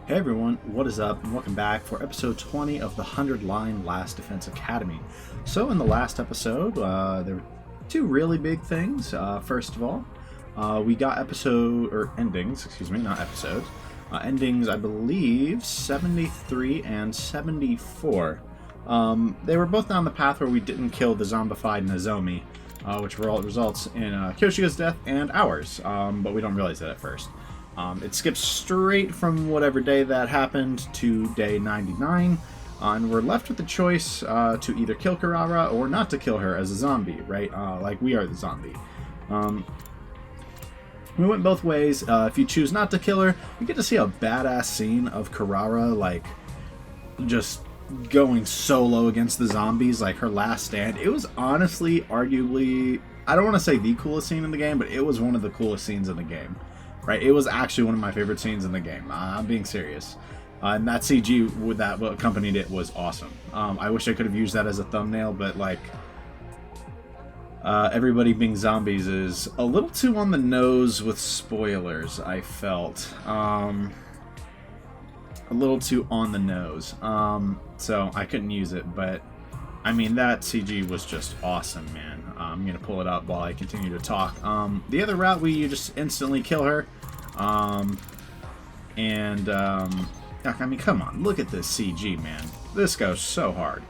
Hey everyone, what is up, and welcome back for episode 20 of the 100 Line Last Defense Academy. So, in the last episode, there were two really big things. First of all, we got endings, not episodes. Endings, I believe, 73 and 74. They were both down the path where we didn't kill the zombified Nozomi, which results in Kyoshiga's death and ours, but we don't realize that at first. It skips straight from whatever day that happened to day 99, and we're left with the choice to either kill Kurara or not to kill her as a zombie, right? Like we are the zombie. We went both ways. If you choose not to kill her, you get to see a badass scene of Kurara, like, just going solo against the zombies, like her last stand. It was honestly, arguably, I don't want to say the coolest scene in the game, but it was one of the coolest scenes in the game. Right, it was actually one of my favorite scenes in the game. I'm being serious. And that CG that accompanied it was awesome. I wish I could have used that as a thumbnail, but like, everybody being zombies is a little too on the nose with spoilers, I felt. A little too on the nose. So I couldn't use it, but I mean, that CG was just awesome, man. I'm going to pull it up while I continue to talk. The other route, you just instantly kill her. I mean, come on, look at this CG, man. This goes so hard,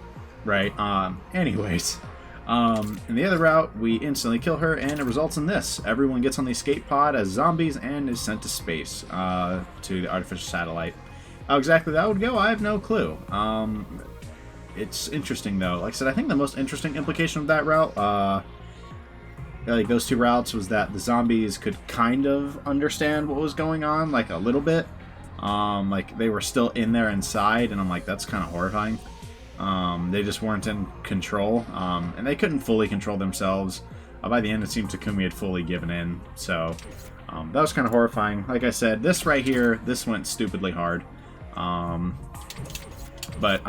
right? Anyways, in the other route, we instantly kill her, and it results in this. Everyone gets on the escape pod as zombies and is sent to space, to the artificial satellite. How exactly that would go, I have no clue. It's interesting, though. Like I said, I think the most interesting implication of that route, like those two routes, was that the zombies could kind of understand what was going on, like a little bit. Like they were still in there inside, and I'm like, that's kind of horrifying. They just weren't in control, and they couldn't fully control themselves. By the end, it seemed Takumi had fully given in, so that was kind of horrifying. Like I said, this right here, this went stupidly hard. But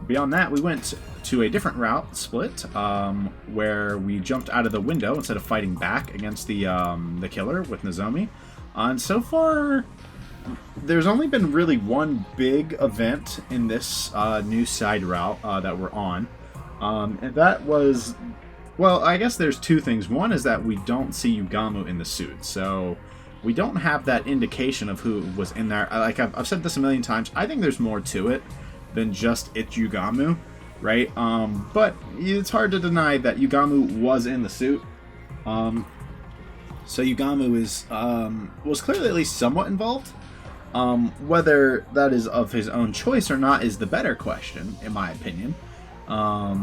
beyond that, we went to a different route, split, where we jumped out of the window instead of fighting back against the killer with Nozomi. And so far, there's only been really one big event in this new side route that we're on. And that was, well, I guess there's two things. One is that we don't see Yugamu in the suit, so we don't have that indication of who was in there. Like I've said this a million times, I think there's more to it than just it's Yugamu, right? But it's hard to deny that Yugamu was in the suit. So Yugamu was clearly at least somewhat involved. Whether that is of his own choice or not is the better question, in my opinion. I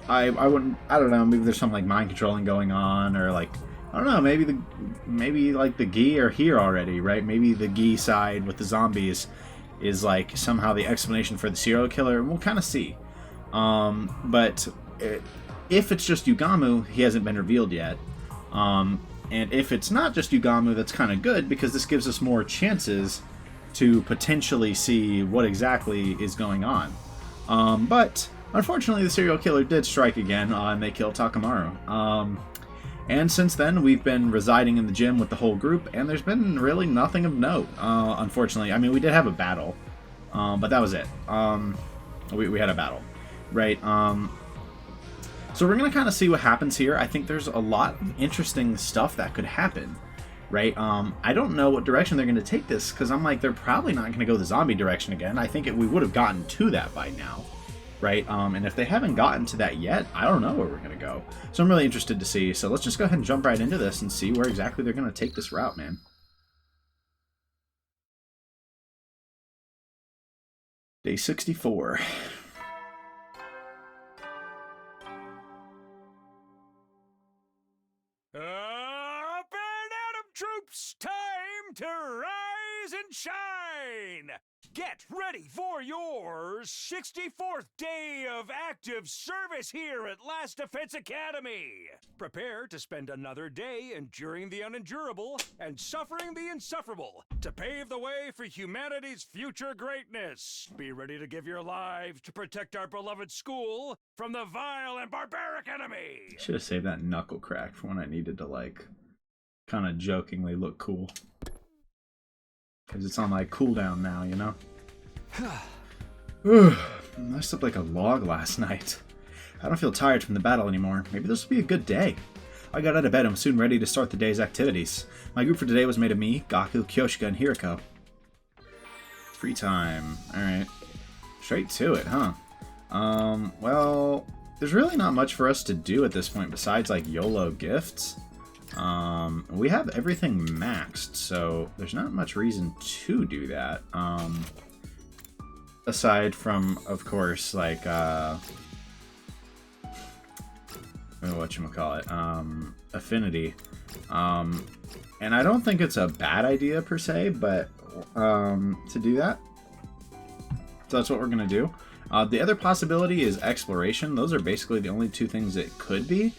don't know, maybe there's some like mind controlling going on, or like, I don't know, maybe like the Gi are here already, right? Maybe the Gi side with the zombies is like somehow the explanation for the serial killer. We'll kind of see. But if it's just Yugamu, he hasn't been revealed yet. And if it's not just Yugamu, that's kind of good, because this gives us more chances to potentially see what exactly is going on. But unfortunately, the serial killer did strike again, and they killed Takamaru. And since then, we've been residing in the gym with the whole group, and there's been really nothing of note, unfortunately. I mean, we did have a battle, but that was it. We had a battle, right? So we're going to kind of see what happens here. I think there's a lot of interesting stuff that could happen, right? I don't know what direction they're going to take this, because I'm like, they're probably not going to go the zombie direction again. I think we would have gotten to that by now. Right, and if they haven't gotten to that yet, I don't know where we're going to go. So I'm really interested to see. So let's just go ahead and jump right into this and see where exactly they're going to take this route, man. Day 64. Up and Atom troops, time to rise and shine! Get ready for your 64th day of active service here at Last Defense Academy! Prepare to spend another day enduring the unendurable and suffering the insufferable to pave the way for humanity's future greatness. Be ready to give your lives to protect our beloved school from the vile and barbaric enemy! Should have saved that knuckle crack for when I needed to, like, kind of jokingly look cool. Because it's on, like, cooldown now, you know? I slept like a log last night. I don't feel tired from the battle anymore. Maybe this will be a good day. I got out of bed and was soon ready to start the day's activities. My group for today was made of me, Gaku, Kyoshika, and Hiriko. Free time. Alright. Straight to it, huh? Well, there's really not much for us to do at this point besides, like, YOLO gifts. We have everything maxed, so there's not much reason to do that. Aside from, of course, like, whatchamacallit, Affinity. And I don't think it's a bad idea, per se, but, to do that. So that's what we're gonna do. The other possibility is Exploration. Those are basically the only two things it could be.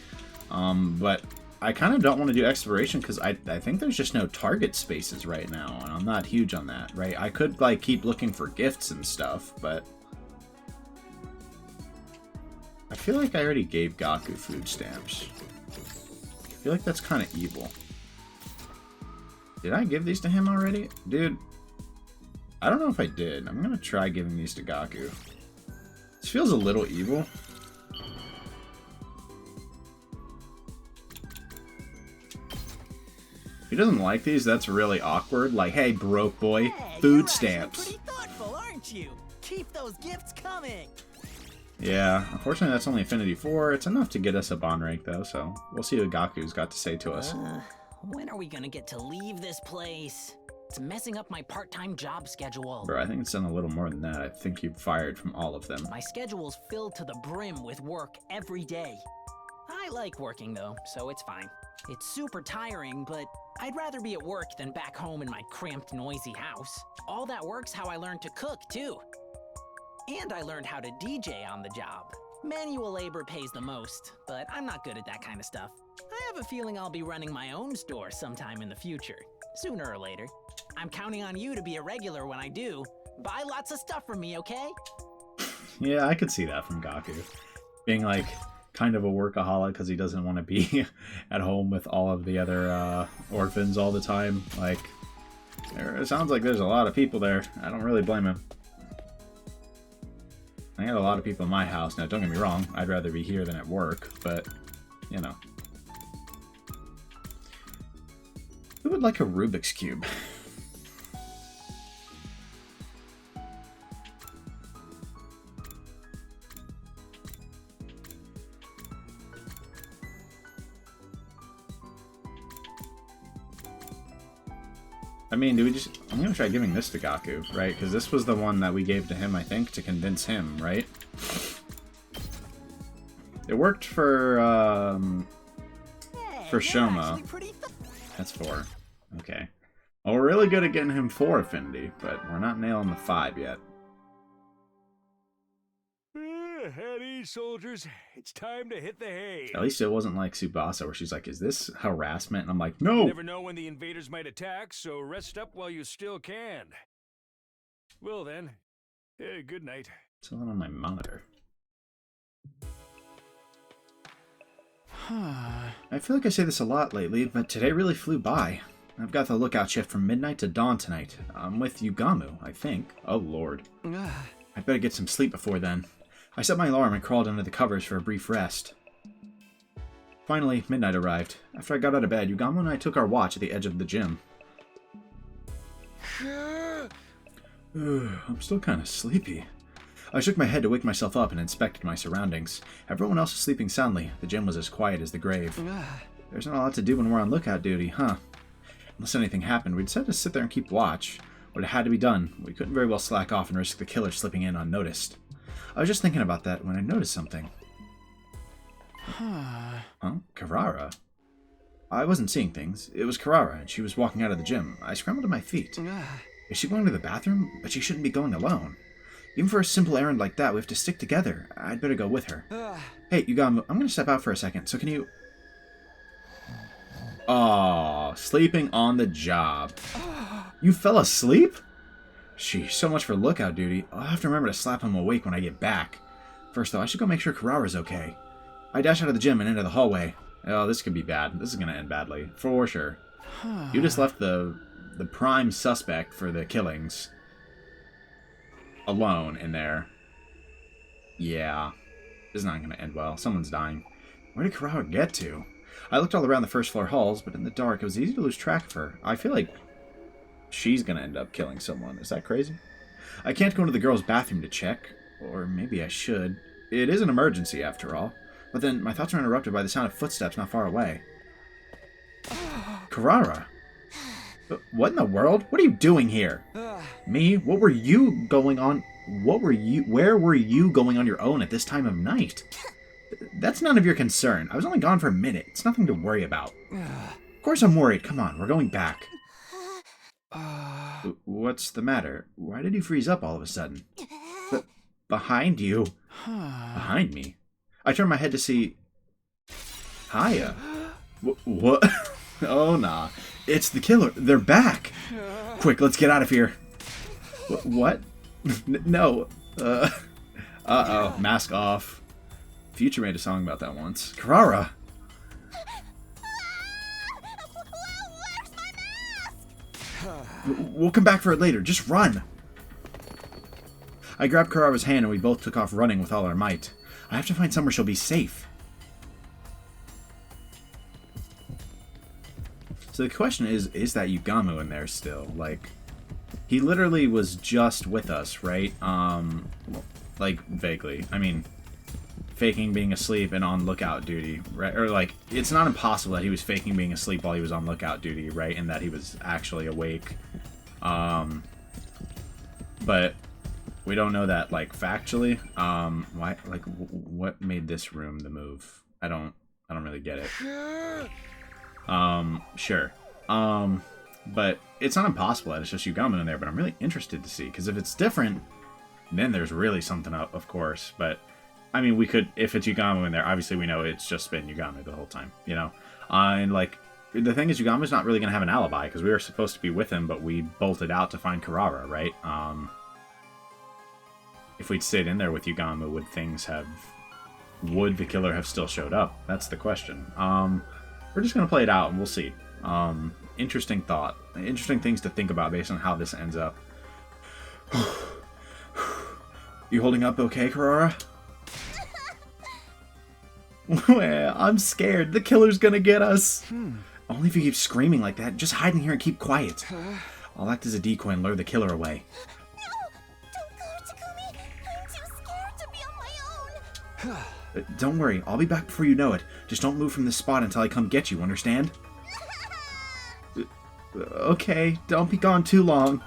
But I kind of don't want to do Exploration because I think there's just no target spaces right now, and I'm not huge on that, right? I could, like, keep looking for gifts and stuff, but I feel like I already gave Gaku food stamps. I feel like that's kind of evil. Did I give these to him already? Dude, I don't know if I did. I'm going to try giving these to Gaku. This feels a little evil. If he doesn't like these, that's really awkward. Like, hey, broke boy, Hey, food you're stamps. actually pretty thoughtful, aren't you? Keep those gifts coming. Yeah, unfortunately that's only Affinity 4. It's enough to get us a bond rank, though, so we'll see what Gaku's got to say to us. When are we gonna get to leave this place? It's messing up my part-time job schedule. Bro, I think it's done a little more than that. I think you've fired from all of them. My schedule's filled to the brim with work every day. I like working though, so it's fine. It's super tiring, but I'd rather be at work than back home in my cramped, noisy house. All that work's how I learned to cook, too. And I learned how to DJ on the job. Manual labor pays the most, but I'm not good at that kind of stuff. I have a feeling I'll be running my own store sometime in the future, sooner or later. I'm counting on you to be a regular when I do. Buy lots of stuff from me, okay? Yeah, I could see that from Gaku. Being, like, kind of a workaholic because he doesn't want to be at home with all of the other orphans all the time. Like, it sounds like there's a lot of people there. I don't really blame him. I got a lot of people in my house. Now, don't get me wrong, I'd rather be here than at work, but, you know. Who would like a Rubik's Cube? I mean, do we just... I'm going to try giving this to Gaku, right? Because this was the one that we gave to him, I think, to convince him, right? It worked for Hey, Shoma. That's 4. Okay. Well, we're really good at getting him 4 Affinity, but we're not nailing the 5 yet. At ease, soldiers. It's time to hit the hay. At least it wasn't like Tsubasa, where she's like, is this harassment? And I'm like, You no! never know when the invaders might attack, so rest up while you still can. Well then, good night. It's not on my monitor. I feel like I say this a lot lately, but today really flew by. I've got the lookout shift from midnight to dawn tonight. I'm with Yugamu, I think. Oh lord. I'd better get some sleep before then. I set my alarm and crawled under the covers for a brief rest. Finally, midnight arrived. After I got out of bed, Yugamu and I took our watch at the edge of the gym. I'm still kind of sleepy. I shook my head to wake myself up and inspected my surroundings. Everyone else was sleeping soundly. The gym was as quiet as the grave. There's not a lot to do when we're on lookout duty, huh? Unless anything happened, we decided to sit there and keep watch. But it had to be done. We couldn't very well slack off and risk the killer slipping in unnoticed. I was just thinking about that when I noticed something. Huh? Karara? I wasn't seeing things. It was Karara, and she was walking out of the gym. I scrambled to my feet. Is she going to the bathroom? But she shouldn't be going alone. Even for a simple errand like that, we have to stick together. I'd better go with her. Hey, Yugamu, I'm going to step out for a second, so can you... Oh, sleeping on the job. You fell asleep? Sheesh, so much for lookout duty. I'll have to remember to slap him awake when I get back. First, though, I should go make sure Karara's okay. I dash out of the gym and into the hallway. Oh, this could be bad. This is going to end badly. For sure. You just left the the prime suspect for the killings alone in there. Yeah. This is not going to end well. Someone's dying. Where did Kurara get to? I looked all around the first floor halls, but in the dark, it was easy to lose track of her. I feel like she's going to end up killing someone. Is that crazy? I can't go into the girls' bathroom to check. Or maybe I should. It is an emergency, after all. But then my thoughts were interrupted by the sound of footsteps not far away. Kurara? What in the world? What are you doing here? Me? What were you going on? Where were you going on your own at this time of night? That's none of your concern. I was only gone for a minute. It's nothing to worry about. Of course I'm worried. Come on, we're going back. What's the matter? Why did you freeze up all of a sudden? Behind you? Behind me? I turned my head to see... Hiya. What? Oh, nah. It's the killer. They're back. Quick, let's get out of here. What? No. Uh-oh. Mask off. Future made a song about that once. Kurara! Where's my mask? We'll come back for it later. Just run! I grabbed Kurara's hand and we both took off running with all our might. I have to find somewhere she'll be safe. So the question is that Yugamu in there still? Like, he literally was just with us, right? Like, vaguely. I mean, faking being asleep and on lookout duty, right? Or, like, it's not impossible that he was faking being asleep while he was on lookout duty, right? And that he was actually awake. But we don't know that, like, factually. Why, like, what made this room the move? I don't really get it. Sure. But it's not impossible that it's just Yugamu in there, but I'm really interested to see, because if it's different, then there's really something up, of course. But, I mean, we could, if it's Yugamu in there, obviously we know it's just been Yugamu the whole time, you know? And, like, the thing is, Yugamu's not really going to have an alibi, because we were supposed to be with him, but we bolted out to find Kurara, right? If we'd stayed in there with Yugamu, would the killer have still showed up? That's the question. We're just going to play it out, and we'll see. Interesting thought. Interesting things to think about based on how this ends up. You holding up okay, Kurara? Well, I'm scared. The killer's gonna get us. Only if you keep screaming like that. Just hide in here and keep quiet. I'll act as a decoy and lure the killer away. No! Don't go, Takumi! I'm too scared to be on my own! Don't worry. I'll be back before you know it. Just don't move from this spot until I come get you, understand? Okay, don't be gone too long.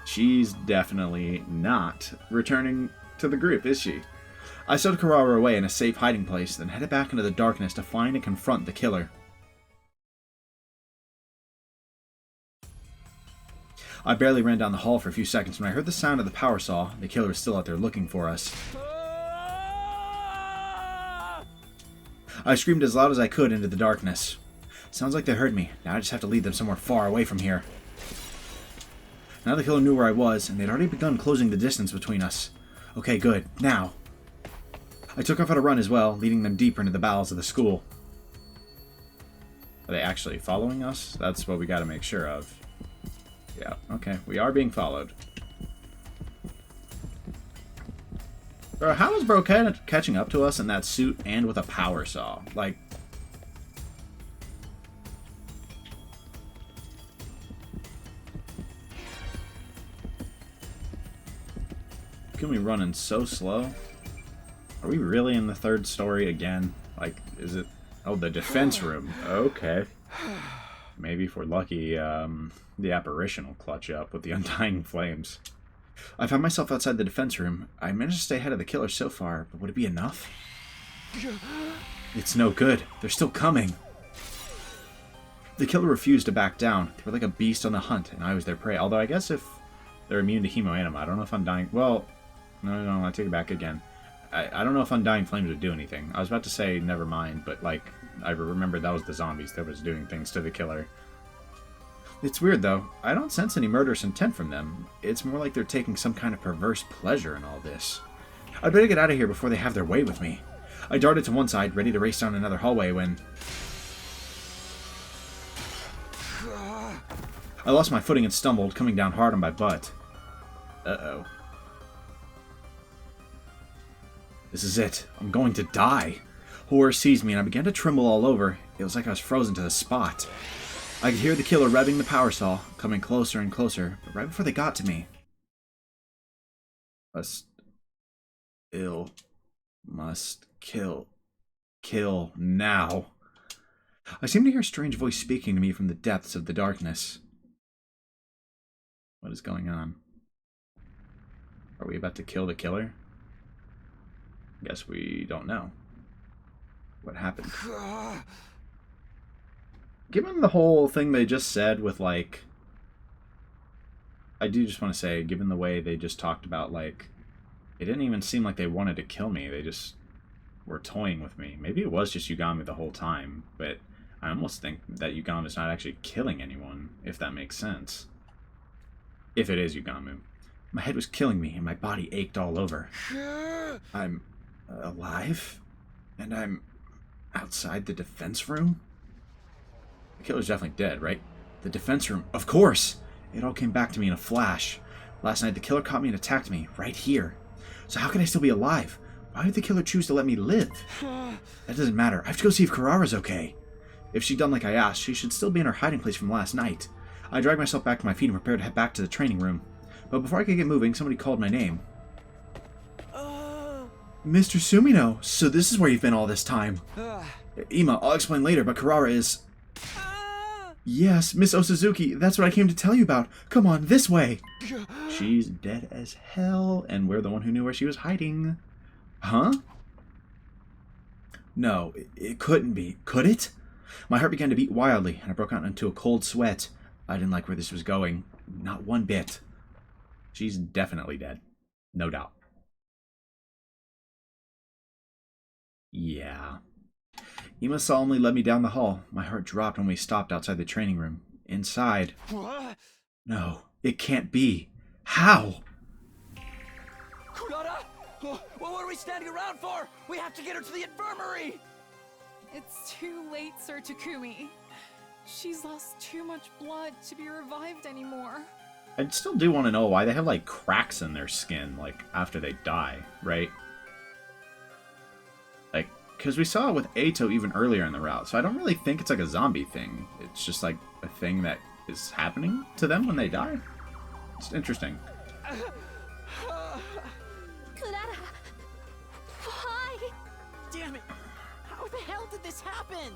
She's definitely not returning to the group, is she? I stowed Kurara away in a safe hiding place, then headed back into the darkness to find and confront the killer. I barely ran down the hall for a few seconds when I heard the sound of the power saw. The killer was still out there looking for us. I screamed as loud as I could into the darkness. Sounds like they heard me. Now I just have to lead them somewhere far away from here. Now the killer knew where I was, and they'd already begun closing the distance between us. Okay, good. Now. I took off at a run as well, leading them deeper into the bowels of the school. Are they actually following us? That's what we gotta make sure of. Yeah, okay. We are being followed. Bro, how is Bro catching up to us in that suit and with a power saw? Like... Can we running so slow? Are we really in the third story again? Like, is it... Oh, the defense room. Okay. Maybe if we're lucky, the apparition will clutch up with the undying flames. I found myself outside the defense room. I managed to stay ahead of the killer so far, but would it be enough? It's no good. They're still coming. The killer refused to back down. They were like a beast on the hunt, and I was their prey. Although I guess if they're immune to hemoanima, I don't know if undying... Well, no, I take it back again. I don't know if undying flames would do anything. I was about to say never mind, but like, I remember that was the zombies that was doing things to the killer. It's weird, though. I don't sense any murderous intent from them. It's more like they're taking some kind of perverse pleasure in all this. I'd better get out of here before they have their way with me. I darted to one side, ready to race down another hallway when... I lost my footing and stumbled, coming down hard on my butt. Uh-oh. This is it. I'm going to die. Horror seized me and I began to tremble all over. It was like I was frozen to the spot. I could hear the killer revving the power saw, coming closer and closer, but right before they got to me... Must kill. Kill now. I seem to hear a strange voice speaking to me from the depths of the darkness. What is going on? Are we about to kill the killer? Guess we don't know. What happened? Given the whole thing they just said with, like... I do just want to say, given the way they just talked about, like... It didn't even seem like they wanted to kill me. They just were toying with me. Maybe it was just Yugami the whole time, but I almost think that Yugami's not actually killing anyone, if that makes sense. If it is Yugami. My head was killing me, and my body ached all over. I'm alive? And I'm outside the defense room? The killer's definitely dead, right? The defense room, of course! It all came back to me in a flash. Last night, the killer caught me and attacked me, right here. So how can I still be alive? Why did the killer choose to let me live? That doesn't matter. I have to go see if Kurara's okay. If she'd done like I asked, she should still be in her hiding place from last night. I dragged myself back to my feet and prepared to head back to the training room. But before I could get moving, somebody called my name. Mr. Sumino, so this is where you've been all this time. Ima, I'll explain later, but Kurara is... Yes, Miss Osazuki, that's what I came to tell you about. Come on, this way. She's dead as hell, and we're the one who knew where she was hiding. Huh? No, it couldn't be. Could it? My heart began to beat wildly, and I broke out into a cold sweat. I didn't like where this was going. Not one bit. She's definitely dead. No doubt. Yeah. Ima solemnly led me down the hall. My heart dropped when we stopped outside the training room. Inside. What? No, it can't be. How? Kurara! What are we standing around for? We have to get her to the infirmary! It's too late, Sir Takumi. She's lost too much blood to be revived anymore. I still do want to know why they have, like, cracks in their skin, like, after they die, right? Like, because we saw it with Eito even earlier in the route, so I don't really think it's like a zombie thing. It's just, like, a thing that is happening to them when they die. It's interesting. Kurara, why? Damn it! How the hell did this happen?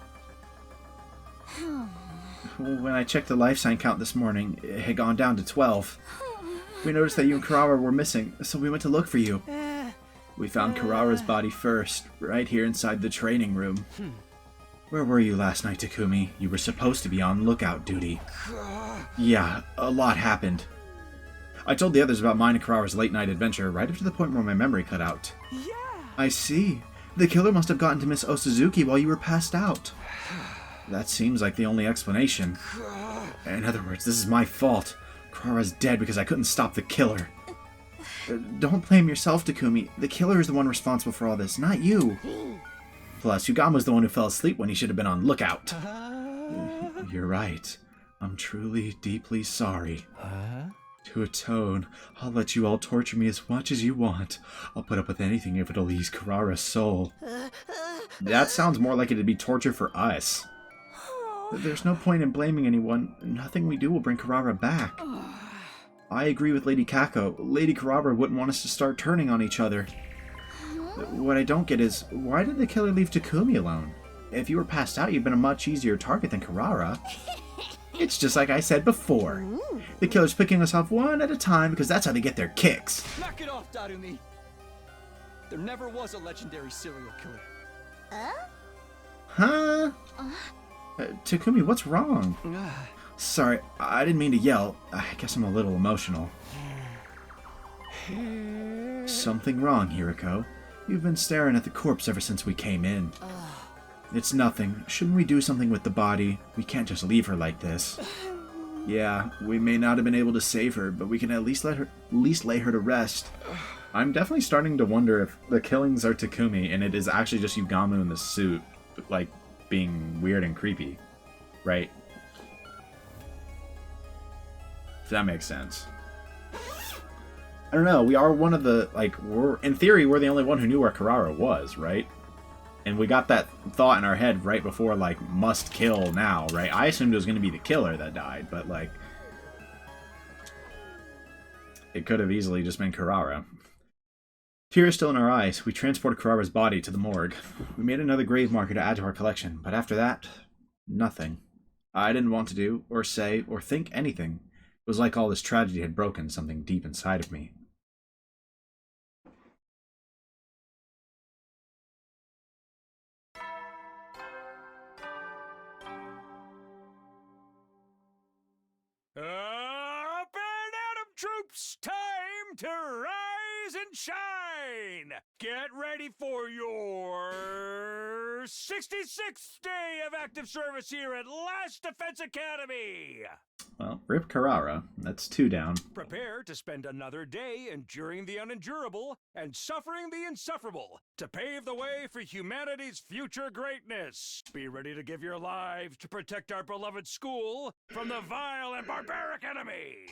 When I checked the life sign count this morning, it had gone down to 12. We noticed that you and Kurara were missing, so we went to look for you. We found Kurara's body first, right here inside the training room. Where were you last night, Takumi? You were supposed to be on lookout duty. Yeah, a lot happened. I told the others about mine and Kurara's late-night adventure right up to the point where my memory cut out. Yeah! I see. The killer must have gotten to Miss Osazuki while you were passed out. That seems like the only explanation. In other words, this is my fault. Kurara's dead because I couldn't stop the killer. Don't blame yourself, Takumi. The killer is the one responsible for all this, not you. Plus, Yugama's the one who fell asleep when he should have been on lookout. You're right. I'm truly, deeply sorry. To atone, I'll let you all torture me as much as you want. I'll put up with anything if it'll ease Kurara's soul. That sounds more like it'd be torture for us. There's no point in blaming anyone. Nothing we do will bring Kurara back. I agree with Lady Kako. Lady Kurara wouldn't want us to start turning on each other. What I don't get is, why did the killer leave Takumi alone? If you were passed out, you'd been a much easier target than Kurara. It's just like I said before. The killer's picking us off one at a time because that's how they get their kicks. Knock it off, Darumi! There never was a legendary serial killer. Huh? Takumi, what's wrong? Sorry, I didn't mean to yell. I guess I'm a little emotional. Something wrong, Hiriko. You've been staring at the corpse ever since we came in. It's nothing. Shouldn't we do something with the body? We can't just leave her like this. Yeah, we may not have been able to save her, but we can at least lay her to rest. I'm definitely starting to wonder if the killings are Takumi and it is actually just Yugami in the suit, like, being weird and creepy. Right? If that makes sense. I don't know. We are one of the, like, in theory, we're the only one who knew where Karara was, right? And we got that thought in our head right before, like, must kill now, right? I assumed it was going to be the killer that died, but, like, it could have easily just been Karara. Tears still in our eyes, we transported Karara's body to the morgue. We made another grave marker to add to our collection, but after that, nothing. I didn't want to do, or say, or think anything. It was like all this tragedy had broken something deep inside of me. Up and Atom troops, time to rise and shine! Get ready for your 66th day of active service here at Last Defense Academy! Well, rip Karara. That's 2 down. Prepare to spend another day enduring the unendurable and suffering the insufferable to pave the way for humanity's future greatness. Be ready to give your lives to protect our beloved school from the vile and barbaric enemy.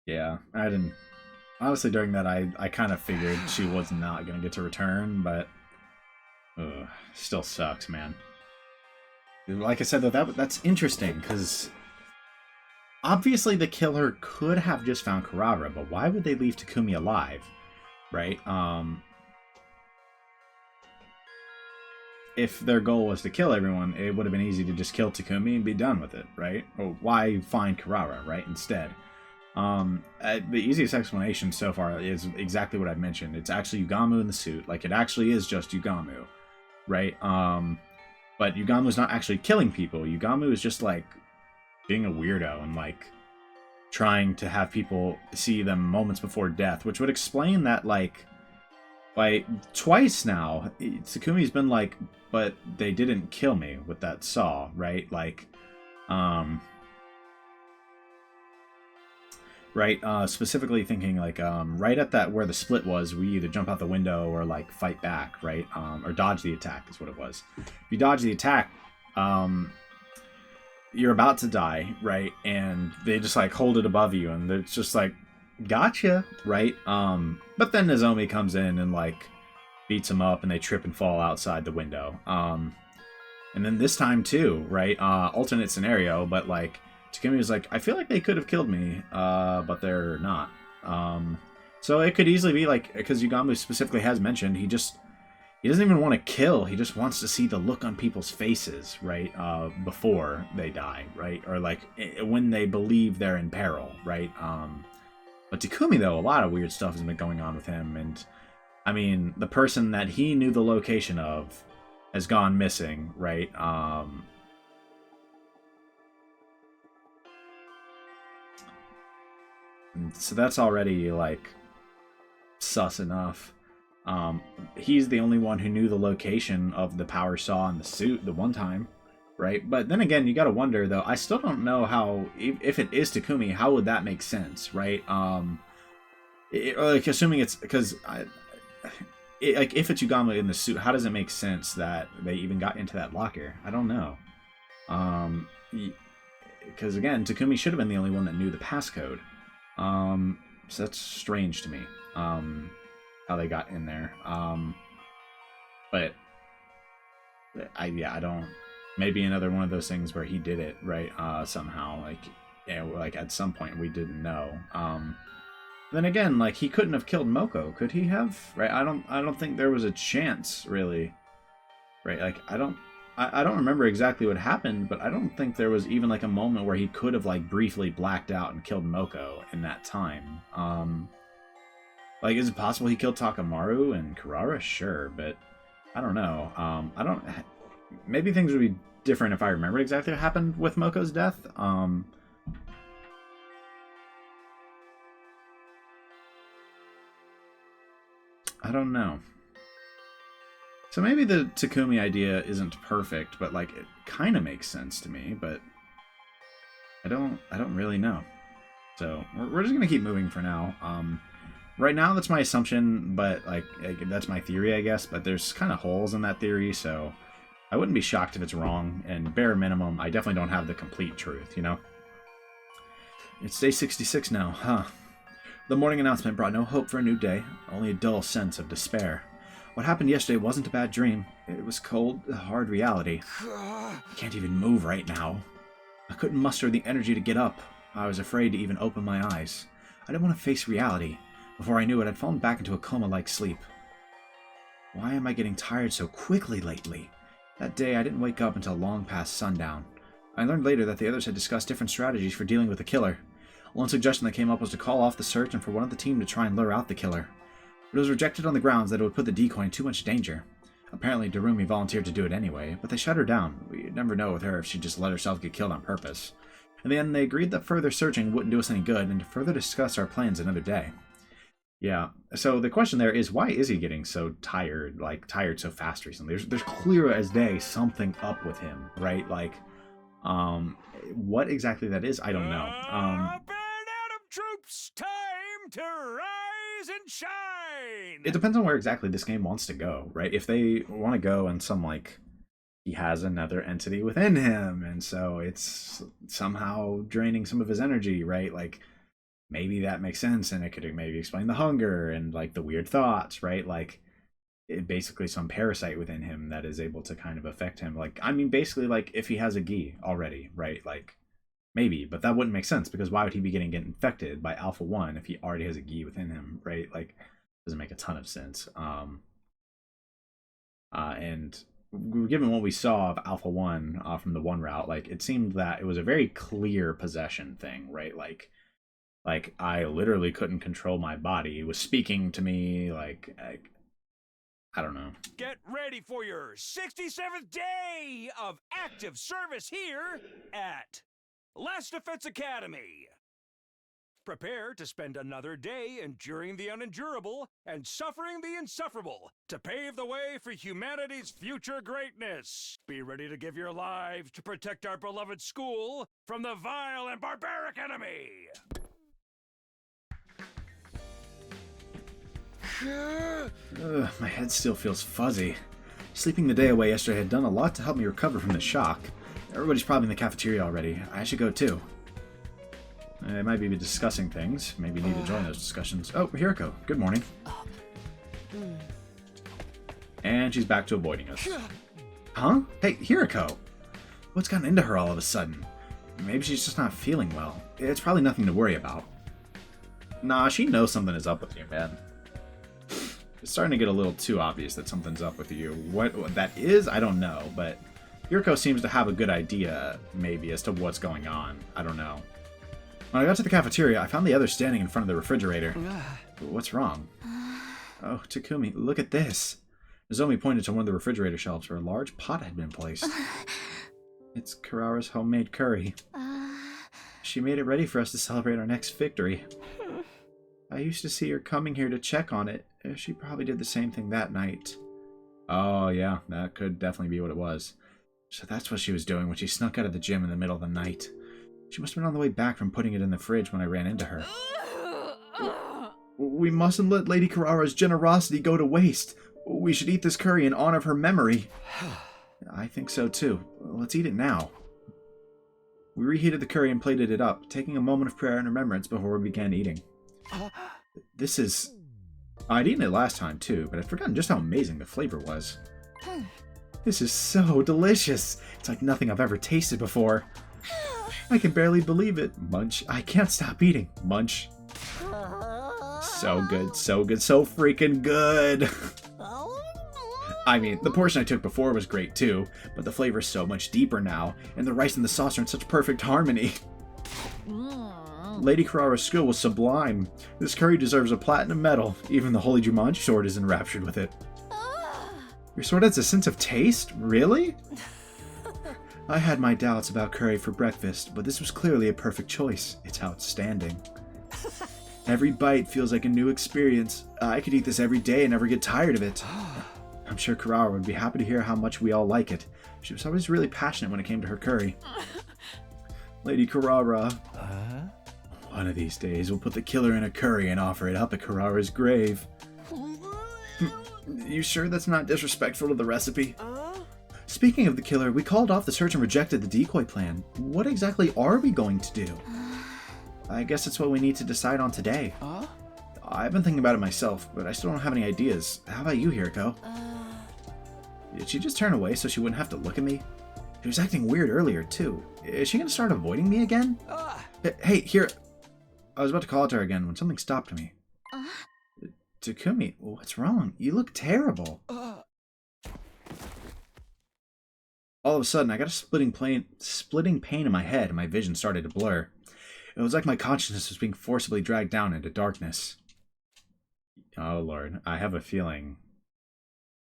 Yeah, I didn't... Honestly, during that, I kind of figured she was not going to get to return, but... still sucks, man. Like I said, though, that's interesting, because... Obviously, the killer could have just found Karara, but why would they leave Takumi alive? Right? If their goal was to kill everyone, it would have been easy to just kill Takumi and be done with it, right? Or why find Karara, right, instead? The easiest explanation so far is exactly what I mentioned. It's actually Yugamu in the suit. Like, it actually is just Yugamu, right? But Yugamu's not actually killing people. Yugamu is just, like, being a weirdo and, like, trying to have people see them moments before death, which would explain that, like twice now, Tsukumi's been like, but they didn't kill me with that saw, right? Like, right, specifically thinking, like, right at that where the split was, we either jump out the window or, like, fight back, right? Or dodge the attack is what it was. If you dodge the attack, you're about to die, right? And they just, like, hold it above you, and it's just like, gotcha, right? But then Nozomi comes in and, like, beats him up, and they trip and fall outside the window. And then this time, too, right? Alternate scenario, but, like, Takumi was like, I feel like they could have killed me, but they're not. So it could easily be, like, because Yugamu specifically has mentioned, he doesn't even want to kill. He just wants to see the look on people's faces, right? Before they die, right? Or, like, when they believe they're in peril, right? But Takumi, though, a lot of weird stuff has been going on with him. And, I mean, the person that he knew the location of has gone missing, right? So that's already, like, sus enough. He's the only one who knew the location of the power saw in the suit the one time, right? But then again, you gotta wonder, though, I still don't know how, if it is Takumi, how would that make sense, right? Like, assuming it's, because, like, if it's Yugamu in the suit, how does it make sense that they even got into that locker? I don't know. Because, again, Takumi should have been the only one that knew the passcode. So that's strange to me. How they got in there. But I don't. Maybe another one of those things where he did it right somehow. Like, yeah, like at some point we didn't know. Then again, like, he couldn't have killed Moko, could he have? Right? I don't think there was a chance, really. Right? Like, I don't remember exactly what happened, but I don't think there was even, like, a moment where he could have, like, briefly blacked out and killed Moko in that time. Like, is it possible he killed Takamaru and Karara? Sure, but I don't know. Maybe things would be different if I remembered exactly what happened with Moko's death. I don't know. So maybe the Takumi idea isn't perfect, but, like, it kind of makes sense to me, but I don't really know. So we're just gonna keep moving for now. Right now, that's my assumption, but, like, that's my theory, I guess, but there's kind of holes in that theory, so I wouldn't be shocked if it's wrong, and bare minimum, I definitely don't have the complete truth, you know? It's day 66 now, huh? The morning announcement brought no hope for a new day, only a dull sense of despair. What happened yesterday wasn't a bad dream. It was cold, hard reality. I can't even move right now. I couldn't muster the energy to get up. I was afraid to even open my eyes. I didn't want to face reality. Before I knew it, I'd fallen back into a coma-like sleep. Why am I getting tired so quickly lately? That day, I didn't wake up until long past sundown. I learned later that the others had discussed different strategies for dealing with the killer. One suggestion that came up was to call off the search and for one of the team to try and lure out the killer. It was rejected on the grounds that it would put the decoy in too much danger. Apparently, Darumi volunteered to do it anyway, but they shut her down. We'd never know with her if she just let herself get killed on purpose. In the end, they agreed that further searching wouldn't do us any good, and to further discuss our plans another day. Yeah, so the question there is, why is he getting so tired, tired so fast recently? There's clear as day something up with him, right? What exactly that is, I don't know. Up and Adam troops, time to rise and shine! It depends on where exactly this game wants to go, right? If they want to go in some, he has another entity within him, and so it's somehow draining some of his energy, right? Maybe that makes sense, and it could maybe explain the hunger and, the weird thoughts, right? Basically some parasite within him that is able to kind of affect him. Basically, if he has a gi already, right? Maybe, but that wouldn't make sense, because why would he be getting infected by Alpha 1 if he already has a gi within him, right? Doesn't make a ton of sense. And given what we saw of Alpha 1 from the one route, it seemed that it was a very clear possession thing, right? I literally couldn't control my body. It was speaking to me, I don't know. Get ready for your 67th day of active service here at Last Defense Academy. Prepare to spend another day enduring the unendurable and suffering the insufferable to pave the way for humanity's future greatness. Be ready to give your lives to protect our beloved school from the vile and barbaric enemy. Ugh, my head still feels fuzzy. Sleeping the day away yesterday had done a lot to help me recover from the shock. Everybody's probably in the cafeteria already. I should go too. They might be discussing things. Maybe need to join those discussions. Oh, Hiriko. Good morning. And she's back to avoiding us. Huh? Hey, Hiriko! What's gotten into her all of a sudden? Maybe she's just not feeling well. It's probably nothing to worry about. Nah, she knows something is up with you, man. It's starting to get a little too obvious that something's up with you. What that is, I don't know, but Hiriko seems to have a good idea, maybe, as to what's going on. I don't know. When I got to the cafeteria, I found the others standing in front of the refrigerator. What's wrong? Oh, Takumi, look at this. Nozomi pointed to one of the refrigerator shelves where a large pot had been placed. It's Kurara's homemade curry. She made it ready for us to celebrate our next victory. I used to see her coming here to check on it. She probably did the same thing that night. Oh, yeah, that could definitely be what it was. So that's what she was doing when she snuck out of the gym in the middle of the night. She must have been on the way back from putting it in the fridge when I ran into her. We mustn't let Lady Kurara's generosity go to waste. We should eat this curry in honor of her memory. I think so too. Let's eat it now. We reheated the curry and plated it up, taking a moment of prayer and remembrance before we began eating. This is... I'd eaten it last time too, but I'd forgotten just how amazing the flavor was. This is so delicious. It's like nothing I've ever tasted before. I can barely believe it. Munch. I can't stop eating. Munch. So good, so good, so freaking good. I mean, the portion I took before was great too, but the flavor's so much deeper now, and the rice and the sauce are in such perfect harmony. Lady Kurara's skill was sublime. This curry deserves a platinum medal. Even the Holy Jumanji sword is enraptured with it. Your sword has a sense of taste? Really? I had my doubts about curry for breakfast, but this was clearly a perfect choice. It's outstanding. Every bite feels like a new experience. I could eat this every day and never get tired of it. I'm sure Kurara would be happy to hear how much we all like it. She was always really passionate when it came to her curry. Lady Kurara. One of these days, we'll put the killer in a curry and offer it up at Kurara's grave. You sure that's not disrespectful to the recipe? Speaking of the killer, we called off the search and rejected the decoy plan. What exactly are we going to do? I guess it's what we need to decide on today. Huh? I've been thinking about it myself, but I still don't have any ideas. How about you, Hiriko? Did she just turn away so she wouldn't have to look at me? She was acting weird earlier, too. Is she gonna start avoiding me again? Hey, here. I was about to call out to her again when something stopped me. Takumi, what's wrong? You look terrible. All of a sudden, I got a splitting pain in my head, and my vision started to blur. It was like my consciousness was being forcibly dragged down into darkness. Oh Lord, I have a feeling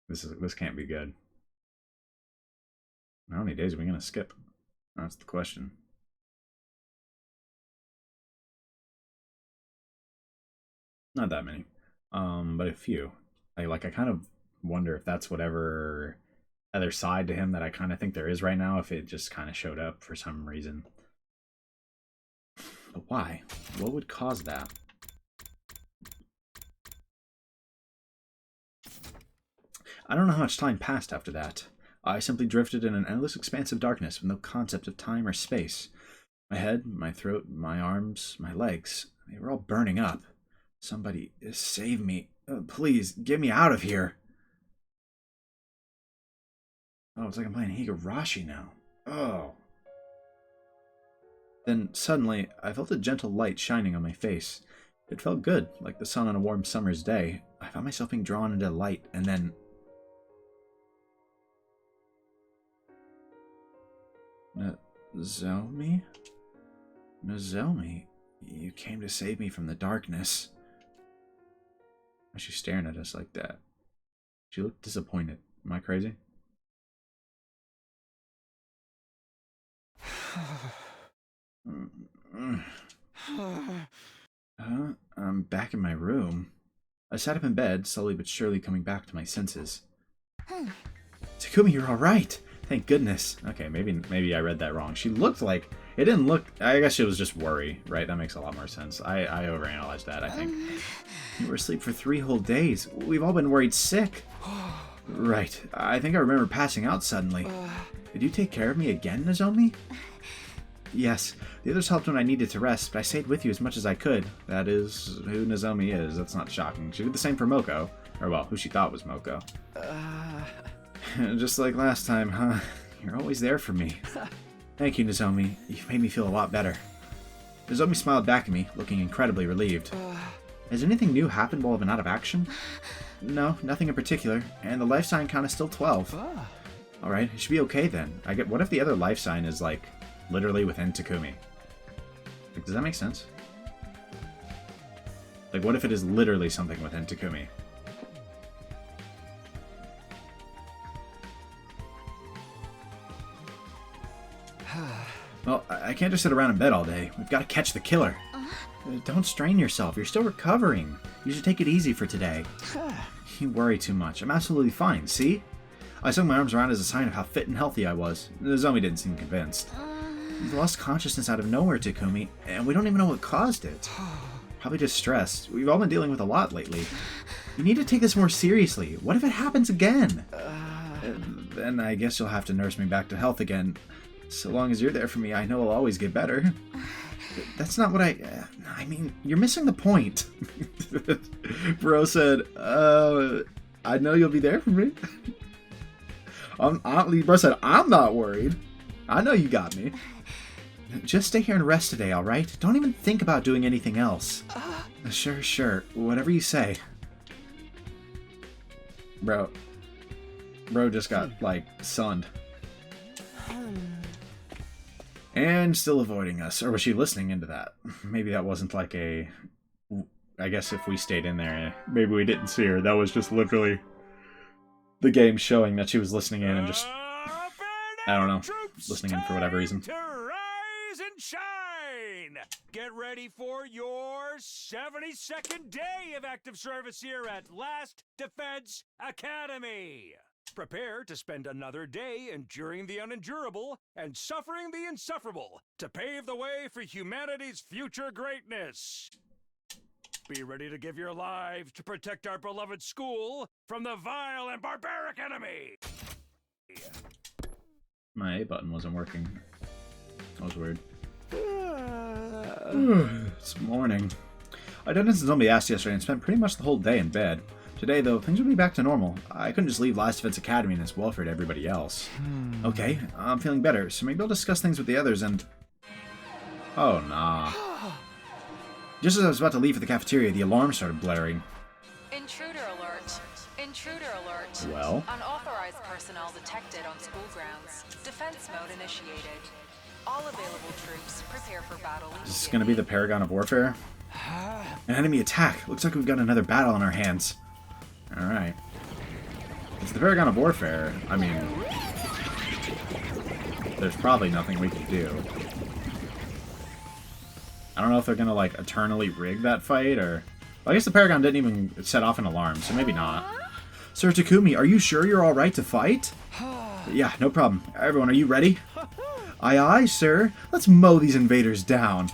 this can't be good. How many days are we gonna skip? That's the question. Not that many, but a few. I kind of wonder if that's whatever other side to him that I kind of think there is right now, if it just kind of showed up for some reason. But why? What would cause that? I don't know how much time passed after that. I simply drifted in an endless expanse of darkness with no concept of time or space. My head, my throat, my arms, my legs, they were all burning up. Somebody save me. Please, get me out of here. Oh, it's like I'm playing Higurashi now. Oh. Then, suddenly, I felt a gentle light shining on my face. It felt good, like the sun on a warm summer's day. I found myself being drawn into the light, and then... Nozomi? Nozomi, you came to save me from the darkness. Why is she staring at us like that? She looked disappointed. Am I crazy? I'm back in my room. I sat up in bed, slowly but surely coming back to my senses. Takumi, you're alright! Thank goodness. Okay, maybe I read that wrong. She looked like... It didn't look... I guess it was just worry, right? That makes a lot more sense. I overanalyzed that, I think. You were asleep for 3 whole days. We've all been worried sick. Right. I think I remember passing out suddenly. Did you take care of me again, Nozomi? Yes. The others helped when I needed to rest, but I stayed with you as much as I could. That is who Nozomi is. That's not shocking. She did the same for Moko. Or, well, who she thought was Moko. Just like last time, huh? You're always there for me. Thank you, Nozomi. You've made me feel a lot better. Nozomi smiled back at me, looking incredibly relieved. Has anything new happened while I've been out of action? No, nothing in particular. And the life sign count is still 12. Alright, it should be okay then. What if the other life sign is, like, literally within Takumi? Like, does that make sense? Like, what if it is literally something within Takumi? Well, I can't just sit around in bed all day. We've got to catch the killer. Don't strain yourself. You're still recovering. You should take it easy for today. You worry too much. I'm absolutely fine, see? I swung my arms around as a sign of how fit and healthy I was. Nozomi didn't seem convinced. You've lost consciousness out of nowhere, Takumi, and we don't even know what caused it. Probably just stress. We've all been dealing with a lot lately. You need to take this more seriously. What if it happens again? Then I guess you'll have to nurse me back to health again. So long as you're there for me, I know I'll always get better. That's not what I mean, you're missing the point. Bro said, I know you'll be there for me. Bro said, I'm not worried. I know you got me. Just stay here and rest today, alright? Don't even think about doing anything else. Sure. Whatever you say. Bro just got, like, sunned. And still avoiding us. Or was she listening into that? Maybe that wasn't like a... I guess if we stayed in there, maybe we didn't see her. That was just literally the game showing that she was listening in and just... I don't know. Listening in for whatever reason. To rise and shine! Get ready for your 72nd day of active service here at Last Defense Academy. Prepare to spend another day enduring the unendurable and suffering the insufferable to pave the way for humanity's future greatness. Be ready to give your lives to protect our beloved school from the vile and barbaric enemy. My A button wasn't working. That was weird. It's morning. I did as Zombie asked yesterday and spent pretty much the whole day in bed. Today, though, things will be back to normal. I couldn't just leave Last Defense Academy and its welfare to everybody else. Okay, I'm feeling better, so maybe I'll discuss things with the others and... Oh, nah. Just as I was about to leave for the cafeteria, the alarm started blaring. Intruder alert. Intruder alert. Well? Unauthorized personnel detected on school grounds. Defense mode initiated. All available troops prepare for battle. Is this gonna be the Paragon of Warfare? An enemy attack. Looks like we've got another battle on our hands. Alright. It's the Paragon of Warfare. I mean... there's probably nothing we can do. I don't know if they're gonna, like, eternally rig that fight, or... Well, I guess the Paragon didn't even set off an alarm, so maybe not. Sir Takumi, are you sure you're alright to fight? Yeah, no problem. Everyone, are you ready? Aye, aye, sir. Let's mow these invaders down.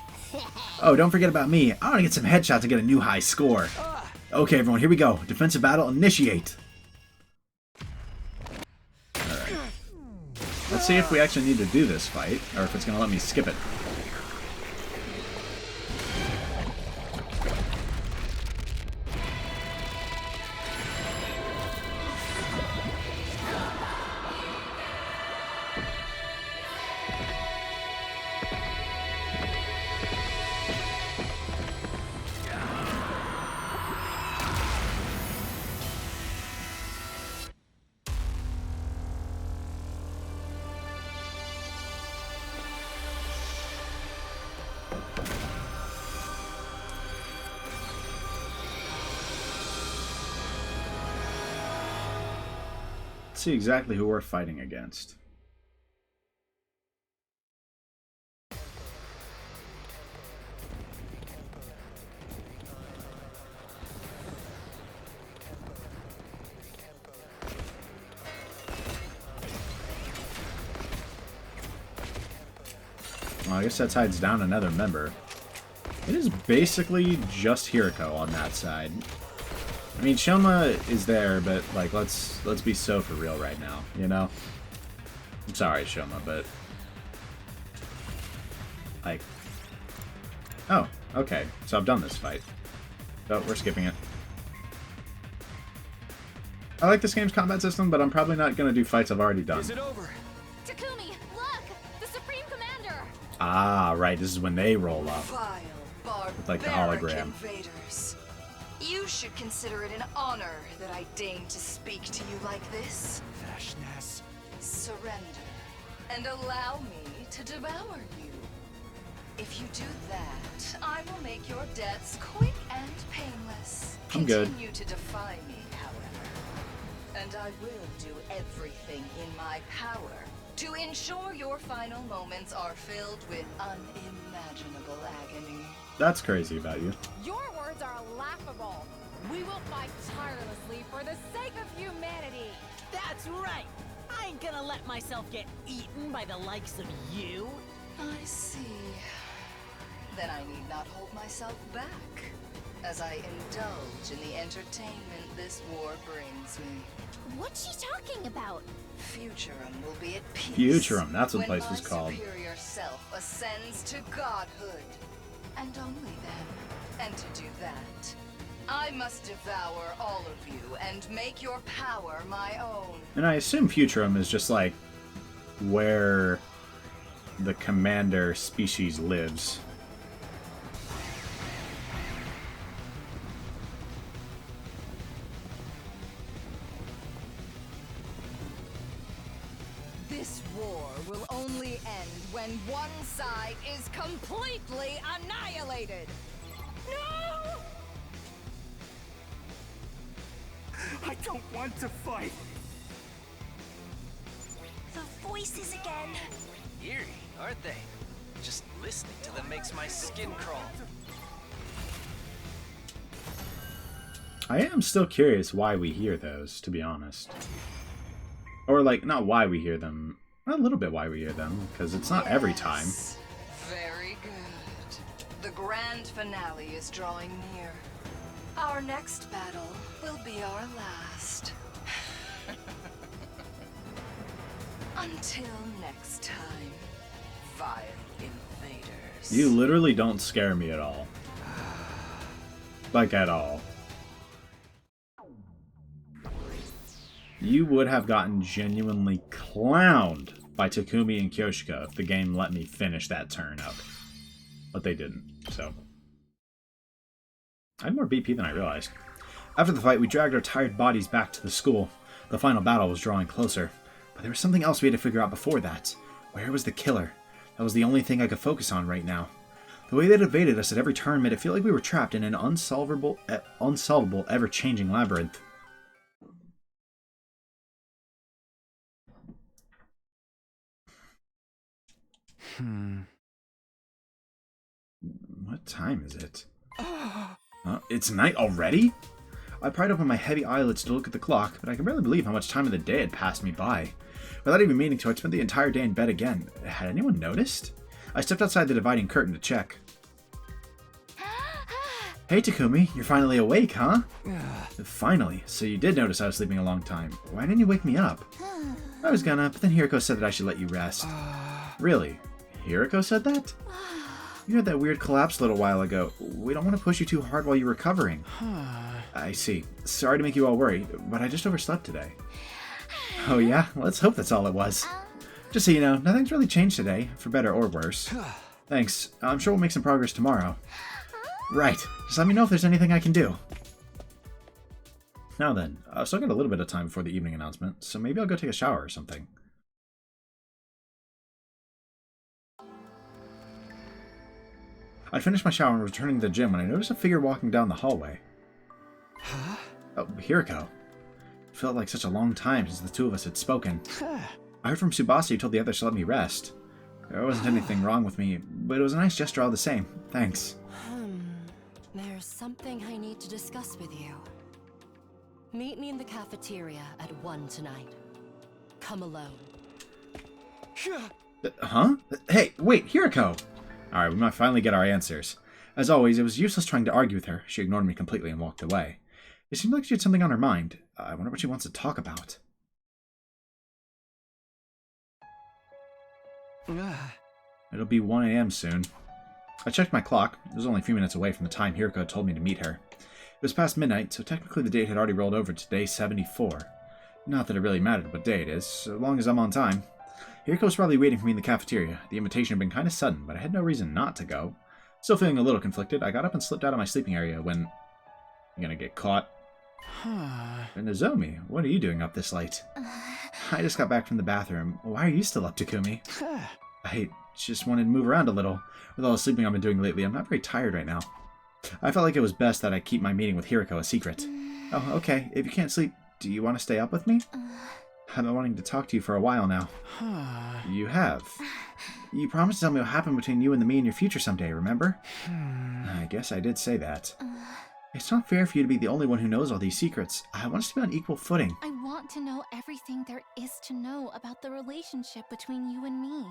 Oh, don't forget about me. I want to get some headshots to get a new high score. Okay, everyone, here we go. Defensive battle, initiate. Alright. Let's see if we actually need to do this fight, or if it's going to let me skip it. See exactly who we're fighting against. Well, I guess that tides down another member. It is basically just Hiriko on that side. I mean, Shoma is there, but, like, let's be so for real right now, you know? I'm sorry, Shoma, but... like... Oh, okay. So I've done this fight. Oh, we're skipping it. I like this game's combat system, but I'm probably not going to do fights I've already done. Is it over? Takumi, look! The Supreme Commander! Ah, right. This is when they roll up. Vile, With, like, the barbaric hologram. invaders. You should consider it an honor that I deign to speak to you like this. Vashness. Surrender, and allow me to devour you. If you do that, I will make your deaths quick and painless. I'm good. Continue to defy me, however. And I will do everything in my power to ensure your final moments are filled with unimaginable agony. That's crazy about you. Your words are laughable. We will fight tirelessly for the sake of humanity. That's right. I ain't gonna let myself get eaten by the likes of you. I see. Then I need not hold myself back, as I indulge in the entertainment this war brings me. What's she talking about? Futurum will be at peace. Futurum, that's what the when place was called. my superior self ascends to godhood. And only then. And to do that, I must devour all of you and make your power my own. And I assume Futurum is just like where the commander species lives. This war will only end when one side is completely annihilated. No! I don't want to fight. The voices again. Eerie, aren't they? Just listening to them makes my skin crawl. I am still curious why we hear those, to be honest. Or, like, not why we hear them. A little bit why we hear them, because it's not every time. Yes. Very good. The grand finale is drawing near. Our next battle will be our last. Until next time, vile invaders. You literally don't scare me at all. Like, at all. You would have gotten genuinely clowned by Takumi and Kyoshika if the game let me finish that turn up. But they didn't, so. I had more BP than I realized. After the fight, we dragged our tired bodies back to the school. The final battle was drawing closer. But there was something else we had to figure out before that. Where was the killer? That was the only thing I could focus on right now. The way that evaded us at every turn made it feel like we were trapped in an unsolvable, ever-changing labyrinth. What time is it? It's night already? I pried open my heavy eyelids to look at the clock, but I can barely believe how much time of the day had passed me by. Without even meaning to, I'd spent the entire day in bed again. Had anyone noticed? I stepped outside the dividing curtain to check. Hey Takumi, you're finally awake, huh? Finally. So you did notice I was sleeping a long time. Why didn't you wake me up? I was gonna, but then Hiriko said that I should let you rest. Really? Hiriko said that? You had that weird collapse a little while ago. We don't want to push you too hard while you're recovering. I see. Sorry to make you all worry, but I just overslept today. Oh yeah? Let's hope that's all it was. Just so you know, nothing's really changed today, for better or worse. Thanks. I'm sure we'll make some progress tomorrow. Right. Just let me know if there's anything I can do. Now then, I've still got a little bit of time before the evening announcement, so maybe I'll go take a shower or something. I'd finished my shower and was returning to the gym when I noticed a figure walking down the hallway. Huh? Oh, Hiriko. It felt like such a long time since the two of us had spoken. I heard from Tsubasa you told the others to let me rest. There wasn't anything wrong with me, but it was a nice gesture all the same. Thanks. There's something I need to discuss with you. Meet me in the cafeteria at 1 tonight. Come alone. Huh? Hey, wait, Hiriko! Alright, we might finally get our answers. As always, it was useless trying to argue with her. She ignored me completely and walked away. It seemed like she had something on her mind. I wonder what she wants to talk about. It'll be 1 a.m. soon. I checked my clock. It was only a few minutes away from the time Hiriko told me to meet her. It was past midnight, so technically the date had already rolled over to day 74. Not that it really mattered what day it is, so long as I'm on time. Hiriko was probably waiting for me in the cafeteria. The invitation had been kind of sudden, but I had no reason not to go. Still feeling a little conflicted, I got up and slipped out of my sleeping area when... I'm gonna get caught. Nozomi, what are you doing up this late? I just got back from the bathroom. Why are you still up, Takumi? I just wanted to move around a little. With all the sleeping I've been doing lately, I'm not very tired right now. I felt like it was best that I keep my meeting with Hiriko a secret. Oh, okay. If you can't sleep, do you want to stay up with me? I've been wanting to talk to you for a while now. You have. You promised to tell me what happened between you and me in your future someday, remember? I guess I did say that. It's not fair for you to be the only one who knows all these secrets. I want us to be on equal footing. I want to know everything there is to know about the relationship between you and me.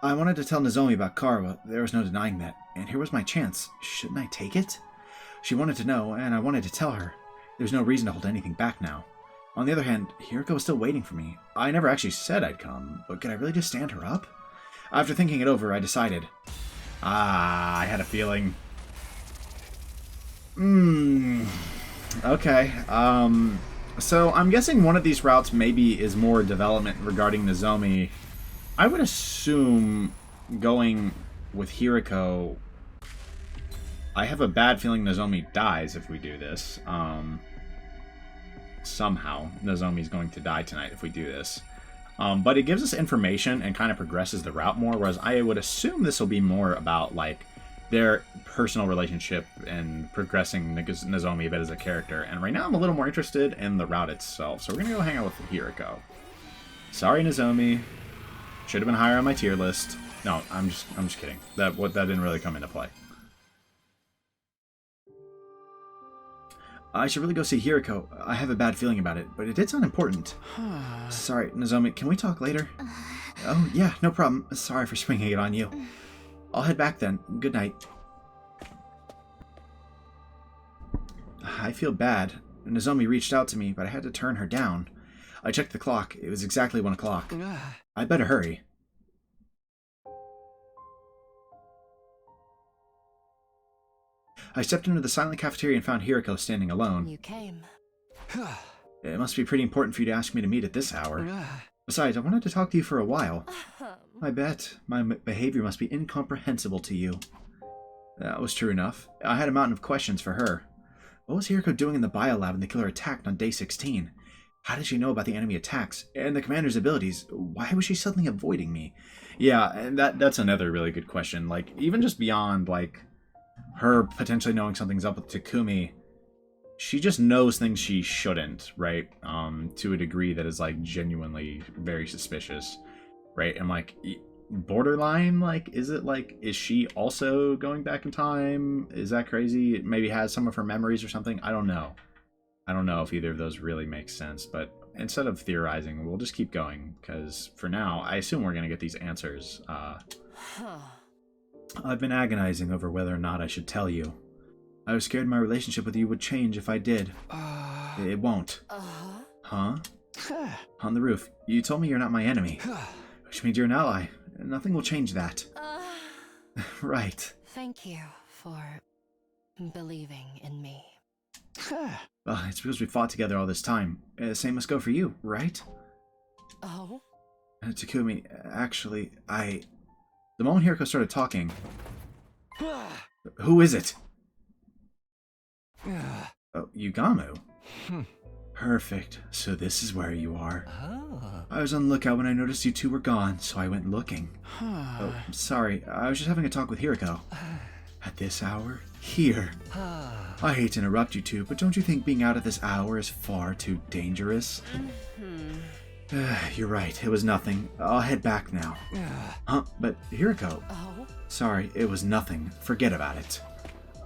I wanted to tell Nozomi about Kara, there was no denying that, and here was my chance. Shouldn't I take it? She wanted to know, and I wanted to tell her. There's no reason to hold anything back now. On the other hand, Hiriko was still waiting for me. I never actually said I'd come, but could I really just stand her up? After thinking it over, I decided. I had a feeling. Okay. So I'm guessing one of these routes maybe is more development regarding Nozomi. I would assume going with Hiriko. I have a bad feeling Nozomi dies if we do this. Somehow, Nozomi's going to die tonight if we do this. But it gives us information and kind of progresses the route more, whereas I would assume this will be more about, like, their personal relationship and progressing Nozomi a bit as a character. And right now I'm a little more interested in the route itself, so we're going to go hang out with Hiriko. Sorry, Nozomi. Should have been higher on my tier list. No, I'm just kidding. That didn't really come into play. I should really go see Hiriko. I have a bad feeling about it, but it did sound important. Sorry, Nozomi, can we talk later? Oh, yeah, no problem. Sorry for springing it on you. I'll head back then. Good night. I feel bad. Nozomi reached out to me, but I had to turn her down. I checked the clock. It was exactly 1 o'clock. I better hurry. I stepped into the silent cafeteria and found Hiriko standing alone. You came. It must be pretty important for you to ask me to meet at this hour. Besides, I wanted to talk to you for a while. I bet my behavior must be incomprehensible to you. That was true enough. I had a mountain of questions for her. What was Hiriko doing in the biolab when the killer attacked on day 16? How did she know about the enemy attacks and the commander's abilities? Why was she suddenly avoiding me? Yeah, and that's another really good question. Like, even just beyond, like, her potentially knowing something's up with Takumi, she just knows things she shouldn't, right? To a degree that is, like, genuinely very suspicious, right? And, like, borderline, like, is she also going back in time? Is that crazy? It maybe has some of her memories or something? I don't know. I don't know if either of those really makes sense, but instead of theorizing, we'll just keep going, because for now, I assume we're going to get these answers. I've been agonizing over whether or not I should tell you. I was scared my relationship with you would change if I did. It won't. Huh? On the roof, you told me you're not my enemy, which means you're an ally. Nothing will change that. Right. Thank you for believing in me. Well, it's because we fought together all this time. Same must go for you, right? Oh? Takumi, actually, The moment Hiriko started talking... Who is it? Oh, Yugamu. Perfect. So this is where you are. I was on the lookout when I noticed you two were gone, so I went looking. Oh, sorry. I was just having a talk with Hiriko. At this hour? Here. I hate to interrupt you two, but don't you think being out at this hour is far too dangerous? You're right. It was nothing. I'll head back now. Huh? But Hiriko... Oh? Sorry, it was nothing. Forget about it.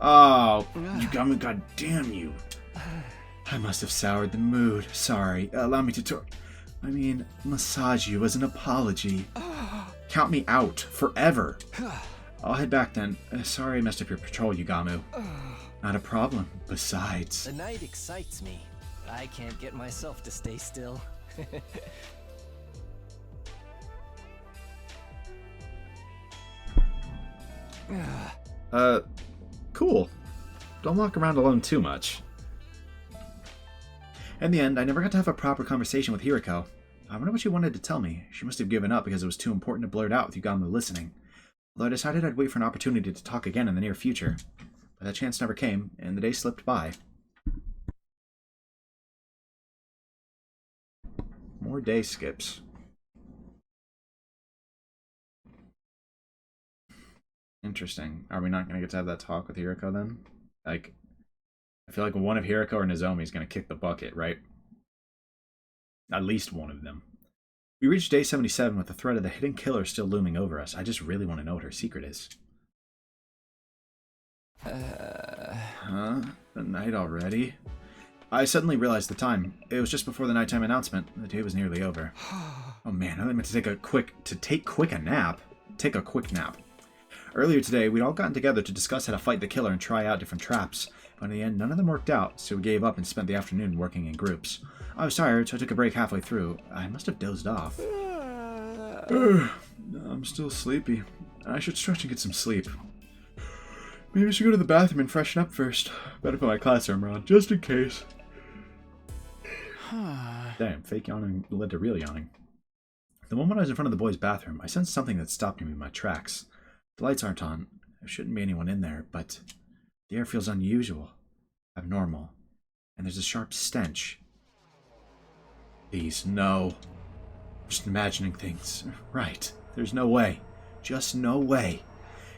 Oh, Yugamu, goddamn you. I must have soured the mood. Sorry. Allow me to massage you as an apology. Count me out. Forever. I'll head back then. Sorry I messed up your patrol, Yugamu. Not a problem. Besides... The night excites me. I can't get myself to stay still. Cool. Don't walk around alone too much. In the end, I never got to have a proper conversation with Hiriko. I wonder what she wanted to tell me. She must have given up because it was too important to blurt out with Yugamu listening. Although I decided I'd wait for an opportunity to talk again in the near future. But that chance never came, and the day slipped by. More day skips. Interesting. Are we not going to get to have that talk with Hiriko then? Like, I feel like one of Hiriko or Nozomi is going to kick the bucket, right? At least one of them. We reached day 77 with the threat of the hidden killer still looming over us. I just really want to know what her secret is. Huh? The night already? I suddenly realized the time. It was just before the nighttime announcement. The day was nearly over. Oh man, I meant to take a quick nap. Take a quick nap. Earlier today, we'd all gotten together to discuss how to fight the killer and try out different traps. But in the end, none of them worked out, so we gave up and spent the afternoon working in groups. I was tired, so I took a break halfway through. I must have dozed off. I'm still sleepy. I should stretch and get some sleep. Maybe I should go to the bathroom and freshen up first. Better put my class armor on, just in case. Damn, fake yawning led to real yawning. The moment I was in front of the boys' bathroom, I sensed something that stopped me in my tracks. The lights aren't on. There shouldn't be anyone in there, but the air feels unusual, abnormal, and there's a sharp stench. Please, no. I'm just imagining things. Right. There's no way. Just no way.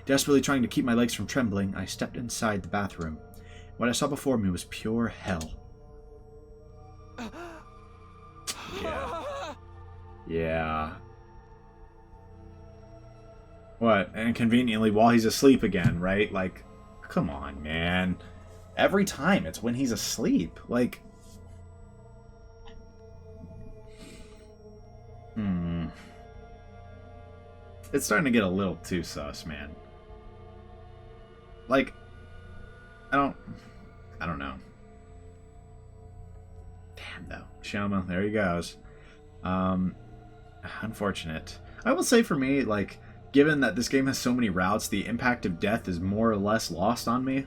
Desperately trying to keep my legs from trembling, I stepped inside the bathroom. What I saw before me was pure hell. Yeah. What? And conveniently while he's asleep again, right? Like, come on, man. Every time it's when he's asleep. Like... It's starting to get a little too sus, man. Like, I don't know. Damn, though. Shoma, there he goes. Unfortunate. I will say for me, like, given that this game has so many routes, the impact of death is more or less lost on me.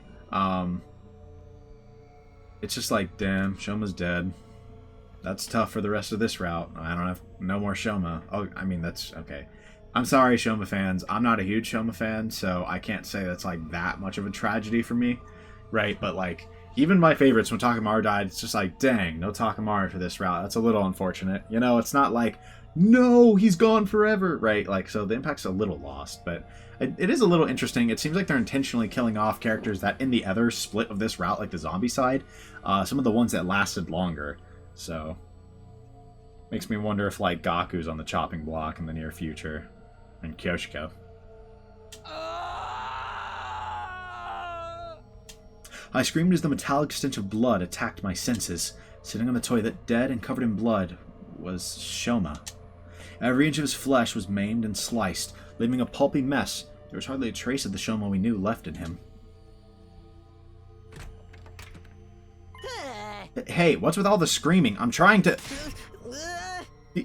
It's just like, damn, Shoma's dead. That's tough for the rest of this route. I don't have no more Shoma. Oh, I mean, that's okay. I'm sorry, Shoma fans. I'm not a huge Shoma fan, so I can't say that's like that much of a tragedy for me, right? But like, even my favorites, when Takamaru died, it's just like, dang, no Takamaru for this route. That's a little unfortunate. You know, it's not like, no, he's gone forever, right? Like, so the impact's a little lost, but it is a little interesting. It seems like they're intentionally killing off characters that in the other split of this route, like the zombie side, some of the ones that lasted longer. So, makes me wonder if, like, Gaku's on the chopping block in the near future. And Kyoshiko. I screamed as the metallic stench of blood attacked my senses. Sitting on the toilet, dead and covered in blood, was Shoma. Every inch of his flesh was maimed and sliced, leaving a pulpy mess. There was hardly a trace of the Shoma we knew left in him. Hey, what's with all the screaming? I'm trying to...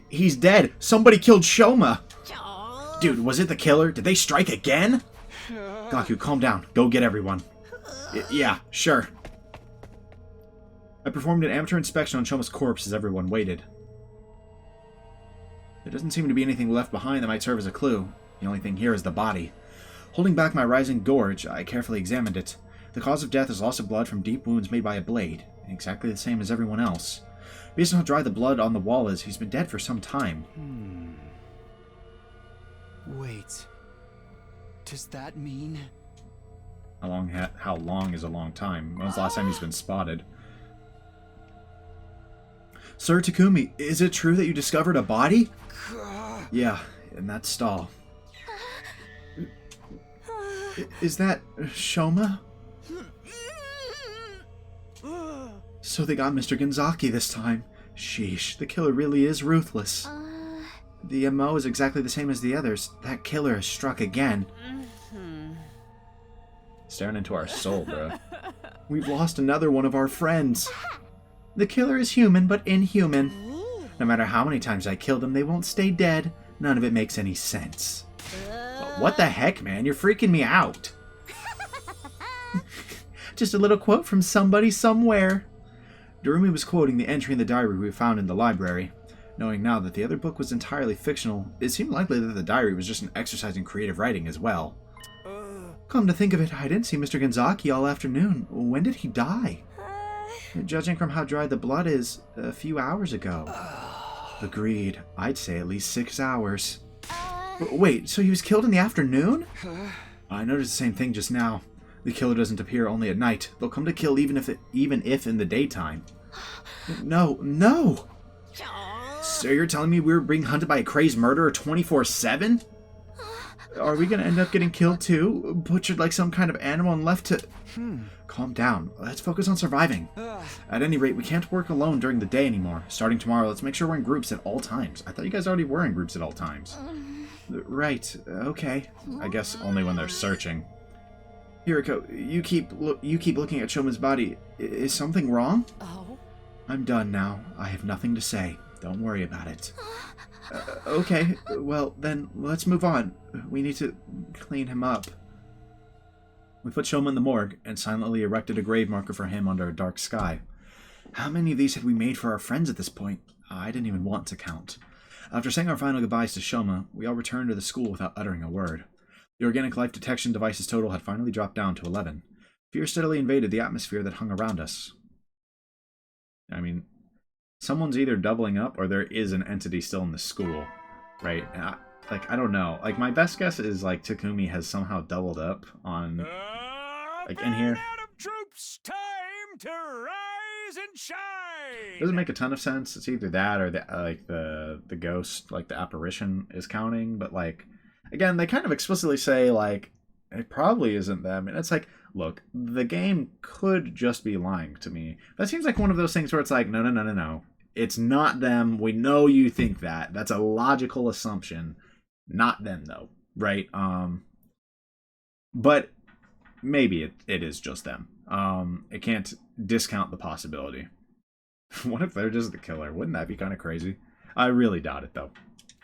He's dead! Somebody killed Shoma! Dude, was it the killer? Did they strike again? Gaku, calm down. Go get everyone. Yeah, sure. I performed an amateur inspection on Shoma's corpse as everyone waited. There doesn't seem to be anything left behind that might serve as a clue. The only thing here is the body. Holding back my rising gorge, I carefully examined it. The cause of death is loss of blood from deep wounds made by a blade, exactly the same as everyone else. Based on how dry the blood on the wall is, he's been dead for some time. Wait. Does that mean... How long is a long time? When's the last time he's been spotted? Sir Takumi, is it true that you discovered a body? Yeah, in that stall. Is that Shoma? So they got Mr. Genzaki this time. Sheesh, the killer really is ruthless. The MO is exactly the same as the others. That killer has struck again. Staring into our soul, bro. We've lost another one of our friends. The killer is human, but inhuman. No matter how many times I kill them, they won't stay dead. None of it makes any sense. But what the heck, man? You're freaking me out. Just a little quote from somebody somewhere. Durumi was quoting the entry in the diary we found in the library. Knowing now that the other book was entirely fictional, it seemed likely that the diary was just an exercise in creative writing as well. Come to think of it, I didn't see Mr. Genzaki all afternoon. When did he die? Judging from how dry the blood is, a few hours ago. Agreed. I'd say at least 6 hours. Wait, so he was killed in the afternoon? I noticed the same thing just now. The killer doesn't appear only at night. They'll come to kill even if in the daytime. No! So you're telling me we were being hunted by a crazed murderer 24/7? Are we gonna end up getting killed too? Butchered like some kind of animal and left to... Calm down. Let's focus on surviving. At any rate, we can't work alone during the day anymore. Starting tomorrow, let's make sure we're in groups at all times. I thought you guys already were in groups at all times. Right. Okay. I guess only when they're searching. Hiriko, you keep looking at Shoma's body. Is something wrong? Oh? I'm done now. I have nothing to say. Don't worry about it. Okay, well, then let's move on. We need to clean him up. We put Shoma in the morgue and silently erected a grave marker for him under a dark sky. How many of these had we made for our friends at this point? I didn't even want to count. After saying our final goodbyes to Shoma, we all returned to the school without uttering a word. The organic life detection device's total had finally dropped down to 11. Fear steadily invaded the atmosphere that hung around us. I mean, someone's either doubling up or there is an entity still in the school, right? I don't know. Like, my best guess is, like, Takumi has somehow doubled up on, like, in here. Troops, time to rise and shine! Doesn't make a ton of sense. It's either that or, the ghost, like, the apparition is counting. But, like, again, they kind of explicitly say, like, it probably isn't them. And it's like, look, the game could just be lying to me. That seems like one of those things where it's like, no. It's not them. We know you think that. That's a logical assumption. Not them, though, right? But maybe it is just them. It can't discount the possibility. What if they're just the killer? Wouldn't that be kind of crazy? I really doubt it, though.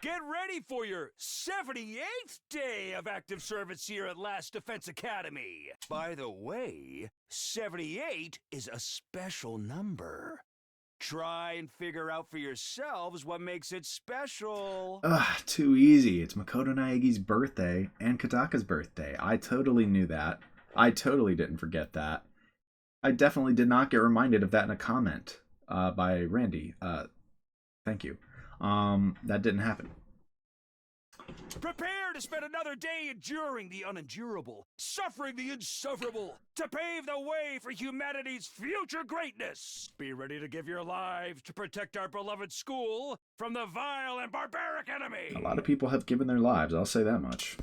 Get ready for your 78th day of active service here at Last Defense Academy. By the way, 78 is a special number. Try and figure out for yourselves what makes it special. Ugh, too easy. It's Makoto Naegi's birthday and Kataka's birthday. I totally knew that. I totally didn't forget that. I definitely did not get reminded of that in a comment by Randy. Thank you. That didn't happen. Prepare to spend another day enduring the unendurable, suffering the insufferable, to pave the way for humanity's future greatness. Be ready to give your lives to protect our beloved school from the vile and barbaric enemy. A lot of people have given their lives, I'll say that much.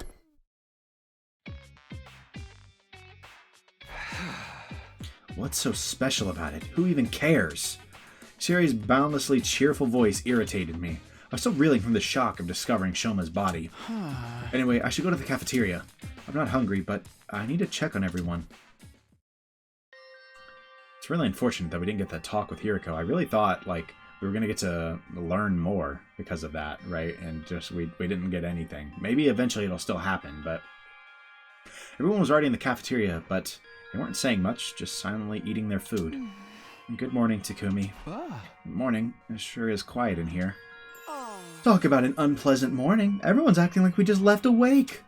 What's so special about it? Who even cares? Siri's boundlessly cheerful voice irritated me. I was still reeling from the shock of discovering Shoma's body. Anyway, I should go to the cafeteria. I'm not hungry, but I need to check on everyone. It's really unfortunate that we didn't get that talk with Hiriko. I really thought, like, we were going to get to learn more because of that, right? And just, we didn't get anything. Maybe eventually it'll still happen, but... Everyone was already in the cafeteria, but they weren't saying much, just silently eating their food. Good morning, Takumi. Good morning. It sure is quiet in here. Talk about an unpleasant morning. Everyone's acting like we just left awake.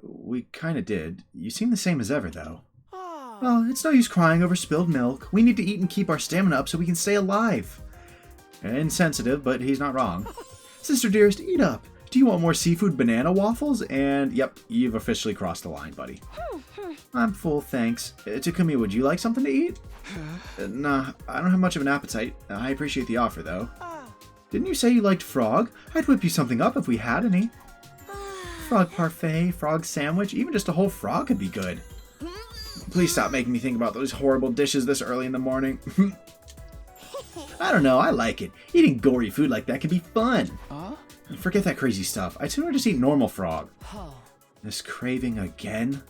We kind of did. You seem the same as ever, though. Well, it's no use crying over spilled milk. We need to eat and keep our stamina up so we can stay alive. Insensitive, but he's not wrong. Sister dearest, eat up. Do you want more seafood banana waffles? And, yep, you've officially crossed the line, buddy. I'm full, thanks. Takumi, would you like something to eat? Nah, I don't have much of an appetite. I appreciate the offer, though. Didn't you say you liked frog? I'd whip you something up if we had any. Frog parfait, frog sandwich, even just a whole frog could be good. Please stop making me think about those horrible dishes this early in the morning. I don't know, I like it. Eating gory food like that can be fun. Forget that crazy stuff. I'd sooner just eat normal frog. This craving again?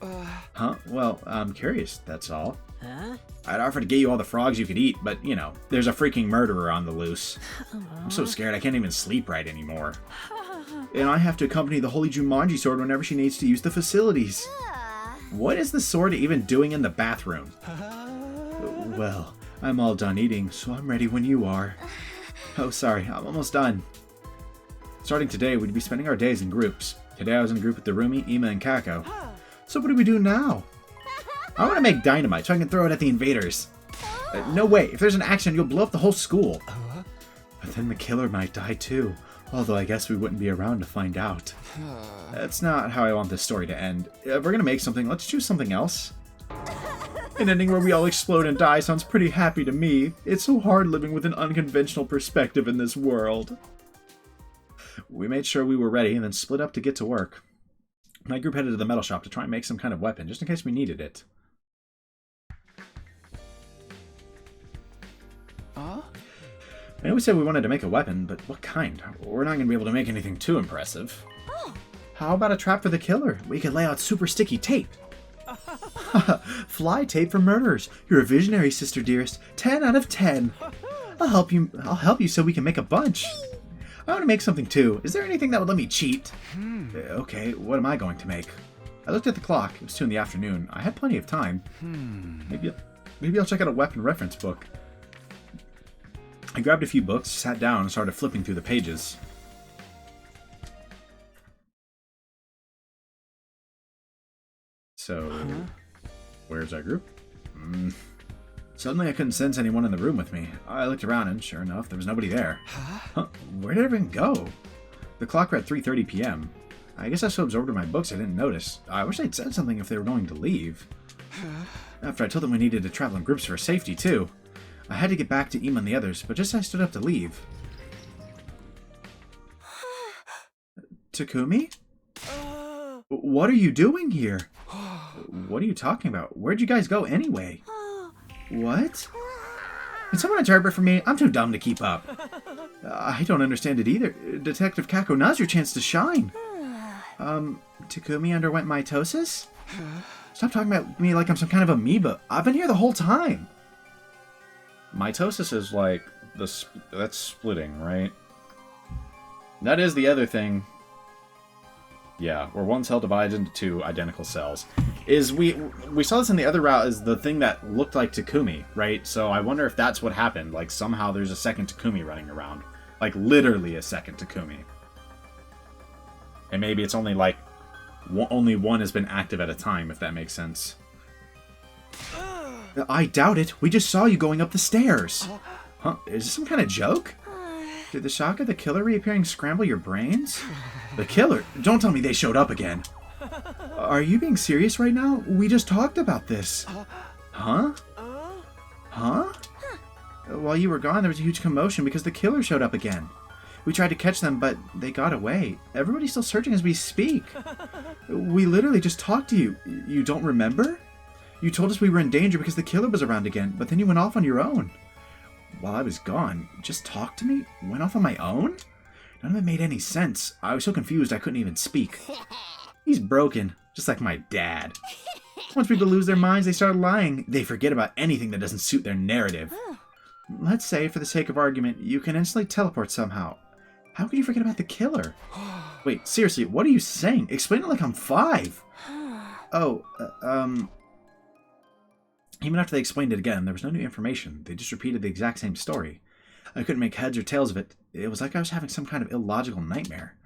Huh? Well, I'm curious, that's all. Huh? I'd offer to get you all the frogs you could eat, but, you know, there's a freaking murderer on the loose. I'm so scared I can't even sleep right anymore. And I have to accompany the Holy Jumanji sword whenever she needs to use the facilities. What is the sword even doing in the bathroom? Well, I'm all done eating, so I'm ready when you are. Oh, sorry, I'm almost done. Starting today, we'd be spending our days in groups. Today I was in a group with Darumi, Ima, and Kako. So what do we do now? I want to make dynamite so I can throw it at the invaders. No way, if there's an accident, you'll blow up the whole school. But then the killer might die too. Although I guess we wouldn't be around to find out. That's not how I want this story to end. If we're gonna make something, let's choose something else. An ending where we all explode and die sounds pretty happy to me. It's so hard living with an unconventional perspective in this world. We made sure we were ready and then split up to get to work. My group headed to the metal shop to try and make some kind of weapon, just in case we needed it. I know we said we wanted to make a weapon, but what kind? We're not going to be able to make anything too impressive. How about a trap for the killer? We could lay out super sticky tape. Fly tape for murderers. You're a visionary, sister dearest. 10 out of 10. I'll help you so we can make a bunch. I want to make something too. Is there anything that would let me cheat? Okay, what am I going to make? I looked at the clock. It was 2 in the afternoon. I had plenty of time. Maybe I'll check out a weapon reference book. I grabbed a few books, sat down, and started flipping through the pages. So, where's our group? Suddenly I couldn't sense anyone in the room with me. I looked around and, sure enough, there was nobody there. Huh? Where did everyone go? The clock read 3:30 p.m. I guess I was so absorbed in my books I didn't notice. I wish they'd said something if they were going to leave. After I told them we needed to travel in groups for safety, too. I had to get back to Ima and the others, but just as I stood up to leave... Takumi? What are you doing here? What are you talking about? Where'd you guys go anyway? What? Can someone interpret for me? I'm too dumb to keep up. I don't understand it either. Detective Kako, now's your chance to shine. Takumi underwent mitosis? Stop talking about me like I'm some kind of amoeba. I've been here the whole time. Mitosis is like that's splitting, right? That is the other thing. Yeah, where one cell divides into two identical cells. Is we saw this in the other route as the thing that looked like Takumi, right? So I wonder if that's what happened. Like somehow there's a second Takumi running around. Like literally a second Takumi. And maybe it's only like only one has been active at a time, if that makes sense. I doubt it. We just saw you going up the stairs. Huh? Is this some kind of joke? Did the shock of the killer reappearing scramble your brains? The killer? Don't tell me they showed up again. Are you being serious right now? We just talked about this. Huh? Huh? While you were gone, there was a huge commotion because the killer showed up again. We tried to catch them, but they got away. Everybody's still searching as we speak. We literally just talked to you. You don't remember? You told us we were in danger because the killer was around again, but then you went off on your own. While I was gone, just talked to me? Went off on my own? None of it made any sense. I was so confused I couldn't even speak. He's broken, just like my dad. Once people lose their minds, they start lying. They forget about anything that doesn't suit their narrative. Let's say, for the sake of argument, you can instantly teleport somehow. How could you forget about the killer? Wait, seriously, what are you saying? Explain it like I'm 5. Even after they explained it again, there was no new information. They just repeated the exact same story. I couldn't make heads or tails of it. It was like I was having some kind of illogical nightmare.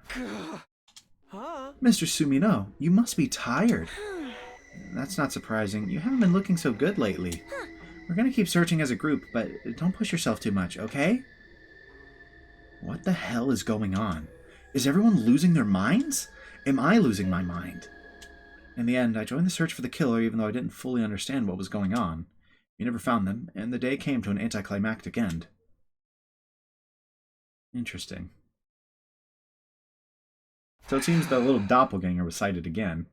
Mr. Sumino, you must be tired. That's not surprising. You haven't been looking so good lately. We're gonna keep searching as a group, but don't push yourself too much, okay? What the hell is going on? Is everyone losing their minds? Am I losing my mind? In the end, I joined the search for the killer even though I didn't fully understand what was going on. We never found them, and the day came to an anticlimactic end. Interesting. So it seems the little doppelganger was sighted again.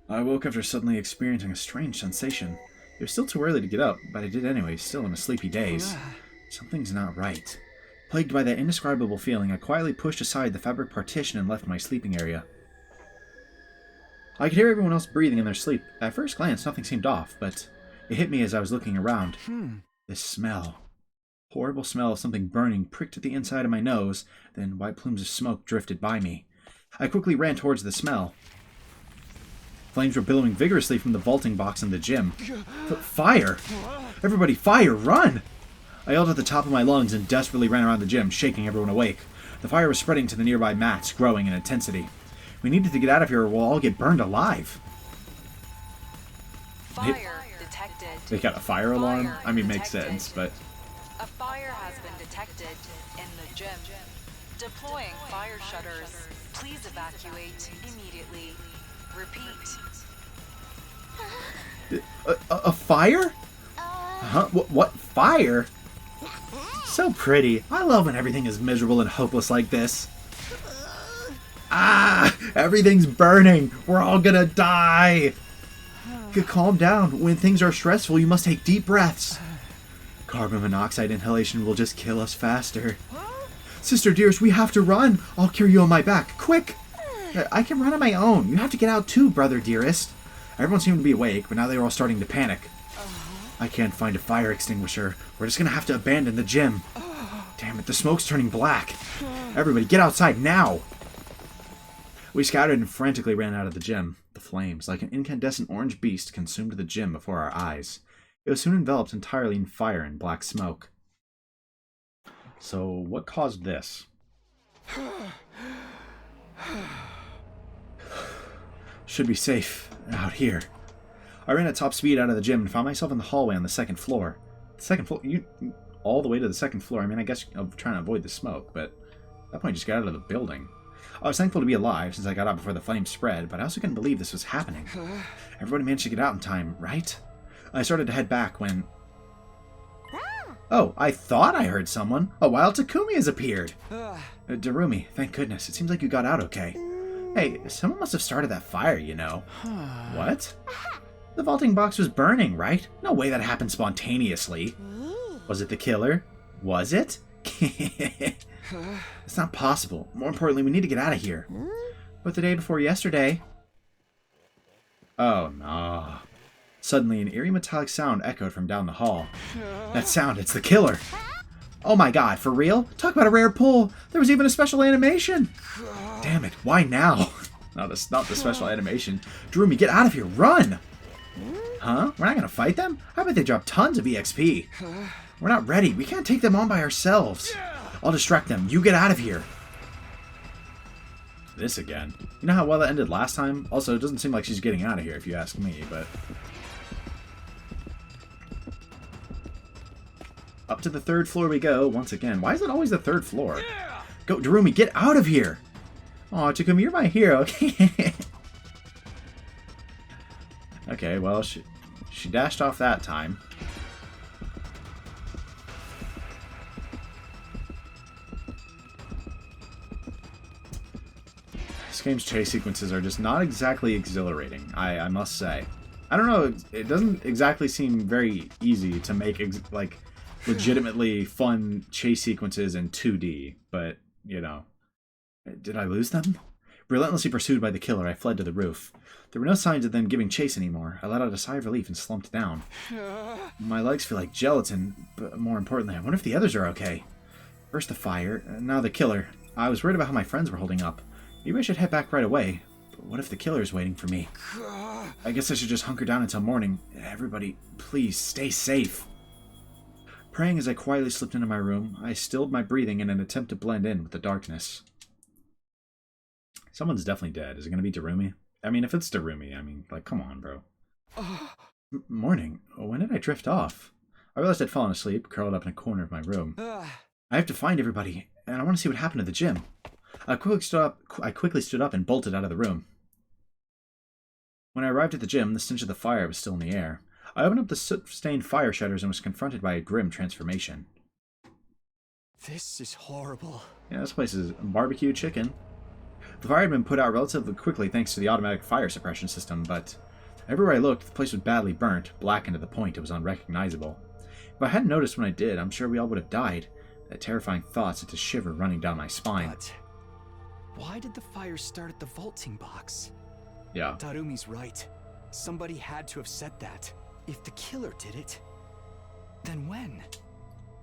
I woke after suddenly experiencing a strange sensation. It was still too early to get up, but I did anyway, still in a sleepy daze. Something's not right. Plagued by that indescribable feeling, I quietly pushed aside the fabric partition and left my sleeping area. I could hear everyone else breathing in their sleep. At first glance, nothing seemed off, but it hit me as I was looking around. This smell. Horrible smell of something burning pricked at the inside of my nose, then white plumes of smoke drifted by me. I quickly ran towards the smell. Flames were billowing vigorously from the vaulting box in the gym. Fire! Everybody, fire! Run! I yelled at the top of my lungs and desperately ran around the gym, shaking everyone awake. The fire was spreading to the nearby mats, growing in intensity. We needed to get out of here or we'll all get burned alive. Fire detected. They got a fire alarm? Fire I mean, makes detected. sense, but... A fire has been detected in the gym. Deploying fire shutters. Please evacuate immediately. Repeat. A fire? Huh? What? Fire? So pretty. I love when everything is miserable and hopeless like this. Ah! Everything's burning! We're all gonna die! Calm down. When things are stressful, you must take deep breaths. Carbon monoxide inhalation will just kill us faster. Sister dearest, we have to run. I'll carry you on my back. Quick! I can run on my own. You have to get out too, brother dearest. Everyone seemed to be awake, but now they were all starting to panic. I can't find a fire extinguisher. We're just gonna have to abandon the gym. Damn it, the smoke's turning black. Everybody, get outside now! We scattered and frantically ran out of the gym. The flames, like an incandescent orange beast, consumed the gym before our eyes. It was soon enveloped entirely in fire and black smoke. So, what caused this? Should be safe out here. I ran at top speed out of the gym and found myself in the hallway on the second floor. The second floor? You all the way to the second floor? I mean, I guess I'm trying to avoid the smoke, but at that point I just got out of the building. I was thankful to be alive since I got out before the flames spread, but I also couldn't believe this was happening. Everybody managed to get out in time, right? I started to head back when... Oh, I thought I heard someone. A wild Takumi has appeared. Darumi, thank goodness. It seems like you got out okay. Hey, someone must have started that fire, you know. What? The vaulting box was burning, right? No way that happened spontaneously. Was it the killer? Was it? It's not possible. More importantly, we need to get out of here. But the day before yesterday... Oh, no. Suddenly, an eerie metallic sound echoed from down the hall. That sound, it's the killer! Oh my god, for real? Talk about a rare pull! There was even a special animation! Damn it, why now? Not the special animation. Darumi, get out of here, run! Huh? We're not gonna fight them? I bet they drop tons of EXP. We're not ready, we can't take them on by ourselves. I'll distract them, you get out of here! This again. You know how well that ended last time? Also, it doesn't seem like she's getting out of here if you ask me, but... Up to the 3rd floor we go, once again. Why is it always the 3rd floor? Go, Darumi, get out of here! Aw, Takumi, you're my hero. Okay, well, she dashed off that time. This game's chase sequences are just not exactly exhilarating, I must say. I don't know, it doesn't exactly seem very easy to make, like, legitimately fun chase sequences in 2D, but, you know. Did I lose them? Relentlessly pursued by the killer, I fled to the roof. There were no signs of them giving chase anymore. I let out a sigh of relief and slumped down. My legs feel like gelatin, but more importantly, I wonder if the others are okay. First the fire, now the killer. I was worried about how my friends were holding up. Maybe I should head back right away. But what if the killer is waiting for me? I guess I should just hunker down until morning. Everybody, please, stay safe. Praying as I quietly slipped into my room, I stilled my breathing in an attempt to blend in with the darkness. Someone's definitely dead. Is it going to be Darumi? I mean, if it's Darumi, I mean, like, come on, bro. Morning. When did I drift off? I realized I'd fallen asleep, curled up in a corner of my room. I have to find everybody, and I want to see what happened to the gym. I quickly stood up and bolted out of the room. When I arrived at the gym, the stench of the fire was still in the air. I opened up the soot-stained fire shutters and was confronted by a grim transformation. This is horrible. Yeah, this place is barbecue chicken. The fire had been put out relatively quickly thanks to the automatic fire suppression system, but everywhere I looked, the place was badly burnt, blackened to the point it was unrecognizable. If I hadn't noticed when I did, I'm sure we all would have died. That terrifying thought sent a shiver running down my spine. But why did the fire start at the vaulting box? Yeah. Darumi's right. Somebody had to have said that. If the killer did it, then when?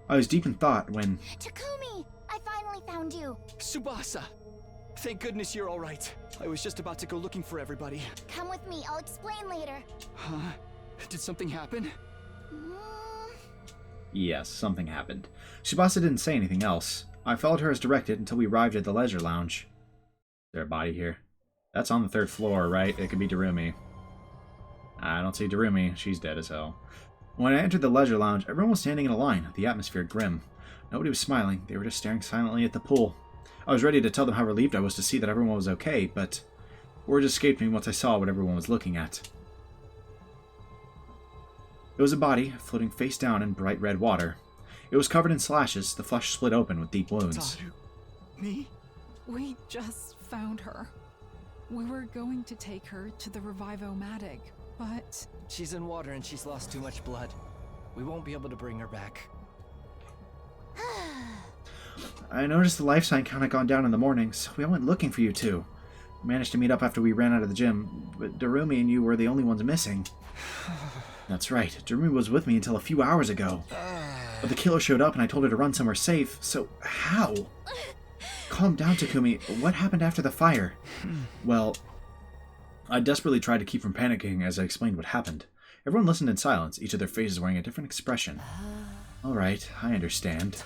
I was deep in thought when... Takumi! I finally found you! Tsubasa! Thank goodness you're alright. I was just about to go looking for everybody. Come with me, I'll explain later. Huh? Did something happen? Yes, something happened. Tsubasa didn't say anything else. I followed her as directed until we arrived at the leisure lounge. Is there a body here? That's on the 3rd floor, right? It could be Darumi. I don't see Darumi. She's dead as hell. When I entered the leisure lounge, everyone was standing in a line, the atmosphere grim. Nobody was smiling. They were just staring silently at the pool. I was ready to tell them how relieved I was to see that everyone was okay, but words escaped me once I saw what everyone was looking at. It was a body, floating face down in bright red water. It was covered in slashes, the flesh split open with deep wounds. Me? We just found her. We were going to take her to the Revive-O-Matic, but... She's in water and she's lost too much blood. We won't be able to bring her back. I noticed the life sign count had gone down in the morning, so we all went looking for you two. We managed to meet up after we ran out of the gym, but Darumi and you were the only ones missing. That's right, Darumi was with me until a few hours ago. But the killer showed up and I told her to run somewhere safe, so how? Calm down, Takumi. What happened after the fire? Well, I desperately tried to keep from panicking as I explained what happened. Everyone listened in silence, each of their faces wearing a different expression. Alright, I understand.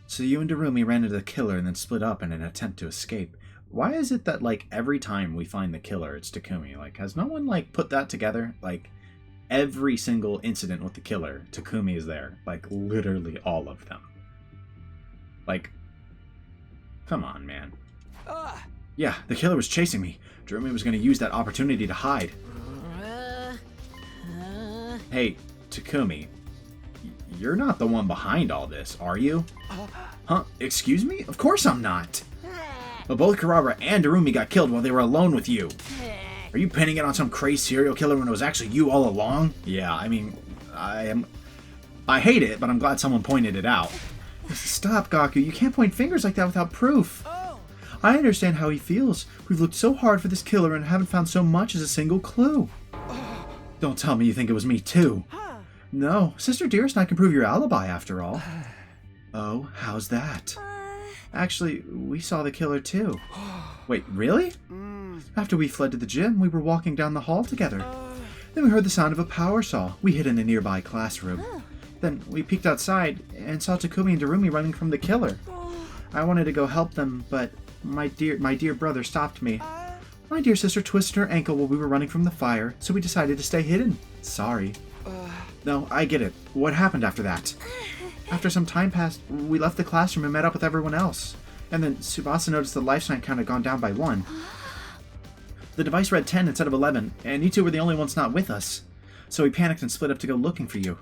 So you and Darumi ran into the killer and then split up in an attempt to escape. Why is it that, like, every time we find the killer, it's Takumi? Like, has no one, like, put that together? Like, every single incident with the killer, Takumi is there. Like, literally all of them. Like, come on, man. Yeah, the killer was chasing me. Darumi was going to use that opportunity to hide. Hey, Takumi. You're not the one behind all this, are you? Huh? Excuse me? Of course I'm not. But both Kurabara and Darumi got killed while they were alone with you. Are you pinning it on some crazy serial killer when it was actually you all along? Yeah, I mean, I hate it, but I'm glad someone pointed it out. Stop, Gaku. You can't point fingers like that without proof. I understand how he feels. We've looked so hard for this killer and haven't found so much as a single clue. Don't tell me you think it was me, too. No, Sister Dearest and I can prove your alibi, after all. Oh, how's that? Actually, we saw the killer too. Wait, really? After we fled to the gym, we were walking down the hall together. Then we heard the sound of a power saw. We hid in a nearby classroom. Then we peeked outside and saw Takumi and Darumi running from the killer. I wanted to go help them, but my dear brother stopped me. My dear sister twisted her ankle while we were running from the fire, so we decided to stay hidden. Sorry. No, I get it. What happened after that? After some time passed, we left the classroom and met up with everyone else. And then Tsubasa noticed the life sign count had gone down by 1. The device read 10 instead of 11, and you two were the only ones not with us. So we panicked and split up to go looking for you.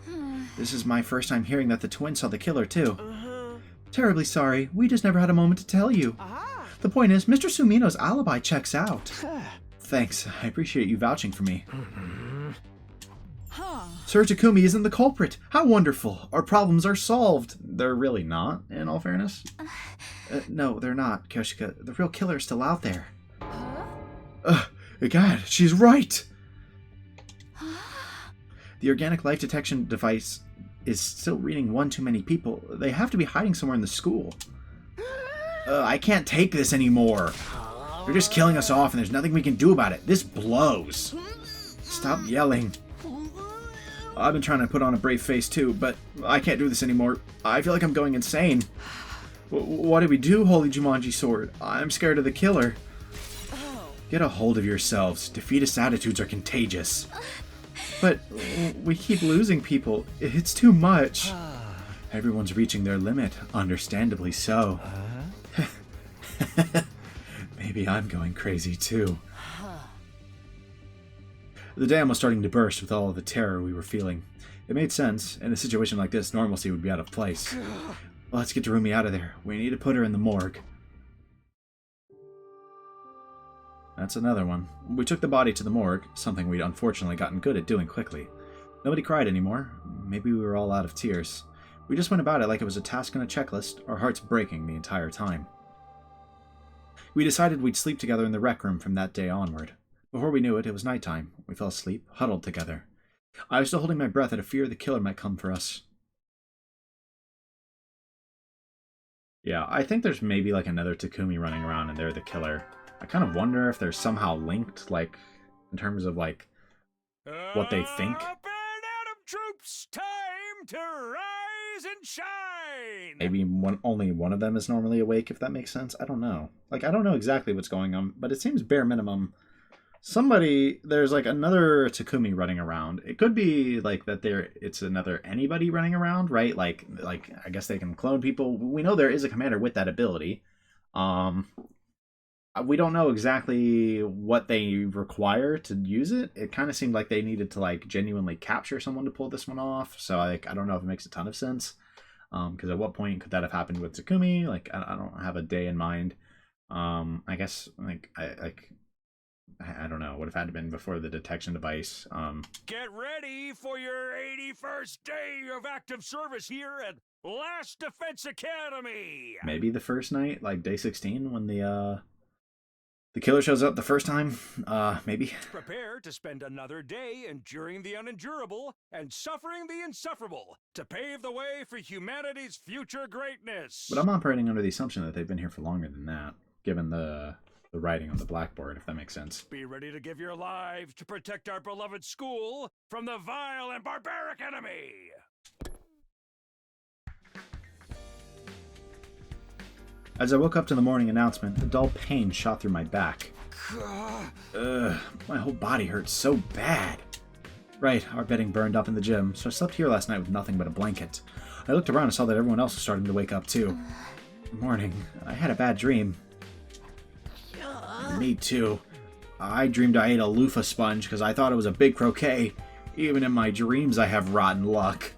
This is my first time hearing that the twins saw the killer too. Terribly sorry, we just never had a moment to tell you. The point is, Mr. Sumino's alibi checks out. Thanks, I appreciate you vouching for me. Sir Takumi isn't the culprit. How wonderful. Our problems are solved. They're really not, in all fairness. No, they're not, Kyoshika. The real killer is still out there. God, she's right! The organic life detection device is still reading one too many people. They have to be hiding somewhere in the school. I can't take this anymore. They're just killing us off and there's nothing we can do about it. This blows. Stop yelling. I've been trying to put on a brave face too, but I can't do this anymore. I feel like I'm going insane. What do we do, Holy Jumanji Sword? I'm scared of the killer. Get a hold of yourselves. Defeatist attitudes are contagious. But we keep losing people. It's too much. Everyone's reaching their limit, understandably so. Maybe I'm going crazy too. The dam was starting to burst with all of the terror we were feeling. It made sense. In a situation like this, normalcy would be out of place. Let's get Darumi out of there. We need to put her in the morgue. That's another one. We took the body to the morgue, something we'd unfortunately gotten good at doing quickly. Nobody cried anymore. Maybe we were all out of tears. We just went about it like it was a task on a checklist, our hearts breaking the entire time. We decided we'd sleep together in the rec room from that day onward. Before we knew it, it was nighttime. We fell asleep, huddled together. I was still holding my breath at a fear the killer might come for us. Yeah, I think there's maybe like another Takumi running around and they're the killer. I kind of wonder if they're somehow linked, like, in terms of, like, what they think. Up and Atom troops, time to rise and shine! Maybe only one of them is normally awake, if that makes sense. I don't know. Like, I don't know exactly what's going on, but it seems bare minimum. There's like another Takumi running around. It could be like that it's another anybody running around, right? Like I guess they can clone people. We know there is a commander with that ability. We don't know exactly what they require to use it. It kind of seemed like they needed to like genuinely capture someone to pull this one off. So I don't know if it makes a ton of sense. Because at what point could that have happened with Takumi? Like I don't have a day in mind. I guess I don't know. Would have had to been before the detection device. Get ready for your 81st day of active service here at Last Defense Academy. Maybe the first night, like day 16, when the killer shows up the first time. Maybe. Prepare to spend another day enduring the unendurable and suffering the insufferable to pave the way for humanity's future greatness. But I'm operating under the assumption that they've been here for longer than that, given the writing on the blackboard, if that makes sense. Be ready to give your lives to protect our beloved school from the vile and barbaric enemy. As I woke up to the morning announcement, a dull pain shot through my back. My whole body hurts so bad. Right, our bedding burned up in the gym, so I slept here last night with nothing but a blanket. I looked around and saw that everyone else was starting to wake up too. Morning. I had a bad dream. Me too. I dreamed I ate a loofah sponge because I thought it was a big croquet. Even in my dreams I have rotten luck.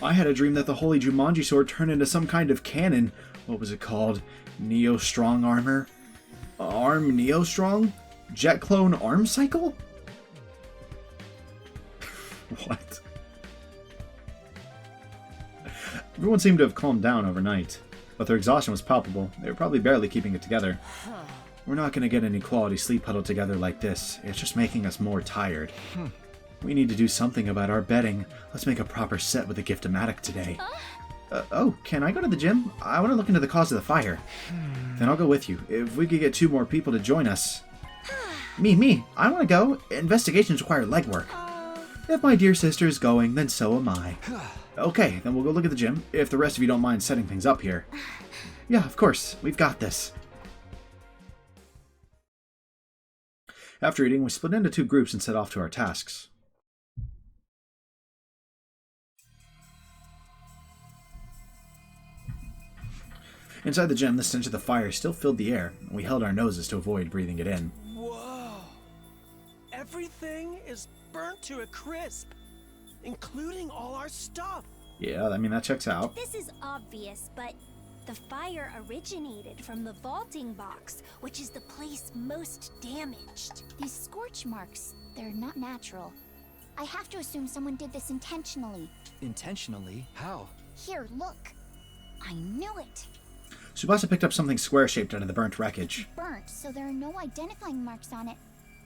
I had a dream that the Holy Jumanji Sword turned into some kind of cannon. What was it called? Neo Strong Armor? Arm Neo Strong? Jet Clone Arm Cycle? What? Everyone seemed to have calmed down overnight, but their exhaustion was palpable. They were probably barely keeping it together. We're not going to get any quality sleep huddled together like this. It's just making us more tired. We need to do something about our bedding. Let's make a proper set with the Gift-O-Matic today. Oh, can I go to the gym? I want to look into the cause of the fire. Then I'll go with you. If we could get 2 more people to join us. Me. I want to go. Investigations require legwork. If my dear sister is going, then so am I. Okay, then we'll go look at the gym, if the rest of you don't mind setting things up here. Yeah, of course. We've got this. After eating, we split into 2 groups and set off to our tasks. Inside the gym, the stench of the fire still filled the air, and we held our noses to avoid breathing it in. Whoa! Everything is burnt to a crisp, including all our stuff. Yeah, I mean, that checks out. This is obvious, but the fire originated from the vaulting box, which is the place most damaged. These scorch marks, they're not natural. I have to assume someone did this intentionally. Intentionally? How? Here, look. I knew it. Tsubasa picked up something square-shaped out of the burnt wreckage. Burnt, so there are no identifying marks on it.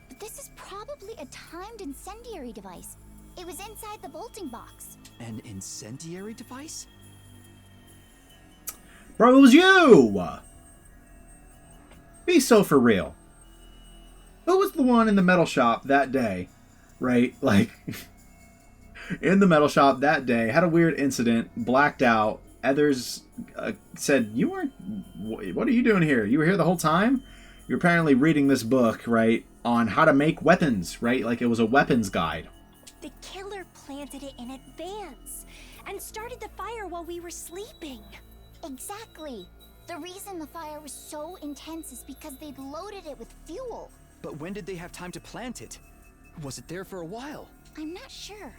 But this is probably a timed incendiary device. It was inside the bolting box. An incendiary device? Bro, it was you! Be so for real. Who was the one in the metal shop that day? Right? Like, in the metal shop that day, had a weird incident, blacked out. Others said, you weren't... What are you doing here? You were here the whole time? You're apparently reading this book, right, on how to make weapons, right? Like it was a weapons guide. The killer planted it in advance and started the fire while we were sleeping. Exactly. The reason the fire was so intense is because they'd loaded it with fuel. But when did they have time to plant it? Was it there for a while? I'm not sure.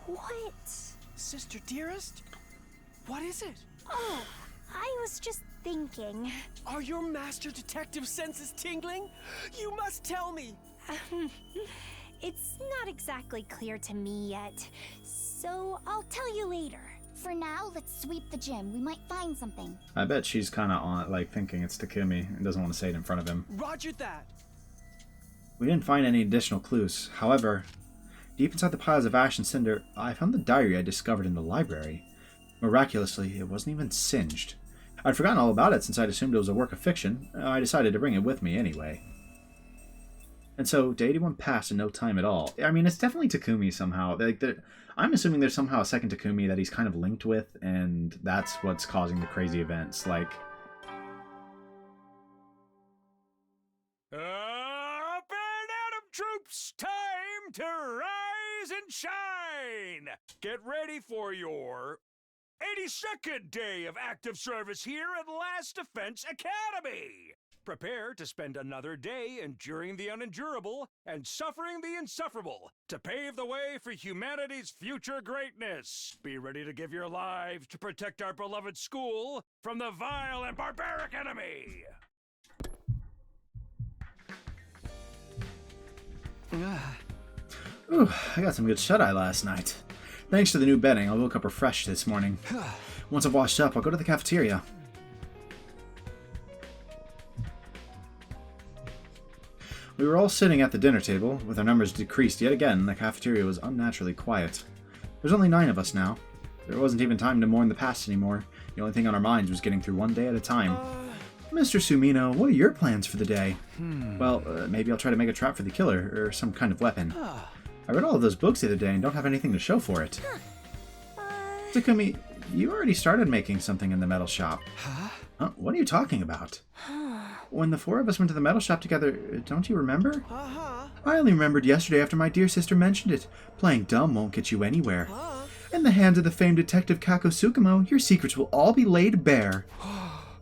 What? Sister Dearest? What is it? Oh, I was just thinking. Are your master detective senses tingling? You must tell me! It's not exactly clear to me yet, so I'll tell you later. For now, let's sweep the gym. We might find something. I bet she's kind of on, like, thinking it's Takumi and doesn't want to say it in front of him. Roger that! We didn't find any additional clues. However, deep inside the piles of ash and cinder, I found the diary I discovered in the library. Miraculously, it wasn't even singed. I'd forgotten all about it since I'd assumed it was a work of fiction. I decided to bring it with me anyway. And so, day 81 passed in no time at all. I mean, it's definitely Takumi somehow. Like, I'm assuming there's somehow a second Takumi that he's kind of linked with, and that's what's causing the crazy events. Like, Up and Atom troops, time to rise and shine! Get ready for your 82nd day of active service here at Last Defense Academy! Prepare to spend another day enduring the unendurable and suffering the insufferable to pave the way for humanity's future greatness. Be ready to give your lives to protect our beloved school from the vile and barbaric enemy! Ooh, I got some good shut-eye last night. Thanks to the new bedding, I woke up refreshed this morning. Once I've washed up, I'll go to the cafeteria. We were all sitting at the dinner table. With our numbers decreased yet again, the cafeteria was unnaturally quiet. There's only 9 of us now. There wasn't even time to mourn the past anymore. The only thing on our minds was getting through one day at a time. Mr. Sumino, what are your plans for the day? Well, maybe I'll try to make a trap for the killer, or some kind of weapon. I read all of those books the other day and don't have anything to show for it. Takumi, you already started making something in the metal shop. Huh? What are you talking about? When the 4 of us went to the metal shop together, don't you remember? I only remembered yesterday after my dear sister mentioned it. Playing dumb won't get you anywhere. In the hands of the famed detective Kako Tsukumo, your secrets will all be laid bare.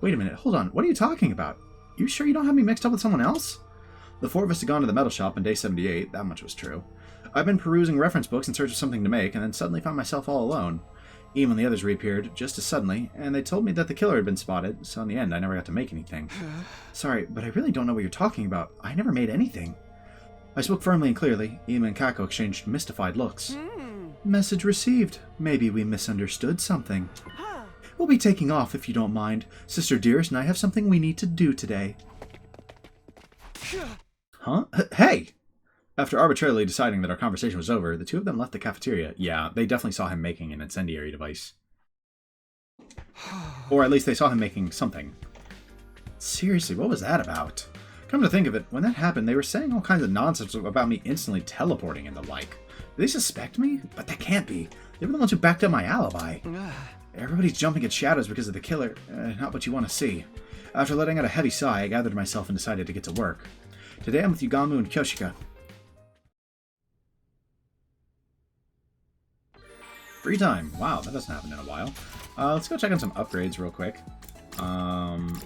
Wait a minute, hold on, what are you talking about? You sure you don't have me mixed up with someone else? The 4 of us had gone to the metal shop on day 78, that much was true. I've been perusing reference books in search of something to make, and then suddenly found myself all alone. Ian and the others reappeared just as suddenly, and they told me that the killer had been spotted, so in the end I never got to make anything. Sorry, but I really don't know what you're talking about. I never made anything. I spoke firmly and clearly. Ian and Kako exchanged mystified looks. Message received. Maybe we misunderstood something. We'll be taking off if you don't mind. Sister Dearest and I have something we need to do today. Huh? Hey! After arbitrarily deciding that our conversation was over, the two of them left the cafeteria. Yeah, they definitely saw him making an incendiary device. Or at least they saw him making something. Seriously, what was that about? Come to think of it, when that happened, they were saying all kinds of nonsense about me instantly teleporting and the like. Do they suspect me? But that can't be. They were the ones who backed up my alibi. Everybody's jumping at shadows because of the killer. Not what you want to see. After letting out a heavy sigh, I gathered myself and decided to get to work. Today I'm with Yugamu and Kyoshika. Free time. Wow, that doesn't happen in a while. Let's go check on some upgrades real quick. Going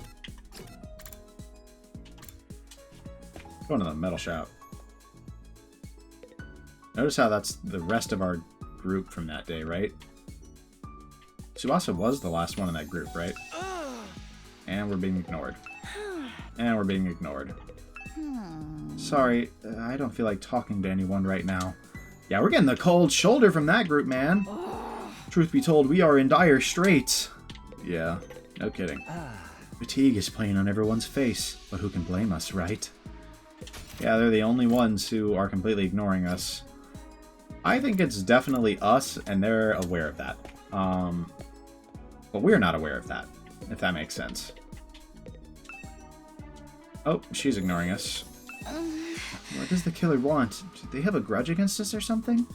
to the metal shop. Notice how that's the rest of our group from that day, right? Tsubasa was the last one in that group, right? And we're being ignored. And we're being ignored. Sorry, I don't feel like talking to anyone right now. Yeah, we're getting the cold shoulder from that group, man. Truth be told, we are in dire straits. Yeah, no kidding. Fatigue is playing on everyone's face, but who can blame us, right? Yeah, they're the only ones who are completely ignoring us. I think it's definitely us, and they're aware of that. But we're not aware of that, if that makes sense. Oh, she's ignoring us. What does the killer want? Do they have a grudge against us or something?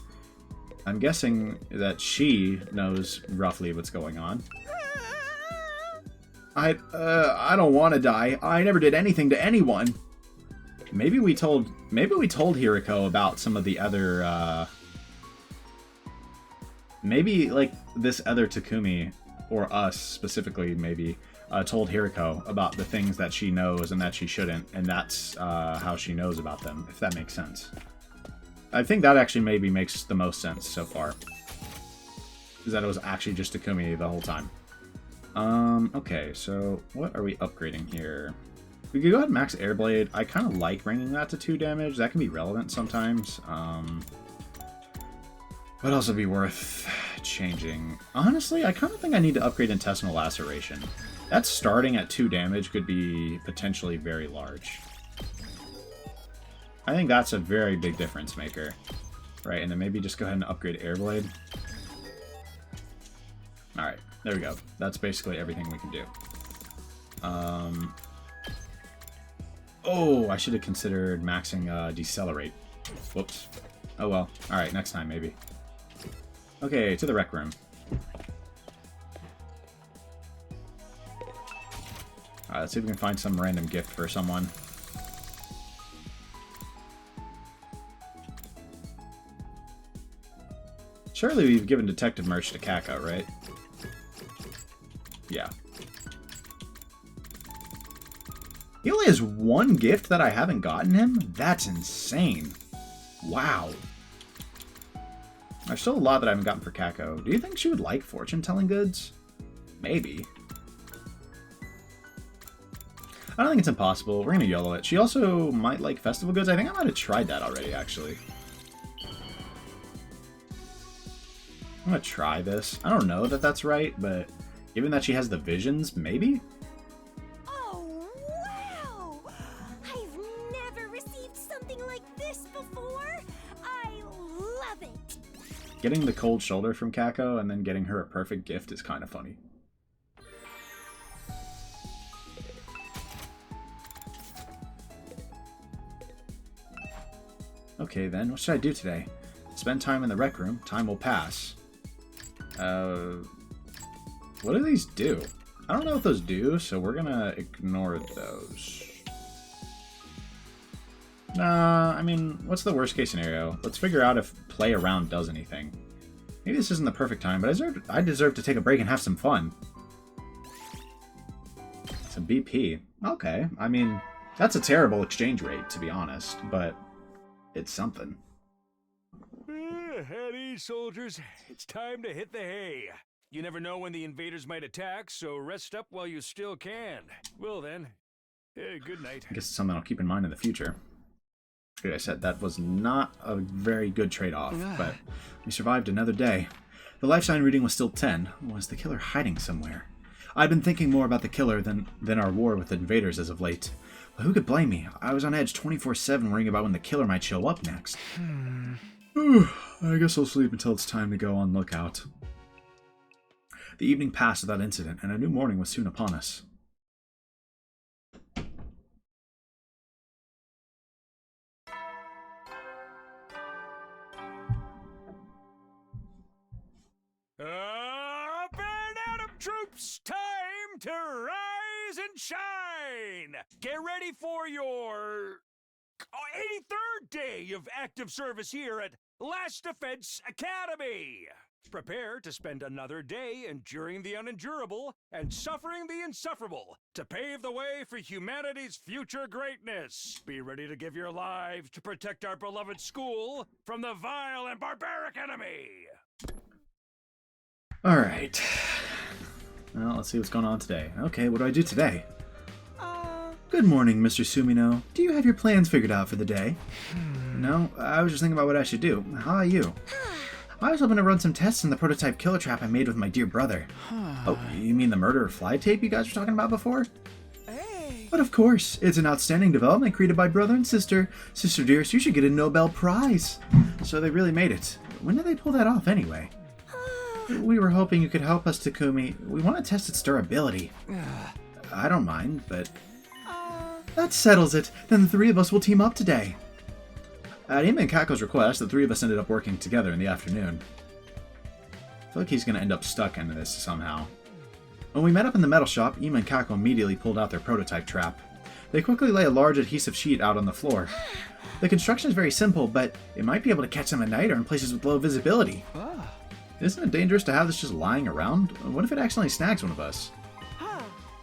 I'm guessing that she knows roughly what's going on. I don't want to die. I never did anything to anyone. Maybe we told Hiriko about some of the other, maybe, like, this other Takumi, or us specifically, maybe, told Hiriko about the things that she knows and that she shouldn't, and that's how she knows about them, if that makes sense. I think that actually maybe makes the most sense so far. Is that it was actually just Takumi the whole time. Okay, so what are we upgrading here? We could go ahead and max Airblade. I kind of like bringing that to 2 damage. That can be relevant sometimes. What else would be worth changing? Honestly, I kind of think I need to upgrade Intestinal Laceration. That starting at 2 damage could be potentially very large. I think that's a very big difference maker. Right, and then maybe just go ahead and upgrade Airblade. Alright, there we go. That's basically everything we can do. Oh, I should have considered maxing Decelerate. Whoops. Oh well. Alright, next time maybe. Okay, to the rec room. Alright, let's see if we can find some random gift for someone. Surely we've given detective merch to Kako, right? Yeah. He only has 1 gift that I haven't gotten him? That's insane. Wow. There's still a lot that I haven't gotten for Kako. Do you think she would like fortune-telling goods? Maybe. I don't think it's impossible. We're going to YOLO it. She also might like festival goods. I think I might have tried that already, actually. I'm going to try this. I don't know that that's right, but given that she has the visions, maybe? Oh, wow! I've never received something like this before. I love it. Getting the cold shoulder from Kako and then getting her a perfect gift is kind of funny. Okay then, what should I do today? Spend time in the rec room, time will pass. What do these do? I don't know what those do, so we're gonna ignore those. Nah, I mean, what's the worst case scenario? Let's figure out if play around does anything. Maybe this isn't the perfect time, but I deserve to take a break and have some fun. Some BP. Okay, I mean, that's a terrible exchange rate, to be honest, but it's something. At ease, soldiers. It's time to hit the hay. You never know when the invaders might attack, so rest up while you still can. Well then, good night. I guess it's something I'll keep in mind in the future. Like I said, that was not a very good trade-off, but we survived another day. The life sign reading was still 10. Was the killer hiding somewhere? I'd been thinking more about the killer than our war with the invaders as of late. Who could blame me? I was on edge 24/7 worrying about when the killer might show up next. I guess I'll sleep until it's time to go on lookout. The evening passed without incident, and a new morning was soon upon us. Up and Atom troops, time to rise and shine! Get ready for your 83rd day of active service here at Last Defense Academy. Prepare to spend another day enduring the unendurable and suffering the insufferable to pave the way for humanity's future greatness. Be ready to give your lives to protect our beloved school from the vile and barbaric enemy. Alright. Well, let's see what's going on today. Okay, what do I do today? Good morning, Mr. Sumino. Do you have your plans figured out for the day? No, I was just thinking about what I should do. How are you? I was hoping to run some tests in the prototype killer trap I made with my dear brother. Oh, you mean the murder fly tape you guys were talking about before? But of course, it's an outstanding development created by brother and sister. Sister dearest, you should get a Nobel Prize. So they really made it. When did they pull that off anyway? We were hoping you could help us, Takumi. We want to test its durability. I don't mind, but... That settles it. Then the three of us will team up today. At Ima and Kako's request, the three of us ended up working together in the afternoon. I feel like he's going to end up stuck into this somehow. When we met up in the metal shop, Ima and Kako immediately pulled out their prototype trap. They quickly lay a large adhesive sheet out on the floor. The construction is very simple, but it might be able to catch them at night or in places with low visibility. Isn't it dangerous to have this just lying around? What if it accidentally snags one of us?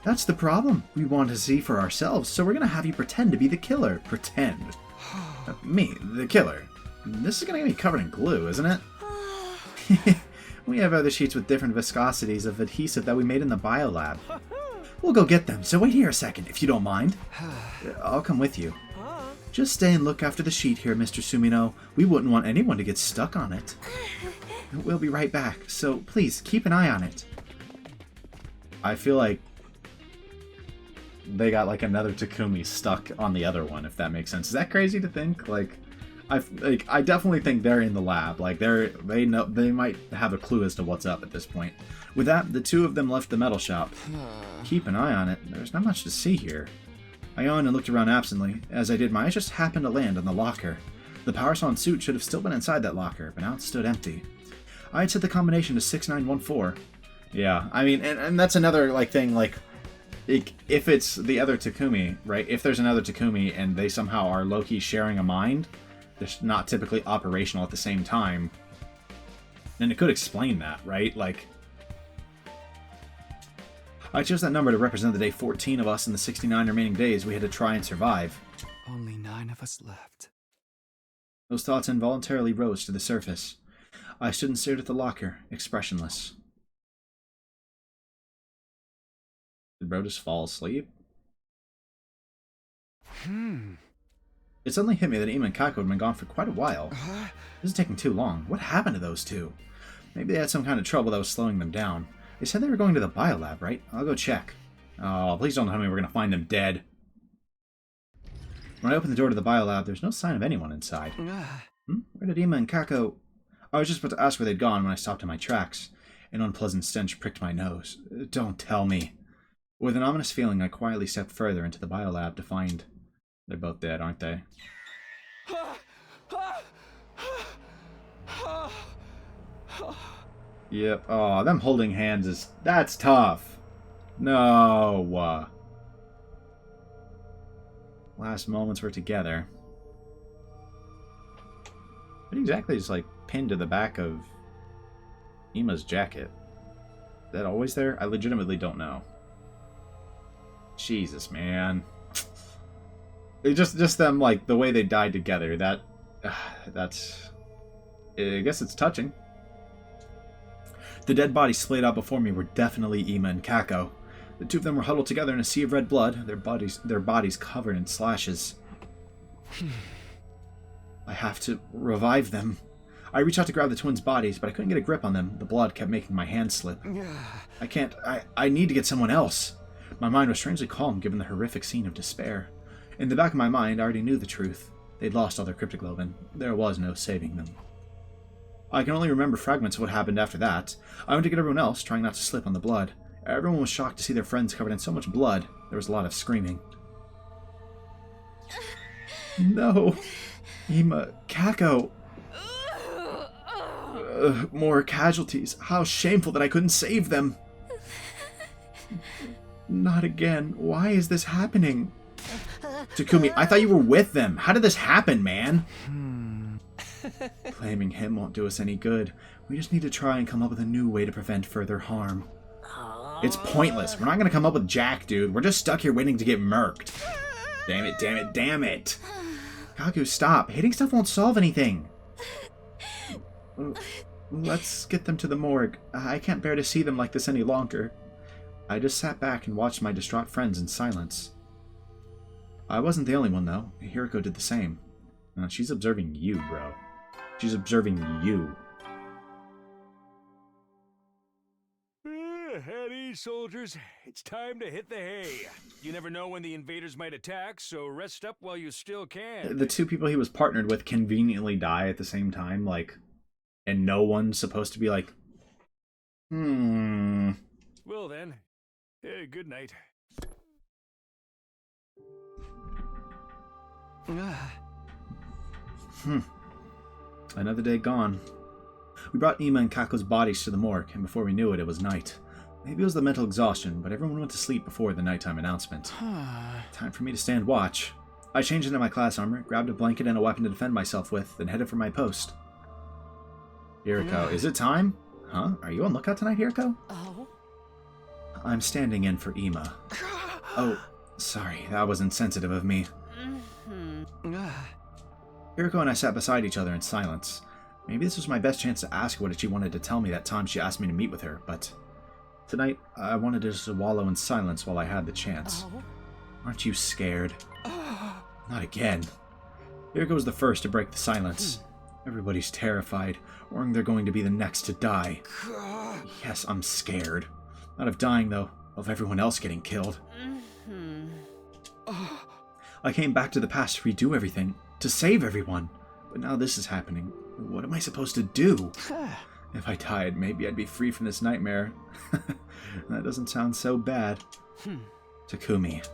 That's the problem. We want to see for ourselves, so we're going to have you pretend to be the killer. Pretend. Me, the killer. This is going to get me covered in glue, isn't it? We have other sheets with different viscosities of adhesive that we made in the biolab. We'll go get them, so wait here a second, if you don't mind. I'll come with you. Just stay and look after the sheet here, Mr. Sumino. We wouldn't want anyone to get stuck on it. We'll be right back, so please keep an eye on it. I feel like they got like another Takumi stuck on the other one, if that makes sense. Is that crazy to think? I definitely think they're in the lab. Like they might have a clue as to what's up at this point. With that, the two of them left the metal shop. Keep an eye on it. There's not much to see here. I yawned and looked around absently. As I did, my eyes just happened to land on the locker. The Power Song suit should have still been inside that locker, but now it stood empty. I had set the combination to 6914. Yeah, I mean, and that's another thing. If it's the other Takumi, right? If there's another Takumi and they somehow are low-key sharing a mind, they're not typically operational at the same time, then it could explain that, right? I chose that number to represent the day 14 of us in the 69 remaining days we had to try and survive. Only 9 of us left. Those thoughts involuntarily rose to the surface. I stood and stared at the locker, expressionless. Did bro just fall asleep? It suddenly hit me that Ima and Kako had been gone for quite a while. This is taking too long. What happened to those two? Maybe they had some kind of trouble that was slowing them down. They said they were going to the biolab, right? I'll go check. Oh, please don't tell me we're going to find them dead. When I opened the door to the biolab, there's no sign of anyone inside. Where did Ima and Kako... I was just about to ask where they'd gone when I stopped in my tracks. An unpleasant stench pricked my nose. Don't tell me. With an ominous feeling, I quietly stepped further into the biolab to find... They're both dead, aren't they? Yep. Oh, them holding hands is... That's tough. No. Last moments were together. What exactly is, pinned to the back of Ima's jacket? Is that always there? I legitimately don't know. Jesus, man. It just them, the way they died together. That's... I guess it's touching. The dead bodies splayed out before me were definitely Ima and Kako. The two of them were huddled together in a sea of red blood, their bodies covered in slashes. I have to revive them. I reached out to grab the twins' bodies, but I couldn't get a grip on them. The blood kept making my hand slip. I can't... I need to get someone else. My mind was strangely calm given the horrific scene of despair. In the back of my mind, I already knew the truth. They'd lost all their cryptoglobin. There was no saving them. I can only remember fragments of what happened after that. I went to get everyone else, trying not to slip on the blood. Everyone was shocked to see their friends covered in so much blood. There was a lot of screaming. No! Ima, Kako! More casualties. How shameful that I couldn't save them! Not again. Why is this happening? Takumi, I thought you were with them. How did this happen, man? Blaming him won't do us any good. We just need to try and come up with a new way to prevent further harm. It's pointless. We're not going to come up with Jack, dude. We're just stuck here waiting to get murked. Damn it, damn it, damn it. Kaku, stop. Hitting stuff won't solve anything. Let's get them to the morgue. I can't bear to see them like this any longer. I just sat back and watched my distraught friends in silence. I wasn't the only one, though. Hiriko did the same. She's observing you, bro. She's observing you. At ease, soldiers. It's time to hit the hay. You never know when the invaders might attack, so rest up while you still can. The two people he was partnered with conveniently die at the same time, like, and no one's supposed to be like, Well then, good night. Another day gone. We brought Ima and Kako's bodies to the morgue, and before we knew it, it was night. Maybe it was the mental exhaustion, but everyone went to sleep before the nighttime announcement. Time for me to stand watch. I changed into my class armor, grabbed a blanket and a weapon to defend myself with, then headed for my post. Hiriko, is it time? Huh? Are you on lookout tonight, Hiriko? Oh? I'm standing in for Ima. Oh, sorry, that was insensitive of me. Hiriko and I sat beside each other in silence. Maybe this was my best chance to ask her what she wanted to tell me that time she asked me to meet with her, but tonight I wanted to just wallow in silence while I had the chance. Oh? Aren't you scared? Not again. Hiriko was the first to break the silence. Everybody's terrified, worrying they're going to be the next to die. Yes, I'm scared. Not of dying, though, of everyone else getting killed. I came back to the past to redo everything, to save everyone. But now this is happening. What am I supposed to do? If I died, maybe I'd be free from this nightmare. That doesn't sound so bad. Takumi.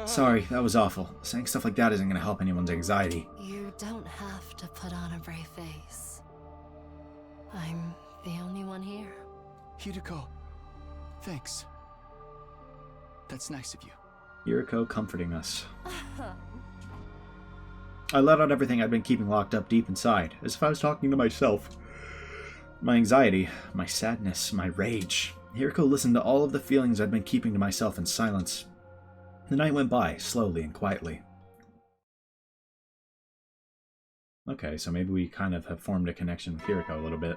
Sorry, that was awful. Saying stuff like that isn't going to help anyone's anxiety. You don't have to put on a brave face. I'm the only one here. Hiriko, thanks. That's nice of you. Hiriko comforting us. I let out everything I'd been keeping locked up deep inside, as if I was talking to myself. My anxiety, my sadness, my rage. Hiriko listened to all of the feelings I'd been keeping to myself in silence. The night went by, slowly and quietly. Okay, so maybe we kind of have formed a connection with Hiriko a little bit.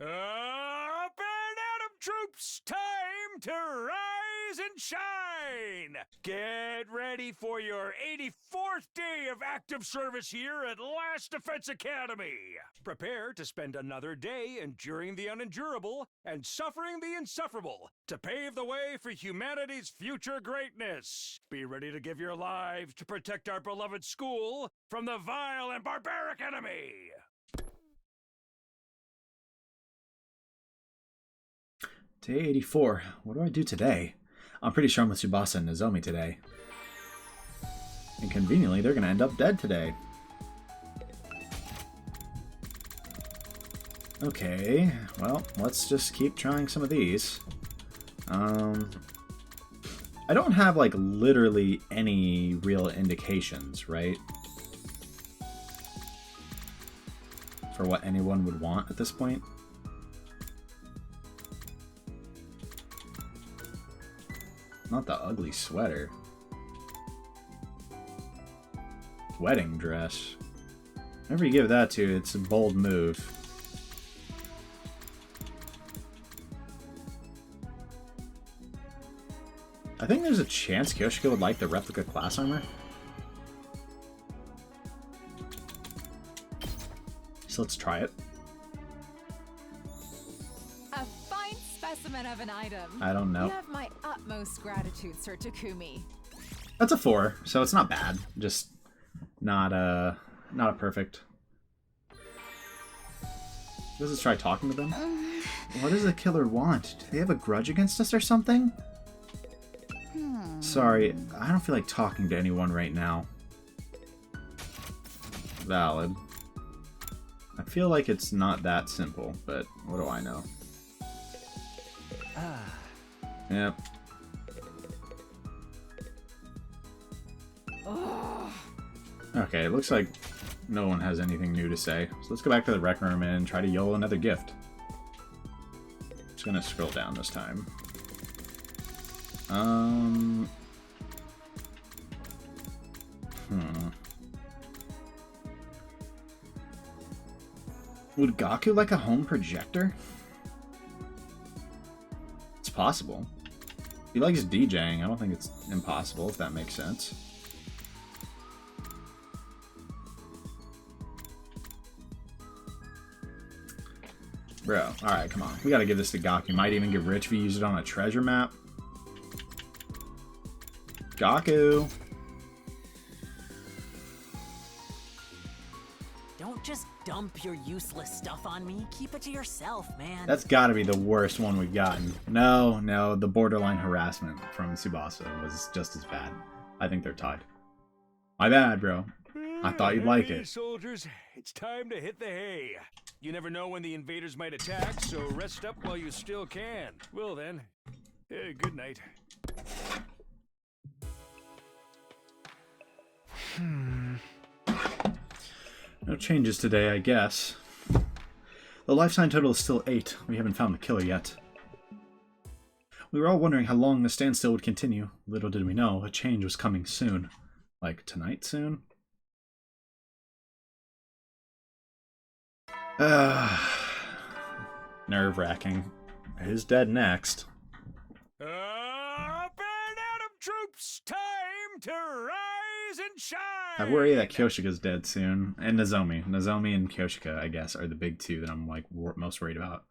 Up and Atom troops, time to rise and shine! Get ready for your 84th day of active service here at Last Defense Academy. Prepare to spend another day enduring the unendurable and suffering the insufferable to pave the way for humanity's future greatness. Be ready to give your lives to protect our beloved school from the vile and barbaric enemy. Day 84. What do I do today? I'm pretty sure I'm with Tsubasa and Nozomi today. And conveniently, they're going to end up dead today. Okay, well, let's just keep trying some of these. I don't have, like, literally any real indications, right? For what anyone would want at this point. Not the ugly sweater. Wedding dress. Whenever you give that to, it's a bold move. I think there's a chance Kyoshiko would like the replica class armor. So let's try it. A fine specimen of an item. I don't know. You have my utmost gratitude, Sir Takumi. That's a 4, so it's not bad. Just not a perfect. Let's try talking to them. What does the killer want? Do they have a grudge against us or something? Sorry, I don't feel like talking to anyone right now. Valid. I feel like it's not that simple, but what do I know? Yep. Okay, it looks like no one has anything new to say. So let's go back to the rec room and try to YOLO another gift. Just gonna scroll down this time. Would Gaku like a home projector? It's possible. He likes DJing. I don't think it's impossible, if that makes sense. Bro, alright, come on. We gotta give this to Gaku. Might even get rich if we use it on a treasure map. Gaku! Don't just dump your useless stuff on me. Keep it to yourself, man. That's gotta be the worst one we've gotten. No, the borderline harassment from Tsubasa was just as bad. I think they're tied. My bad, bro. I thought you'd like it. Soldiers, it's time to hit the hay. You never know when the invaders might attack, so rest up while you still can. Well then, good night. No changes today, I guess. The life sign total is still 8. We haven't found the killer yet. We were all wondering how long the standstill would continue. Little did we know, a change was coming soon. Like, tonight soon? Nerve-wracking. Who's dead next? Up and Adam troops, time to rise and shine! I worry that Kyoshika's dead soon. And Nozomi. Nozomi and Kyoshika, I guess, are the big two that I'm, like, most worried about.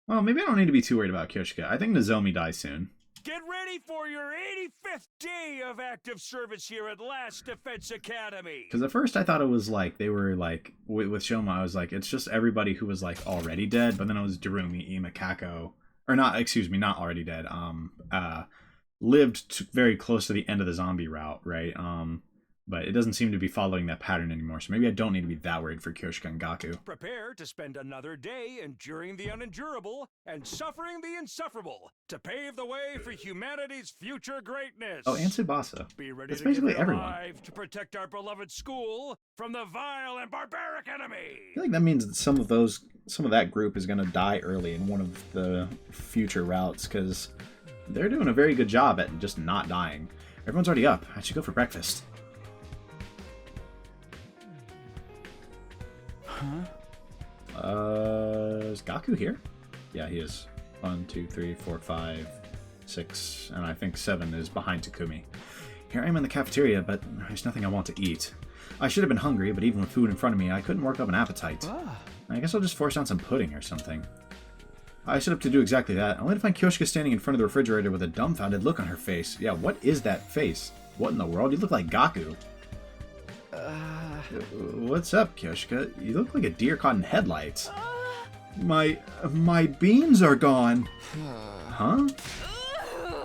Well, maybe I don't need to be too worried about Kyoshika. I think Nozomi dies soon. Get ready for your 85th day of active service here at Last Defense Academy! Because at first I thought it was like, they were like, with Shoma, I was like, it's just everybody who was like already dead, but then it was Darumi, Ima, Kako, or not, excuse me, not already dead, lived very close to the end of the zombie route, right? But it doesn't seem to be following that pattern anymore, so maybe I don't need to be that worried for Kyoshika and Gaku. Prepare to spend another day enduring the unendurable and suffering the insufferable to pave the way for humanity's future greatness. Oh, and Tsubasa. Be ready That's to give basically your everyone. life to protect our beloved school from the vile and barbaric enemy. I feel like that means that some of that group is going to die early in one of the future routes, because they're doing a very good job at just not dying. Everyone's already up. I should go for breakfast. Is Gaku here? Yeah, he is. 1, 2, 3, 4, 5, 6, and I think 7 is behind Takumi. Here I am in the cafeteria, but there's nothing I want to eat. I should have been hungry, but even with food in front of me, I couldn't work up an appetite. I guess I'll just force down some pudding or something. I set up to do exactly that, only to find Kyoshika standing in front of the refrigerator with a dumbfounded look on her face. Yeah, what is that face? What in the world? You look like Gaku. What's up, Kyoshika? You look like a deer caught in headlights. My beans are gone. Huh?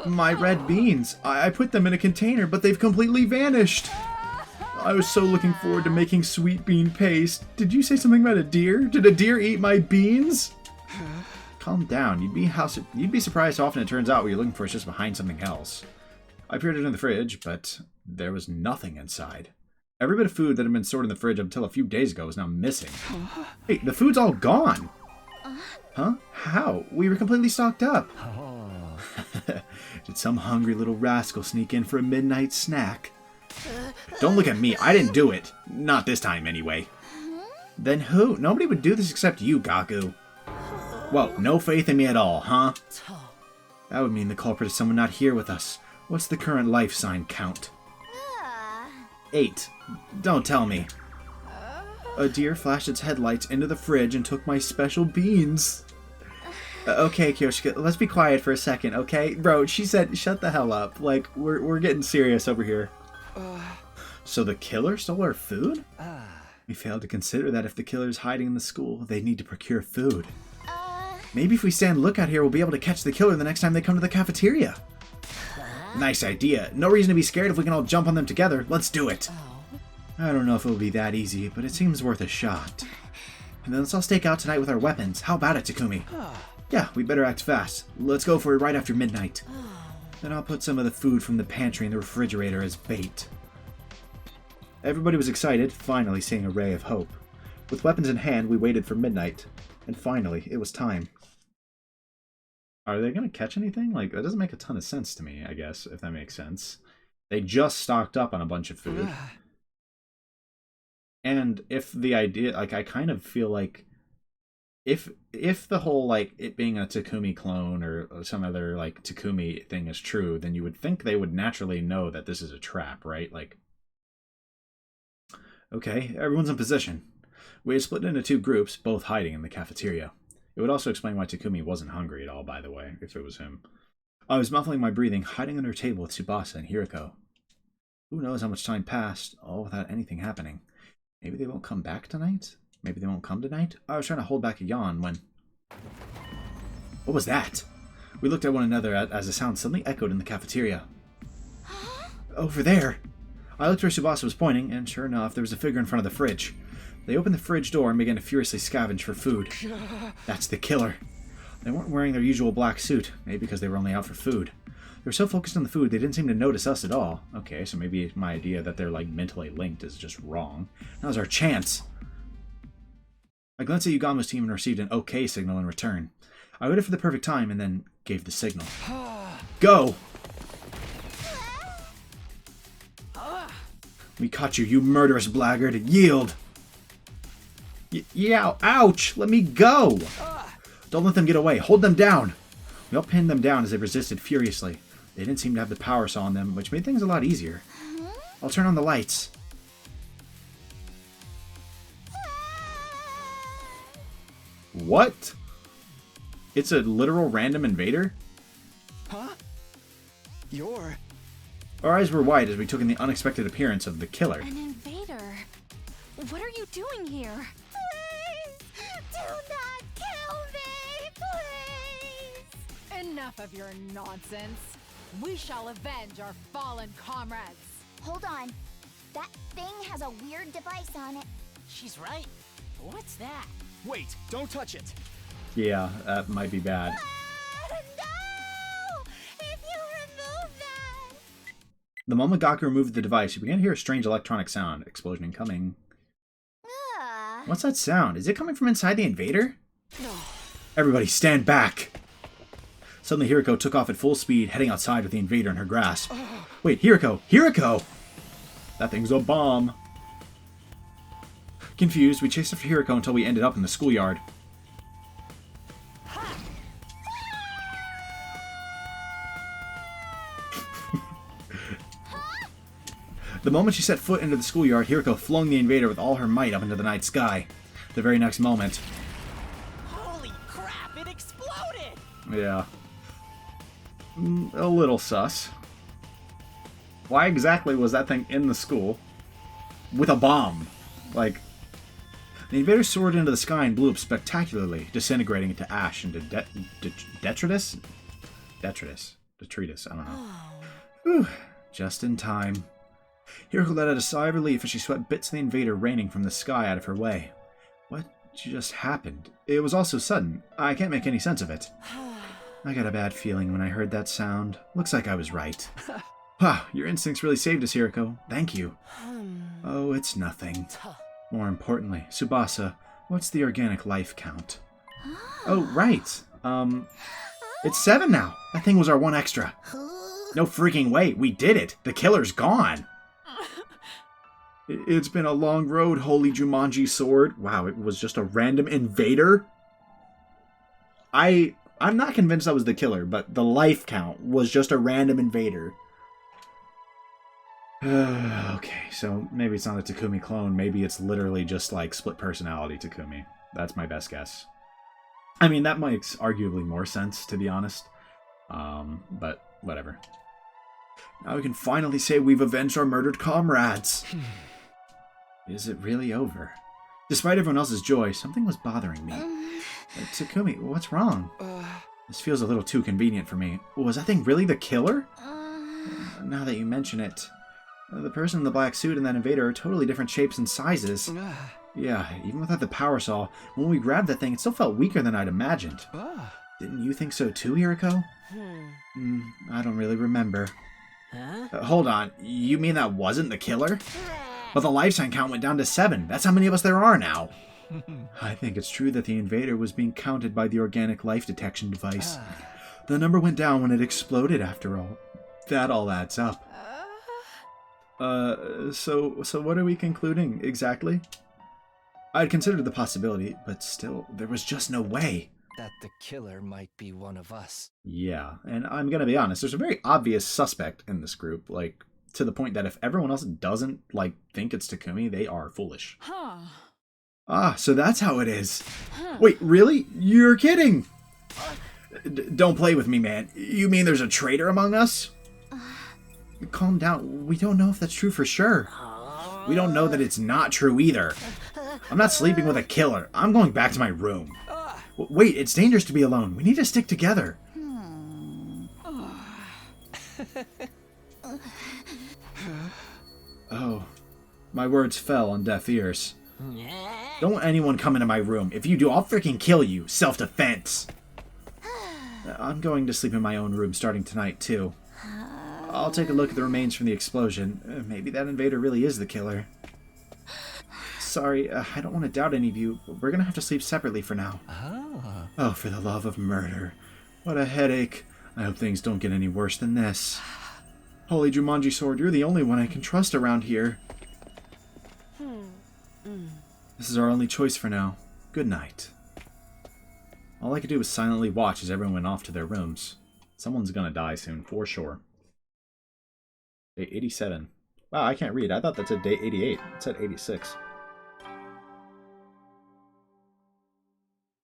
My red beans. I put them in a container, but they've completely vanished. I was so looking forward to making sweet bean paste. Did you say something about a deer? Did a deer eat my beans? Calm down. You'd be surprised how often it turns out what you're looking for is just behind something else. I peered into the fridge, but there was nothing inside. Every bit of food that had been stored in the fridge until a few days ago is now missing. Hey, the food's all gone! Huh? How? We were completely stocked up. Did some hungry little rascal sneak in for a midnight snack? Don't look at me. I didn't do it. Not this time, anyway. Then who? Nobody would do this except you, Gaku. Well, no faith in me at all, huh? That would mean the culprit is someone not here with us. What's the current life sign count? 8. Don't tell me. A deer flashed its headlights into the fridge and took my special beans. Okay, Kyoshika, let's be quiet for a second, okay? Bro, she said, shut the hell up. Like, we're getting serious over here. So the killer stole our food? We failed to consider that if the killer's hiding in the school, they need to procure food. Maybe if we stand lookout here, we'll be able to catch the killer the next time they come to the cafeteria. Nice idea. No reason to be scared if we can all jump on them together. Let's do it. I don't know if it'll be that easy, but it seems worth a shot. And then let's all stake out tonight with our weapons. How about it, Takumi? Yeah, we better act fast. Let's go for it right after midnight. Then I'll put some of the food from the pantry in the refrigerator as bait. Everybody was excited, finally seeing a ray of hope. With weapons in hand, we waited for midnight. And finally, it was time. Are they going to catch anything? Like, that doesn't make a ton of sense to me, I guess, if that makes sense. They just stocked up on a bunch of food. And if the idea, like, I kind of feel like if the whole, like, it being a Takumi clone or some other, like, Takumi thing is true, then you would think they would naturally know that this is a trap, right? Like, okay, everyone's in position. We had split into two groups, both hiding in the cafeteria. It would also explain why Takumi wasn't hungry at all, by the way, if it was him. I was muffling my breathing, hiding under a table with Tsubasa and Hiriko. Who knows how much time passed, all without anything happening. Maybe they won't come back tonight? Maybe they won't come tonight? I was trying to hold back a yawn when... What was that? We looked at one another as the sound suddenly echoed in the cafeteria. Over there! I looked where Tsubasa was pointing, and sure enough, there was a figure in front of the fridge. They opened the fridge door and began to furiously scavenge for food. That's the killer. They weren't wearing their usual black suit, maybe because they were only out for food. They were so focused on the food, they didn't seem to notice us at all. Okay, so maybe my idea that they're, like, mentally linked is just wrong. Now's our chance! I glanced at Yugamo's team and received an okay signal in return. I waited for the perfect time and then gave the signal. Go! We caught you, you murderous blackguard! Yield! Yeah, ouch! Let me go! Don't let them get away. Hold them down! We all pinned them down as they resisted furiously. They didn't seem to have the power saw on them, which made things a lot easier. I'll turn on the lights. What? It's a literal random invader? Huh? You're... Our eyes were wide as we took in the unexpected appearance of the killer. An invader? What are you doing here? Please! Do not kill me! Please! Enough of your nonsense. We shall avenge our fallen comrades. Hold on. That thing has a weird device on it. She's right. What's that? Wait, don't touch it. Yeah, that might be bad. No! If you remove that! The moment Gaku removed the device, you began to hear a strange electronic sound. Explosion incoming. What's that sound? Is it coming from inside the invader? No. Everybody stand back! Suddenly Hiriko took off at full speed, heading outside with the invader in her grasp. Wait, Hiriko! Hiriko! That thing's a bomb. Confused, we chased after Hiriko until we ended up in the schoolyard. The moment she set foot into the schoolyard, Hiriko flung the invader with all her might up into the night sky. The very next moment... Holy crap, it exploded! Yeah. A little sus. Why exactly was that thing in the school with a bomb? Like, the invader soared into the sky and blew up spectacularly, disintegrating into ash and detritus? Detritus, I don't know. Whew, just in time. Hiriko let out a sigh of relief as she swept bits of the invader raining from the sky out of her way. What just happened? It was all so sudden. I can't make any sense of it. I got a bad feeling when I heard that sound. Looks like I was right. Wow, your instincts really saved us, Hiriko. Thank you. Oh, it's nothing. More importantly, Tsubasa, what's the organic life count? Oh, right. It's 7 now. That thing was our one extra. No freaking way. We did it. The killer's gone. It's been a long road, Holy Jumanji Sword. Wow, it was just a random invader? I'm not convinced that was the killer, but the life count was just a random invader. Okay, so maybe it's not a Takumi clone. Maybe it's literally just like split personality Takumi. That's my best guess. I mean, that makes arguably more sense, to be honest. But whatever. Now we can finally say we've avenged our murdered comrades. Is it really over? Despite everyone else's joy, something was bothering me. Takumi, what's wrong? This feels a little too convenient for me. Was that thing really the killer? Now that you mention it, the person in the black suit and that invader are totally different shapes and sizes. Yeah, even without the power saw, when we grabbed that thing, it still felt weaker than I'd imagined. Didn't you think so too, Hiriko? I don't really remember. Hold on, you mean that wasn't the killer? But the life sign count went down to 7. That's how many of us there are now. I think it's true that the invader was being counted by the organic life detection device. The number went down when it exploded, after all. That all adds up. So what are we concluding, exactly? I'd considered the possibility, but still, there was just no way. That the killer might be one of us. Yeah, and I'm gonna be honest, there's a very obvious suspect in this group, like, to the point that if everyone else doesn't, like, think it's Takumi, they are foolish. Ah, so that's how it is. Wait, really? You're kidding! Don't play with me, man. You mean there's a traitor among us? Calm down. We don't know if that's true for sure. We don't know that it's not true either. I'm not sleeping with a killer. I'm going back to my room. Wait, it's dangerous to be alone. We need to stick together. Oh, my words fell on deaf ears. Don't let anyone come into my room. If you do, I'll freaking kill you. Self-defense. I'm going to sleep in my own room starting tonight, too. I'll take a look at the remains from the explosion. Maybe that invader really is the killer. Sorry, I don't want to doubt any of you, but we're going to have to sleep separately for now. Oh, for the love of murder. What a headache. I hope things don't get any worse than this. Holy Jumanji Sword, you're the only one I can trust around here. This is our only choice for now. Good night. All I could do was silently watch as everyone went off to their rooms. Someone's gonna die soon, for sure. Day 87. Wow, I can't read. I thought that said day 88. It said 86.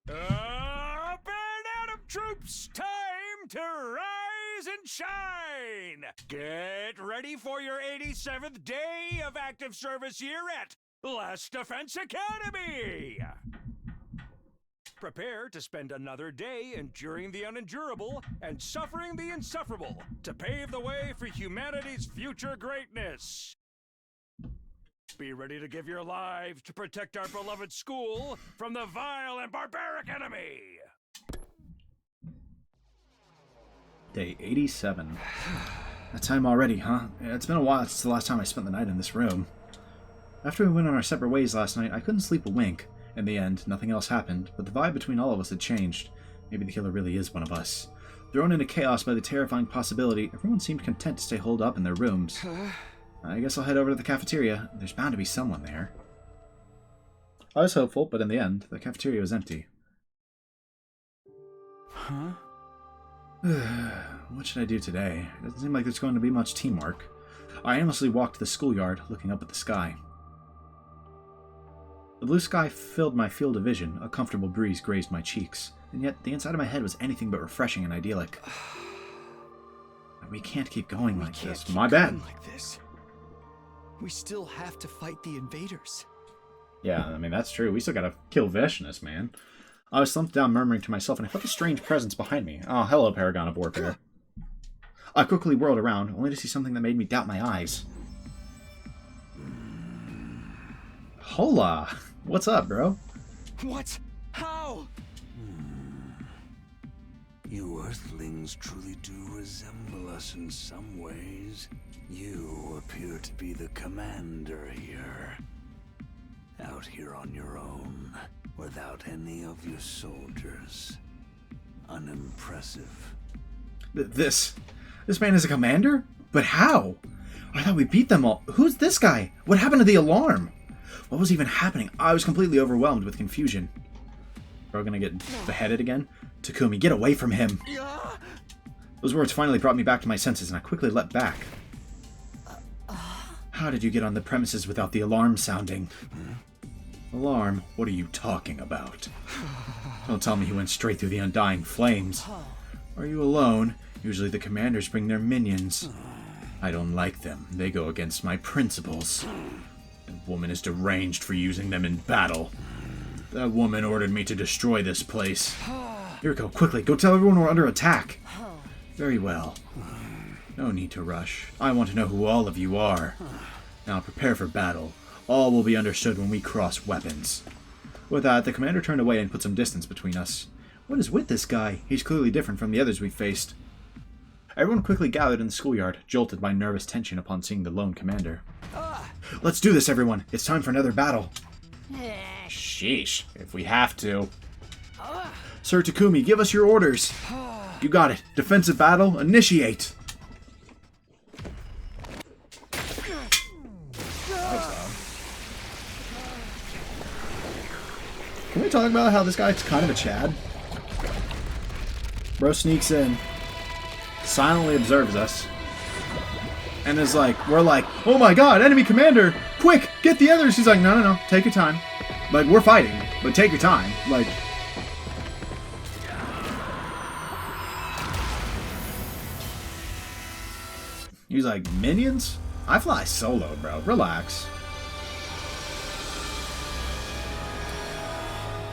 Up and Atom troops! Time to rise and shine! Get ready for your 87th day of active service here at Last Defense Academy! Prepare to spend another day enduring the unendurable and suffering the insufferable to pave the way for humanity's future greatness. Be ready to give your lives to protect our beloved school from the vile and barbaric enemy! Day 87. That time already, huh? It's been a while since the last time I spent the night in this room. After we went on our separate ways last night, I couldn't sleep a wink. In the end, nothing else happened, but the vibe between all of us had changed. Maybe the killer really is one of us. Thrown into chaos by the terrifying possibility, everyone seemed content to stay holed up in their rooms. I guess I'll head over to the cafeteria. There's bound to be someone there. I was hopeful, but in the end, the cafeteria was empty. What should I do today? It doesn't seem like there's going to be much teamwork. I aimlessly walked to the schoolyard, looking up at the sky. The blue sky filled my field of vision, a comfortable breeze grazed my cheeks, and yet the inside of my head was anything but refreshing and idyllic. We can't keep going like this. My bad. We still have to fight the invaders. Yeah, I mean, that's true. We still gotta kill Veshness, man. I was slumped down, murmuring to myself, and I felt a strange presence behind me. Oh, hello, Paragon of Warfare. I quickly whirled around, only to see something that made me doubt my eyes. Hola! What's up, bro? What? How? You Earthlings truly do resemble us in some ways. You appear to be the commander here. Out here on your own, without any of your soldiers. Unimpressive. This man is a commander? But how? I thought we beat them all. Who's this guy? What happened to the alarm? What was even happening? I was completely overwhelmed with confusion. Are we gonna get beheaded again? Takumi, get away from him! Those words finally brought me back to my senses, and I quickly leapt back. How did you get on the premises without the alarm sounding? Alarm? What are you talking about? Don't tell me he went straight through the undying flames. Are you alone? Usually the commanders bring their minions. I don't like them. They go against my principles. That woman is deranged for using them in battle. That woman ordered me to destroy this place. Yuriko, quickly, go tell everyone we're under attack. Very well. No need to rush. I want to know who all of you are. Now prepare for battle. All will be understood when we cross weapons. With that, the commander turned away and put some distance between us. What is with this guy? He's clearly different from the others we faced. Everyone quickly gathered in the schoolyard, jolted by nervous tension upon seeing the lone commander. Let's do this, everyone! It's time for another battle! Sheesh, if we have to. Sir Takumi, give us your orders! You got it. Defensive battle, initiate! Can we talk about how this guy's kind of a Chad? Bro sneaks in, silently observes us, and is like, we're like, oh my god, enemy commander! Quick, get the others! He's like, no, no, no, take your time. Like, we're fighting, but take your time. Like, he's like, minions? I fly solo, bro. Relax.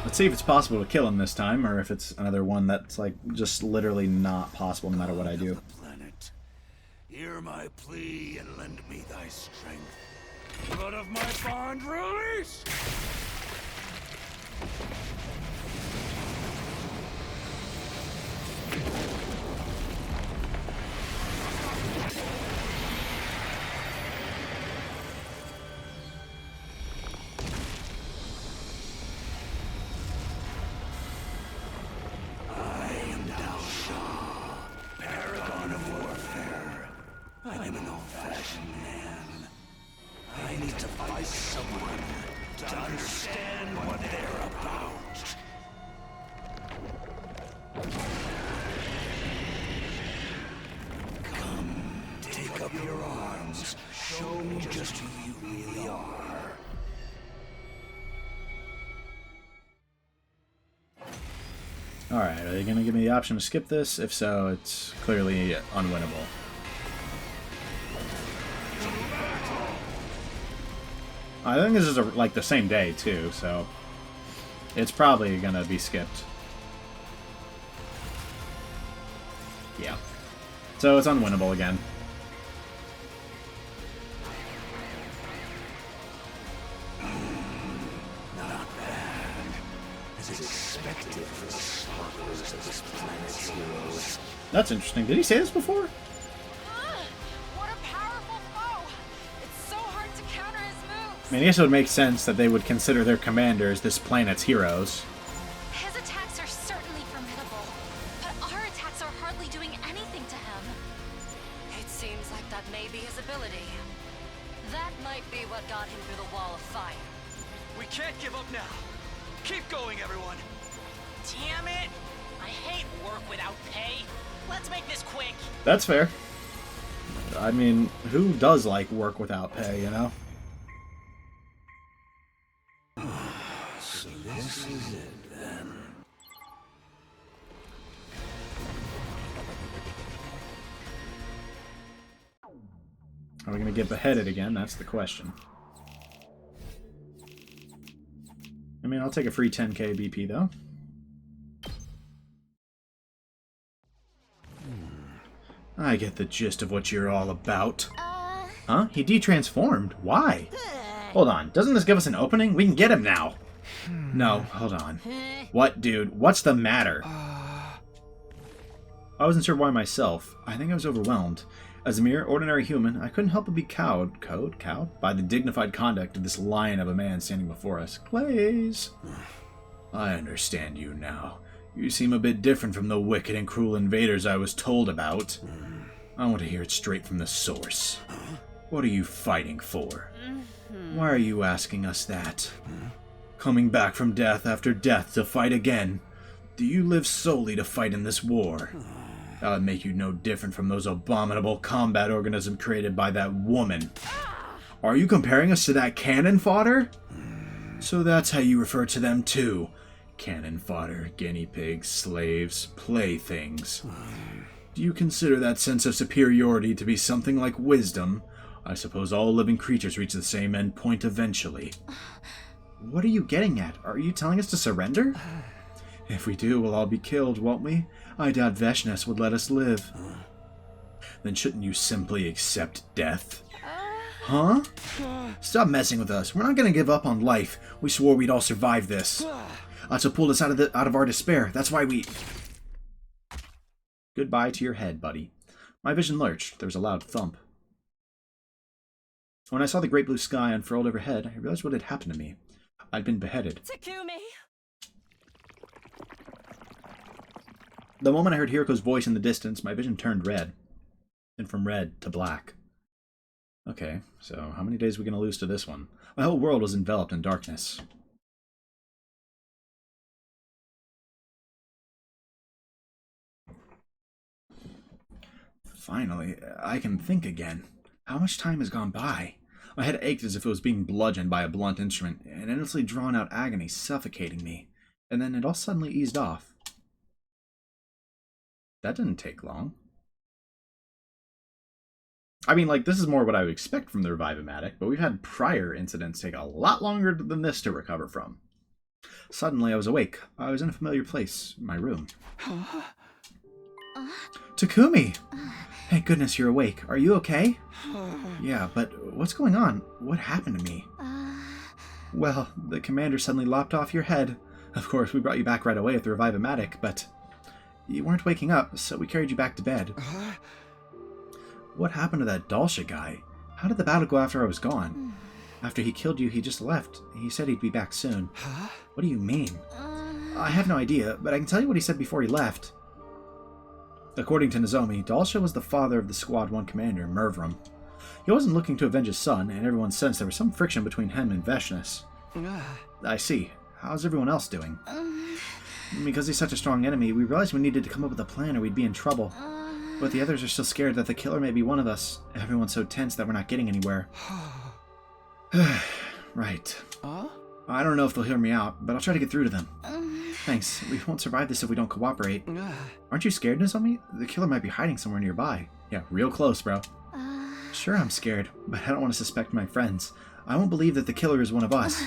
Let's see if it's possible to kill him this time, or if it's another one that's, like, just literally not possible no matter what I do. Planet, hear my plea and lend me thy strength. Blood of my bond release! I'm an old-fashioned man. I need to fight someone to understand what they're about. Come, take up your arms. Show me just who you really are. Alright, are they going to give me the option to skip this? If so, it's clearly unwinnable. I think this is like the same day too, so it's probably gonna be skipped. Yeah. So it's unwinnable again. Not bad. As expected for the smugglers of this planet's heroes. That's interesting. Did he say this before? I mean, I guess it would make sense that they would consider their commanders this planet's heroes. His attacks are certainly formidable, but our attacks are hardly doing anything to him. It seems like that may be his ability. That might be what got him through the wall of fire. We can't give up now. Keep going, everyone. Damn it! I hate work without pay. Let's make this quick. That's fair. I mean, who does like work without pay, you know? So this is it, then. Are we going to get beheaded again? That's the question. I mean, I'll take a free 10k BP, though. I get the gist of what you're all about. Huh? He detransformed. Why? Hold on. Doesn't this give us an opening? We can get him now. No, hold on. What, dude? What's the matter? I wasn't sure why myself. I think I was overwhelmed. As a mere ordinary human, I couldn't help but be cowed by the dignified conduct of this lion of a man standing before us. Glaze. I understand you now. You seem a bit different from the wicked and cruel invaders I was told about. I want to hear it straight from the source. What are you fighting for? Why are you asking us that? Coming back from death after death to fight again? Do you live solely to fight in this war? That would make you no different from those abominable combat organisms created by that woman. Are you comparing us to that cannon fodder? So that's how you refer to them too. Cannon fodder, guinea pigs, slaves, playthings. Do you consider that sense of superiority to be something like wisdom? I suppose all living creatures reach the same end point eventually. What are you getting at? Are you telling us to surrender? If we do, we'll all be killed, won't we? I doubt Veshnes would let us live. Then shouldn't you simply accept death? Huh? Stop messing with us. We're not going to give up on life. We swore we'd all survive this. So pulled us out of our despair. That's why we... Goodbye to your head, buddy. My vision lurched. There was a loud thump. When I saw the great blue sky unfurled overhead, I realized what had happened to me. I'd been beheaded. Takumi! The moment I heard Hiroko's voice in the distance, my vision turned red. Then from red to black. Okay, so how many days are we going to lose to this one? My whole world was enveloped in darkness. Finally, I can think again. How much time has gone by? My head ached as if it was being bludgeoned by a blunt instrument, an endlessly drawn-out agony suffocating me. And then it all suddenly eased off. That didn't take long. I mean, like, this is more what I would expect from the Revive-O-Matic, but we've had prior incidents take a lot longer than this to recover from. Suddenly, I was awake. I was in a familiar place, my room. Takumi! Thank goodness you're awake. Are you okay? Yeah, but what's going on? What happened to me? Well, the commander suddenly lopped off your head. Of course, we brought you back right away with the Revive-O-Matic, but you weren't waking up, so we carried you back to bed. What happened to that Dalsha guy? How did the battle go after I was gone? After he killed you, he just left. He said he'd be back soon. What do you mean? I have no idea, but I can tell you what he said before he left. According to Nozomi, Dalsha was the father of the Squad 1 commander, Mervram. He wasn't looking to avenge his son, and everyone sensed there was some friction between him and Veshnes. I see. How's everyone else doing? Because he's such a strong enemy, we realized we needed to come up with a plan or we'd be in trouble. But the others are still scared that the killer may be one of us. Everyone's so tense that we're not getting anywhere. Right. I don't know if they'll hear me out, but I'll try to get through to them. Thanks. We won't survive this if we don't cooperate. Aren't you scared, Nozomi? The killer might be hiding somewhere nearby. Yeah, real close, bro. Sure, I'm scared, but I don't want to suspect my friends. I won't believe that the killer is one of us.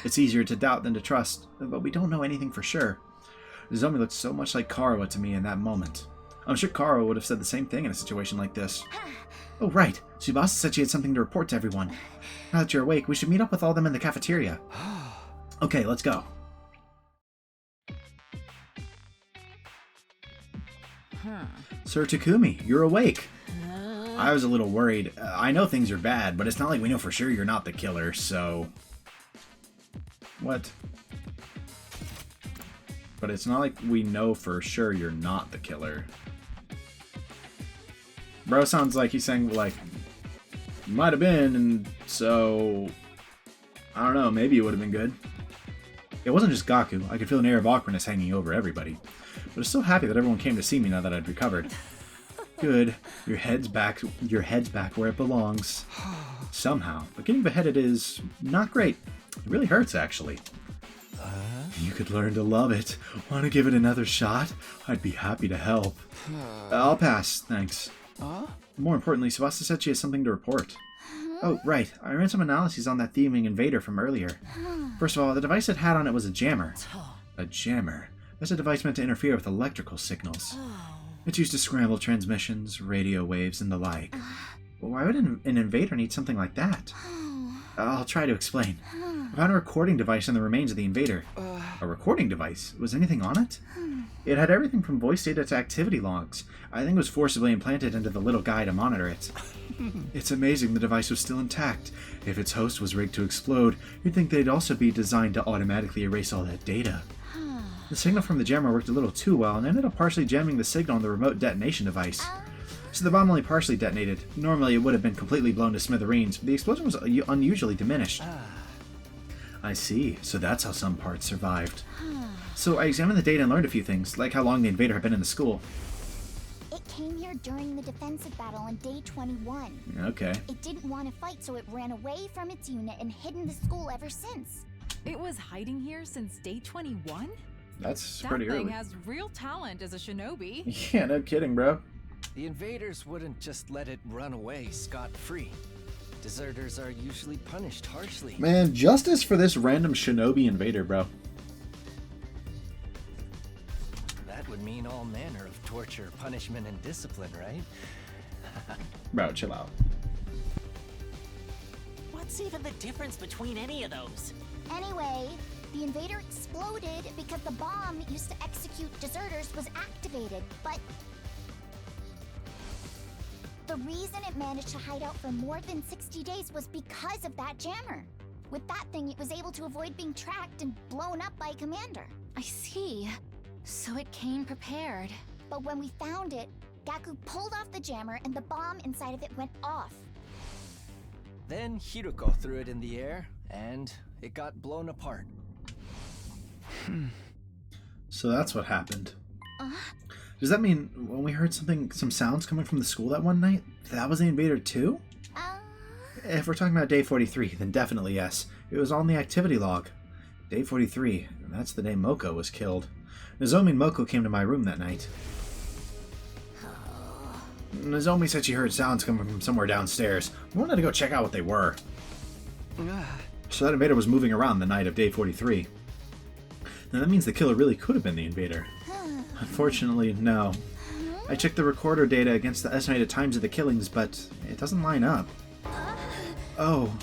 It's easier to doubt than to trust, but we don't know anything for sure. Nozomi looked so much like Karawa to me in that moment. I'm sure Karawa would have said the same thing in a situation like this. Oh, right. Tsubasa said she had something to report to everyone. Now that you're awake, we should meet up with all of them in the cafeteria. Okay, let's go. Sir Takumi, you're awake. I was a little worried. I know things are bad, but it's not like we know for sure you're not the killer, so... What? But it's not like we know for sure you're not the killer. Bro sounds like he's saying, like, might have been, and so... I don't know, maybe it would have been good. It wasn't just Gaku. I could feel an air of awkwardness hanging over everybody. But I was so happy that everyone came to see me now that I'd recovered. Good. Your head's back where it belongs. Somehow. But getting beheaded is not great. It really hurts, actually. You could learn to love it. Want to give it another shot? I'd be happy to help. I'll pass, thanks. More importantly, Tsubasa said she has something to report. Oh, right. I ran some analyses on that thieving invader from earlier. First of all, the device it had on it was a jammer. A jammer? That's a device meant to interfere with electrical signals. It's used to scramble transmissions, radio waves, and the like. Well, why would an invader need something like that? I'll try to explain. I found a recording device in the remains of the invader. A recording device? Was anything on it? It had everything from voice data to activity logs. I think it was forcibly implanted into the little guy to monitor it. It's amazing the device was still intact. If its host was rigged to explode, you'd think they'd also be designed to automatically erase all that data. The signal from the jammer worked a little too well and ended up partially jamming the signal on the remote detonation device. So the bomb only partially detonated. Normally it would have been completely blown to smithereens, but the explosion was unusually diminished. I see, so that's how some parts survived. So I examined the data and learned a few things, like how long the invader had been in the school. It came here during the defensive battle on day 21. Okay. It didn't want to fight, so it ran away from its unit and hid in the school ever since. It was hiding here since day 21? That's that pretty thing early. has real talent as a shinobi. Yeah, no kidding, bro. The invaders wouldn't just let it run away scot-free. Deserters are usually punished harshly. Man, justice for this random shinobi invader, bro. That would mean all manner of torture, punishment, and discipline, right? Bro, chill out. What's even the difference between any of those? Anyway, the invader exploded because the bomb used to execute deserters was activated, but the reason it managed to hide out for more than 60 days was because of that jammer. With that thing, it was able to avoid being tracked and blown up by Commander. I see. So it came prepared. But when we found it, Gaku pulled off the jammer and the bomb inside of it went off. Then Hiruko threw it in the air, and it got blown apart. So that's what happened. Does that mean when we heard some sounds coming from the school that one night, that was the invader too? If we're talking about day 43, then definitely yes. It was on the activity log. Day 43, that's the day Moko was killed. Nozomi and Moko came to my room that night. Nozomi said she heard sounds coming from somewhere downstairs. We wanted to go check out what they were. So that invader was moving around the night of day 43. Now that means the killer really could have been the invader. Unfortunately, no. I checked the recorder data against the estimated times of the killings, but it doesn't line up. Oh.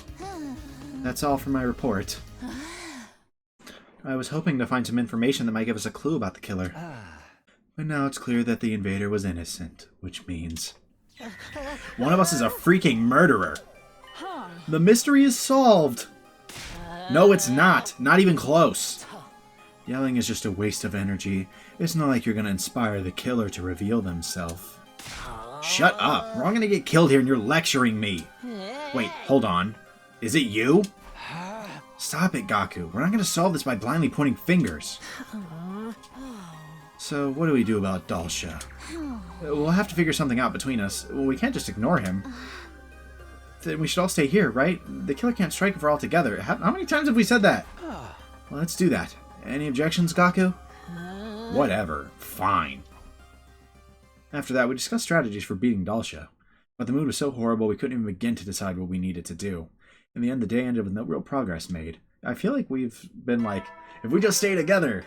That's all for my report. I was hoping to find some information that might give us a clue about the killer. But now it's clear that the invader was innocent, which means one of us is a freaking murderer. The mystery is solved. No, it's not. Not even close. Yelling is just a waste of energy. It's not like you're going to inspire the killer to reveal themselves. Shut up. We're all going to get killed here and you're lecturing me. Wait, hold on. Is it you? Stop it, Gaku. We're not going to solve this by blindly pointing fingers. So, what do we do about Dalsha? We'll have to figure something out between us. Well, we can't just ignore him. Then we should all stay here, right? The killer can't strike if we're all together. How many times have we said that? Well, let's do that. Any objections, Gaku? Whatever. Fine. After that, we discussed strategies for beating Dalsha. But the mood was so horrible we couldn't even begin to decide what we needed to do. In the end, the day ended with no real progress made. I feel like we've been like, if we just stay together,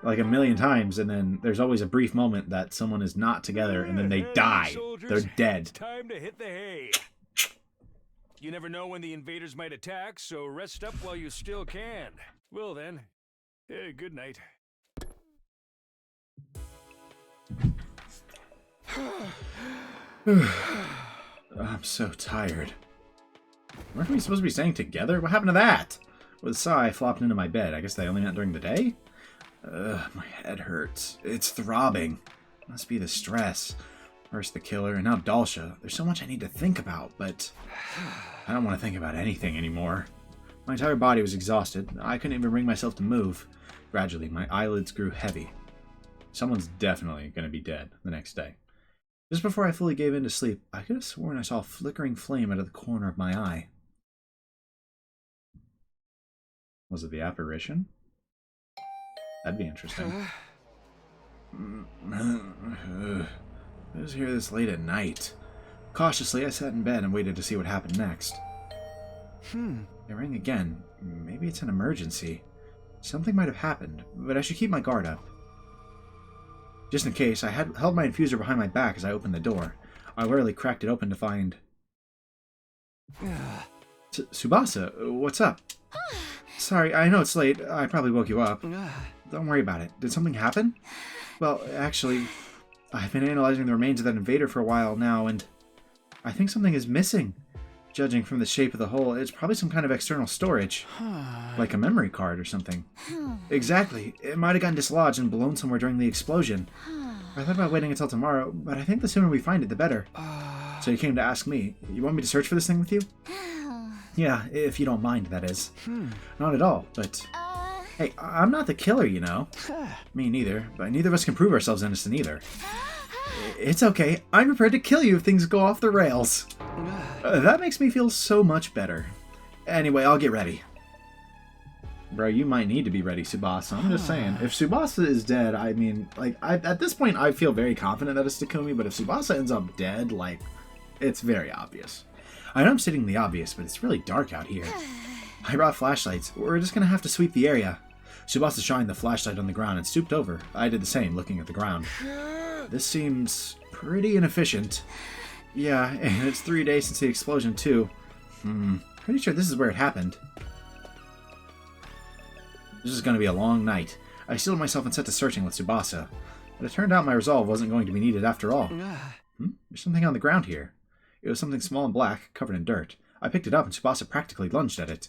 like a million times, and then there's always a brief moment that someone is not together, and then they die. Soldiers, They're dead. It's time to hit the hay. You never know when the invaders might attack, so rest up while you still can. Well then, good night. I'm so tired. Weren't we supposed to be staying together? What happened to that? With a sigh, I flopped into my bed. I guess they only meant during the day? My head hurts. It's throbbing. Must be the stress. First the killer, and now Dalsha. There's so much I need to think about, but I don't want to think about anything anymore. My entire body was exhausted. I couldn't even bring myself to move. Gradually, my eyelids grew heavy. Someone's definitely going to be dead the next day. Just before I fully gave in to sleep, I could have sworn I saw a flickering flame out of the corner of my eye. Was it the apparition? That'd be interesting. I was here this late at night. Cautiously, I sat in bed and waited to see what happened next. It rang again. Maybe it's an emergency. Something might have happened, but I should keep my guard up. Just in case, I had held my infuser behind my back as I opened the door. I warily cracked it open to find... Tsubasa, what's up? Sorry, I know it's late. I probably woke you up. Don't worry about it. Did something happen? Well, actually, I've been analyzing the remains of that invader for a while now, and I think something is missing. Judging from the shape of the hole, it's probably some kind of external storage. Like a memory card or something. Exactly. It might have gotten dislodged and blown somewhere during the explosion. I thought about waiting until tomorrow, but I think the sooner we find it, the better. So you came to ask me. You want me to search for this thing with you? Yeah, if you don't mind, that is. Not at all, but... Hey, I'm not the killer, you know. Me neither, but neither of us can prove ourselves innocent either. It's okay. I'm prepared to kill you if things go off the rails. That makes me feel so much better. Anyway, I'll get ready. Bro, you might need to be ready, Tsubasa. I'm just saying. If Tsubasa is dead, I mean, like, at this point, I feel very confident that it's Takumi, but if Tsubasa ends up dead, like, it's very obvious. I know I'm stating the obvious, but it's really dark out here. I brought flashlights. We're just gonna have to sweep the area. Tsubasa shined the flashlight on the ground and stooped over. I did the same, looking at the ground. This seems pretty inefficient. Yeah, and it's 3 days since the explosion, too. Pretty sure this is where it happened. This is going to be a long night. I steeled myself and set to searching with Tsubasa. But it turned out my resolve wasn't going to be needed after all. There's something on the ground here. It was something small and black, covered in dirt. I picked it up and Tsubasa practically lunged at it.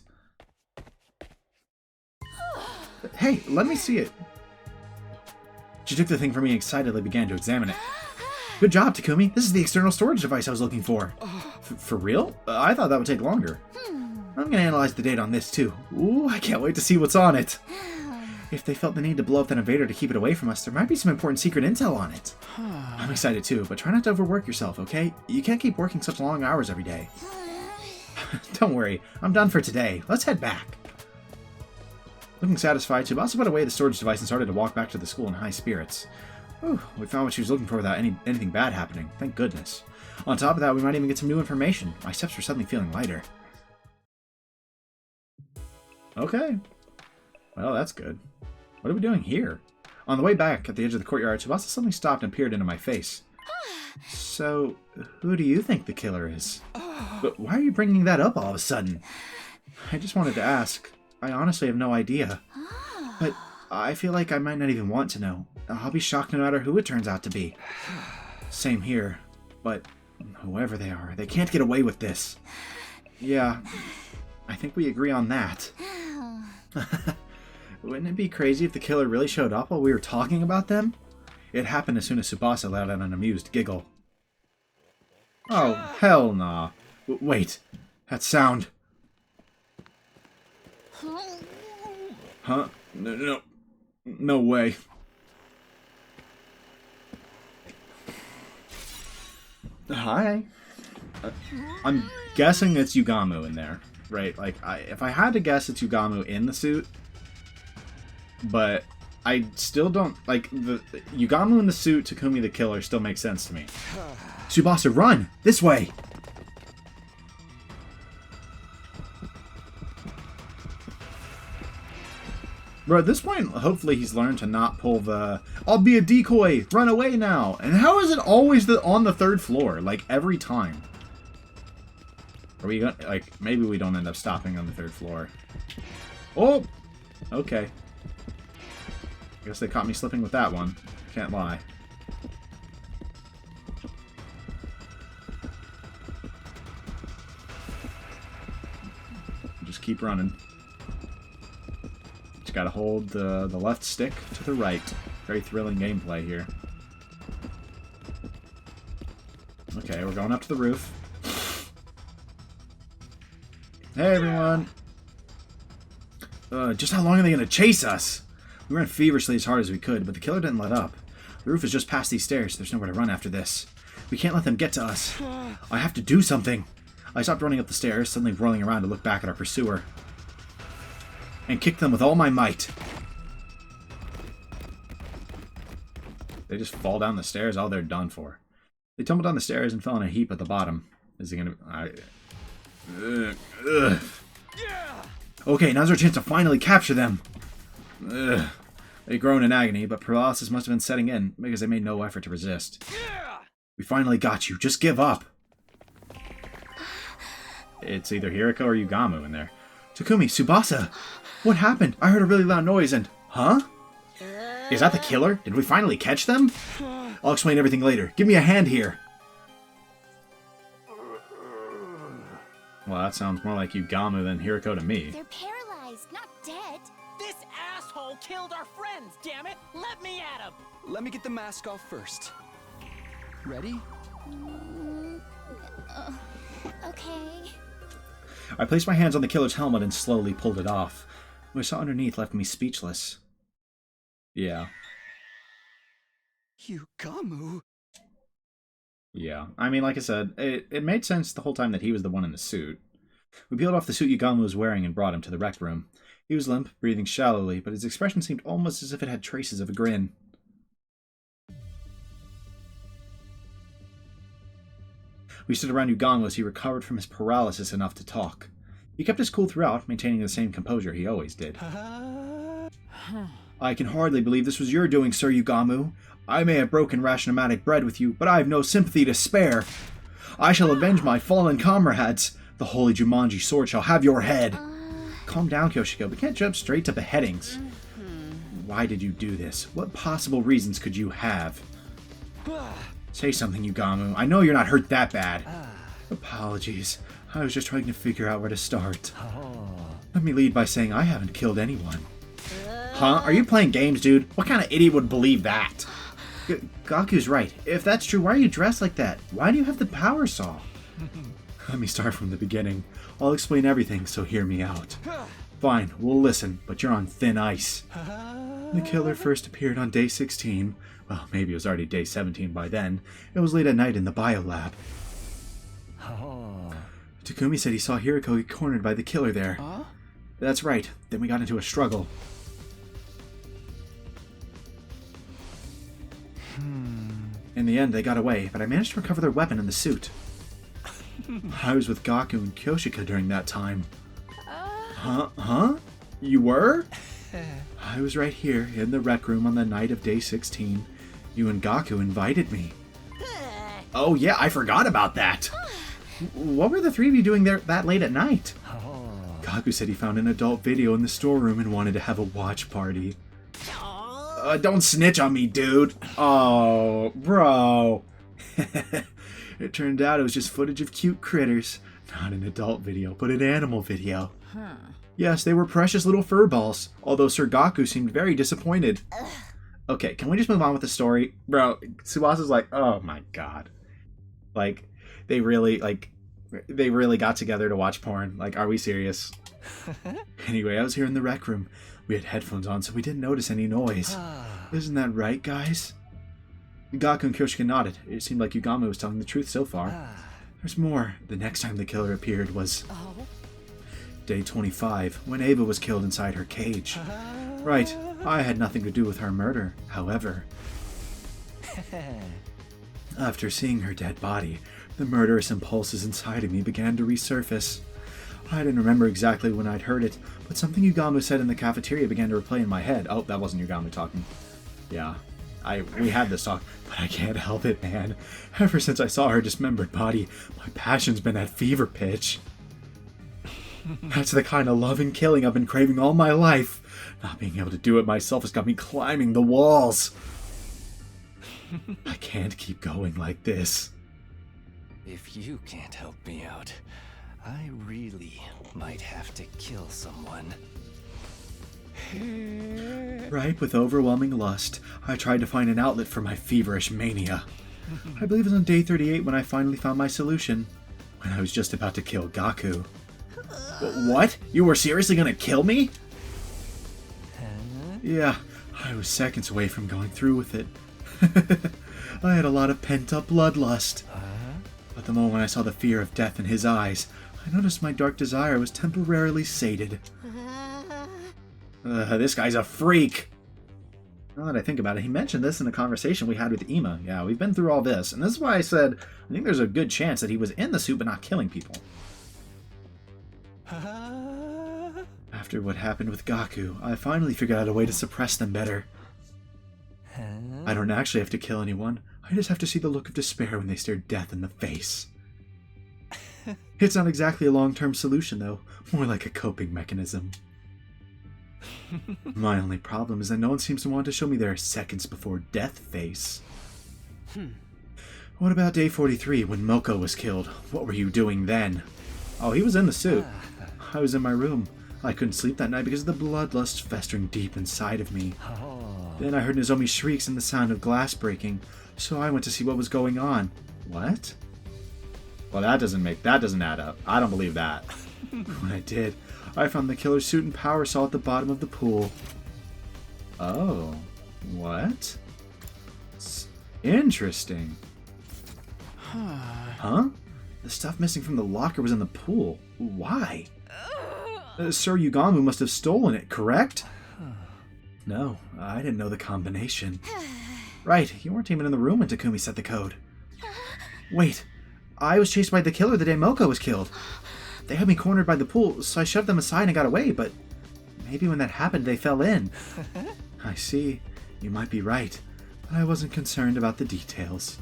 Hey, let me see it. She took the thing from me and excitedly began to examine it. Good job, Takumi. This is the external storage device I was looking for. For real? I thought that would take longer. I'm gonna analyze the data on this too. Ooh, I can't wait to see what's on it. If they felt the need to blow up that invader to keep it away from us, there might be some important secret intel on it. I'm excited too, but try not to overwork yourself, okay? You can't keep working such long hours every day. Don't worry, I'm done for today. Let's head back. Looking satisfied, Tsubasa put away the storage device and started to walk back to the school in high spirits. Whew, we found what she was looking for without anything bad happening. Thank goodness. On top of that, we might even get some new information. My steps were suddenly feeling lighter. Okay. Well, that's good. What are we doing here? On the way back, at the edge of the courtyard, Tsubasa suddenly stopped and peered into my face. So, who do you think the killer is? But why are you bringing that up all of a sudden? I just wanted to ask. I honestly have no idea. But I feel like I might not even want to know. I'll be shocked no matter who it turns out to be. Same here. But whoever they are, they can't get away with this. Yeah, I think we agree on that. Wouldn't it be crazy if the killer really showed up while we were talking about them? It happened as soon as Tsubasa let out an amused giggle. Oh, hell nah. Wait, that sound. Huh? No way. Hi. I'm guessing it's Yugamu in there, right? Like, if I had to guess, it's Yugamu in the suit. But I still don't, like, the Yugamu in the suit, Takumi the killer still makes sense to me. Tsubasa, run! This way! Bro, at this point, hopefully he's learned to not pull the, I'll be a decoy, run away now. And how is it always on the third floor? Like, every time. Are we gonna, like, maybe we don't end up stopping on the third floor. Oh! Okay. I guess they caught me slipping with that one. Can't lie. Just keep running. Just gotta hold the left stick to the right. Very thrilling gameplay here. Okay, we're going up to the roof. Hey everyone! Just how long are they gonna chase us? We ran feverishly as hard as we could, but the killer didn't let up. The roof is just past these stairs. There's nowhere to run after this. We can't let them get to us. I have to do something. I stopped running up the stairs, suddenly whirling around to look back at our pursuer. And kicked them with all my might. They just fall down the stairs. Oh, they're done for. They tumbled down the stairs and fell in a heap at the bottom. Is he gonna... Okay, now's our chance to finally capture them. They groaned in agony, but paralysis must have been setting in because they made no effort to resist. We finally got you. Just give up. It's either Hiriko or Yugamu in there. Takumi, Tsubasa! What happened? I heard a really loud noise and... Huh? Is that the killer? Did we finally catch them? I'll explain everything later. Give me a hand here. Well, that sounds more like Yugamu than Hiriko to me. They're paralyzed, not dead. This asshole killed our friends, damn it! Let me at him! Let me get the mask off first. Ready? Okay. I placed my hands on the killer's helmet and slowly pulled it off. What I saw underneath left me speechless. Yeah. Yugamu? Yeah. I mean, like I said, it made sense the whole time that he was the one in the suit. We peeled off the suit Yugamu was wearing and brought him to the rec room. He was limp, breathing shallowly, but his expression seemed almost as if it had traces of a grin. We stood around Ugamu as he recovered from his paralysis enough to talk. He kept his cool throughout, maintaining the same composure he always did. I can hardly believe this was your doing, Sir Ugamu. I may have broken Rashnomatic bread with you, but I have no sympathy to spare. I shall avenge my fallen comrades. The holy Jumanji sword shall have your head. Calm down, Kyoshiko. We can't jump straight to beheadings. Why did you do this? What possible reasons could you have? Say something, Ugamu. I know you're not hurt that bad. Apologies. I was just trying to figure out where to start. Let me lead by saying I haven't killed anyone. Huh? Are you playing games, dude? What kind of idiot would believe that? Gaku's right. If that's true, why are you dressed like that? Why do you have the power saw? Let me start from the beginning. I'll explain everything, so hear me out. Fine, we'll listen, but you're on thin ice. The killer first appeared on day 16. Well, maybe it was already day 17 by then. It was late at night in the biolab. Takumi said he saw Hiriko get cornered by the killer there. That's right. Then we got into a struggle. In the end, they got away, but I managed to recover their weapon and the suit. I was with Gaku and Kyoshika during that time. Huh? You were? I was right here in the rec room on the night of day 16. You and Gaku invited me. Oh yeah, I forgot about that. What were the three of you doing there that late at night? Gaku said he found an adult video in the storeroom and wanted to have a watch party. Don't snitch on me, dude. Oh, bro. It turned out it was just footage of cute critters. Not an adult video, but an animal video. Yes, they were precious little fur balls, although Sir Gaku seemed very disappointed. Okay, can we just move on with the story? Bro, Tsubasa's like, oh my god. Like, they really got together to watch porn. Like, are we serious? Anyway, I was here in the rec room. We had headphones on, so we didn't notice any noise. Isn't that right, guys? Gaku and Kyoshika nodded. It seemed like Ugamu was telling the truth so far. There's more. The next time the killer appeared was... Day 25, when Ava was killed inside her cage. Right, I had nothing to do with her murder, however. After seeing her dead body, the murderous impulses inside of me began to resurface. I didn't remember exactly when I'd heard it, but something Ugamu said in the cafeteria began to replay in my head. Oh, that wasn't Ugamu talking. Yeah, we had this talk, but I can't help it, man. Ever since I saw her dismembered body, my passion's been at fever pitch. That's the kind of love and killing I've been craving all my life. Not being able to do it myself has got me climbing the walls. I can't keep going like this. If you can't help me out, I really might have to kill someone. Ripe with overwhelming lust, I tried to find an outlet for my feverish mania. I believe it was on day 38 when I finally found my solution. When I was just about to kill Gaku. What? You were seriously gonna kill me? Yeah, I was seconds away from going through with it. I had a lot of pent-up bloodlust. But the moment I saw the fear of death in his eyes, I noticed my dark desire was temporarily sated. This guy's a freak! Now that I think about it, he mentioned this in a conversation we had with Ima. Yeah, we've been through all this, and this is why I said I think there's a good chance that he was in the suit but not killing people. After what happened with Gaku, I finally figured out a way to suppress them better. I don't actually have to kill anyone. I just have to see the look of despair when they stare death in the face. It's not exactly a long-term solution, though. More like a coping mechanism. My only problem is that no one seems to want to show me their seconds before death face. What about day 43, when Moko was killed? What were you doing then? Oh, he was in the suit. I was in my room. I couldn't sleep that night because of the bloodlust festering deep inside of me. Then I heard Nozomi's shrieks and the sound of glass breaking, so I went to see what was going on. What? Well, that doesn't add up. I don't believe that. When I did, I found the killer's suit and power saw at the bottom of the pool. Oh, what? Interesting. Huh? The stuff missing from the locker was in the pool. Why? Sir Yugamu must have stolen it, correct? No, I didn't know the combination. Right, you weren't even in the room when Takumi set the code. Wait, I was chased by the killer the day Moko was killed. They had me cornered by the pool, so I shoved them aside and got away, but maybe when that happened they fell in. I see, you might be right, but I wasn't concerned about the details.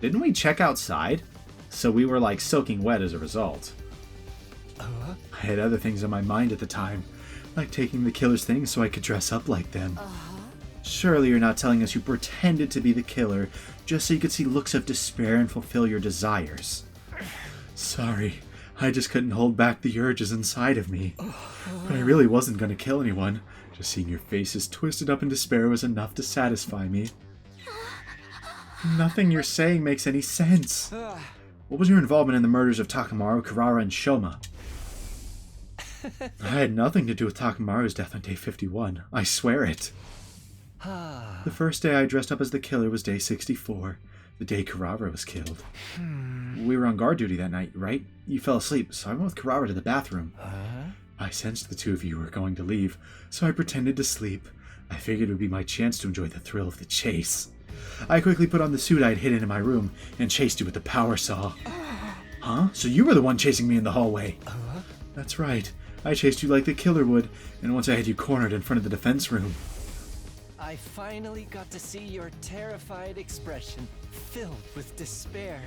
Didn't we check outside? So we were like soaking wet as a result. I had other things on my mind at the time, like taking the killer's things so I could dress up like them. Surely you're not telling us you pretended to be the killer just so you could see looks of despair and fulfill your desires. Sorry, I just couldn't hold back the urges inside of me. But I really wasn't going to kill anyone. Just seeing your faces twisted up in despair was enough to satisfy me. Nothing you're saying makes any sense. What was your involvement in the murders of Takamaru, Kirara, and Shoma? I had nothing to do with Takamaru's death on day 51. I swear it. The first day I dressed up as the killer was day 64, the day Kirara was killed. We were on guard duty that night, right? You fell asleep, so I went with Kirara to the bathroom. I sensed the two of you were going to leave, so I pretended to sleep. I figured it would be my chance to enjoy the thrill of the chase. I quickly put on the suit I had hidden in my room and chased you with the power saw. Huh? So you were the one chasing me in the hallway? That's right. I chased you like the killer would, and once I had you cornered in front of the defense room. I finally got to see your terrified expression, filled with despair.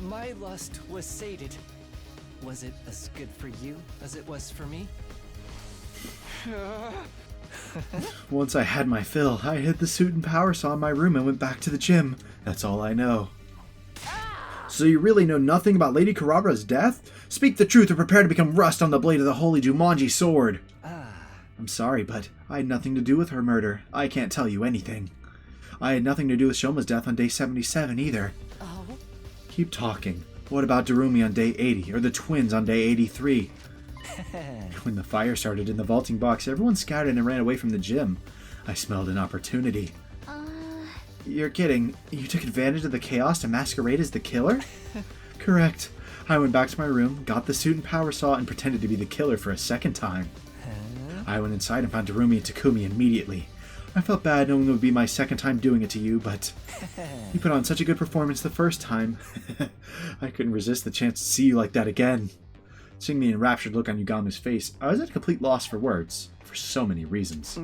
My lust was sated. Was it as good for you as it was for me? Once I had my fill, I hid the suit and power saw in my room and went back to the gym. That's all I know. So you really know nothing about Lady Kirara's death? Speak the truth or prepare to become rust on the blade of the holy Jumanji sword. I'm sorry, but I had nothing to do with her murder. I can't tell you anything. I had nothing to do with Shoma's death on day 77 either. Keep talking. What about Darumi on day 80, or the twins on day 83? When the fire started in the vaulting box, everyone scattered and ran away from the gym. I smelled an opportunity. You're kidding. You took advantage of the chaos to masquerade as the killer? Correct. I went back to my room, got the suit and power saw, and pretended to be the killer for a second time. I went inside and found Darumi and Takumi immediately. I felt bad knowing it would be my second time doing it to you, but you put on such a good performance the first time. I couldn't resist the chance to see you like that again. Seeing the enraptured look on Yugamu's face, I was at a complete loss for words, for so many reasons.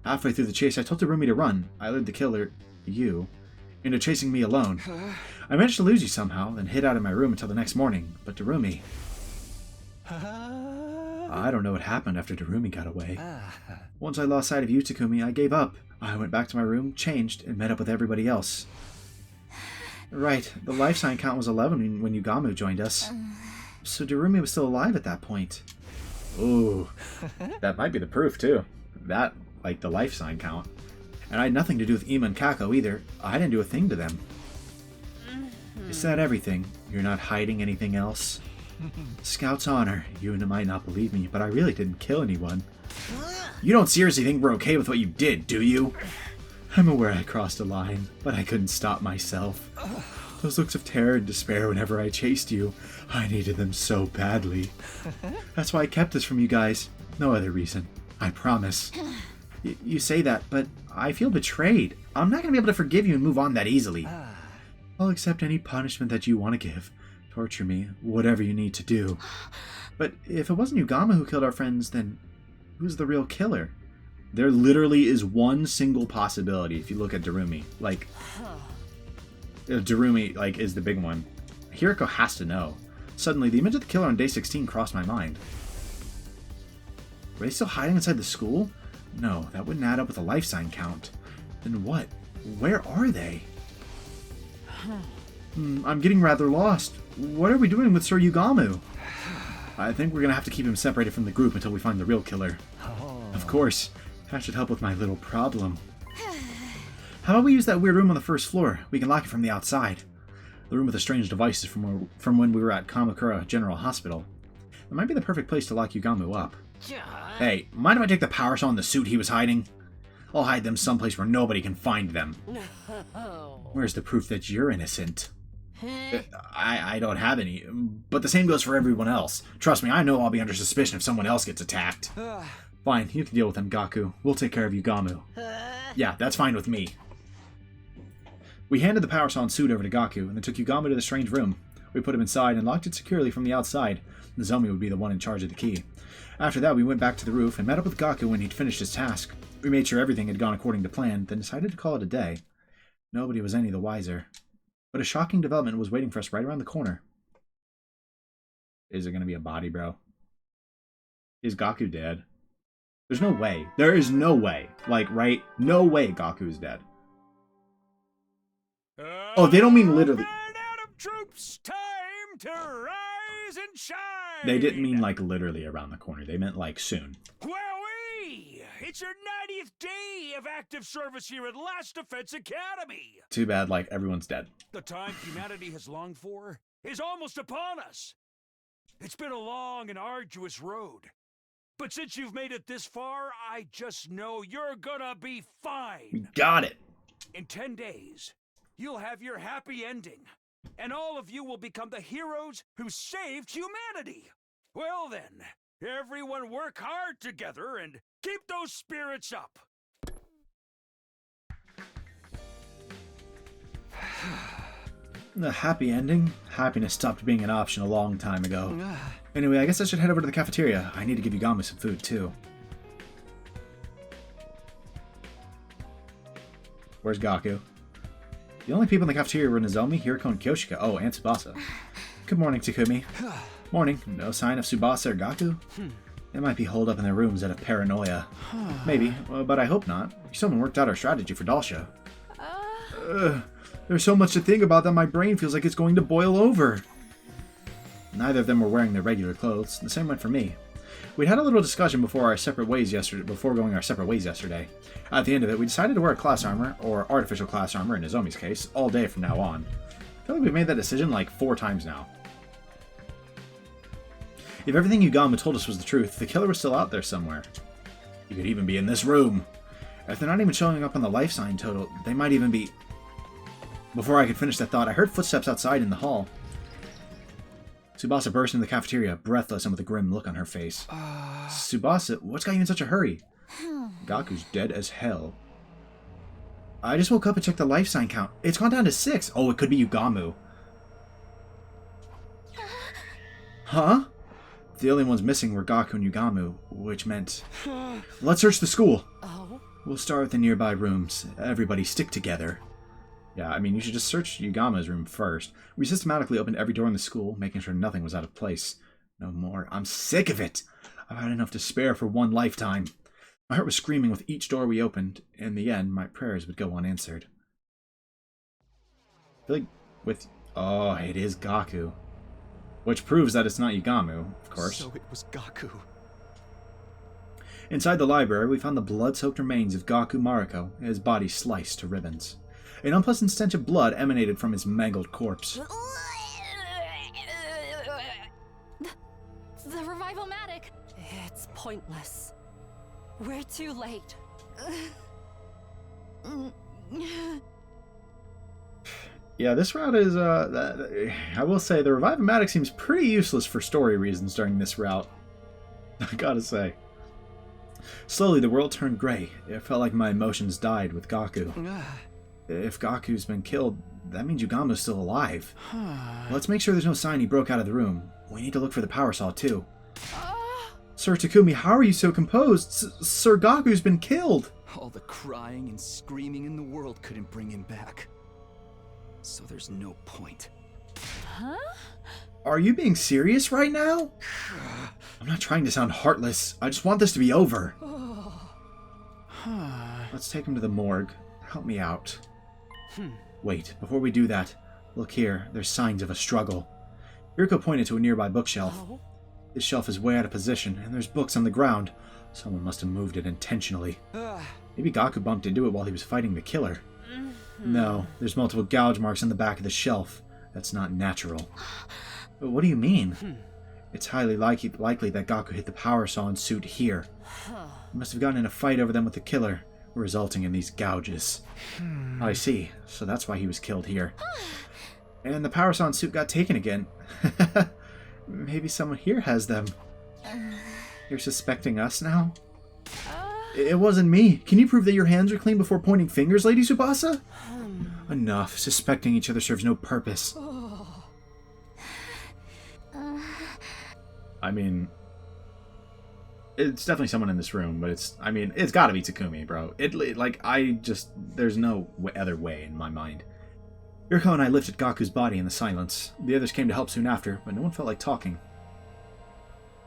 Halfway through the chase, I told Darumi to run. I lured the killer, you, into chasing me alone. I managed to lose you somehow, then hid out in my room until the next morning, but Darumi... I don't know what happened after Darumi got away. Once I lost sight of you, Takumi, I gave up. I went back to my room, changed, and met up with everybody else. Right, the life sign count was 11 when Yugamu joined us. So Darumi was still alive at that point. Ooh, that might be the proof, too. That, like the life sign count. And I had nothing to do with Ima and Kako either. I didn't do a thing to them. Is that everything? You're not hiding anything else? Scout's honor, you might not believe me, but I really didn't kill anyone. You don't seriously think we're okay with what you did, do you? I'm aware I crossed a line, but I couldn't stop myself. Those looks of terror and despair whenever I chased you, I needed them so badly. That's why I kept this from you guys. No other reason. I promise. You say that, but I feel betrayed. I'm not going to be able to forgive you and move on that easily. I'll accept any punishment that you want to give. Torture me, whatever you need to do. But if it wasn't Yugamu who killed our friends, then who's the real killer? There literally is one single possibility if you look at Darumi. Like, Darumi, like, is the big one. Hiriko has to know. Suddenly, the image of the killer on day 16 crossed my mind. Were they still hiding inside the school? No, that wouldn't add up with a life sign count. Then what? Where are they? I'm getting rather lost. What are we doing with Sir Yugamu? I think we're gonna have to keep him separated from the group until we find the real killer. Of course, that should help with my little problem. How about we use that weird room on the first floor? We can lock it from the outside. The room with the strange devices from when we were at Kamakura General Hospital. It might be the perfect place to lock Yugamu up. Hey, mind if I take the power saw in the suit he was hiding? I'll hide them someplace where nobody can find them. Where's the proof that you're innocent? I don't have any, but the same goes for everyone else. Trust me, I know I'll be under suspicion if someone else gets attacked. Fine, you can deal with them, Gaku. We'll take care of Yugamu. Yeah, that's fine with me. We handed the Power Saw suit over to Gaku, and then took Yugamu to the strange room. We put him inside and locked it securely from the outside. Nozomi would be the one in charge of the key. After that, we went back to the roof and met up with Gaku when he'd finished his task. We made sure everything had gone according to plan, then decided to call it a day. Nobody was any the wiser. But a shocking development was waiting for us right around the corner. Is it going to be a body, bro? Is Gaku dead? There's no way. There is no way. Like, right? No way Gaku is dead. Oh, they don't mean literally. Troops, time to rise and shine! They didn't mean like literally around the corner. They meant like soon. Wowee! It's your 90th day of active service here at Last Defense Academy! Too bad, like, everyone's dead. The time humanity has longed for is almost upon us. It's been a long and arduous road. But since you've made it this far, I just know you're gonna be fine. Got it. In 10 days, you'll have your happy ending. And all of you will become the heroes who saved humanity. Well then, everyone work hard together and keep those spirits up. The happy ending? Happiness stopped being an option a long time ago. Anyway, I guess I should head over to the cafeteria. I need to give Yugamu some food, too. Where's Gaku? The only people in the cafeteria were Nozomi, Hiriko, and Kyoshika. Oh, and Tsubasa. Good morning, Takumi. Morning. No sign of Tsubasa or Gaku? They might be holed up in their rooms out of paranoia. Maybe, but I hope not. Someone worked out our strategy for Dalsha. There's so much to think about that my brain feels like it's going to boil over. Neither of them were wearing their regular clothes. The same went for me. We'd had a little discussion before going our separate ways yesterday. At the end of it, we decided to wear class armor, or artificial class armor in Nozomi's case, all day from now on. I feel like we've made that decision like 4 times now. If everything Yugamu told us was the truth, the killer was still out there somewhere. He could even be in this room. If they're not even showing up on the life sign total, they might even be... Before I could finish that thought, I heard footsteps outside in the hall. Tsubasa burst into the cafeteria, breathless and with a grim look on her face. Tsubasa, what's got you in such a hurry? Gaku's dead as hell. I just woke up and checked the life sign count. It's gone down to 6. Oh, it could be Yugamu. Huh? The only ones missing were Gaku and Yugamu, which meant... Let's search the school. We'll start with the nearby rooms. Everybody stick together. Yeah, I mean, you should just search Yugamu's room first. We systematically opened every door in the school, making sure nothing was out of place. No more. I'm sick of it. I've had enough to spare for one lifetime. My heart was screaming with each door we opened. In the end, my prayers would go unanswered. I feel like with... Oh, it is Gaku. Which proves that it's not Yugamu, of course. So it was Gaku. Inside the library, we found the blood-soaked remains of Gaku Mariko, his body sliced to ribbons. An unpleasant stench of blood emanated from his mangled corpse. The Revival-matic! It's pointless. We're too late. Yeah, this route is, I will say, the Revival-matic seems pretty useless for story reasons during this route. I gotta say. Slowly, the world turned gray. It felt like my emotions died with Gaku. If Gaku's been killed, that means Yugamu's still alive. Let's make sure there's no sign he broke out of the room. We need to look for the power saw, too. Sir Takumi, how are you so composed? Sir Gaku's been killed! All the crying and screaming in the world couldn't bring him back. So there's no point. Huh? Are you being serious right now? I'm not trying to sound heartless. I just want this to be over. Let's take him to the morgue. Help me out. Wait, before we do that, look here. There's signs of a struggle. Hiriko pointed to a nearby bookshelf. This shelf is way out of position, and there's books on the ground. Someone must have moved it intentionally. Maybe Gaku bumped into it while he was fighting the killer. No, there's multiple gouge marks on the back of the shelf. That's not natural. But what do you mean? It's highly likely that Gaku hit the power saw and suit here. He must have gotten in a fight over them with the killer, resulting in these gouges. I see. So that's why he was killed here. And the Power Song suit got taken again. Maybe someone here has them. You're suspecting us now? It wasn't me. Can you prove that your hands are clean before pointing fingers, Lady Tsubasa? Enough. Suspecting each other serves no purpose. I mean, it's definitely someone in this room, but it's got to be Takumi, bro. There's no other way in my mind. Yuriko and I lifted Gaku's body in the silence. The others came to help soon after, but no one felt like talking.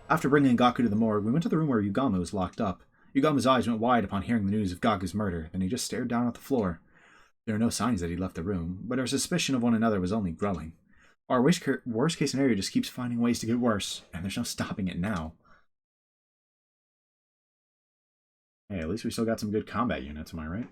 After bringing Gaku to the morgue, we went to the room where Yugamo was locked up. Yugamo's eyes went wide upon hearing the news of Gaku's murder, then he just stared down at the floor. There were no signs that he left the room, but our suspicion of one another was only growing. Our worst-case scenario just keeps finding ways to get worse, and there's no stopping it now. Hey, at least we still got some good combat units, am I right?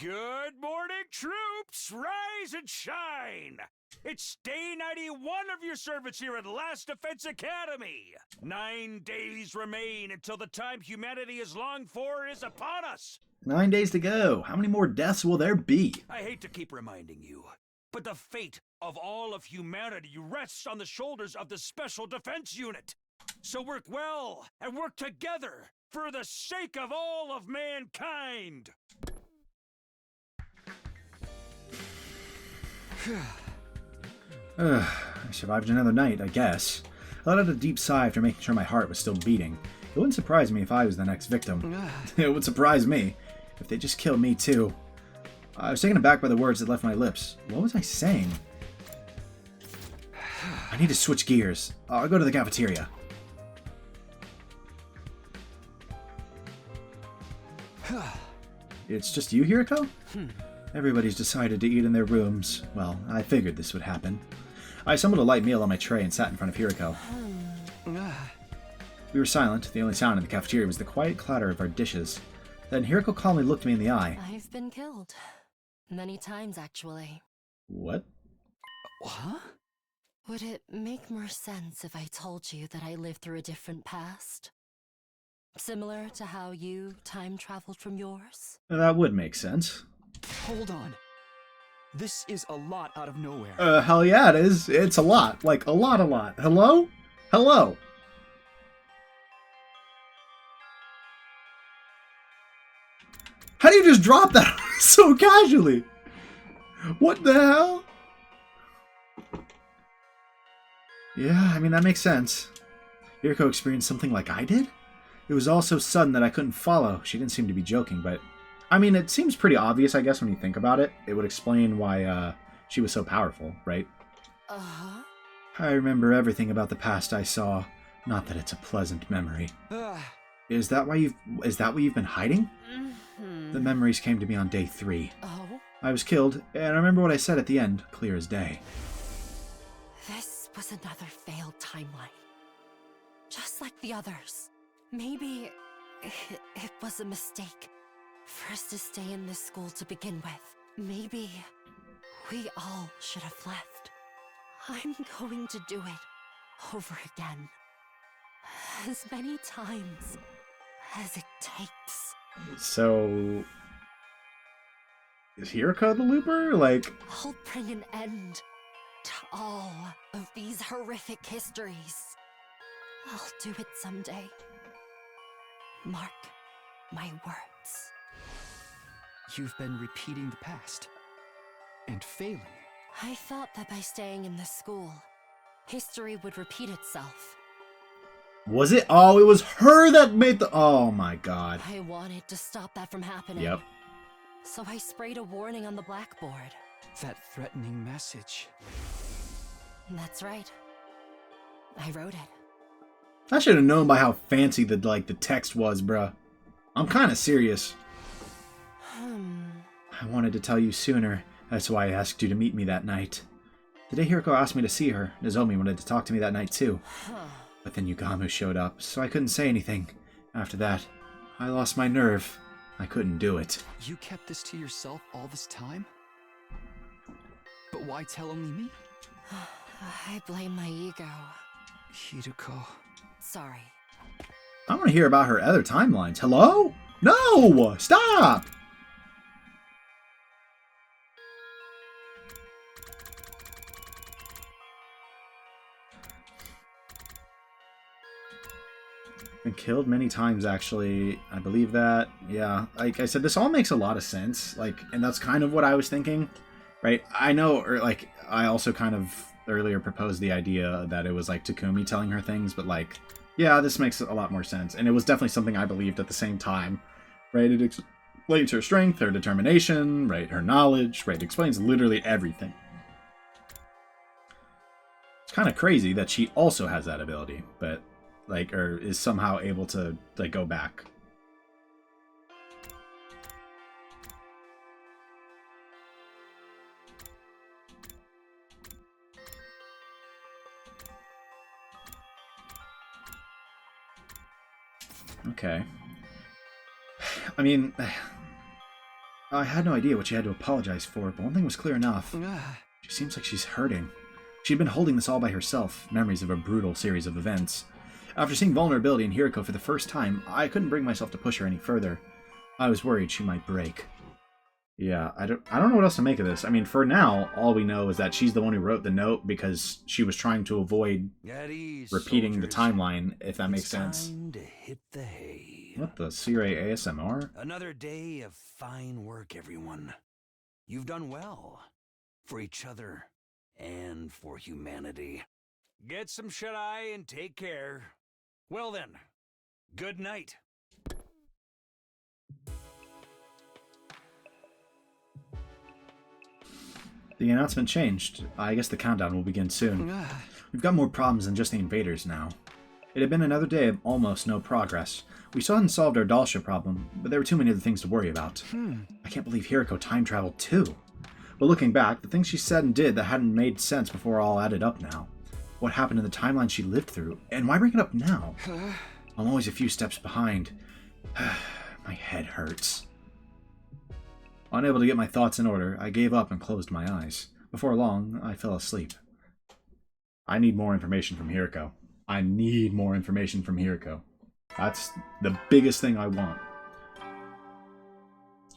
Good morning, troops! Rise and shine! It's day 91 of your service here at Last Defense Academy! 9 days remain until the time humanity has longed for is upon us! 9 days to go. How many more deaths will there be? I hate to keep reminding you, but the fate of all of humanity rests on the shoulders of the Special Defense Unit. So work well and work together for the sake of all of mankind! I survived another night, I guess. I let out a deep sigh after making sure my heart was still beating. It wouldn't surprise me if I was the next victim. It would surprise me if they just killed me too. I was taken aback by the words that left my lips. What was I saying? I need to switch gears. I'll go to the cafeteria. It's just you, Hiriko? Everybody's decided to eat in their rooms. Well, I figured this would happen. I assembled a light meal on my tray and sat in front of Hiriko. We were silent. The only sound in the cafeteria was the quiet clatter of our dishes. Then Hiriko calmly looked me in the eye. I've been killed. Many times, actually. What? What? Would it make more sense if I told you that I lived through a different past? Similar to how you time-traveled from yours? That would make sense. Hold on. This is a lot out of nowhere. Hell yeah, it is. It's a lot. Like, a lot. Hello? Hello? How do you just drop that so casually? What the hell? Yeah, I mean, that makes sense. Hiriko experienced something like I did? It was all so sudden that I couldn't follow. She didn't seem to be joking, but... I mean, it seems pretty obvious, I guess, when you think about it. It would explain why, she was so powerful, right? Uh-huh. I remember everything about the past I saw. Not that it's a pleasant memory. Is that what you've been hiding? Mm-hmm. The memories came to me on day 3. Oh? I was killed, and I remember what I said at the end, clear as day. This was another failed timeline. Just like the others. Maybe it was a mistake for us to stay in this school to begin with. Maybe we all should have left. I'm going to do it over again. As many times as it takes. So... is Hiriko the looper? Like... I'll bring an end to all of these horrific histories. I'll do it someday. Mark my words. You've been repeating the past. And failing. I thought that by staying in this school, history would repeat itself. Was it? Oh, it was her that made the... Oh my god. I wanted to stop that from happening. Yep. So I sprayed a warning on the blackboard. That threatening message. That's right. I wrote it. I should have known by how fancy the text was, bruh. I'm kind of serious. I wanted to tell you sooner. That's why I asked you to meet me that night. The day Hiriko asked me to see her, Nozomi wanted to talk to me that night too. But then Yugamo showed up, so I couldn't say anything. After that, I lost my nerve. I couldn't do it. You kept this to yourself all this time? But why tell only me? I blame my ego. Hiriko. Sorry. I want to hear about her other timelines. Hello? No! Stop! Been killed many times, actually. I believe that. Yeah, like I said, this all makes a lot of sense. Like, and that's kind of what I was thinking, right? I know, or like, I also kind of earlier proposed the idea that it was like Takumi telling her things, but like, yeah, this makes a lot more sense. And it was definitely something I believed at the same time, right? It explains her strength, her determination, right? Her knowledge, right? It explains literally everything. It's kind of crazy that she also has that ability, but like, or is somehow able to like go back. Okay. I mean, I had no idea what she had to apologize for, but one thing was clear enough. She seems like she's hurting. She'd been holding this all by herself, memories of a brutal series of events. After seeing vulnerability in Hiriko for the first time, I couldn't bring myself to push her any further. I was worried she might break. Yeah, I don't know what else to make of this. I mean, for now, all we know is that she's the one who wrote the note because she was trying to avoid repeating the timeline, if that makes sense. Time to hit the hay. What the Sirei ASMR? Another day of fine work, everyone. You've done well. For each other and for humanity. Get some shut-eye and take care. Well then, good night. The announcement changed. I guess the countdown will begin soon. We've got more problems than just the invaders now. It had been another day of almost no progress. We still hadn't solved our Dalsha problem, but there were too many other things to worry about. I can't believe Hiriko time-traveled too. But looking back, the things she said and did that hadn't made sense before all added up now. What happened in the timeline she lived through, and why bring it up now? I'm always a few steps behind. My head hurts. Unable to get my thoughts in order, I gave up and closed my eyes. Before long, I fell asleep. I need more information from Hiriko. I need more information from Hiriko. That's the biggest thing I want.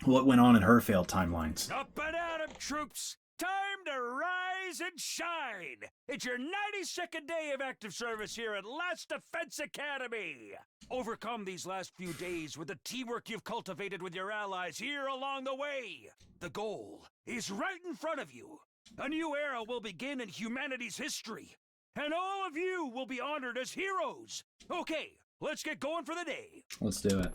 What went on in her failed timelines? Up and at 'em, troops! Time to rise and shine! It's your 92nd day of active service here at Last Defense Academy! Overcome these last few days with the teamwork you've cultivated with your allies here along the way! The goal is right in front of you! A new era will begin in humanity's history! And all of you will be honored as heroes! Okay, let's get going for the day! Let's do it.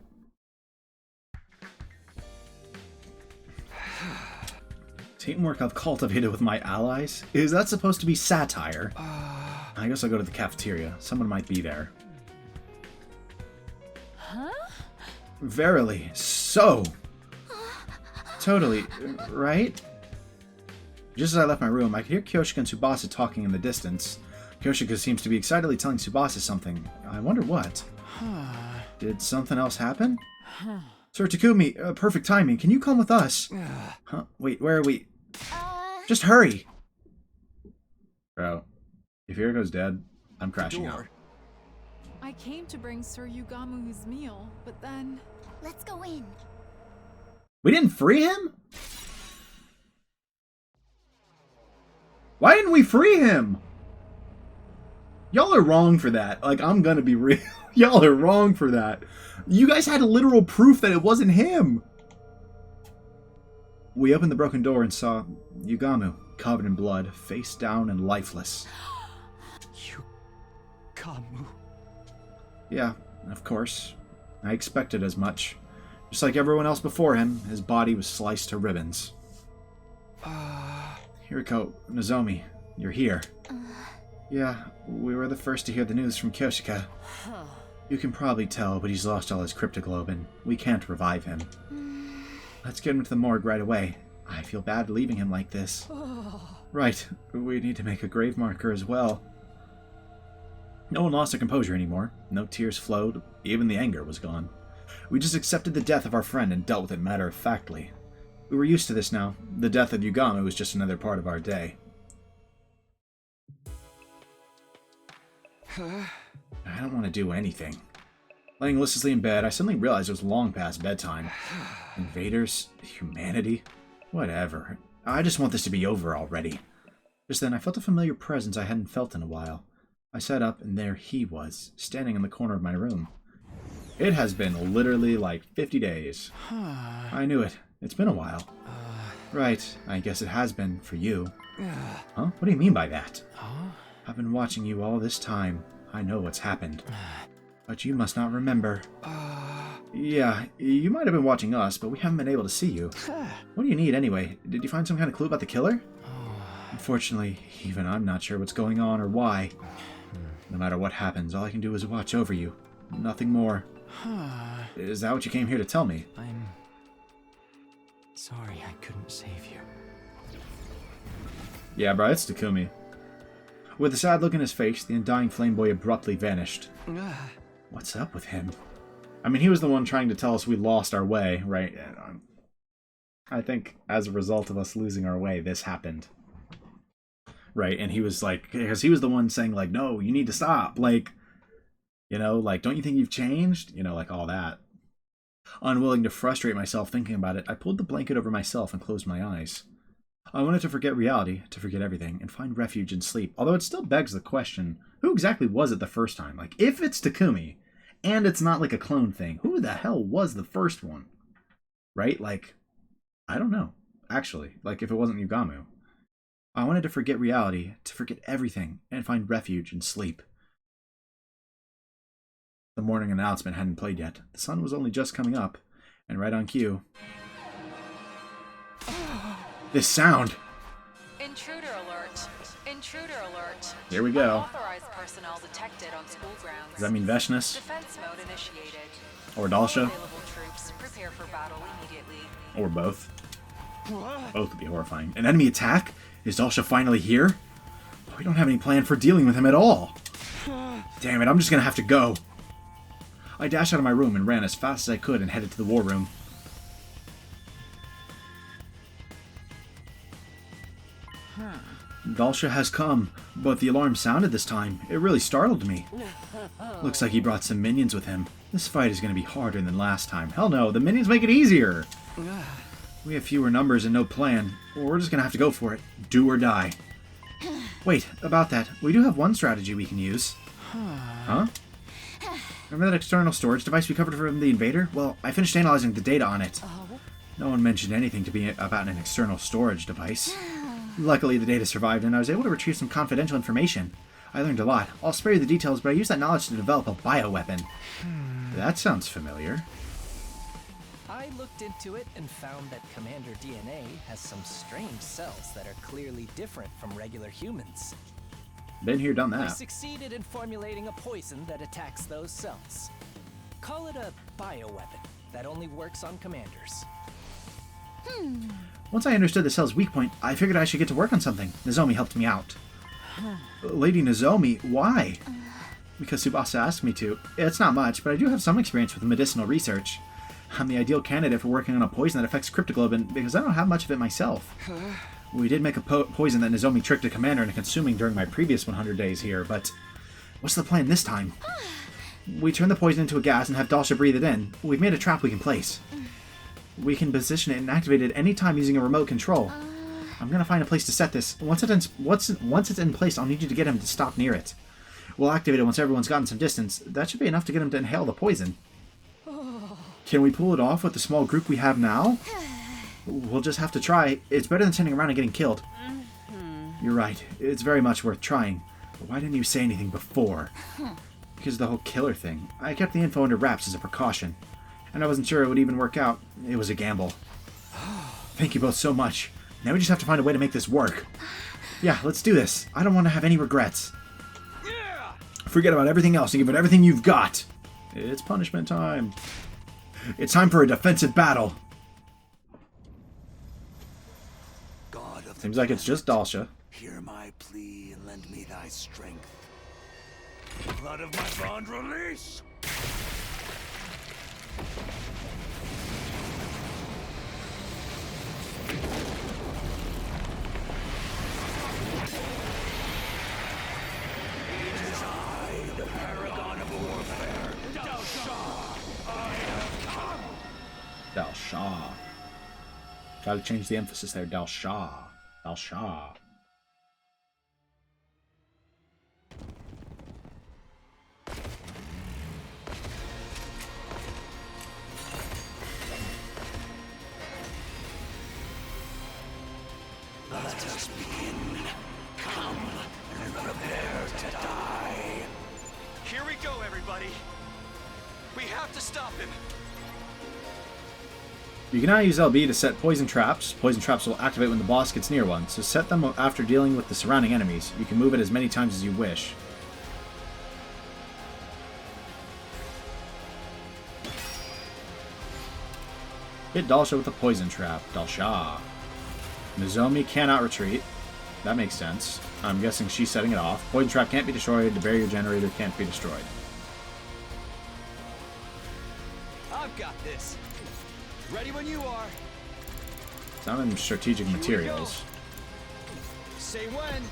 Teamwork I've cultivated with my allies? Is that supposed to be satire? I guess I'll go to the cafeteria. Someone might be there. Huh? Verily, so. Totally, right? Just as I left my room, I could hear Kyoshika and Tsubasa talking in the distance. Kyoshika seems to be excitedly telling Tsubasa something. I wonder what. Did something else happen? Sir Takumi, perfect timing. Can you come with us? Huh? Wait, where are we? Just hurry! Bro, if Hiriko's dead, I'm crashing out. I came to bring Sir Yugamu his meal, but then... Let's go in. We didn't free him? Why didn't we free him? Y'all are wrong for that. Like, I'm gonna be real. Y'all are wrong for that. You guys had literal proof that it wasn't him. We opened the broken door and saw Yugamu, covered in blood, face down and lifeless. Yugamu? Yeah, of course. I expected as much. Just like everyone else before him, his body was sliced to ribbons. Hiriko, Nozomi, you're here. Yeah, we were the first to hear the news from Kyoshika. You can probably tell, but he's lost all his cryptoglobin. We can't revive him. Let's get him to the morgue right away. I feel bad leaving him like this. Right, we need to make a grave marker as well. No one lost their composure anymore. No tears flowed. Even the anger was gone. We just accepted the death of our friend and dealt with it matter-of-factly. We were used to this now. The death of Yugamu was just another part of our day. I don't want to do anything. Laying listlessly in bed, I suddenly realized it was long past bedtime. Invaders? Humanity? Whatever. I just want this to be over already. Just then, I felt a familiar presence I hadn't felt in a while. I sat up, and there he was, standing in the corner of my room. It has been literally like 50 days. I knew it. It's been a while. Right, I guess it has been for you. Huh? What do you mean by that? I've been watching you all this time. I know what's happened. But you must not remember. Yeah, you might have been watching us, but we haven't been able to see you. What do you need anyway? Did you find some kind of clue about the killer? Unfortunately, even I'm not sure what's going on or why. No matter what happens, all I can do is watch over you. Nothing more. Is that what you came here to tell me? I'm sorry I couldn't save you. Yeah, bro, it's Takumi. With a sad look in his face, the undying flame boy abruptly vanished. What's up with him? I mean, he was the one trying to tell us we lost our way, right? I think as a result of us losing our way, this happened. Right? And he was like, because he was the one saying like, no, you need to stop. Like, you know, like, don't you think you've changed? You know, like all that. Unwilling to frustrate myself thinking about it, I pulled the blanket over myself and closed my eyes. I wanted to forget reality, to forget everything, and find refuge in sleep. Although it still begs the question, who exactly was it the first time? Like, if it's Takumi, and it's not like a clone thing, who the hell was the first one? Right? Like, I don't know. Actually, like, if it wasn't Yugamu. I wanted to forget reality, to forget everything, and find refuge in sleep. The morning announcement hadn't played yet. The sun was only just coming up, and right on cue. This sound! Intruder alert! Intruder alert! Here we go. Unauthorized personnel detected on school grounds. Does that mean Veshness? Defense mode initiated. Or Dalsha? Available troops, prepare for battle immediately. Or both. Both would be horrifying. An enemy attack? Is Dalsha finally here? We don't have any plan for dealing with him at all. Damn it, I'm just gonna have to go. I dashed out of my room and ran as fast as I could and headed to the war room. Dalsha has come, but the alarm sounded this time. It really startled me. Looks like he brought some minions with him. This fight is going to be harder than last time. Hell no, the minions make it easier. We have fewer numbers and no plan. We're just going to have to go for it. Do or die. Wait, about that, we do have one strategy we can use. Huh? Remember that external storage device we covered from the invader? Well, I finished analyzing the data on it. No one mentioned anything to me about an external storage device. Luckily, the data survived, and I was able to retrieve some confidential information. I learned a lot. I'll spare you the details, but I used that knowledge to develop a bioweapon. That sounds familiar. I looked into it and found that Commander DNA has some strange cells that are clearly different from regular humans. Been here, done We that. succeeded in formulating a poison that attacks those cells. Call it a bioweapon that only works on commanders. Once I understood the cell's weak point, I figured I should get to work on something. Nozomi helped me out. Lady Nozomi, why? Because Tsubasa asked me to. It's not much, but I do have some experience with medicinal research. I'm the ideal candidate for working on a poison that affects cryptoglobin because I don't have much of it myself. We did make a poison that Nozomi tricked a commander into consuming during my previous 100 days here, but what's the plan this time? We turn the poison into a gas and have Dalsha breathe it in. We've made a trap we can place. We can position it and activate it any time using a remote control. I'm gonna find a place to set this. Once it's in place, I'll need you to get him to stop near it. We'll activate it once everyone's gotten some distance. That should be enough to get him to inhale the poison. Can we pull it off with the small group we have now? We'll just have to try. It's better than sitting around and getting killed. You're right. It's very much worth trying. But why didn't you say anything before? Because of the whole killer thing. I kept the info under wraps as a precaution. And I wasn't sure it would even work out. It was a gamble. Thank you both so much. Now we just have to find a way to make this work. Yeah, let's do this. I don't want to have any regrets. Forget about everything else and give it everything you've got. It's punishment time. It's time for a defensive battle. God of Seems like it's just Dalsha. Hear my plea and lend me thy strength. Blood of my bond release! It is I, the paragon of warfare, Dalsha! Shah. Gotta change the emphasis there. Dal Shah. Dal Shah. Let us begin. Come and prepare to die. Here we go, everybody. We have to stop him. You can now use LB to set poison traps. Poison traps will activate when the boss gets near one, so set them after dealing with the surrounding enemies. You can move it as many times as you wish. Hit Dalsha with a poison trap. Dalsha. Nozomi cannot retreat. That makes sense. I'm guessing she's setting it off. Poison trap can't be destroyed. The barrier generator can't be destroyed. I've got this. Ready when you are. Some strategic materials. Say when.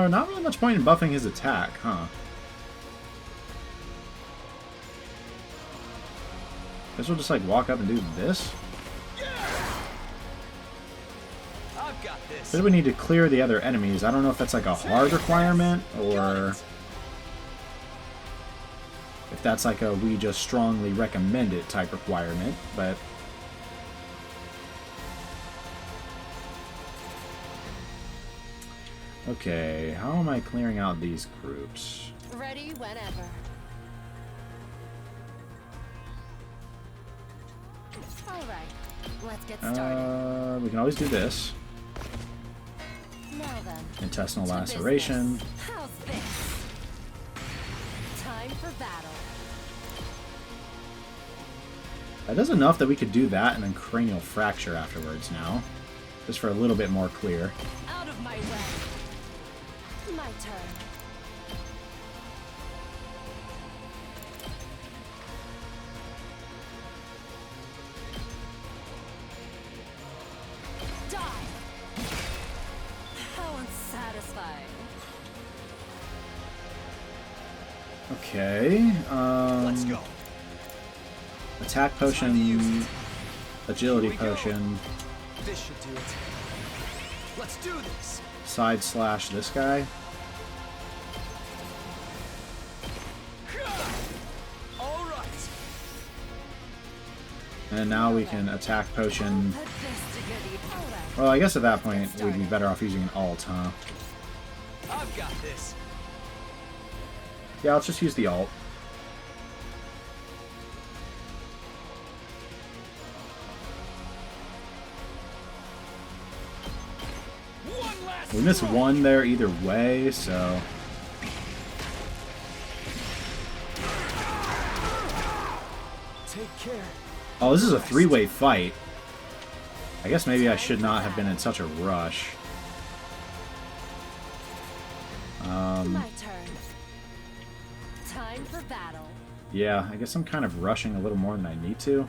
Not really much point in buffing his attack, huh? Guess we'll just like walk up and do this. I've got this. Said we need to clear the other enemies. I don't know if that's like a hard requirement or if that's like a we just strongly recommend it type requirement, but okay, how am I clearing out these groups? Ready whenever. Alright, let's get started. We can always do this. Now then. Intestinal to laceration. business. How's this? Time for battle. That does enough that we could do that and then cranial fracture afterwards now. Just for a little bit more clear. Out of my way. My turn. Die. How unsatisfying. Okay. Let's go. Attack potion, agility potion, This should do it. Let's do this. side slash this guy. All right. And now we can attack potion. Well, I guess at that point we'd be better off using an alt, huh? I've got this. Yeah, let's just use the alt. We missed one there either way, so... Take care. Oh, this is a three-way fight. I guess maybe I should not have been in such a rush. My turn. Time for battle. Yeah, I guess I'm kind of rushing a little more than I need to.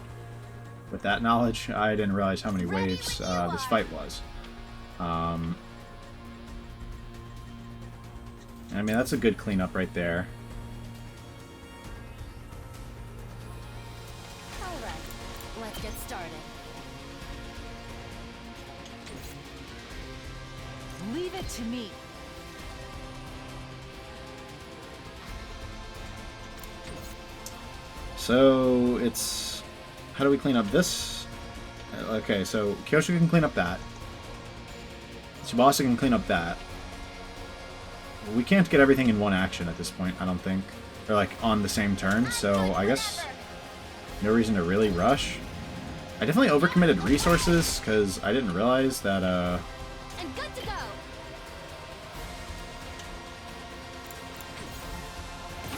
With that knowledge, I didn't realize how many waves this fight was. I mean, that's a good cleanup right there. Alright, let's get started. Leave it to me. So, it's... How do we clean up this? Okay, so Kyosho can clean up that. Tsubasa can clean up that. We can't get everything in one action at this point, I don't think. Or, like, on the same turn, so I guess no reason to really rush. I definitely overcommitted resources, because I didn't realize that, And good to go.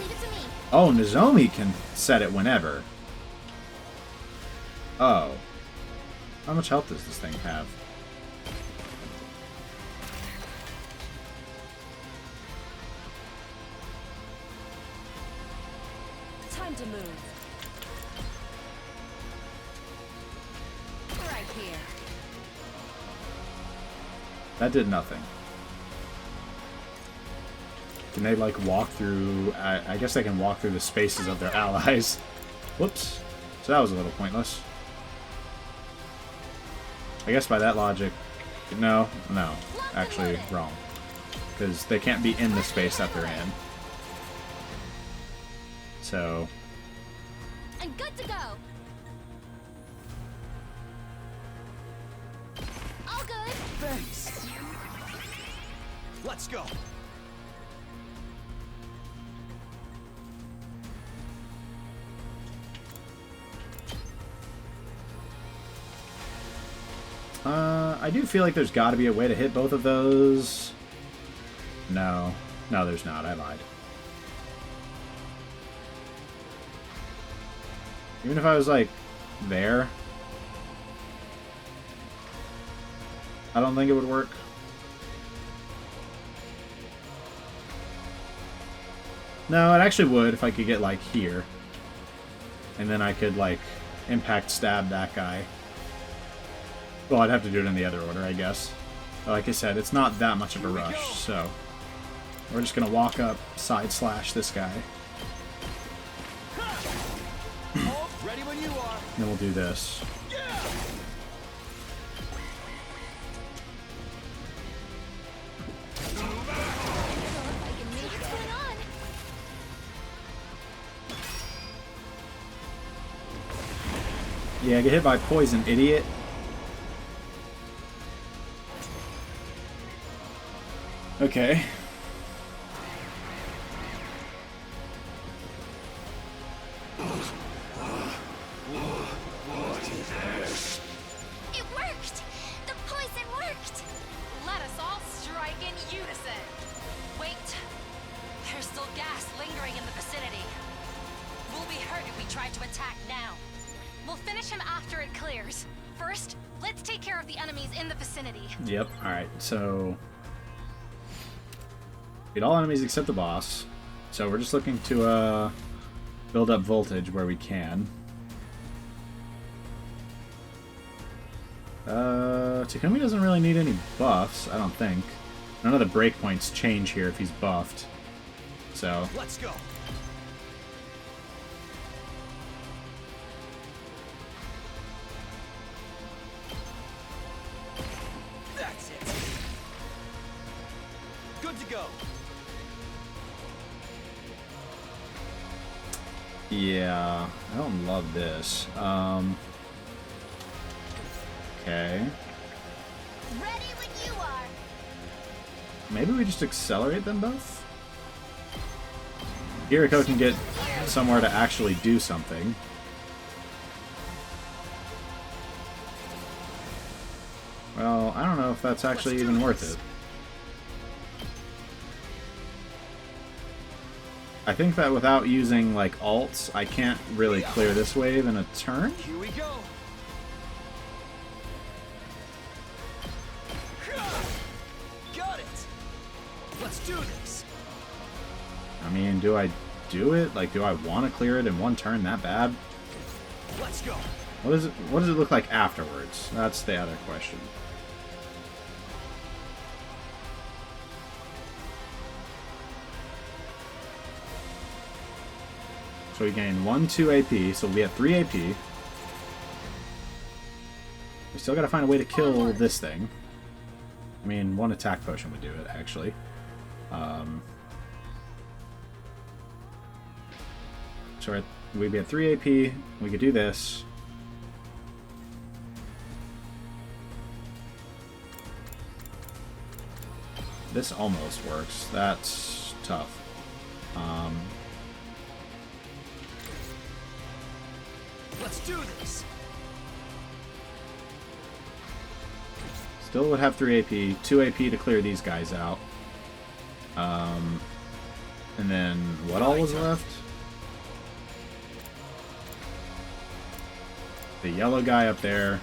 Leave it to me. Oh, Nozomi can set it whenever. Oh. How much health does this thing have? Time to move. Right here. That did nothing. Can they, like, walk through... I guess they can walk through the spaces of their allies. Whoops. So that was a little pointless. I guess by that logic... No. Actually, wrong. Because they can't be in the space that they're in. So... I'm good to go. All good. Thanks. Let's go. I do feel like there's got to be a way to hit both of those. No. No, there's not. I lied. Even if I was, like, there, I don't think it would work. No, it actually would if I could get, like, here. And then I could, like, impact stab that guy. Well, I'd have to do it in the other order, I guess. But like I said, it's not that much of a rush, so... We're just gonna walk up, side slash this guy. Ready when you are. Then we'll do this. Yeah, get hit by poison, idiot. Okay. It worked! The poison worked! Let us all strike in unison. Wait. There's still gas lingering in the vicinity. We'll be hurt if we try to attack now. We'll finish him after it clears. First, let's take care of the enemies in the vicinity. Yep, alright, so... Beat all enemies except the boss. So we're just looking to build up voltage where we can. Takumi doesn't really need any buffs, I don't think. None of the breakpoints change here if he's buffed. So... Let's go. That's it. Good to go. Yeah, I don't love this. Okay. Ready when you are. Maybe we just accelerate them both? Kiriko can get somewhere to actually do something. Well, I don't know if that's actually even worth it. I think that without using, like, ults, I can't really clear this wave in a turn. Here we go. Got it. Let's do this. I mean, do I do it? Like, do I want to clear it in one turn that bad? Let's go. What does it look like afterwards? That's the other question. So we gain 2 AP, so we have 3 AP. We still gotta find a way to kill this thing. I mean, 1 attack potion would do it, actually. So we'd be at 3 AP, we could do this. This almost works. That's tough. Let's do this. Still would have 3 AP, 2 AP to clear these guys out. And then what all was left? The yellow guy up there.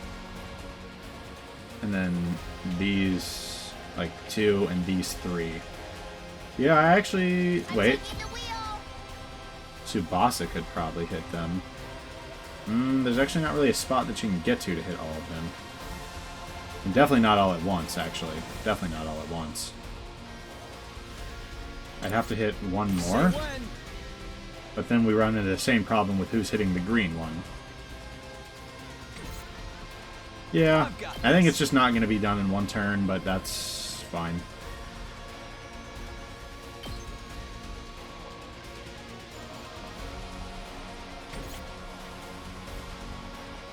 And then these, like, 2 and these 3. Yeah, I actually... Wait. Tsubasa could probably hit them. There's actually not really a spot that you can get to hit all of them. And definitely not all at once, actually. Definitely not all at once. I'd have to hit one more. But then we run into the same problem with who's hitting the green one. Yeah, I think it's just not going to be done in one turn, but that's fine.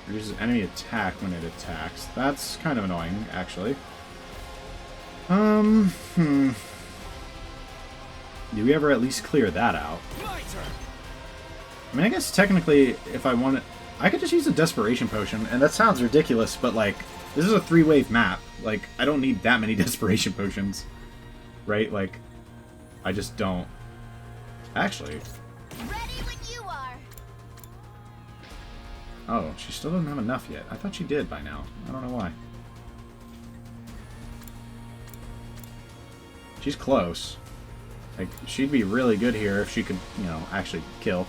Reduces enemy attack when it attacks. That's kind of annoying, actually. Do we ever at least clear that out? I mean, I guess technically, if I want it, I could just use a Desperation Potion, and that sounds ridiculous, but, like, this is a 3-wave map. Like, I don't need that many Desperation Potions. Right? Like, I just don't. Actually. Ready when you are. Oh, she still doesn't have enough yet. I thought she did by now. I don't know why. She's close. Like, she'd be really good here if she could, you know, actually kill.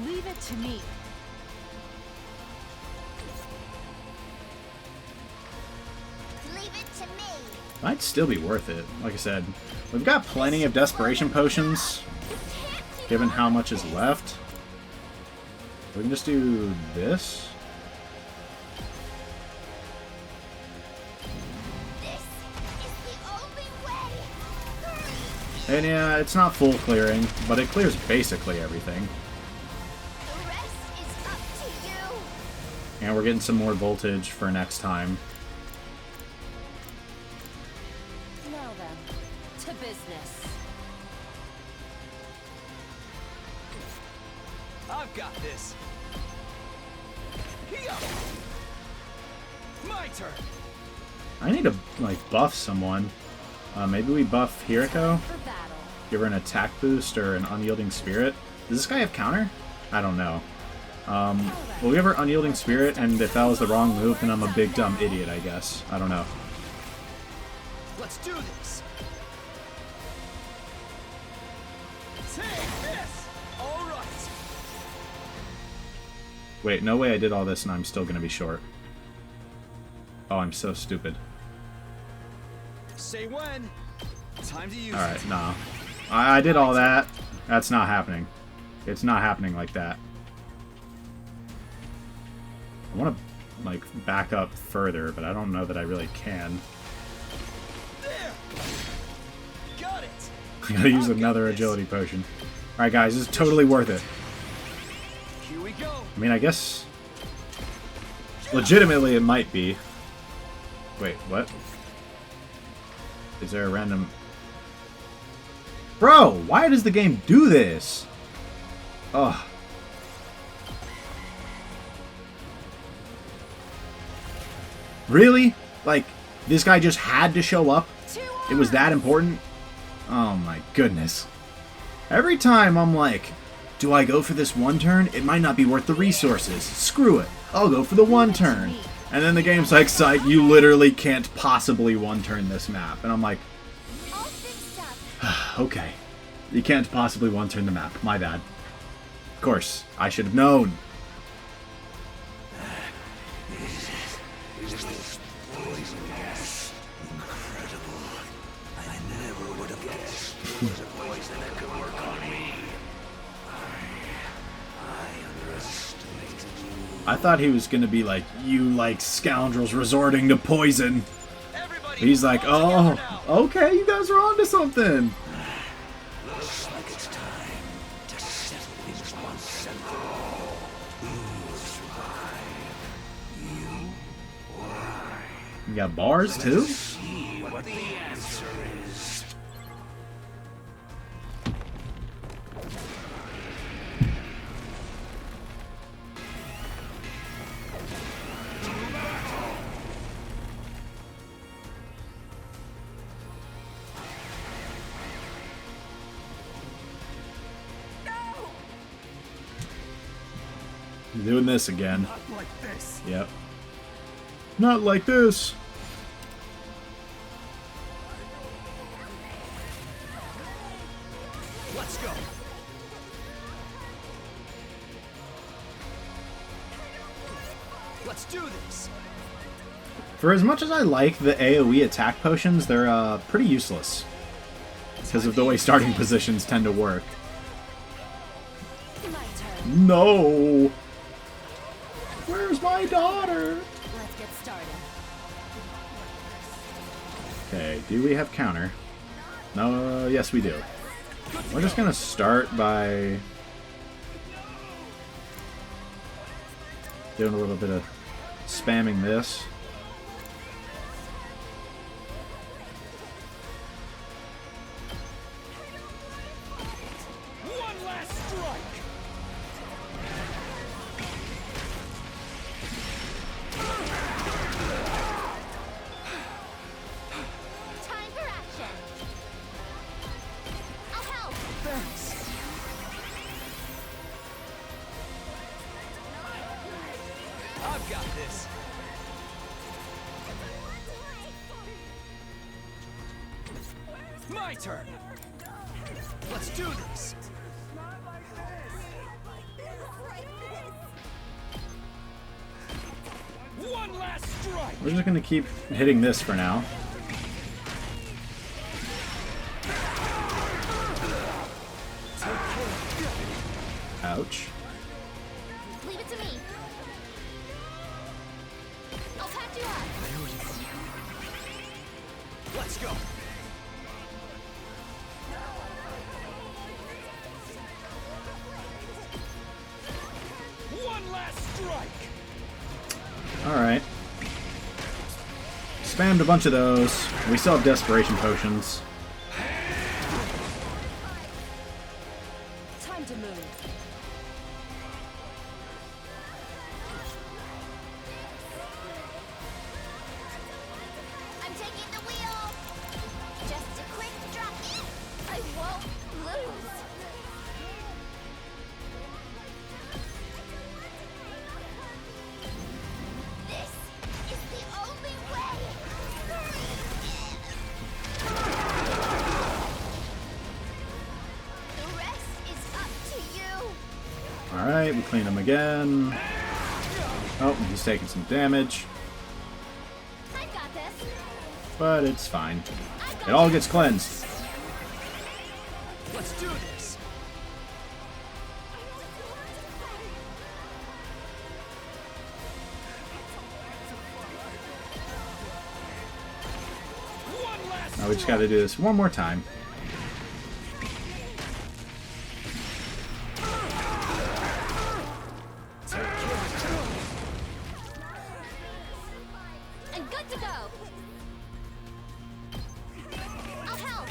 Leave it to me. Leave it to me. Might still be worth it. Like I said, we've got plenty of Desperation Potions, given how much is left. We can just do this. And yeah, it's not full clearing, but it clears basically everything. The rest is up to you. And we're getting some more voltage for next time. Now then, to business. I've got this. Here. My turn. I need to, like, buff someone. Maybe we buff Hiriko? Give her an attack boost or an Unyielding Spirit. Does this guy have counter? I don't know. We'll give her Unyielding Spirit, and if that was the wrong move, then I'm a big dumb idiot, I guess. I don't know. Let's do this. Take this. All right. Wait, no way I did all this and I'm still gonna be short. Oh, I'm so stupid. Say when. Time to use Alright, nah. I did all that. That's not happening. It's not happening like that. I want to, like, back up further, but I don't know that I really can. There. Got it. I gotta use another agility potion. Alright, guys, this is totally worth it. Here we go. I mean, I guess... legitimately, it might be. Wait, what? Is there a random... Bro, why does the game do this? Ugh. Really? Like, this guy just had to show up? It was that important? Oh my goodness. Every time I'm like, do I go for this one turn? It might not be worth the resources. Screw it. I'll go for the one turn. And then the game's like, psych, you literally can't possibly one turn this map. And I'm like, okay. You can't possibly one turn the map. My bad. Of course, I should have known. This poison gas. Incredible. I never would have guessed it was a poison that could work on me. I underestimated you. I thought he was gonna be like, you like scoundrels resorting to poison. He's like, oh, okay, you guys are onto something. Looks like it's time to settle things once and for all. Who will survive? You or I? You got bars too? Let's see what the answer is. You're doing this again. Not like this. Yep. Not like this. Let's go. Let's Let's do this. For as much as I like the AoE attack potions, they're pretty useless. Because of the way starting positions tend to work. No! Where's my daughter? Let's get started. Okay, do we have counter? No, yes we do. We're just gonna start by doing a little bit of spamming this. One last strike. Time for action. I'll help. Thanks. I've got this. My turn. Let's do this. One last strike. We're just gonna keep hitting this for now. Ouch. Leave it to me. I'll patch you up. Let's go. One last strike. Alright. Spammed a bunch of those. We still have desperation potions. Time to move. I'm taking the wheel. Just a quick drop. I won't lose. This is the only way. The rest is up to you. Alright, we clean him again. Oh, he's taking some damage. I got this. But it's fine. It all gets cleansed. Let's do this. One last Now we just gotta do this one more time. I'm good to go. I'll help.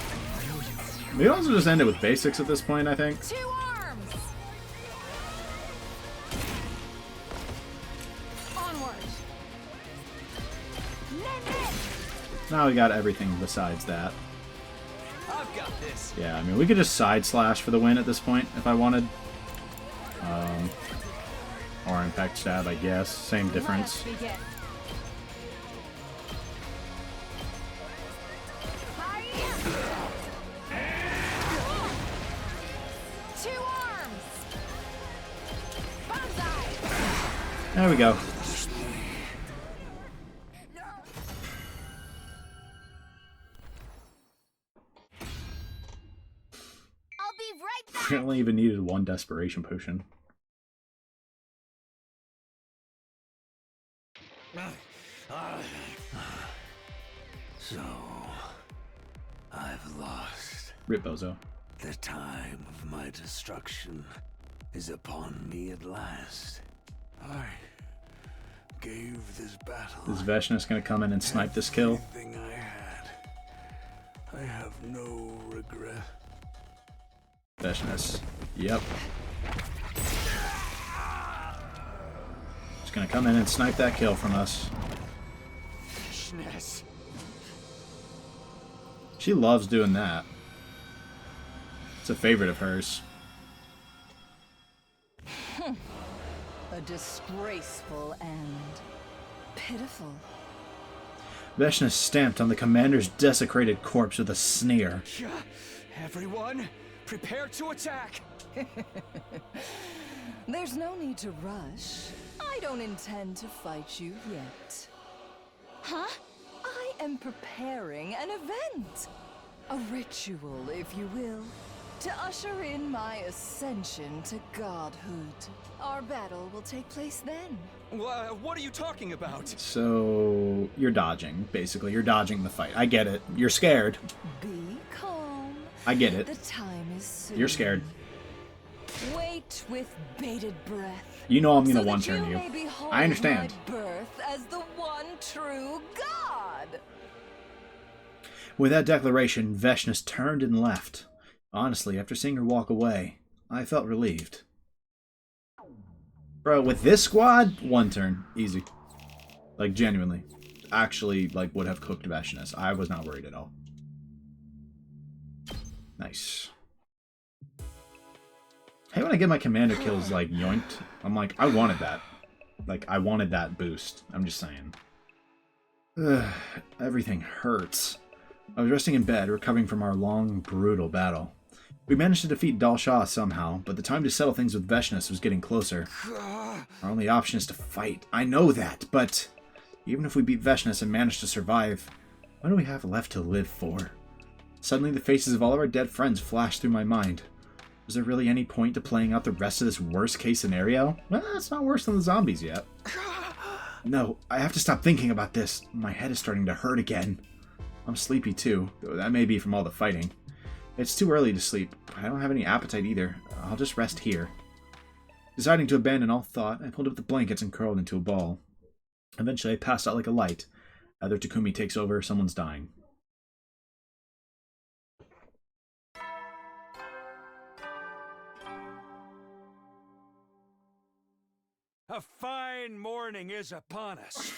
We also just end it with basics at this point, I think. 2 arms. Onward. Now we got everything besides that. I've got this. Yeah, I mean, we could just side slash for the win at this point if I wanted. Or impact stab, I guess. Same difference. Let's begin. Two arms. Banzai. There we go. I'll be right back. We only even needed one desperation potion. So, I've lost. Rip Bozo. The time of my destruction is upon me at last. I gave this battle Is Veshnis gonna come in and snipe this kill? everything I had. I have no regret. Veshnis. Yep. Just gonna come in and snipe that kill from us. Veshnis. She loves doing that. It's a favorite of hers. A disgraceful end. Pitiful. Veshnis stamped on the commander's desecrated corpse with a sneer. Everyone, prepare to attack. There's no need to rush. I don't intend to fight you yet. Huh? I am preparing an event. A ritual, if you will, to usher in my ascension to godhood. Our battle will take place then. What are you talking about? So, you're dodging, basically. You're dodging the fight. I get it. You're scared. Be calm. I get it. The time is soon. You're scared. Wait with bated breath. You know I'm gonna so one-turn that you. may behold I understand. My birth as the one true God. With that declaration, Veshnis turned and left. Honestly, after seeing her walk away, I felt relieved. Bro, with this squad, one turn. Easy. Like, genuinely. Actually, like, would have cooked Veshnis. I was not worried at all. Nice. Hey, when I get my commander kills, like, yoinked, I'm like, I wanted that. Like, I wanted that boost. I'm just saying. Ugh, everything hurts. I was resting in bed, recovering from our long, brutal battle. We managed to defeat Dal Shah somehow, but the time to settle things with Veshnis was getting closer. Our only option is to fight. I know that, but even if we beat Veshnis and manage to survive, what do we have left to live for? Suddenly, the faces of all of our dead friends flashed through my mind. Was there really any point to playing out the rest of this worst-case scenario? Well, it's not worse than the zombies yet. No, I have to stop thinking about this. My head is starting to hurt again. I'm sleepy too, though that may be from all the fighting. It's too early to sleep, but I don't have any appetite either. I'll just rest here. Deciding to abandon all thought, I pulled up the blankets and curled into a ball. Eventually, I passed out like a light. Either Takumi takes over, someone's dying. A fine morning is upon us.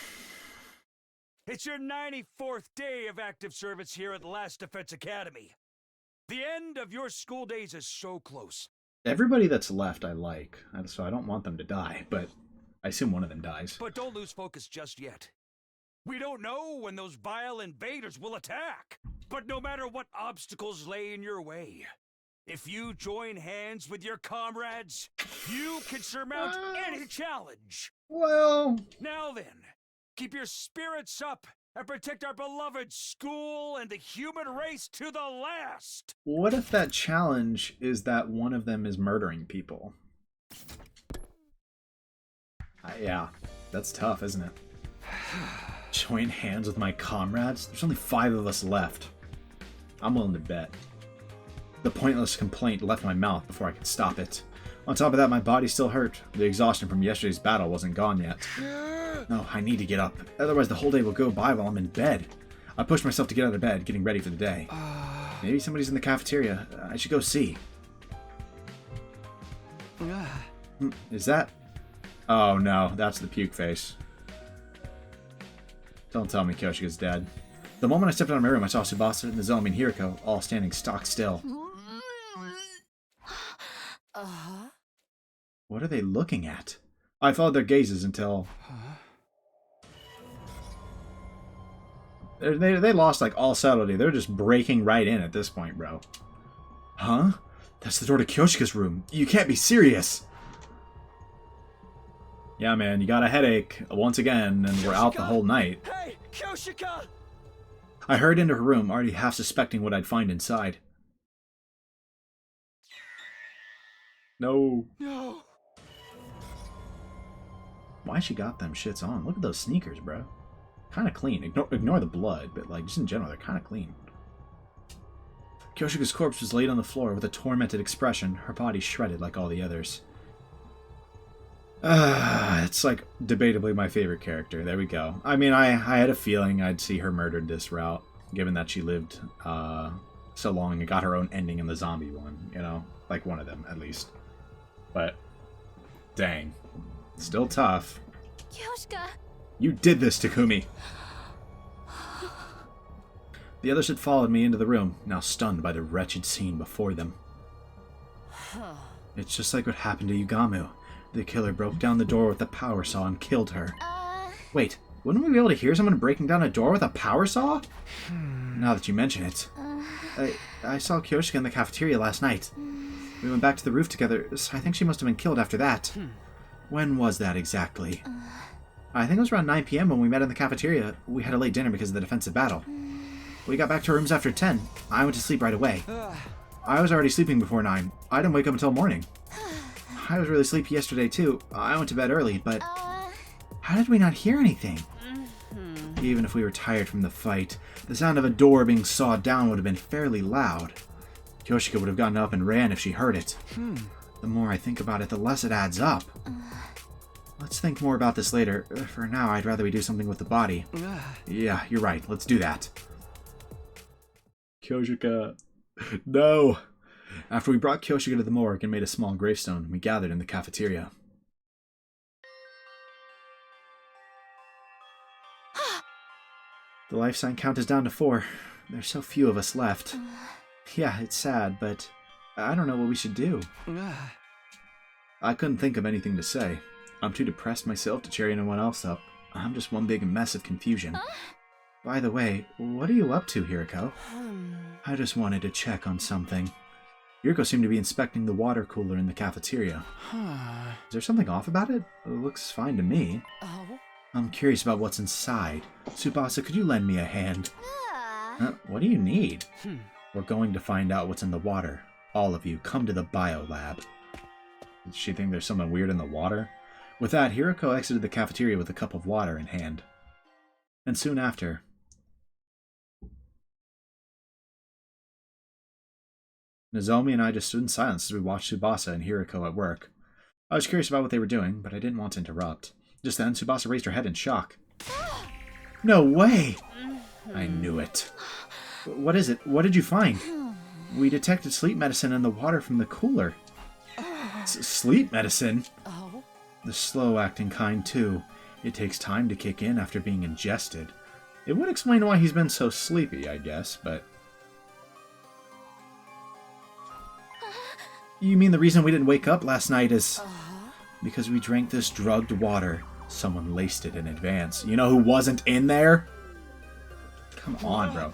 It's your 94th day of active service here at Last Defense Academy. The end of your school days is so close. Everybody that's left I like, so I don't want them to die, but I assume one of them dies. But don't lose focus just yet. We don't know when those vile invaders will attack. But no matter what obstacles lay in your way, if you join hands with your comrades, you can surmount any challenge. Well... Now then, keep your spirits up and protect our beloved school and the human race to the last. What if that challenge is that one of them is murdering people? Yeah, that's tough, isn't it? Join hands with my comrades? There's only 5 of us left. I'm willing to bet. The pointless complaint left my mouth before I could stop it. On top of that, my body still hurt. The exhaustion from yesterday's battle wasn't gone yet. No, I need to get up. Otherwise, the whole day will go by while I'm in bed. I pushed myself to get out of bed, getting ready for the day. Maybe somebody's in the cafeteria. I should go see. Is that... Oh no, that's the puke face. Don't tell me Kyoshika's dead. The moment I stepped out of my room, I saw Tsubasa, Nozomi, and Hiriko all standing stock still. What are they looking at? I followed their gazes until... They lost like all subtlety. They're just breaking right in at this point, bro. Huh? That's the door to Kyoshika's room. You can't be serious. Yeah, man, you got a headache once again, and we're out the whole night. Hey, Kyoshika! I hurried into her room, already half suspecting what I'd find inside. No. No. Why she got them shits on? Look at those sneakers, bro. Kind of clean. Ignore the blood, but like just in general, they're kind of clean. Kyoshika's corpse was laid on the floor with a tormented expression, her body shredded like all the others. It's like debatably my favorite character. There we go. I mean, I had a feeling I'd see her murdered this route, given that she lived so long and got her own ending in the zombie one, you know? Like one of them, at least. But, dang. Still tough. Kyoshika! You did this, Takumi! The others had followed me into the room, now stunned by the wretched scene before them. It's just like what happened to Yugamu. The killer broke down the door with a power saw and killed her. Wait, wouldn't we be able to hear someone breaking down a door with a power saw? Now that you mention it. I saw Kyoshika in the cafeteria last night. We went back to the roof together, so I think she must have been killed after that. When was that exactly? I think it was around 9 p.m. when we met in the cafeteria. We had a late dinner because of the defensive battle. We got back to our rooms after 10. I went to sleep right away. I was already sleeping before 9. I didn't wake up until morning. I was really sleepy yesterday too. I went to bed early, but how did we not hear anything? Even if we were tired from the fight, the sound of a door being sawed down would have been fairly loud. Kyoshika would have gotten up and ran if she heard it. The more I think about it, the less it adds up. Let's think more about this later. For now, I'd rather we do something with the body. Yeah, you're right. Let's do that. Kyoshika. No! After we brought Kyoshika to the morgue and made a small gravestone, we gathered in the cafeteria. The life sign count is down to 4. There's so few of us left. Yeah, it's sad, but I don't know what we should do. I couldn't think of anything to say. I'm too depressed myself to cheer anyone else up. I'm just one big mess of confusion. By the way, what are you up to, Hiriko? I just wanted to check on something. Hiriko seemed to be inspecting the water cooler in the cafeteria. Is there something off about it? It looks fine to me. I'm curious about what's inside. Tsubasa, could you lend me a hand? What do you need? We're going to find out what's in the water. All of you, come to the biolab. Does she think there's something weird in the water? With that, Hiriko exited the cafeteria with a cup of water in hand. And soon after, Nozomi and I just stood in silence as we watched Tsubasa and Hiriko at work. I was curious about what they were doing, but I didn't want to interrupt. Just then, Tsubasa raised her head in shock. No way! I knew it. What is it? What did you find? We detected sleep medicine in the water from the cooler. Sleep medicine? The slow-acting kind, too. It takes time to kick in after being ingested. It would explain why he's been so sleepy, I guess, but... You mean the reason we didn't wake up last night is... because we drank this drugged water. Someone laced it in advance. You know who wasn't in there? Come on, bro.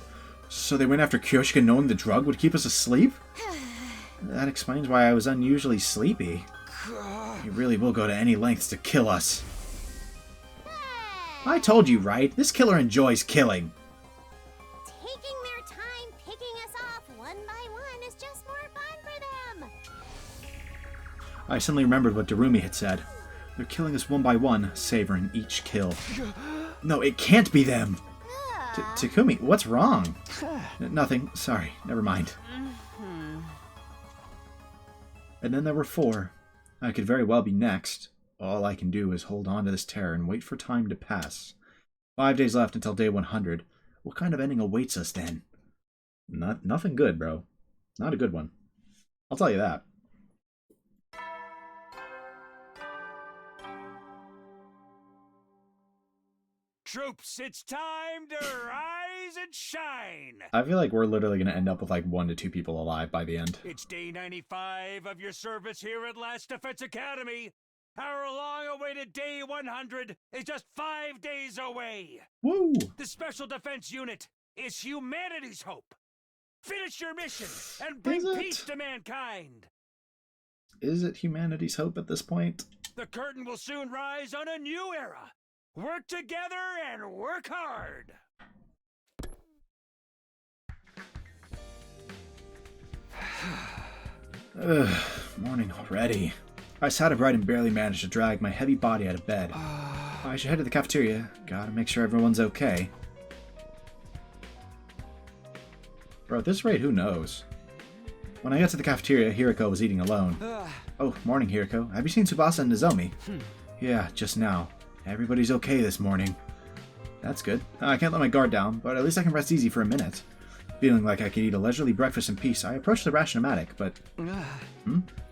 So they went after Kyoshika knowing the drug would keep us asleep? That explains why I was unusually sleepy. He really will go to any lengths to kill us. I told you, right? This killer enjoys killing. Taking their time picking us off one by one is just more fun for them. I suddenly remembered what Darumi had said. They're killing us one by one, savoring each kill. No, it can't be them! Takumi, what's wrong? Nothing. Sorry, never mind. And then there were 4. I could very well be next. All I can do is hold on to this terror and wait for time to pass. 5 days left until day 100. What kind of ending awaits us then? Nothing good, bro. Not a good one. I'll tell you that. Troops, it's time to rise and shine! I feel like we're literally going to end up with like 1 to 2 people alive by the end. It's day 95 of your service here at Last Defense Academy. Our long-awaited day 100 is just 5 days away. Woo! The Special Defense Unit is humanity's hope. Finish your mission and bring peace to mankind. Is it humanity's hope at this point? The curtain will soon rise on a new era. Work together and work hard! Ugh, morning already. I sat upright and barely managed to drag my heavy body out of bed. I should head to the cafeteria. Gotta make sure everyone's okay. Bro, at this rate, who knows? When I got to the cafeteria, Hiriko was eating alone. Oh, morning, Hiriko. Have you seen Tsubasa and Nozomi? Yeah, just now. Everybody's okay this morning. That's good. I can't let my guard down, but at least I can rest easy for a minute. Feeling like I could eat a leisurely breakfast in peace, I approached the ration-o-matic, but...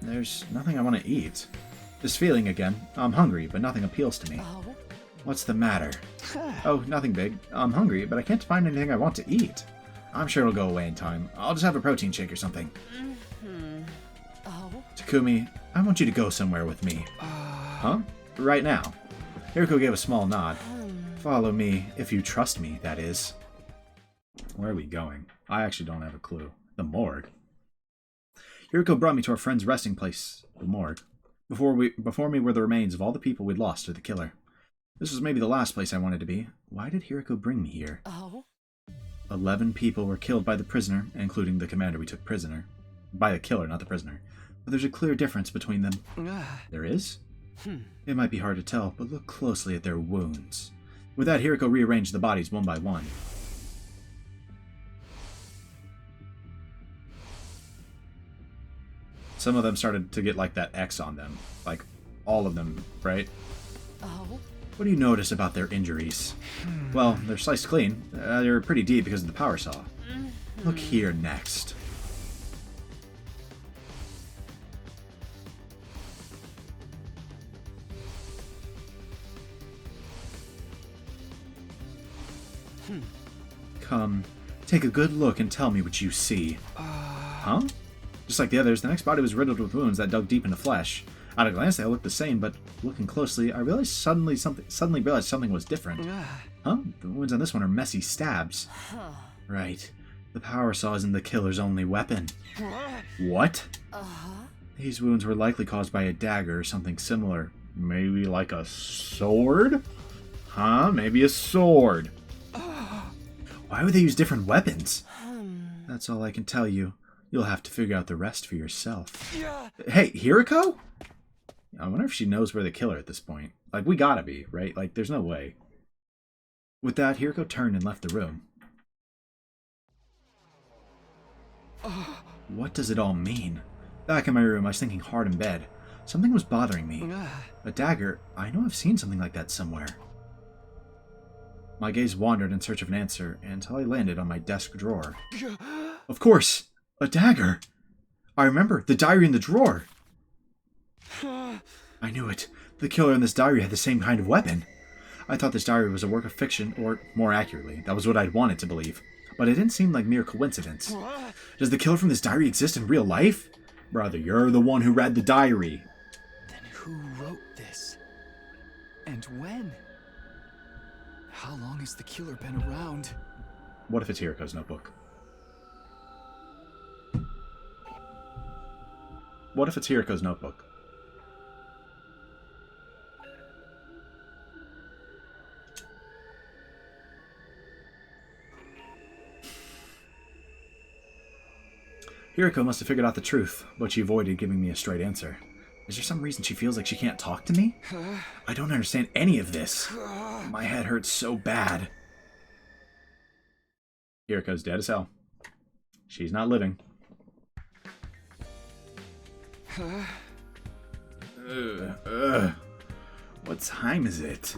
There's nothing I want to eat. This feeling again. I'm hungry, but nothing appeals to me. What's the matter? Oh, nothing big. I'm hungry, but I can't find anything I want to eat. I'm sure it'll go away in time. I'll just have a protein shake or something. Takumi, I want you to go somewhere with me. Huh? Right now. Hiriko gave a small nod. Follow me, if you trust me, that is. Where are we going? I actually don't have a clue. The morgue. Hiriko brought me to our friend's resting place, the morgue. Before me were the remains of all the people we'd lost to the killer. This was maybe the last place I wanted to be. Why did Hiriko bring me here? Oh? 11 people were killed by the prisoner, including the commander we took prisoner. By the killer, not the prisoner. But there's a clear difference between them. There is? It might be hard to tell, but look closely at their wounds. With that, Hiriko rearranged the bodies one by one. Some of them started to get like that X on them. Like, all of them, right? Oh? What do you notice about their injuries? Well, they're sliced clean. They're pretty deep because of the power saw. Look here next. Come, take a good look and tell me what you see. Huh? Just like the others, the next body was riddled with wounds that dug deep into flesh. At a glance, they all looked the same, but looking closely, I realized suddenly realized something was different. Huh? The wounds on this one are messy stabs. Right. The power saw isn't the killer's only weapon. What? These wounds were likely caused by a dagger or something similar. Maybe like a sword? Huh? Maybe a sword. Why would they use different weapons? That's all I can tell you. You'll have to figure out the rest for yourself. Hey, Hiriko? I wonder if she knows we're the killer at this point. Like, we gotta be, right? Like, there's no way. With that, Hiriko turned and left the room. What does it all mean? Back in my room, I was thinking hard in bed. Something was bothering me. A dagger. I know I've seen something like that somewhere. My gaze wandered in search of an answer until I landed on my desk drawer. Of course! A dagger! I remember, the diary in the drawer! I knew it. The killer in this diary had the same kind of weapon. I thought this diary was a work of fiction, or more accurately, that was what I'd wanted to believe. But it didn't seem like mere coincidence. Does the killer from this diary exist in real life? Brother, you're the one who read the diary. Then who wrote this? And when? How long has the killer been around? What if it's Hiriko's notebook? What if it's Hiriko's notebook? Hiriko must have figured out the truth, but she avoided giving me a straight answer. Is there some reason she feels like she can't talk to me? I don't understand any of this. My head hurts so bad. Hiriko's dead as hell. She's not living. What time is it?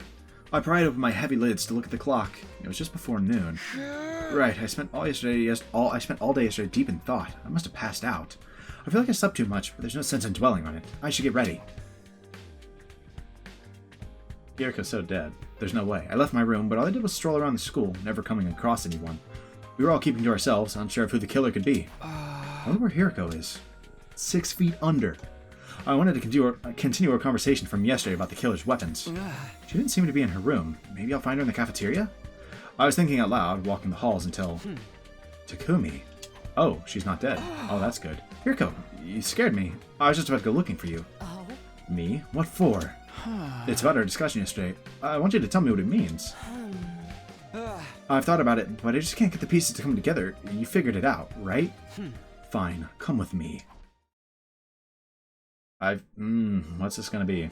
I pried open my heavy lids to look at the clock. It was just before noon. Right, I spent all day yesterday deep in thought. I must have passed out. I feel like I slept too much, but there's no sense in dwelling on it. I should get ready. Hiriko's so dead. There's no way. I left my room, but all I did was stroll around the school, never coming across anyone. We were all keeping to ourselves, unsure of who the killer could be. I wonder where Hiriko is. 6 feet under. I wanted to continue our conversation from yesterday about the killer's weapons. She didn't seem to be in her room. Maybe I'll find her in the cafeteria? I was thinking out loud, walking the halls until... Takumi. Oh, she's not dead. Oh, that's good. Hiriko, you scared me. I was just about to go looking for you. Oh? Me? What for? It's about our discussion yesterday. I want you to tell me what it means. I've thought about it, but I just can't get the pieces to come together. You figured it out, right? Fine, come with me. What's this gonna be?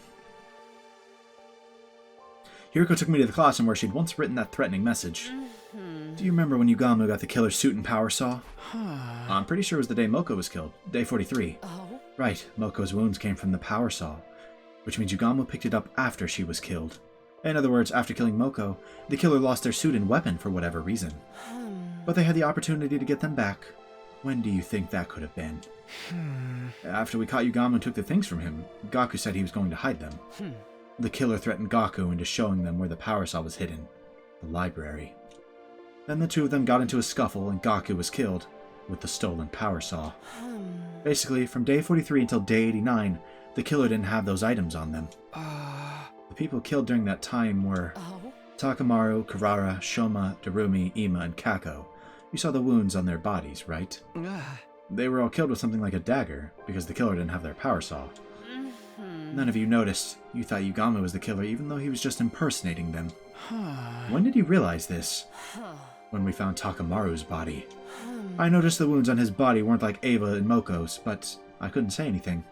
Hiriko took me to the classroom where she'd once written that threatening message. Do you remember when Yugamo got the killer's suit and power saw? I'm pretty sure it was the day Moko was killed, day 43. Oh? Right, Moko's wounds came from the power saw, which means Yugamo picked it up after she was killed. In other words, after killing Moko, the killer lost their suit and weapon for whatever reason. But they had the opportunity to get them back. When do you think that could have been? After we caught Yugamo and took the things from him, Gaku said he was going to hide them. The killer threatened Gaku into showing them where the power saw was hidden. The library. Then the two of them got into a scuffle and Gaku was killed with the stolen power saw. Basically, from day 43 until day 89, the killer didn't have those items on them. The people killed during that time were Takamaru, Karara, Shoma, Darumi, Ima, and Kako. You saw the wounds on their bodies, right? They were all killed with something like a dagger, because the killer didn't have their power saw. None of you noticed. You thought Yugamo was the killer, even though he was just impersonating them. When did you realize this? When we found Takamaru's body. I noticed the wounds on his body weren't like Ava and Moko's, but I couldn't say anything.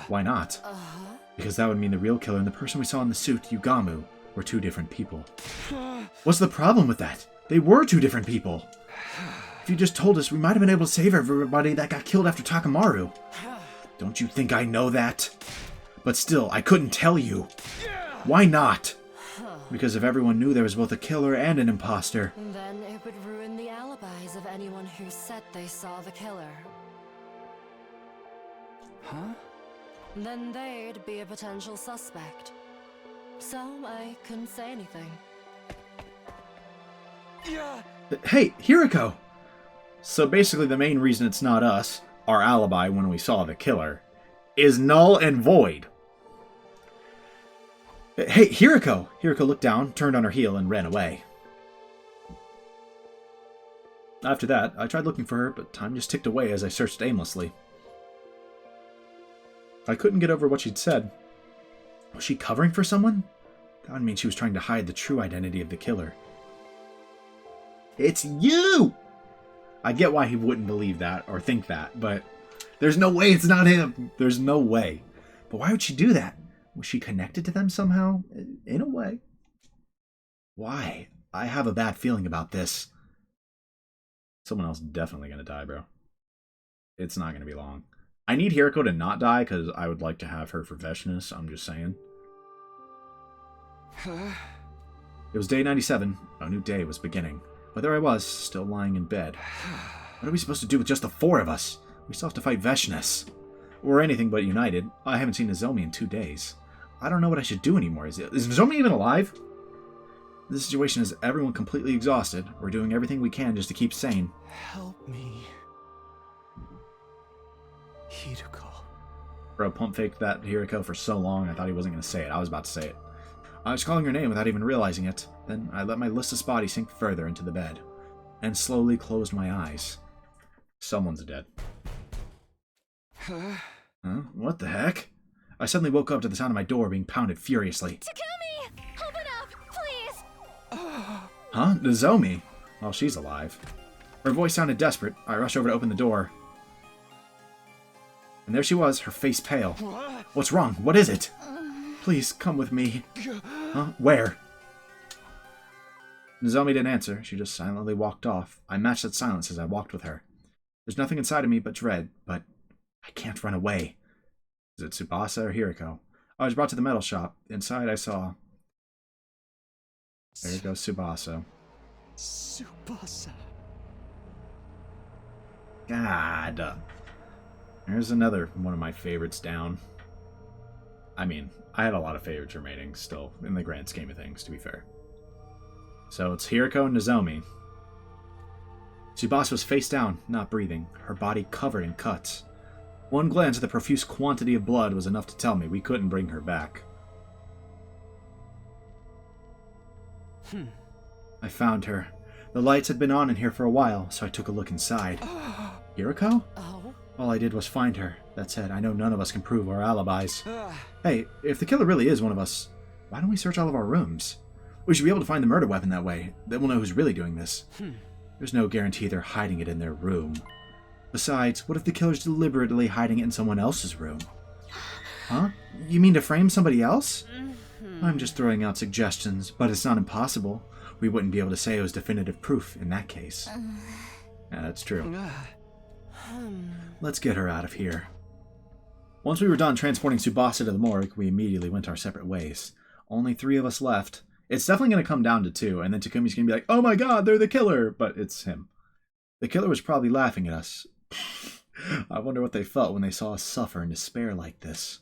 Why not? Because that would mean the real killer and the person we saw in the suit, Yugamu, were two different people. What's the problem with that? They were two different people. If you just told us, we might have been able to save everybody that got killed after Takamaru. Don't you think I know that? But still, I couldn't tell you. Why not? Because if everyone knew there was both a killer and an imposter. Then it would ruin the alibis of anyone who said they saw the killer. Huh? Then they'd be a potential suspect. So I couldn't say anything. Hey, Hiriko! So basically the main reason it's not us, our alibi when we saw the killer, is null and void. Hey, Hiriko! Hiriko looked down, turned on her heel, and ran away. After that, I tried looking for her, but time just ticked away as I searched aimlessly. I couldn't get over what she'd said. Was she covering for someone? That would mean she was trying to hide the true identity of the killer. It's you! I get why he wouldn't believe that, or think that, but there's no way it's not him. There's no way. But why would she do that? Was she connected to them somehow? In a way. Why? I have a bad feeling about this. Someone else definitely gonna die, bro. It's not gonna be long. I need Hiriko to not die, because I would like to have her for Veshness, I'm just saying. It was day 97. A new day was beginning. But there I was, still lying in bed. What are we supposed to do with just the four of us? We still have to fight Veshness. We're anything but united. I haven't seen Nozomi in 2 days. I don't know what I should do anymore. Is Nozomi even alive? This situation has everyone completely exhausted. We're doing everything we can just to keep sane. Help me. Hiriko. Bro, pump faked that Hiriko for so long I thought he wasn't going to say it. I was about to say it. I was calling her name without even realizing it. Then I let my listless body sink further into the bed, and slowly closed my eyes. Someone's dead. Huh? What the heck? I suddenly woke up to the sound of my door being pounded furiously. Takumi! Open up, please! Huh? Nozomi? Well, she's alive. Her voice sounded desperate. I rushed over to open the door. And there she was, her face pale. What's wrong? What is it? Please, come with me. Huh? Where? Nozomi didn't answer. She just silently walked off. I matched that silence as I walked with her. There's nothing inside of me but dread, but I can't run away. Is it Tsubasa or Hiriko? I was brought to the metal shop. Inside I saw... There goes Tsubasa. Tsubasa. God. There's another one of my favorites down. I mean, I had a lot of favorites remaining still, in the grand scheme of things, to be fair. So it's Hiriko and Nozomi. Tsubasa was face down, not breathing, her body covered in cuts. One glance at the profuse quantity of blood was enough to tell me we couldn't bring her back. I found her. The lights had been on in here for a while, so I took a look inside. Hiriko? All I did was find her. That said, I know none of us can prove our alibis. Hey, if the killer really is one of us, why don't we search all of our rooms? We should be able to find the murder weapon that way. Then we'll know who's really doing this. There's no guarantee they're hiding it in their room. Besides, what if the killer's deliberately hiding it in someone else's room? Huh? You mean to frame somebody else? I'm just throwing out suggestions, but it's not impossible. We wouldn't be able to say it was definitive proof in that case. Yeah, that's true. Let's get her out of here. Once we were done transporting Tsubasa to the morgue, we immediately went our separate ways. Only 3 of us left. It's definitely going to come down to 2, and then Takumi's going to be like, oh my god, they're the killer! But it's him. The killer was probably laughing at us. I wonder what they felt when they saw us suffer in despair like this.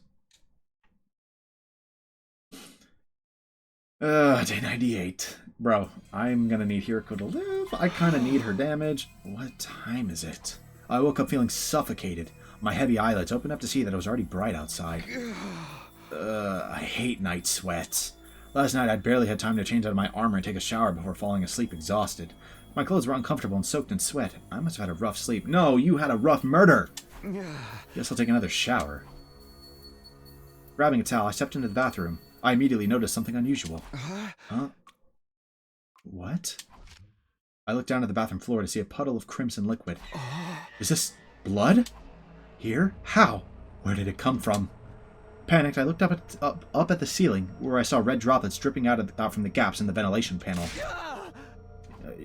Day 98. Bro, I'm going to need Hiriko to live. I kind of need her damage. What time is it? I woke up feeling suffocated. My heavy eyelids opened up to see that it was already bright outside. I hate night sweats. Last night, I'd barely had time to change out of my armor and take a shower before falling asleep exhausted. My clothes were uncomfortable and soaked in sweat. I must have had a rough sleep. No, you had a rough murder! Guess I'll take another shower. Grabbing a towel, I stepped into the bathroom. I immediately noticed something unusual. Huh? What? I looked down at the bathroom floor to see a puddle of crimson liquid. Is this blood? Here? How? Where did it come from? Panicked, I looked up at the ceiling, where I saw red droplets dripping out from the gaps in the ventilation panel.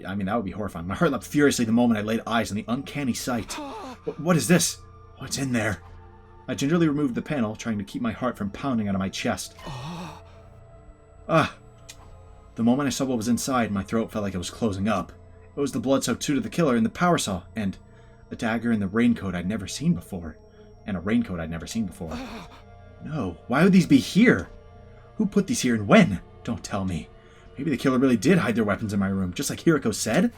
I mean, that would be horrifying. My heart leapt furiously the moment I laid eyes on the uncanny sight. What is this? What's in there? I gingerly removed the panel, trying to keep my heart from pounding out of my chest. The moment I saw what was inside, my throat felt like it was closing up. It was the blood-soaked suit of the killer and the power saw, and a dagger and the raincoat I'd never seen before. No, why would these be here? Who put these here and when? Don't tell me. Maybe the killer really did hide their weapons in my room, just like Hiriko said?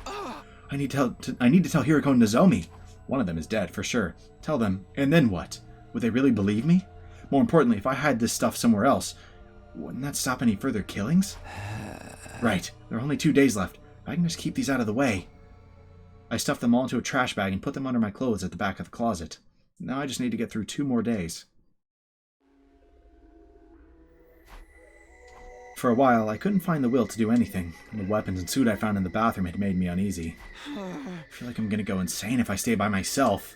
I need to tell Hiriko and Nozomi. One of them is dead, for sure. Tell them, and then what? Would they really believe me? More importantly, if I hide this stuff somewhere else, wouldn't that stop any further killings? Right, there are only 2 days left. I can just keep these out of the way. I stuffed them all into a trash bag and put them under my clothes at the back of the closet. Now I just need to get through 2 more days. For a while, I couldn't find the will to do anything, and the weapons and suit I found in the bathroom had made me uneasy. I feel like I'm gonna go insane if I stay by myself.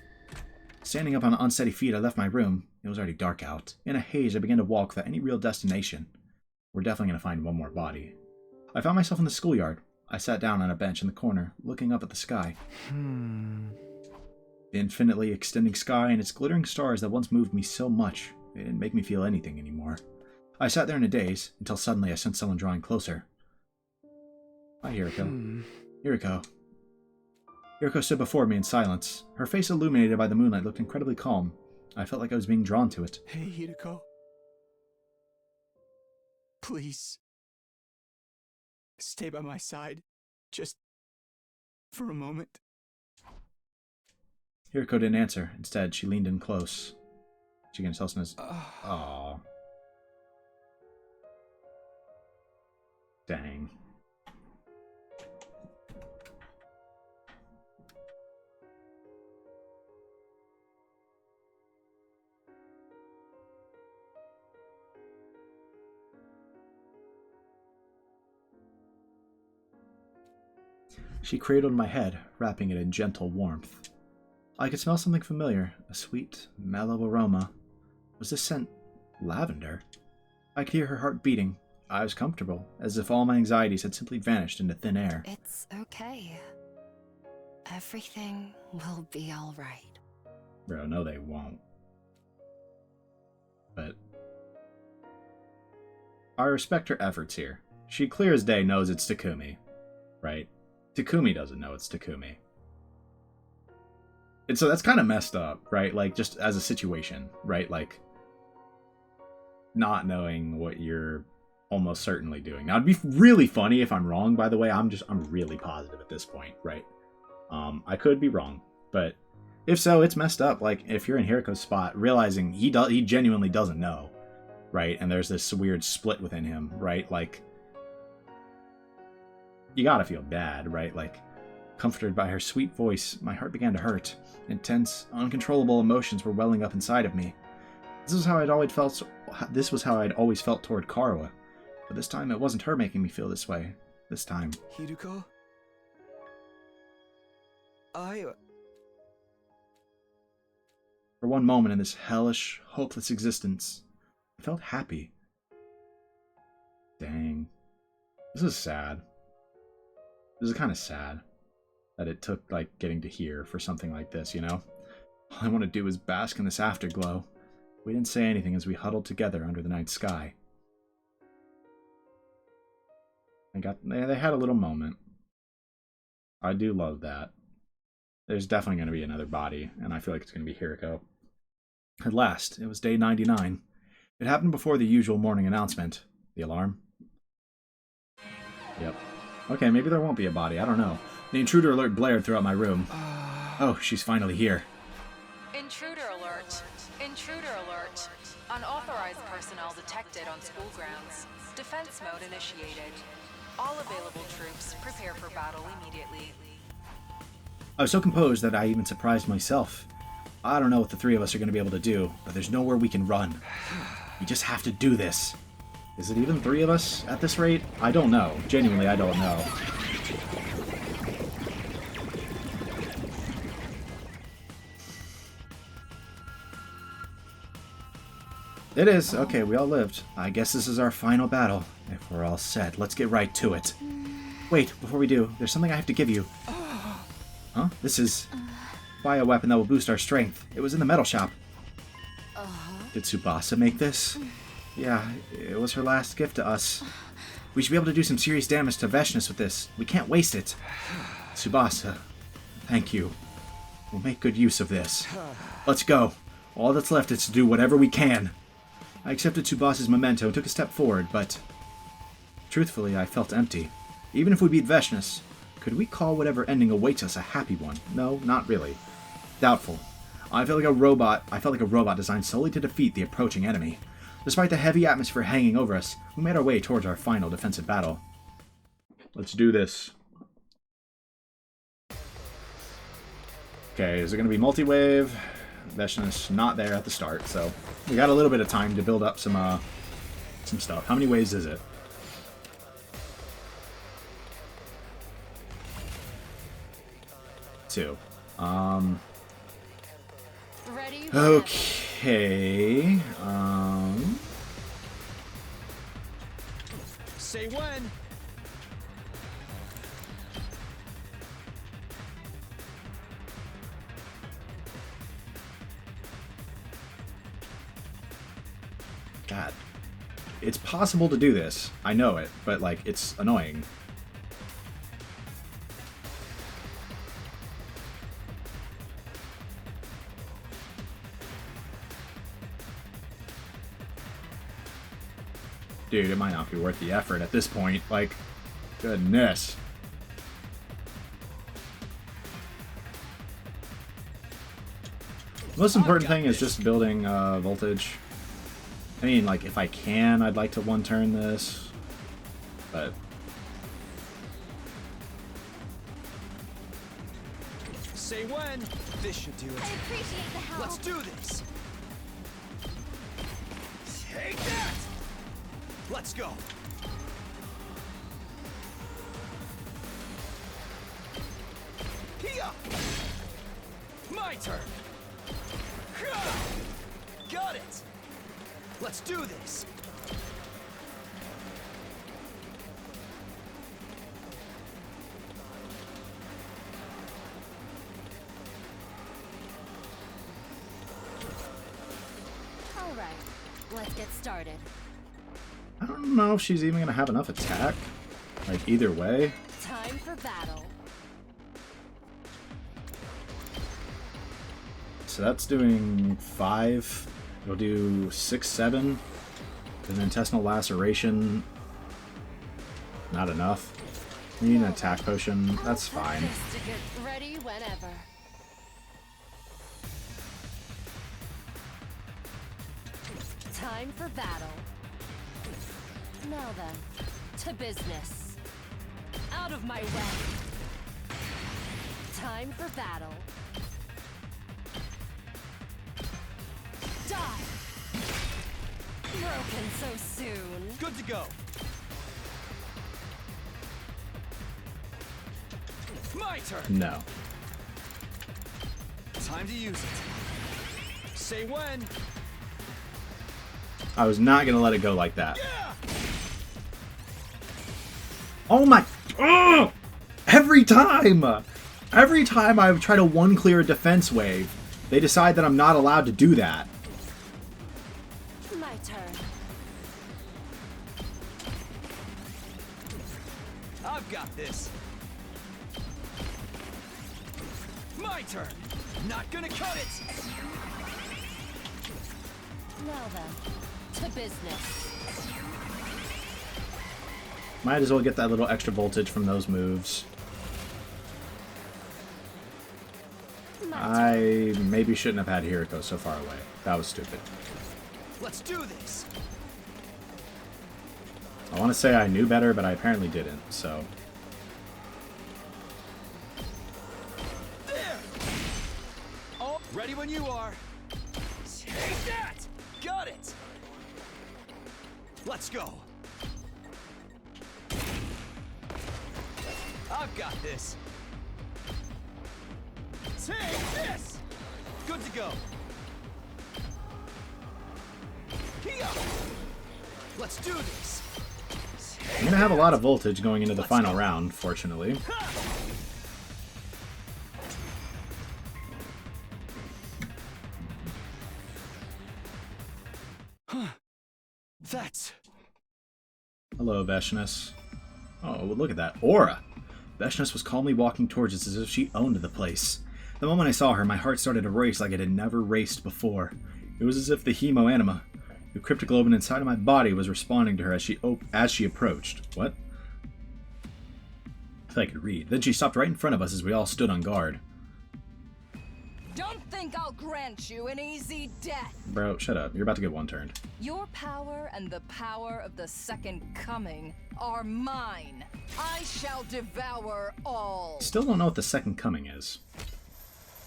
Standing up on unsteady feet, I left my room. It was already dark out. In a haze, I began to walk without any real destination. We're definitely gonna find one more body. I found myself in the schoolyard. I sat down on a bench in the corner, looking up at the sky. The infinitely extending sky and its glittering stars that once moved me so much, they didn't make me feel anything anymore. I sat there in a daze, until suddenly I sensed someone drawing closer. Hi, Hiriko. Hiriko. Hiriko stood before me in silence. Her face illuminated by the moonlight looked incredibly calm. I felt like I was being drawn to it. Hey, Hiriko. Please. Stay by my side. Just for a moment. Hiriko didn't answer. Instead, she leaned in close. She again tells us, "Aww." Dang. She cradled my head, wrapping it in gentle warmth. I could smell something familiar, a sweet, mellow aroma. Was this scent lavender? I could hear her heart beating. I was comfortable, as if all my anxieties had simply vanished into thin air. It's okay. Everything will be alright. Bro, no they won't. But I respect her efforts here. She clear as day knows it's Takumi, right? Takumi doesn't know it's Takumi. And so that's kind of messed up, right? Like, just as a situation, right? Like, not knowing what you're almost certainly doing. Now, it'd be really funny if I'm wrong, by the way. I'm really positive at this point, right? I could be wrong, but if so, it's messed up. Like, if you're in Hiriko's spot, realizing he genuinely doesn't know, right? And there's this weird split within him, right? Like, you gotta feel bad, right? Like, comforted by her sweet voice, my heart began to hurt. Intense, uncontrollable emotions were welling up inside of me. This was how I'd always felt toward Karuo. But this time, it wasn't her making me feel this way. This time. Hiriko? For one moment in this hellish, hopeless existence, I felt happy. Dang. This is sad. This is kind of sad that it took, like, getting to here for something like this, you know? All I want to do is bask in this afterglow. We didn't say anything as we huddled together under the night sky. They had a little moment. I do love that. There's definitely going to be another body, and I feel like it's going to be Hiriko. At last, it was day 99. It happened before the usual morning announcement. The alarm. Yep. Okay, maybe there won't be a body, I don't know. The intruder alert blared throughout my room. Oh, she's finally here. Intruder alert. Intruder alert. Unauthorized personnel detected on school grounds. Defense mode initiated. All available troops prepare for battle immediately. I was so composed that I even surprised myself. I don't know what the three of us are going to be able to do, but there's nowhere we can run. We just have to do this. Is it even 3 of us at this rate? I don't know. Genuinely, I don't know. It is. Okay, we all lived. I guess this is our final battle. If we're all set, let's get right to it. Wait, before we do, there's something I have to give you. Huh? This is a bioweapon that will boost our strength. It was in the metal shop. Did Tsubasa make this? Yeah, it was her last gift to us. We should be able to do some serious damage to Veshness with this. We can't waste it. Tsubasa, thank you. We'll make good use of this. Let's go. All that's left is to do whatever we can. I accepted Tsubasa's memento and took a step forward, but truthfully, I felt empty. Even if we beat Veshness, could we call whatever ending awaits us a happy one? No, not really. Doubtful. I felt like a robot designed solely to defeat the approaching enemy. Despite the heavy atmosphere hanging over us, we made our way towards our final defensive battle. Let's do this. Okay, is it going to be multi-wave? Veshness not there at the start, so we got a little bit of time to build up some stuff. How many waves is it? Two. Ready? Okay. Say when. God. It's possible to do this. I know it, but, like, it's annoying. Dude, it might not be worth the effort at this point. Like, goodness. The most important thing is just building voltage. I mean, like, if I can, I'd like to one-turn this, but... Say when. This should do it. I appreciate the help. Let's do this. Take that! Let's go. Here. My turn. Got it. Let's do this. All right, let's get started. I don't know if she's even going to have enough attack. Like, either way. Time for battle. So that's doing 5. It'll do 6, 7. An intestinal laceration. Not enough. We need an attack potion. That's fine. To get ready whenever. Time for battle. Now then, to business. Out of my way. Time for battle. Die! Broken so soon. Good to go. My turn. No. Time to use it. Say when. I was not going to let it go like that. Oh my... Ugh! Every time I try to one-clear a defense wave, they decide that I'm not allowed to do that. My turn. I've got this. My turn. Not gonna cut it. Now then, to business. Might as well get that little extra voltage from those moves. I maybe shouldn't have had Hiriko so far away. That was stupid. Let's do this. I want to say I knew better, but I apparently didn't, so... There. Oh, ready when you are. Take that. Got it. Let's go. I've got this. Take this! Good to go. Here. Let's do this. I'm gonna have a lot of voltage going into the final round, fortunately. Huh. That's... Hello, Veshness. Oh, well, look at that aura. Veshness was calmly walking towards us as if she owned the place. The moment I saw her, my heart started to race like it had never raced before. It was as if the hemoanima, the cryptoglobin inside of my body, was responding to her as she approached. What? I thought I could read. Then she stopped right in front of us as we all stood on guard. Don't think I'll grant you an easy death. Bro, shut up. You're about to get one-turned. Your power and the power of the Second Coming are mine. I shall devour all. Still don't know what the Second Coming is.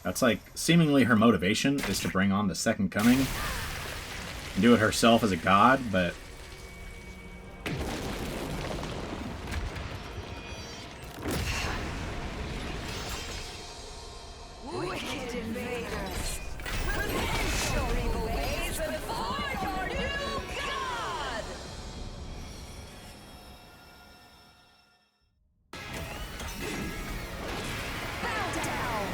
That's like, seemingly her motivation is to bring on the Second Coming and do it herself as a god, but... Wicked invaders, repent your evil ways before your new god! Bow down!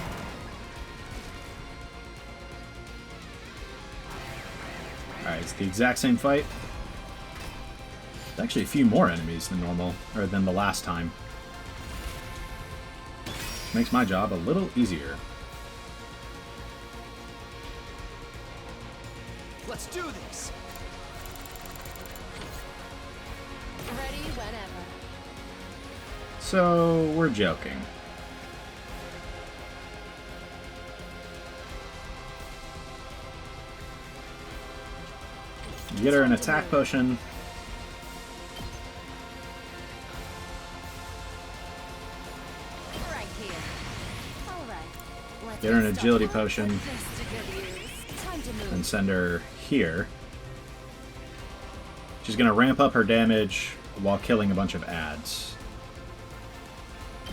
Alright, it's the exact same fight. There's actually a few more enemies than normal, or than the last time. Makes my job a little easier. Let's do this. Ready whenever. So, we're joking. You get her an attack potion. Right here. All right. Let's Get her an start agility with potion. this to good use. Time to move. And send her here. She's going to ramp up her damage while killing a bunch of ads.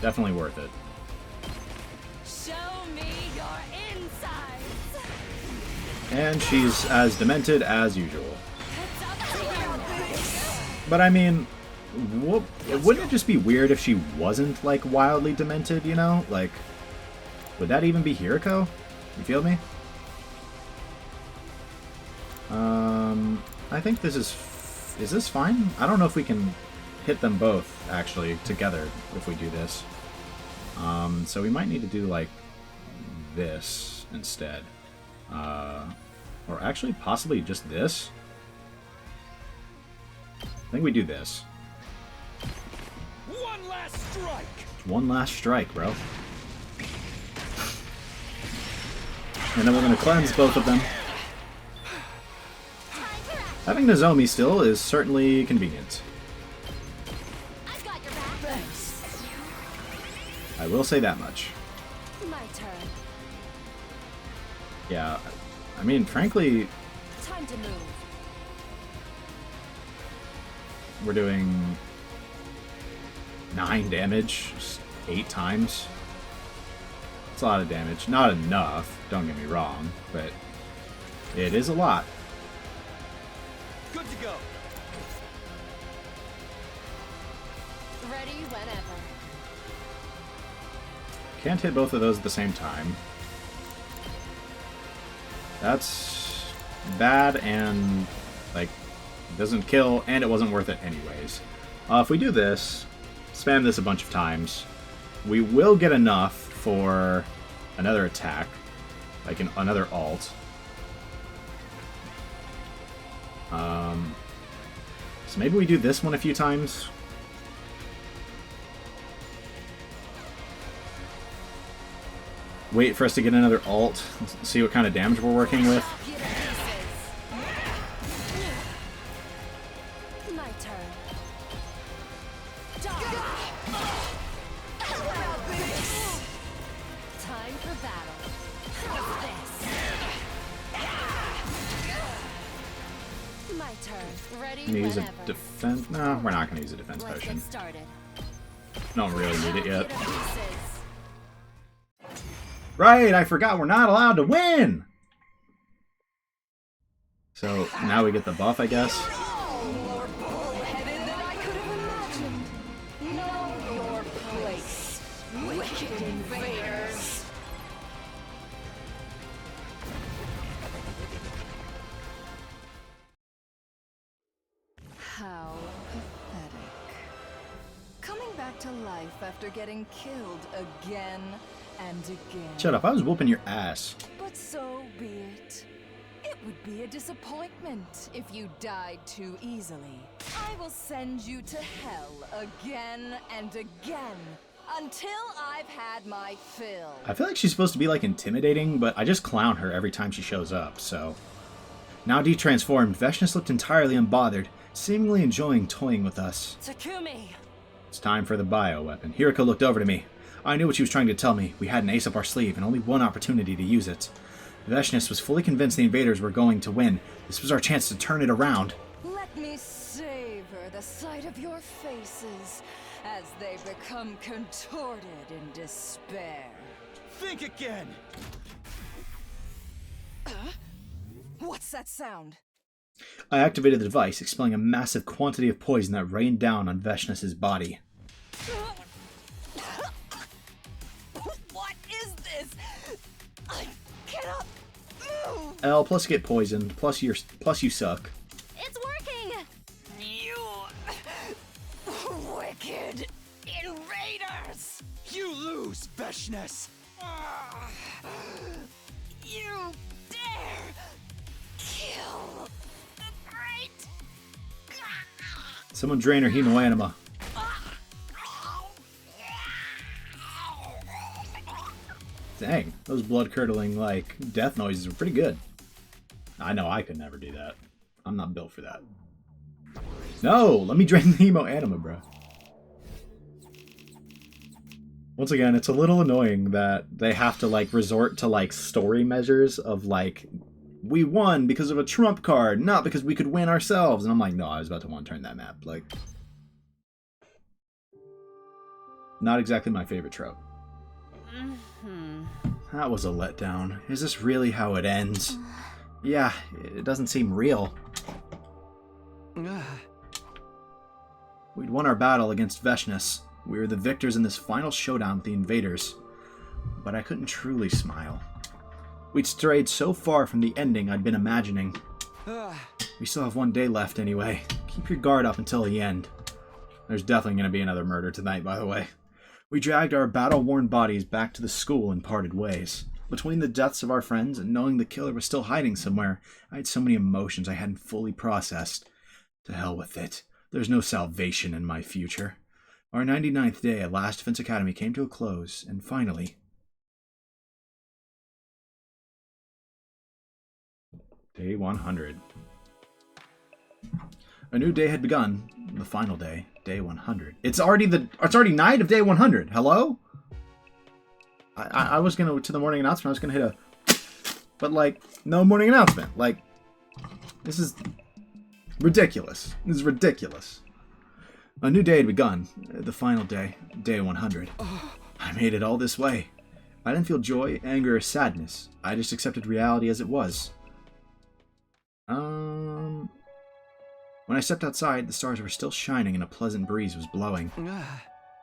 Definitely worth it. Show me your insides. And she's as demented as usual. But I mean, wouldn't it just be weird if she wasn't, like, wildly demented, you know? Like, would that even be Hiriko? You feel me? I think this is this fine? I don't know if we can hit them both, actually, together if we do this. So we might need to do, like, this instead. Or actually, possibly just this. I think we do this. One last strike! One last strike, bro. And then we're going to cleanse both of them. Having Nozomi still is certainly convenient. I've got your back. Thanks. I will say that much. My turn. Yeah, I mean, frankly, Time to move. we're doing 9 damage, 8 times. It's a lot of damage. Not enough, don't get me wrong, but it is a lot. Good to go. Ready whenever. Can't hit both of those at the same time. That's bad and, like, doesn't kill, and it wasn't worth it anyways. If we do this, spam this a bunch of times, we will get enough for another attack, like another alt. So maybe we do this one a few times. Wait for us to get another alt, see what kind of damage we're working with. My turn. Time for battle. My turn. Ready Gonna use a whenever. defense. No, we're not gonna use a defense Let's potion. get started. Don't really need it yet. Get to pieces. Right, I forgot we're not allowed to win! So, now we get the buff, I guess. More bullheaded than I could have imagined. Know your place, wicked invaders. How pathetic. Coming back to life after getting killed again and again. Shut up, I was whooping your ass. But so be it. It would be a disappointment if you died too easily. I will send you to hell again and again until I've had my fill. I feel like she's supposed to be, like, intimidating, but I just clown her every time she shows up, so... Now detransformed, Veshness looked entirely unbothered, seemingly enjoying toying with us. Takumi! It's time for the bioweapon. Hiriko looked over to me. I knew what she was trying to tell me. We had an ace up our sleeve, and only one opportunity to use it. Veshness was fully convinced the invaders were going to win. This was our chance to turn it around. Let me savor the sight of your faces as they become contorted in despair. Think again! What's that sound? I activated the device, expelling a massive quantity of poison that rained down on Veshness's body. What is this? I cannot move. L, plus get poisoned, plus you suck. It's working! You wicked invaders! You lose, Veshness! You dare kill the great! Someone drain her Hino Anima. Dang, those blood-curdling, like, death noises were pretty good. I know I could never do that. I'm not built for that. No! Let me drain the Hemo Anima, bro. Once again, it's a little annoying that they have to, like, resort to, like, story measures of, like, we won because of a trump card, not because we could win ourselves. And I'm like, no, I was about to one-turn that map. Like, not exactly my favorite trope. That was a letdown. Is this really how it ends? Yeah, it doesn't seem real. We'd won our battle against Veshness. We were the victors in this final showdown with the invaders. But I couldn't truly smile. We'd strayed so far from the ending I'd been imagining. We still have one day left anyway. Keep your guard up until the end. There's definitely going to be another murder tonight, by the way. We dragged our battle-worn bodies back to the school and parted ways. Between the deaths of our friends and knowing the killer was still hiding somewhere, I had so many emotions I hadn't fully processed. To hell with it. There's no salvation in my future. Our 99th day at Last Defense Academy came to a close, and finally... Day 100. A new day had begun. The final day, day 100. It's already night of day 100. Hello? I was gonna to the morning announcement. I was gonna hit a, but like no morning announcement. Like this is ridiculous. This is ridiculous. A new day had begun. The final day, day 100. I made it all this way. I didn't feel joy, anger, or sadness. I just accepted reality as it was. When I stepped outside, the stars were still shining and a pleasant breeze was blowing.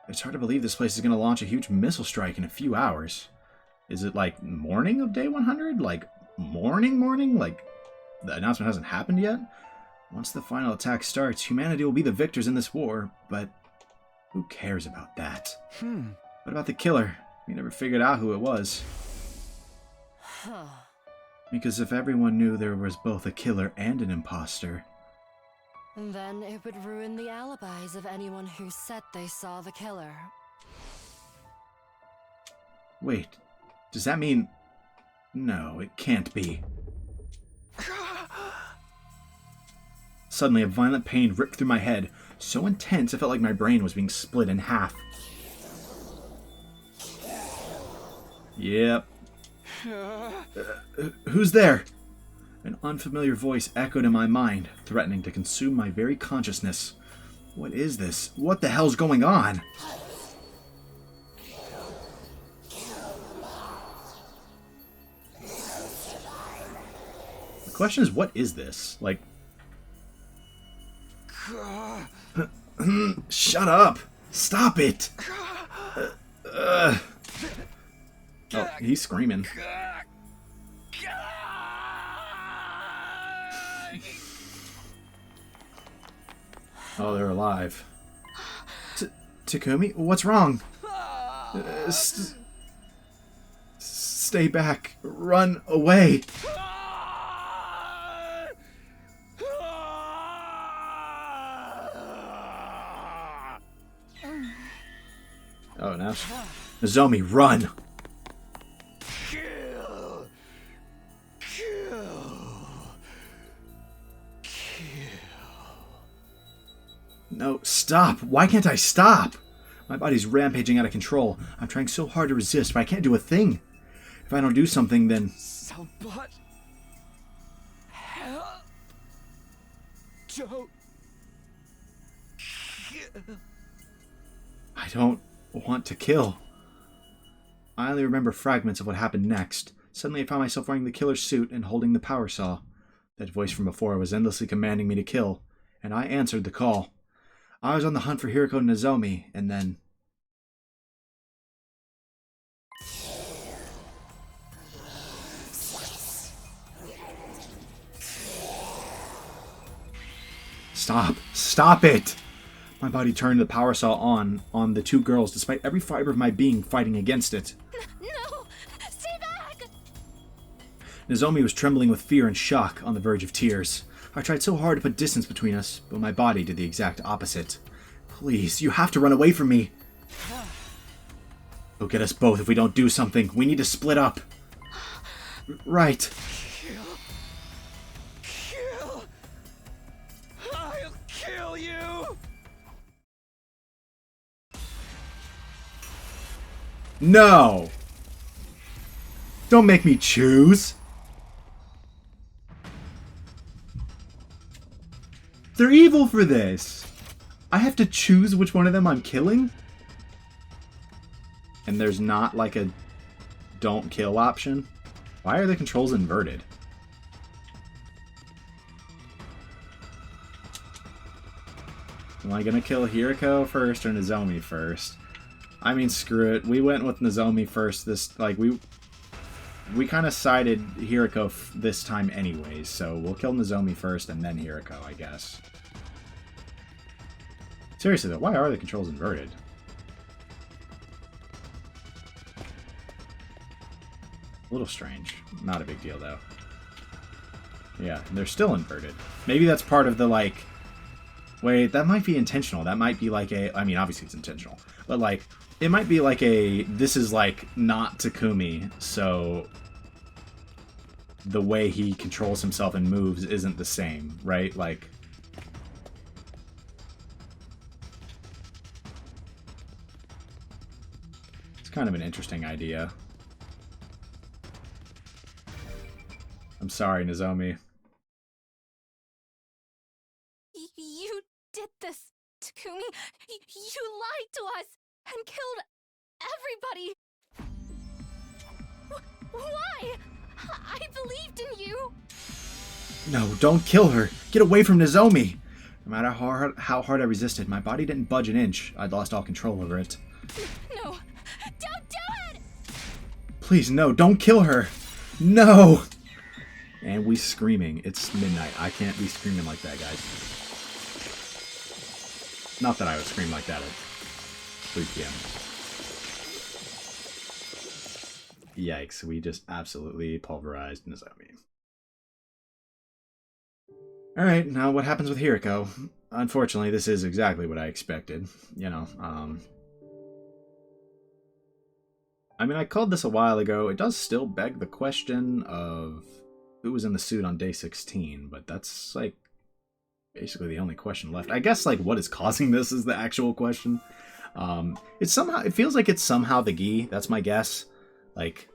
It's hard to believe this place is going to launch a huge missile strike in a few hours. Is it like morning of day 100? Like morning? Like the announcement hasn't happened yet? Once the final attack starts, humanity will be the victors in this war, but who cares about that? What about the killer? We never figured out who it was. Because if everyone knew there was both a killer and an imposter... Then it would ruin the alibis of anyone who said they saw the killer. Wait, does that mean... No, it can't be. Suddenly, a violent pain ripped through my head, so intense it felt like my brain was being split in half. Yep. Who's there? An unfamiliar voice echoed in my mind, threatening to consume my very consciousness. What is this? What the hell's going on? The question is, what is this? Like... Shut up! Stop it! Oh, he's screaming. Oh, they're alive. Takumi, what's wrong? Stay back. Run away. Oh, now Nozomi, run! Kill! No, stop! Why can't I stop? My body's rampaging out of control. I'm trying so hard to resist, but I can't do a thing. If I don't do something, then... Somebody... help! Don't... kill. I don't want to kill. I only remember fragments of what happened next. Suddenly I found myself wearing the killer's suit and holding the power saw. That voice from before was endlessly commanding me to kill, and I answered the call. I was on the hunt for Hiriko and Nozomi, and then... Stop! Stop it! My body turned the power saw on the two girls, despite every fiber of my being fighting against it. No! Stay back! Nozomi was trembling with fear and shock, on the verge of tears. I tried so hard to put distance between us, but my body did the exact opposite. Please, you have to run away from me! They'll get us both if we don't do something. We need to split up. Right. Kill! I'll kill you! No! Don't make me choose! They're evil for this! I have to choose which one of them I'm killing? And there's not like a don't kill option? Why are the controls inverted? Am I gonna kill Hiriko first or Nozomi first? I mean, screw it. We went with Nozomi first. We kind of sided Hiriko this time anyways, so we'll kill Nozomi first and then Hiriko, I guess. Seriously though, why are the controls inverted? A little strange. Not a big deal though. Yeah, they're still inverted. Maybe that's part of the, like... Wait, that might be intentional. That might be like a... I mean, obviously it's intentional. But, like, it might be like a... This is, like, not Takumi, so... The way he controls himself and moves isn't the same, right? Like... It's kind of an interesting idea. I'm sorry, Nozomi. You did this, Takumi. You lied to us and killed everybody. Why? I believed in you. No, don't kill her. Get away from Nozomi. No matter how hard I resisted, my body didn't budge an inch. I'd lost all control over it. No, don't do it! Please, no, don't kill her. No! And we screaming. It's midnight. I can't be screaming like that, guys. Not that I would scream like that at 3 p.m. Yikes, we just absolutely pulverized Nozomi. Alright, now what happens with Hiriko? Unfortunately, this is exactly what I expected. You know, I mean, I called this a while ago. It does still beg the question of who was in the suit on day 16, but that's, like, basically the only question left. I guess, like, what is causing this is the actual question. It feels like it's somehow the Gi. That's my guess. Like,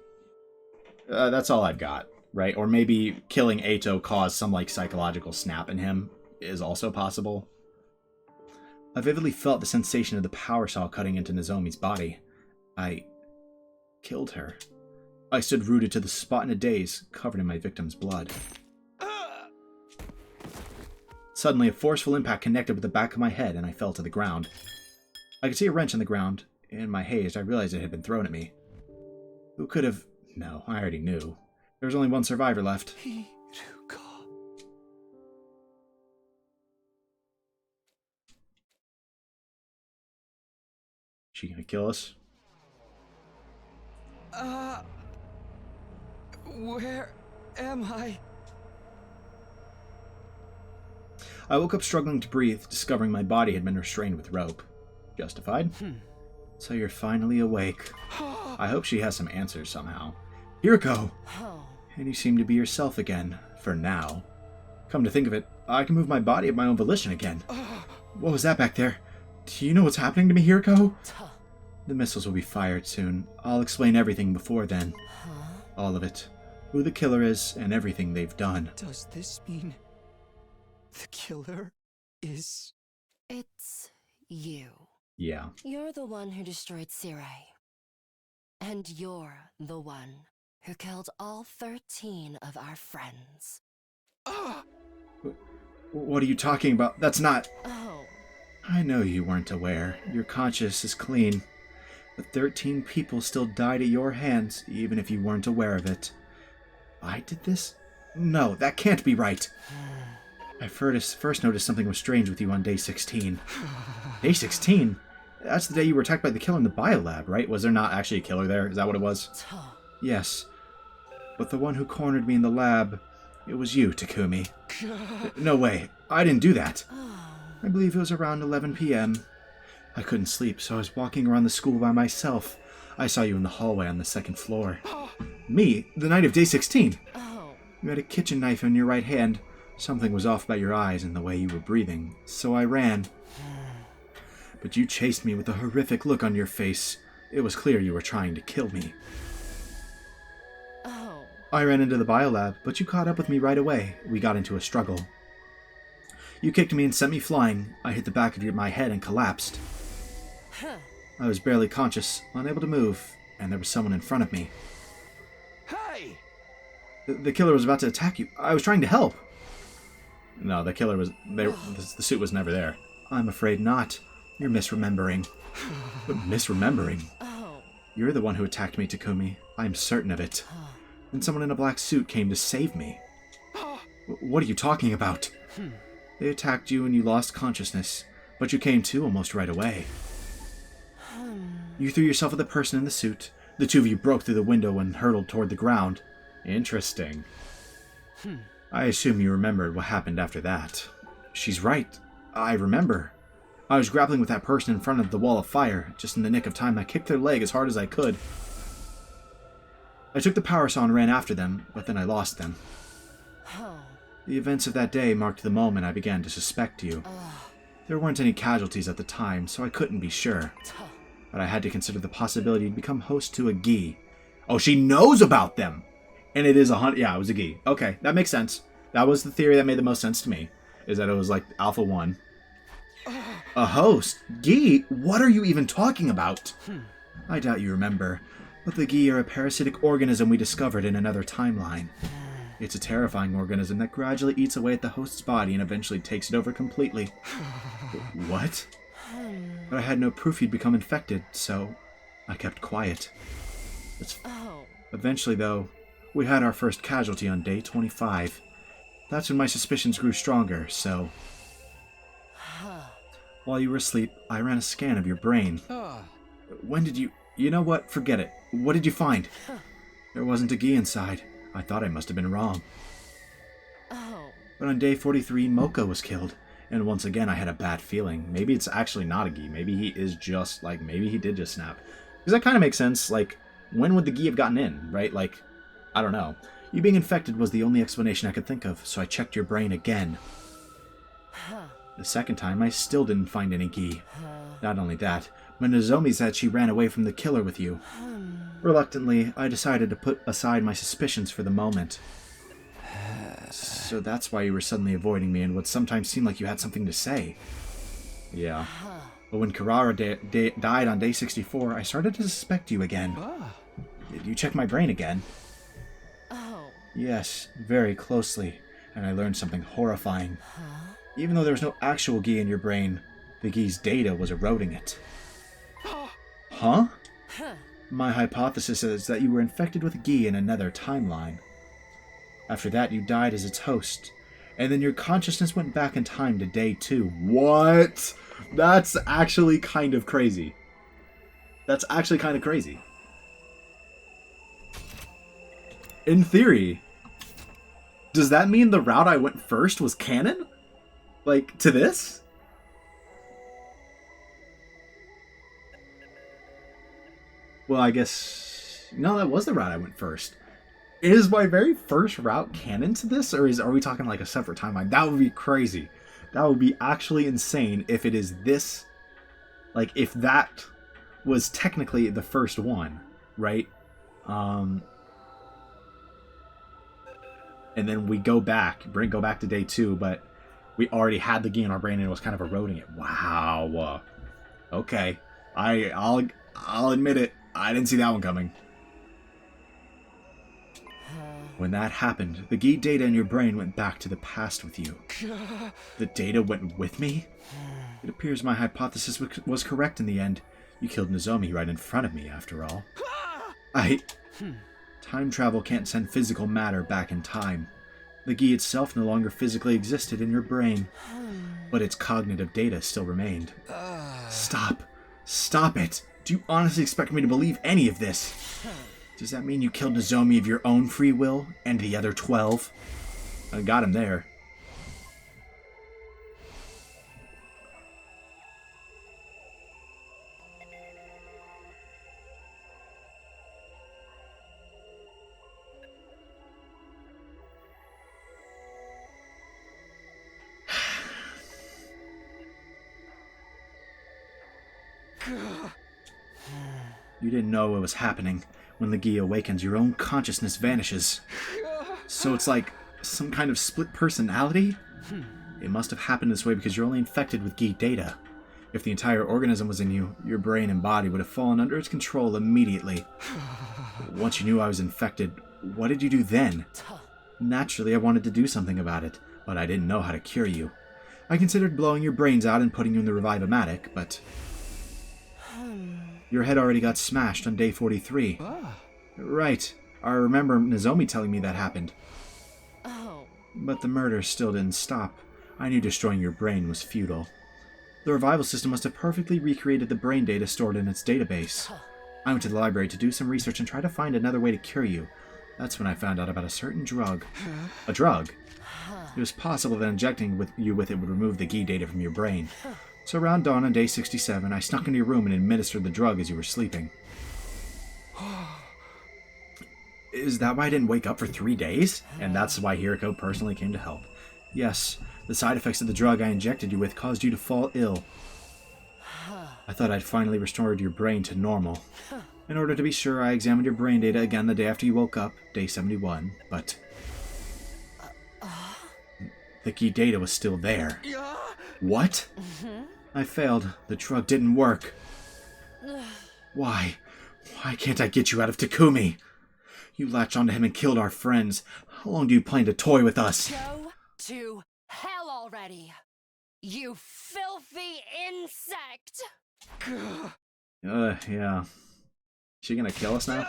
that's all I've got. right? Or maybe killing Eito caused some, like, psychological snap in him is also possible. I vividly felt the sensation of the power saw cutting into Nozomi's body. I killed her. I stood rooted to the spot in a daze, covered in my victim's blood. Suddenly, a forceful impact connected with the back of my head, and I fell to the ground. I could see a wrench on the ground. In my haze, I realized it had been thrown at me. Who could have... No, I already knew. There was only one survivor left. She gonna kill us? Where am I? I woke up struggling to breathe, discovering my body had been restrained with rope. Justified? So you're finally awake. I hope she has some answers somehow. Hiriko! And you seem to be yourself again, for now. Come to think of it, I can move my body of my own volition again. What was that back there? Do you know what's happening to me, Hiriko? The missiles will be fired soon. I'll explain everything before then. All of it. Who the killer is, and everything they've done. Does this mean the killer is... It's you. Yeah. You're the one who destroyed Sirai. And you're the one who killed all 13 of our friends. What are you talking about? That's not... Oh. I know you weren't aware. Your conscience is clean. But 13 people still died at your hands, even if you weren't aware of it. I did this? No, that can't be right. I first noticed something was strange with you on day 16. Day 16? That's the day you were attacked by the killer in the biolab, right? Was there not actually a killer there? Is that what it was? Yes. But the one who cornered me in the lab, it was you, Takumi. No way. I didn't do that. I believe it was around 11 p.m. I couldn't sleep, so I was walking around the school by myself. I saw you in the hallway on the second floor. Me? The night of day 16? You had a kitchen knife in your right hand. Something was off about your eyes and the way you were breathing, so I ran. But you chased me with a horrific look on your face. It was clear you were trying to kill me. I ran into the biolab, but you caught up with me right away. We got into a struggle. You kicked me and sent me flying. I hit the back of my head and collapsed. I was barely conscious, unable to move, and there was someone in front of me. Hey! The killer was about to attack you. I was trying to help. No, the killer was there. The suit was never there. I'm afraid not. You're misremembering. Misremembering? You're the one who attacked me, Takumi. I'm certain of it. And someone in a black suit came to save me. What are you talking about? They attacked you and you lost consciousness, but you came to almost right away. You threw yourself at the person in the suit. The two of you broke through the window and hurtled toward the ground. Interesting. I assume you remembered what happened after that. She's right. I remember. I was grappling with that person in front of the wall of fire. Just in the nick of time, I kicked their leg as hard as I could. I took the power saw and ran after them, but then I lost them. The events of that day marked the moment I began to suspect you. There weren't any casualties at the time, so I couldn't be sure. But I had to consider the possibility you'd become host to a Gi. Oh, she knows about them! And it is yeah, it was a Gi. Okay, that makes sense. That was the theory that made the most sense to me, is that it was like Alpha 1. A host? Gi? What are you even talking about? I doubt you remember, but the Gi are a parasitic organism we discovered in another timeline. It's a terrifying organism that gradually eats away at the host's body and eventually takes it over completely. What? But I had no proof you'd become infected, so I kept quiet. Eventually, though, we had our first casualty on day 25. That's when my suspicions grew stronger, so... While you were asleep, I ran a scan of your brain. When did you... You know what? Forget it. What did you find? There wasn't a Gi inside. I thought I must have been wrong. But on day 43, Moko was killed. And once again, I had a bad feeling. Maybe it's actually not a Gi. Maybe he is just, like, maybe he did just snap. Because that kind of makes sense. Like, when would the Gi have gotten in, right? Like, I don't know. You being infected was the only explanation I could think of, so I checked your brain again. The second time, I still didn't find any Gi. Not only that, but Nozomi said she ran away from the killer with you. Reluctantly, I decided to put aside my suspicions for the moment. So that's why you were suddenly avoiding me and would sometimes seem like you had something to say. Yeah. But when Carrara died on day 64, I started to suspect you again. Did you check my brain again? Oh. Yes, very closely. And I learned something horrifying. Even though there was no actual Gi in your brain, the Gi's data was eroding it. Huh? My hypothesis is that you were infected with Gi in another timeline. After that, you died as its host, and then your consciousness went back in time to day 2. What? That's actually kind of crazy. That's actually kind of crazy. In theory, does that mean the route I went first was canon? Like, to this? Well, I guess... No, that was the route I went first. Is my very first route canon to this? Or are we talking like a separate timeline? That would be crazy. That would be actually insane if it is this... Like, if that was technically the first one, right? And then we go back to day 2, but we already had the Gi in our brain and it was kind of eroding it. Wow. Okay. I'll admit it. I didn't see that one coming. When that happened, the Gi data in your brain went back to the past with you. The data went with me? It appears my hypothesis was correct in the end. You killed Nozomi right in front of me, after all. Time travel can't send physical matter back in time. The Gi itself no longer physically existed in your brain, but its cognitive data still remained. Stop. Stop it. Do you honestly expect me to believe any of this? Does that mean you killed Nozomi of your own free will, and the other 12? I got him there. You didn't know what was happening. When the Gi awakens, your own consciousness vanishes. So it's like some kind of split personality? It must have happened this way because you're only infected with Gi data. If the entire organism was in you, your brain and body would have fallen under its control immediately. Once you knew I was infected, what did you do then? Naturally, I wanted to do something about it, but I didn't know how to cure you. I considered blowing your brains out and putting you in the Revive-O-Matic, but... Your head already got smashed on day 43. Right. I remember Nozomi telling me that happened. But the murder still didn't stop. I knew destroying your brain was futile. The revival system must have perfectly recreated the brain data stored in its database. I went to the library to do some research and try to find another way to cure you. That's when I found out about a certain drug. A drug? It was possible that injecting you with it would remove the Gi data from your brain. So around dawn on day 67, I snuck into your room and administered the drug as you were sleeping. Is that why I didn't wake up for 3 days? And that's why Hiriko personally came to help. Yes, the side effects of the drug I injected you with caused you to fall ill. I thought I'd finally restored your brain to normal. In order to be sure, I examined your brain data again the day after you woke up, day 71, but... the Gi data was still there. What? I failed. The drug didn't work. Why? Why can't I get you out of Takumi? You latched onto him and killed our friends. How long do you plan to toy with us? Go to hell already, you filthy insect! Yeah. She gonna kill us now?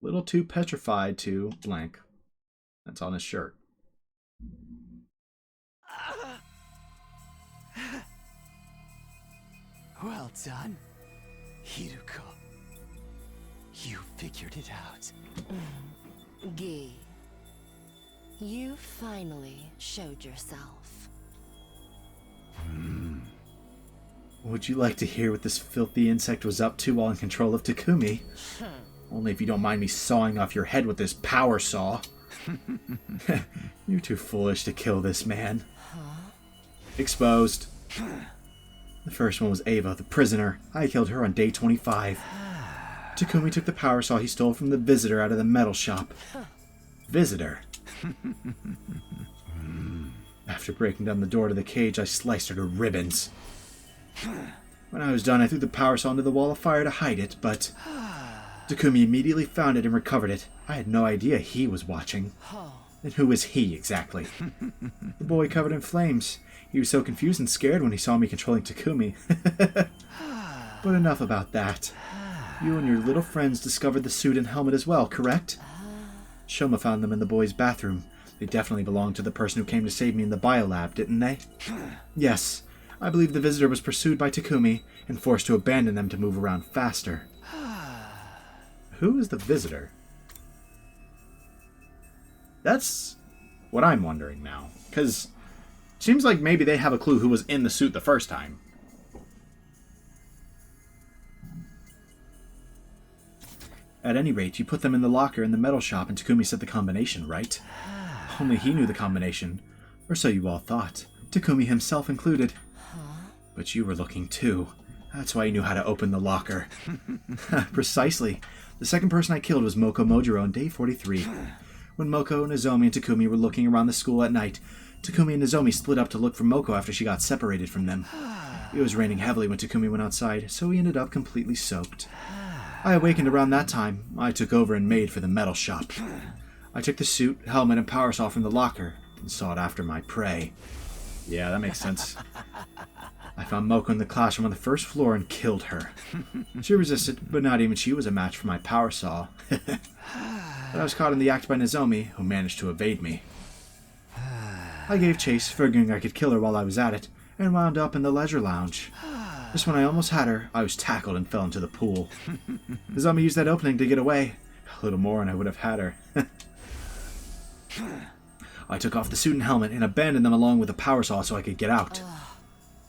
Little too petrified to blank. That's on his shirt. Well done, Hiruko. You figured it out. Gi, you finally showed yourself. Would you like to hear what this filthy insect was up to while in control of Takumi? Only if you don't mind me sawing off your head with this power saw. You're too foolish to kill this man. Exposed. The first one was Ava, the prisoner. I killed her on day 25. Takumi took the power saw he stole from the visitor out of the metal shop. Visitor? After breaking down the door to the cage, I sliced her to ribbons. When I was done, I threw the power saw into the wall of fire to hide it, but Takumi immediately found it and recovered it. I had no idea he was watching. And who was he, exactly? The boy covered in flames. He was so confused and scared when he saw me controlling Takumi. But enough about that. You and your little friends discovered the suit and helmet as well, correct? Shoma found them in the boy's bathroom. They definitely belonged to the person who came to save me in the biolab, didn't they? Yes. I believe the visitor was pursued by Takumi and forced to abandon them to move around faster. Who is the visitor? That's what I'm wondering now. Because it seems like maybe they have a clue who was in the suit the first time. At any rate, you put them in the locker in the metal shop and Takumi said the combination, right? Only he knew the combination. Or so you all thought. Takumi himself included. But you were looking too. That's why you knew how to open the locker. Precisely. The second person I killed was Moko Mojiro on day 43. When Moko, Nozomi, and Takumi were looking around the school at night, Takumi and Nozomi split up to look for Moko after she got separated from them. It was raining heavily when Takumi went outside, so he ended up completely soaked. I awakened around that time. I took over and made for the metal shop. I took the suit, helmet, and power saw from the locker and sought after my prey. Yeah, that makes sense. I found Moko in the classroom on the first floor and killed her. She resisted, but not even she was a match for my power saw. But I was caught in the act by Nozomi, who managed to evade me. I gave chase, figuring I could kill her while I was at it, and wound up in the leisure lounge. Just when I almost had her, I was tackled and fell into the pool. Nozomi used that opening to get away. A little more and I would have had her. I took off the suit and helmet and abandoned them along with the power saw so I could get out.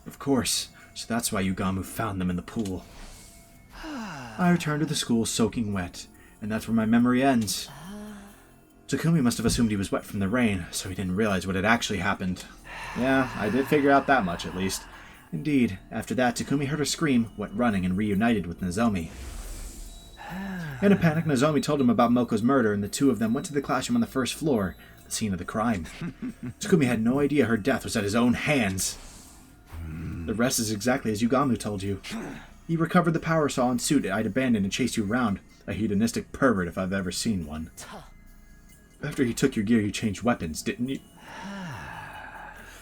Of course, so that's why Yugamu found them in the pool. I returned to the school soaking wet, and that's where my memory ends. Takumi must have assumed he was wet from the rain, so he didn't realize what had actually happened. Yeah, I did figure out that much at least. Indeed, after that, Takumi heard her scream, went running, and reunited with Nozomi. In a panic, Nozomi told him about Moko's murder, and the two of them went to the classroom on the first floor, the scene of the crime. Takumi had no idea her death was at his own hands. The rest is exactly as Yugamu told you. He recovered the power saw and suit I'd abandoned and chased you around, a hedonistic pervert if I've ever seen one. After he took your gear, you changed weapons, didn't you?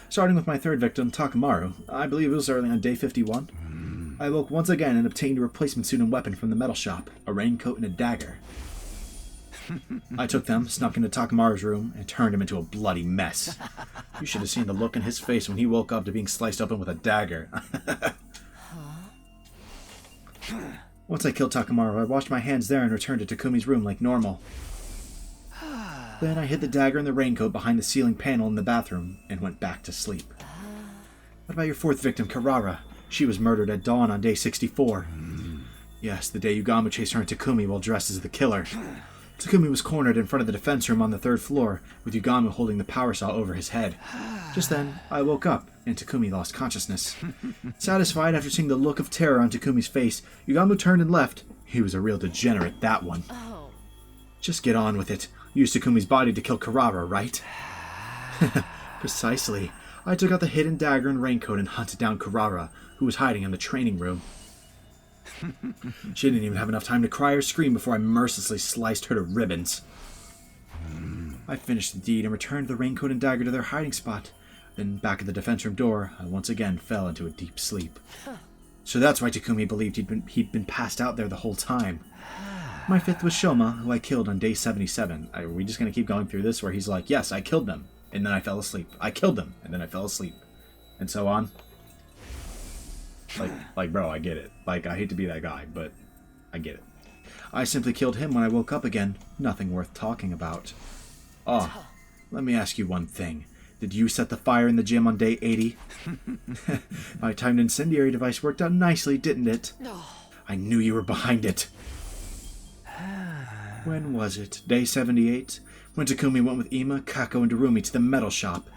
Starting with my third victim, Takamaru, I believe it was early on day 51. I awoke once again and obtained a replacement suit and weapon from the metal shop, a raincoat and a dagger. I took them, snuck into Takamaru's room, and turned him into a bloody mess. You should have seen the look in his face when he woke up to being sliced open with a dagger. Once I killed Takamaru, I washed my hands there and returned to Takumi's room like normal. Then I hid the dagger and the raincoat behind the ceiling panel in the bathroom and went back to sleep. What about your fourth victim, Karara? She was murdered at dawn on day 64. Yes, the day Yugamu chased her and Takumi while dressed as the killer. Takumi was cornered in front of the defense room on the third floor, with Yugamu holding the power saw over his head. Just then, I woke up, and Takumi lost consciousness. Satisfied after seeing the look of terror on Takumi's face, Yugamu turned and left. He was a real degenerate, that one. Just get on with it. Use Takumi's body to kill Karara, right? Precisely. I took out the hidden dagger and raincoat and hunted down Karara, who was hiding in the training room. She didn't even have enough time to cry or scream before I mercilessly sliced her to ribbons. I finished the deed and returned the raincoat and dagger to their hiding spot. Then, back at the defense room door, I once again fell into a deep sleep. So that's why Takumi believed he'd been passed out there the whole time. My fifth was Shoma, who I killed on day 77. Are we just going to keep going through this where he's like, yes, I killed them, and then I fell asleep. I killed them, and then I fell asleep. And so on. Like, bro, I get it. Like, I hate to be that guy, but I get it. I simply killed him when I woke up again. Nothing worth talking about. Oh, let me ask you one thing. Did you set the fire in the gym on day 80? My timed incendiary device worked out nicely, didn't it? I knew you were behind it. When was it? Day 78? When Takumi went with Ima, Kako, and Darumi to the metal shop.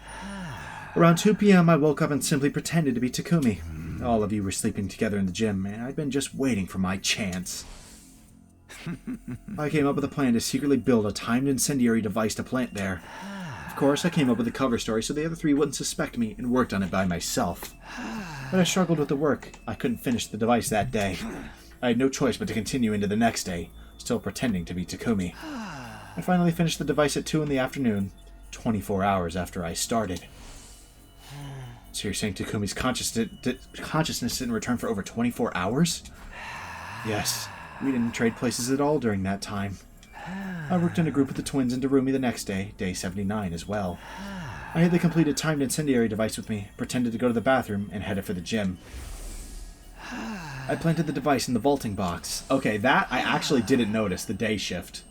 Around 2 p.m. I woke up and simply pretended to be Takumi. All of you were sleeping together in the gym, and I'd been just waiting for my chance. I came up with a plan to secretly build a timed incendiary device to plant there. Of course, I came up with a cover story so the other three wouldn't suspect me and worked on it by myself. But I struggled with the work. I couldn't finish the device that day. I had no choice but to continue into the next day, still pretending to be Takumi. I finally finished the device at 2 in the afternoon, 24 hours after I started. So you're saying Takumi's consciousness didn't return for over 24 hours? Yes, we didn't trade places at all during that time. I worked in a group with the twins in Darumi the next day, day 79 as well. I had the completed timed incendiary device with me, pretended to go to the bathroom, and headed for the gym. I planted the device in the vaulting box. Okay, that I actually didn't notice, the day shift.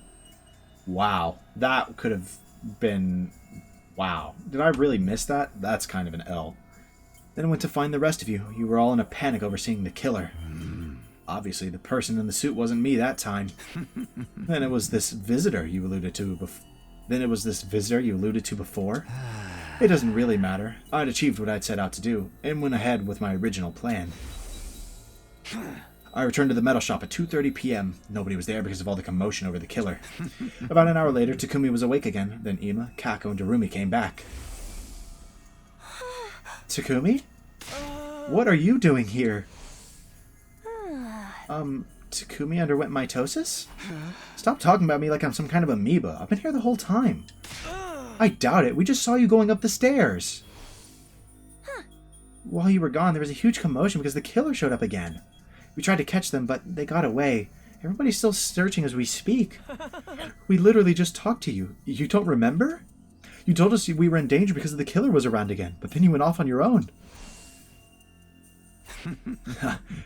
Wow, that could have been... Wow, did I really miss that? That's kind of an L. Then I went to find the rest of you. You were all in a panic over seeing the killer. Obviously, the person in the suit wasn't me that time. Then it was this visitor you alluded to before. It doesn't really matter. I'd achieved what I'd set out to do, and went ahead with my original plan. I returned to the metal shop at 2:30 p.m. Nobody was there because of all the commotion over the killer. About an hour later, Takumi was awake again. Then Ima, Kako, and Darumi came back. Takumi? What are you doing here? Takumi underwent mitosis? Stop talking about me like I'm some kind of amoeba. I've been here the whole time. I doubt it. We just saw you going up the stairs. While you were gone, there was a huge commotion because the killer showed up again. We tried to catch them, but they got away. Everybody's still searching as we speak. We literally just talked to you. You don't remember? You told us we were in danger because the killer was around again, but then you went off on your own.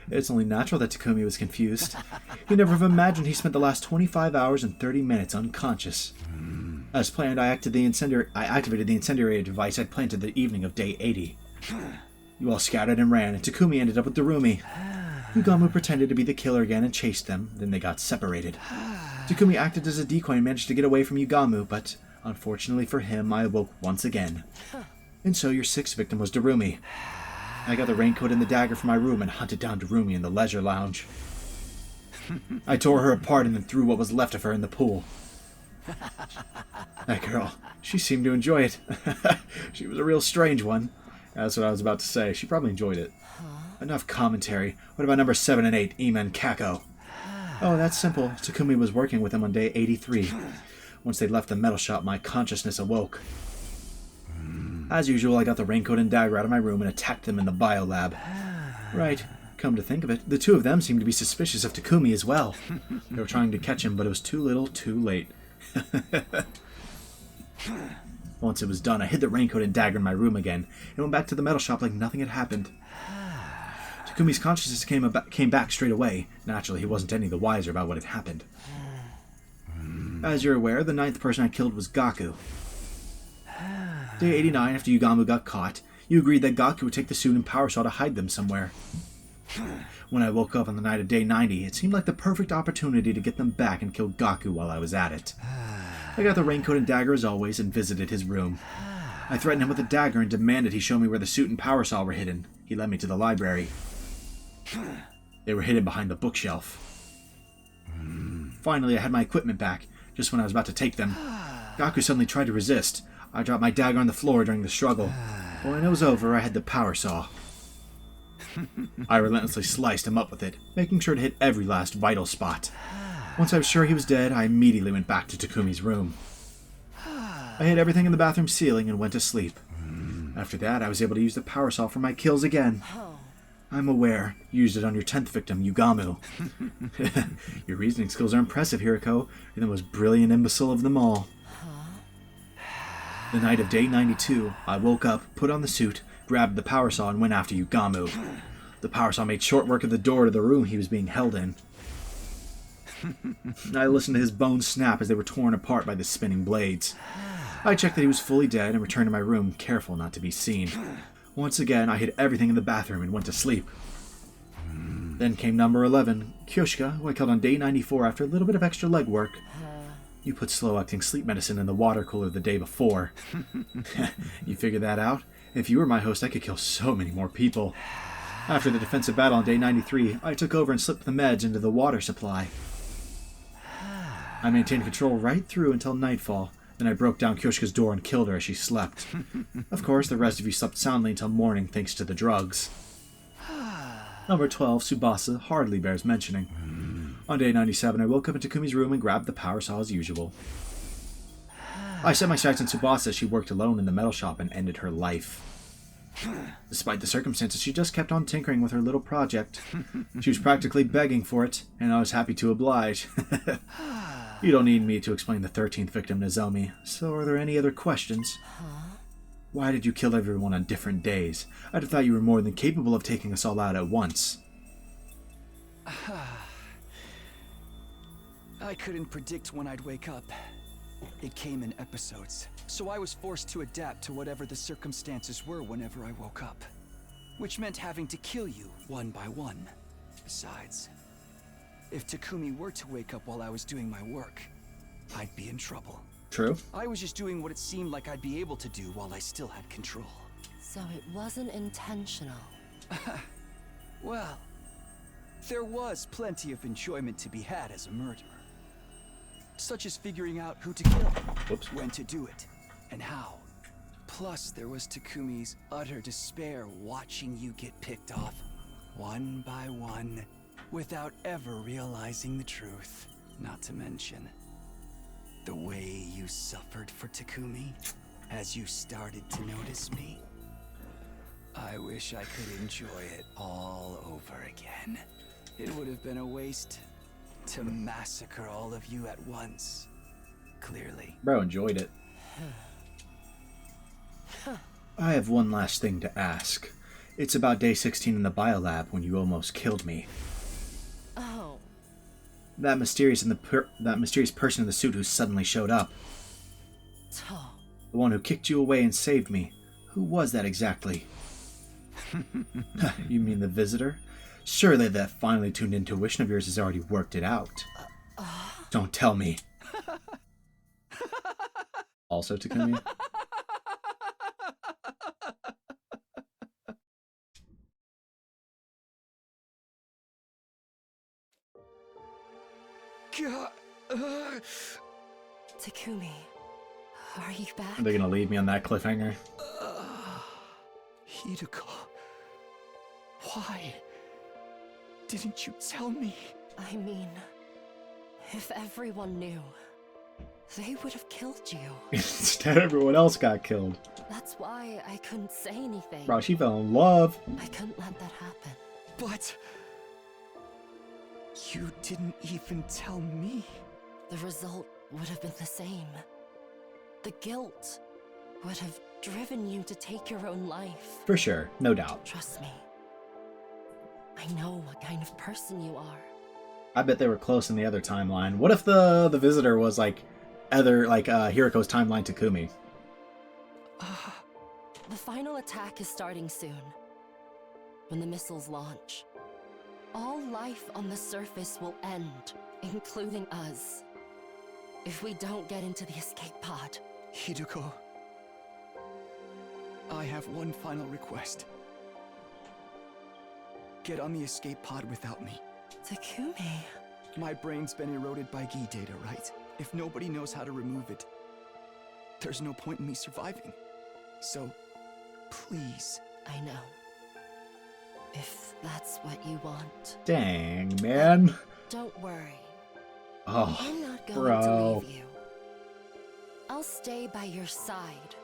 It's only natural that Takumi was confused. He never have imagined he spent the last 25 hours and 30 minutes unconscious. As planned, I activated the incendiary device I'd planted the evening of day 80. You all scattered and ran, and Takumi ended up with Darumi. Yugamu pretended to be the killer again and chased them, then they got separated. Takumi acted as a decoy and managed to get away from Yugamu, but unfortunately for him, I awoke once again. And so your sixth victim was Darumi. I got the raincoat and the dagger from my room and hunted down Darumi in the leisure lounge. I tore her apart and then threw what was left of her in the pool. That girl, she seemed to enjoy it. She was a real strange one. That's what I was about to say. She probably enjoyed it. Enough commentary. What about number 7 and 8, Ima and Kako? Oh, that's simple. Takumi was working with them on day 83. Once they left the metal shop, my consciousness awoke. As usual, I got the raincoat and dagger out of my room and attacked them in the biolab. Right. Come to think of it, the two of them seemed to be suspicious of Takumi as well. They were trying to catch him, but it was too little, too late. Once it was done, I hid the raincoat and dagger in my room again, and went back to the metal shop like nothing had happened. Takumi's consciousness came back straight away. Naturally, he wasn't any the wiser about what had happened. As you're aware, the 9th person I killed was Gaku. Day 89, after Yugamu got caught, you agreed that Gaku would take the suit and power saw to hide them somewhere. When I woke up on the night of day 90, it seemed like the perfect opportunity to get them back and kill Gaku while I was at it. I got the raincoat and dagger as always and visited his room. I threatened him with a dagger and demanded he show me where the suit and power saw were hidden. He led me to the library. They were hidden behind the bookshelf. Finally, I had my equipment back. Just when I was about to take them, Gaku suddenly tried to resist. I dropped my dagger on the floor during the struggle. When it was over, I had the power saw. I relentlessly sliced him up with it, making sure to hit every last vital spot. Once I was sure he was dead, I immediately went back to Takumi's room. I hid everything in the bathroom ceiling and went to sleep. After that, I was able to use the power saw for my kills again. I'm aware. You used it on your 10th victim, Yugamu. Your reasoning skills are impressive, Hiriko. You're the most brilliant imbecile of them all. The night of day 92, I woke up, put on the suit, grabbed the power saw, and went after Yugamu. The power saw made short work of the door to the room he was being held in. I listened to his bones snap as they were torn apart by the spinning blades. I checked that he was fully dead and returned to my room, careful not to be seen. Once again, I hid everything in the bathroom and went to sleep. Then came number 11, Kyoshika, who I killed on day 94 after a little bit of extra legwork. You put slow-acting sleep medicine in the water cooler the day before. You figured that out? If you were my host, I could kill so many more people. After the defensive battle on day 93, I took over and slipped the meds into the water supply. I maintained control right through until nightfall. Then I broke down Kyoshika's door and killed her as she slept. Of course, the rest of you slept soundly until morning thanks to the drugs. Number 12, Tsubasa, hardly bears mentioning. On day 97, I woke up in Takumi's room and grabbed the power saw as usual. I set my sights on Tsubasa as she worked alone in the metal shop and ended her life. Despite the circumstances, she just kept on tinkering with her little project. She was practically begging for it, and I was happy to oblige. You don't need me to explain the 13th victim, Nozomi. So are there any other questions? Why did you kill everyone on different days? I'd have thought you were more than capable of taking us all out at once. I couldn't predict when I'd wake up. It came in episodes, so I was forced to adapt to whatever the circumstances were whenever I woke up. Which meant having to kill you one by one. Besides, if Takumi were to wake up while I was doing my work, I'd be in trouble. True. I was just doing what it seemed like I'd be able to do while I still had control. So it wasn't intentional. Well, there was plenty of enjoyment to be had as a murderer. Such as figuring out who to kill, when to do it, and how. Plus, there was Takumi's utter despair watching you get picked off, one by one, without ever realizing the truth. Not to mention, the way you suffered for Takumi as you started to notice me. I wish I could enjoy it all over again. It would have been a waste to massacre all of you at once. Clearly. Bro enjoyed it. I have one last thing to ask. It's about day 16 in the biolab when you almost killed me. Oh. That mysterious person in the suit who suddenly showed up. The one who kicked you away and saved me. Who was that exactly? You mean the visitor? Surely that finely tuned intuition of yours has already worked it out. Don't tell me. Also Takumi? Takumi, are you back? Are they gonna leave me on that cliffhanger? Hideko, why didn't you tell me? I mean, if everyone knew, they would have killed you. Instead, everyone else got killed. That's why I couldn't say anything. Bro, she fell in love. I couldn't let that happen. But you didn't even tell me. The result would have been the same. The guilt would have driven you to take your own life. For sure, no doubt. Trust me. I know what kind of person you are. I bet they were close in the other timeline. What if the visitor was Hiroko's timeline Takumi? The final attack is starting soon. When the missiles launch, all life on the surface will end, including us. If we don't get into the escape pod. Hideko, I have one final request. Get on the escape pod without me. Takumi. My brain's been eroded by Gi data, right? If nobody knows how to remove it, there's no point in me surviving. So, please. I know. If that's what you want. Dang, man. Don't worry. Oh, I'm not going bro. to leave you. I'll stay by your side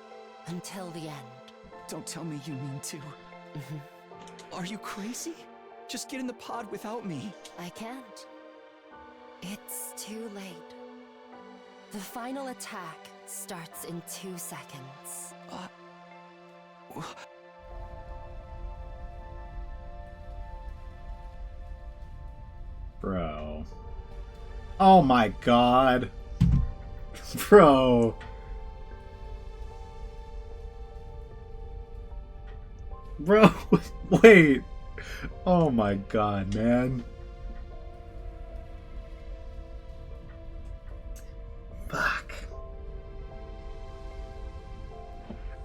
until the end. Don't tell me you mean to. Are you crazy? Just get in the pod without me. I can't. It's too late. The final attack starts in 2 seconds. Bro. Oh my god. Bro. Bro, wait. Oh my god, man. Fuck.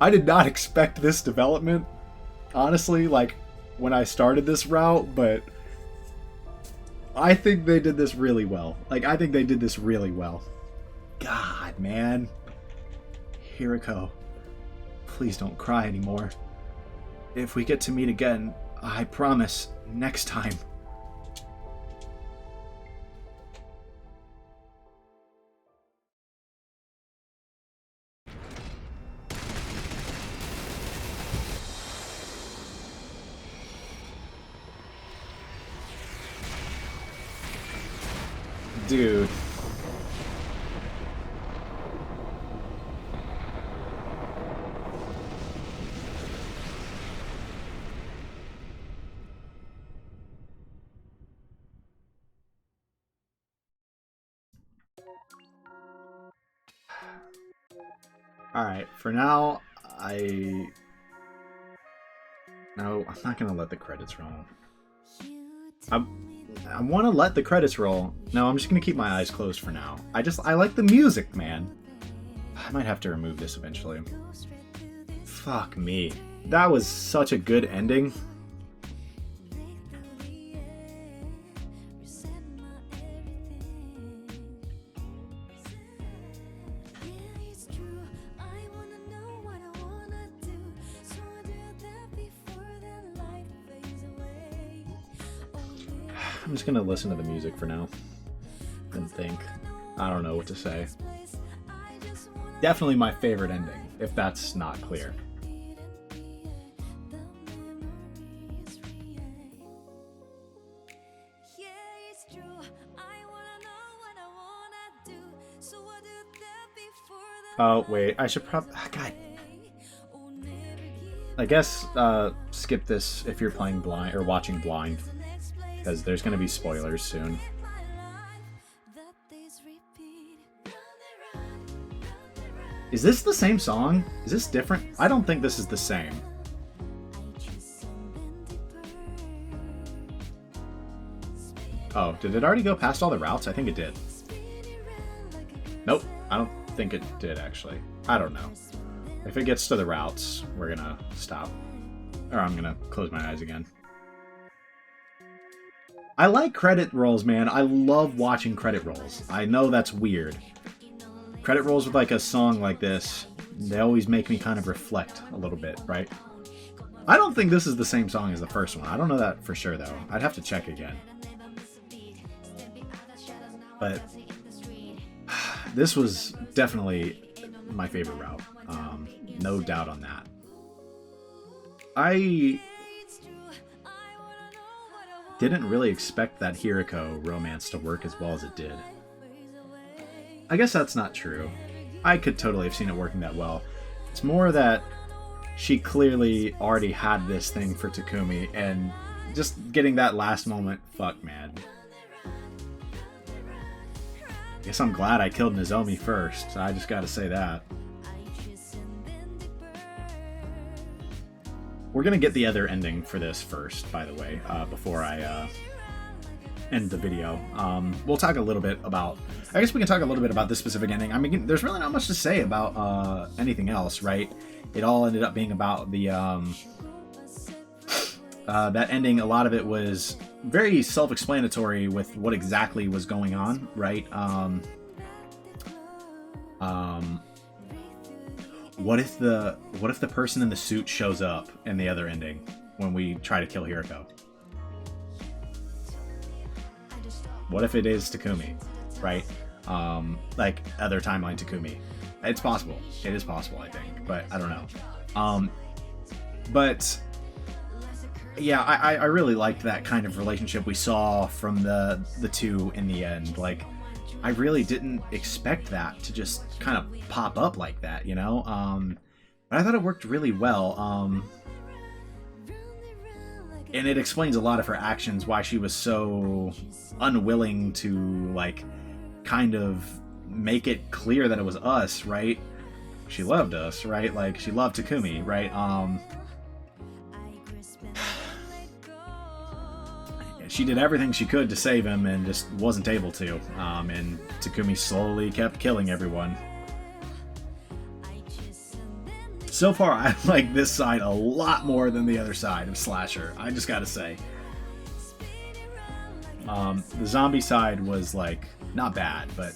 I did not expect this development, honestly, like, when I started this route, but I think they did this really well. Like, I think they did this really well. God, man. Hiriko, please don't cry anymore. If we get to meet again, I promise, next time. Dude. Alright, for now, No, I'm not gonna let the credits roll. I want to let the credits roll. No, I'm just going to keep my eyes closed for now. I like the music, man. I might have to remove this eventually. Fuck me. That was such a good ending. I'm just gonna listen to the music for now and think. I don't know what to say. Definitely my favorite ending, if that's not clear. Oh, wait, I should probably... God. I guess skip this if you're playing blind or watching blind, because there's going to be spoilers soon. Is this the same song? Is this different? I don't think this is the same. Oh, did it already go past all the routes? I think it did. Nope, I don't think it did, actually. I don't know. If it gets to the routes, we're gonna stop. Or I'm gonna close my eyes again. I like credit rolls, man. I love watching credit rolls. I know that's weird. Credit rolls with like a song like this, they always make me kind of reflect a little bit, right? I don't think this is the same song as the first one. I don't know that for sure, though. I'd have to check again. But this was definitely my favorite route. No doubt on that. I didn't really expect that Hiriko romance to work as well as it did. I guess that's not true. I could totally have seen it working that well. It's more that she clearly already had this thing for Takumi, and just getting that last moment, fuck, man. Guess I'm glad I killed Nozomi first. I just gotta say that. We're gonna get the other ending for this first, by the way, before I end the video. We'll talk a little bit about... I guess we can talk a little bit about this specific ending. I mean, there's really not much to say about anything else, right? It all ended up being about the... that ending, a lot of it was very self-explanatory with what exactly was going on, right? What if the person in the suit shows up in the other ending when we try to kill Hiriko? What if it is Takumi, right? Like other timeline Takumi. It's possible. It is possible, I think, but I don't know. But yeah, I really liked that kind of relationship we saw from the two in the end. Like, I really didn't expect that to just kind of pop up like that, you know? But I thought it worked really well. And it explains a lot of her actions, why she was so unwilling to, like, kind of make it clear that it was us, right? She loved us, right? Like, she loved Takumi, right? She did everything she could to save him and just wasn't able to. And Takumi slowly kept killing everyone. So far, I like this side a lot more than the other side of Slasher. I just gotta say. The zombie side was like not bad, but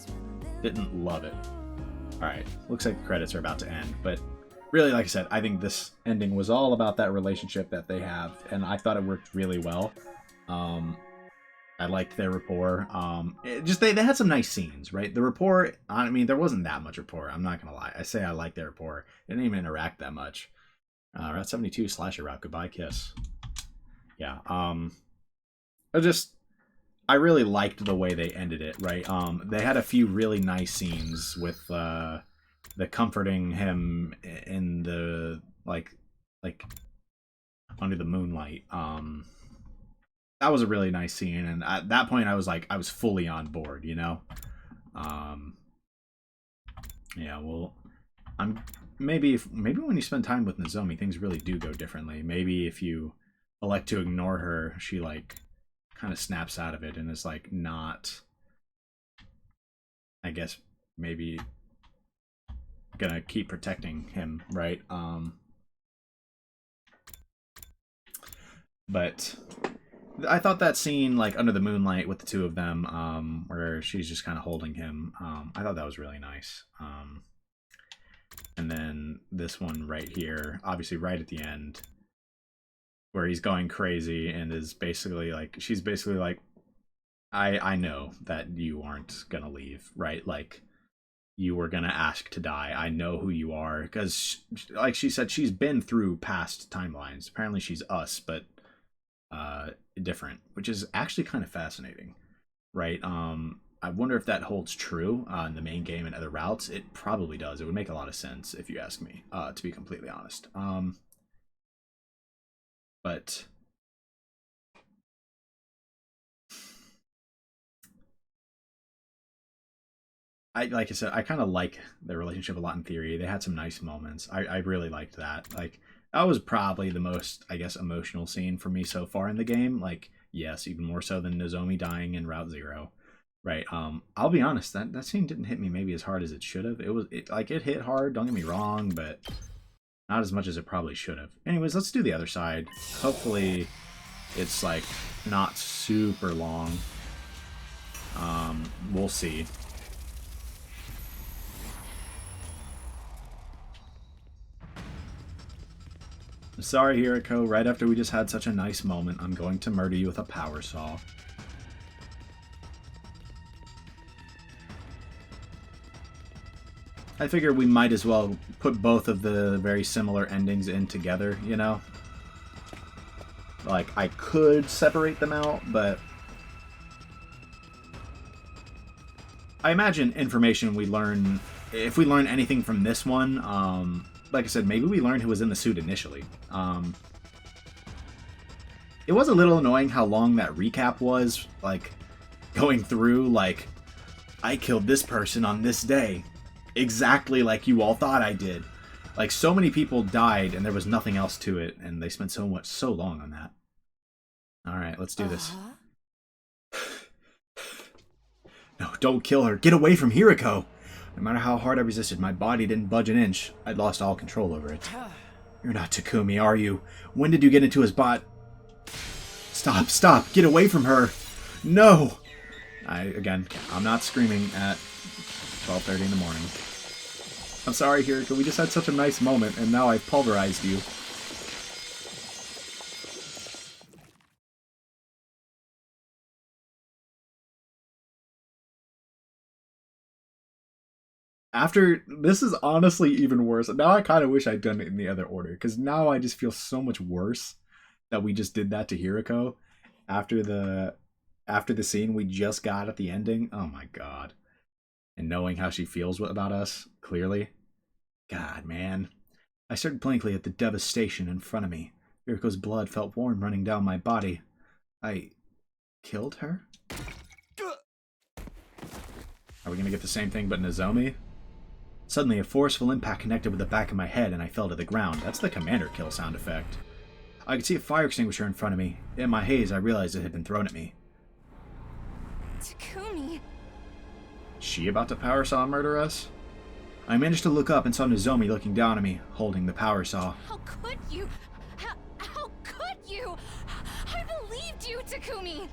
didn't love it. Alright, looks like the credits are about to end, but really, like I said, I think this ending was all about that relationship that they have, and I thought it worked really well. I liked their rapport. They had some nice scenes, right? The rapport, I mean, there wasn't that much rapport, I'm not gonna lie. I say I like their rapport. They didn't even interact that much. Route 72, Slasher Route, goodbye kiss. Yeah, I really liked the way they ended it, right? They had a few really nice scenes with the comforting him in the like under the moonlight. That was a really nice scene, and at that point I was fully on board, you know. Yeah, well, maybe when you spend time with Nozomi, things really do go differently. Maybe if you elect to ignore her, she like kind of snaps out of it and is like not, I guess, maybe gonna keep protecting him, right? But I thought that scene, like under the moonlight with the two of them, where she's just kind of holding him, I thought that was really nice. And then this one right here, obviously right at the end, where he's going crazy and is basically like, she's basically like, I know that you aren't gonna leave, right? Like, you were gonna ask to die. I know who you are, because like she said, she's been through past timelines. Apparently she's us, but different, which is actually kind of fascinating, right? I wonder if that holds true in the main game and other routes. It probably does. It would make a lot of sense if you ask me, to be completely honest. But like I said, I kind of like their relationship a lot in theory. They had some nice moments. I really liked that. Like, that was probably the most, I guess, emotional scene for me so far in the game. Like, yes, even more so than Nozomi dying in Route Zero, right? I'll be honest, that scene didn't hit me maybe as hard as it should have. It hit hard, don't get me wrong, but not as much as it probably should have. Anyways, let's do the other side. Hopefully it's like not super long. We'll see. Sorry, Hiriko, right after we just had such a nice moment, I'm going to murder you with a power saw. I figure we might as well put both of the very similar endings in together, you know? Like, I could separate them out, but I imagine information we learn, if we learn anything from this one, like I said, maybe we learned who was in the suit initially. It was a little annoying how long that recap was, like, going through, like, I killed this person on this day, exactly like you all thought I did. Like, so many people died and there was nothing else to it, and they spent so long on that. Alright, let's do this. No, don't kill her. Get away from Hiriko! No matter how hard I resisted, my body didn't budge an inch. I'd lost all control over it. You're not Takumi, are you? When did you get into his bot? Stop! Get away from her! No! Again, I'm not screaming at 12:30 in the morning. I'm sorry, Hiriko. We just had such a nice moment, and now I've pulverized you. This is honestly even worse. Now I kind of wish I'd done it in the other order, because now I just feel so much worse that we just did that to Hiriko after the scene we just got at the ending. Oh my god. And knowing how she feels about us, clearly. God, man. I stared blankly at the devastation in front of me. Hiriko's blood felt warm running down my body. I killed her? Are we gonna get the same thing but Nozomi? Suddenly, a forceful impact connected with the back of my head and I fell to the ground. That's the commander kill sound effect. I could see a fire extinguisher in front of me. In my haze, I realized it had been thrown at me. Takumi. She about to power saw murder us? I managed to look up and saw Nozomi looking down at me, holding the power saw. How could you? How could you? I believed you, Takumi!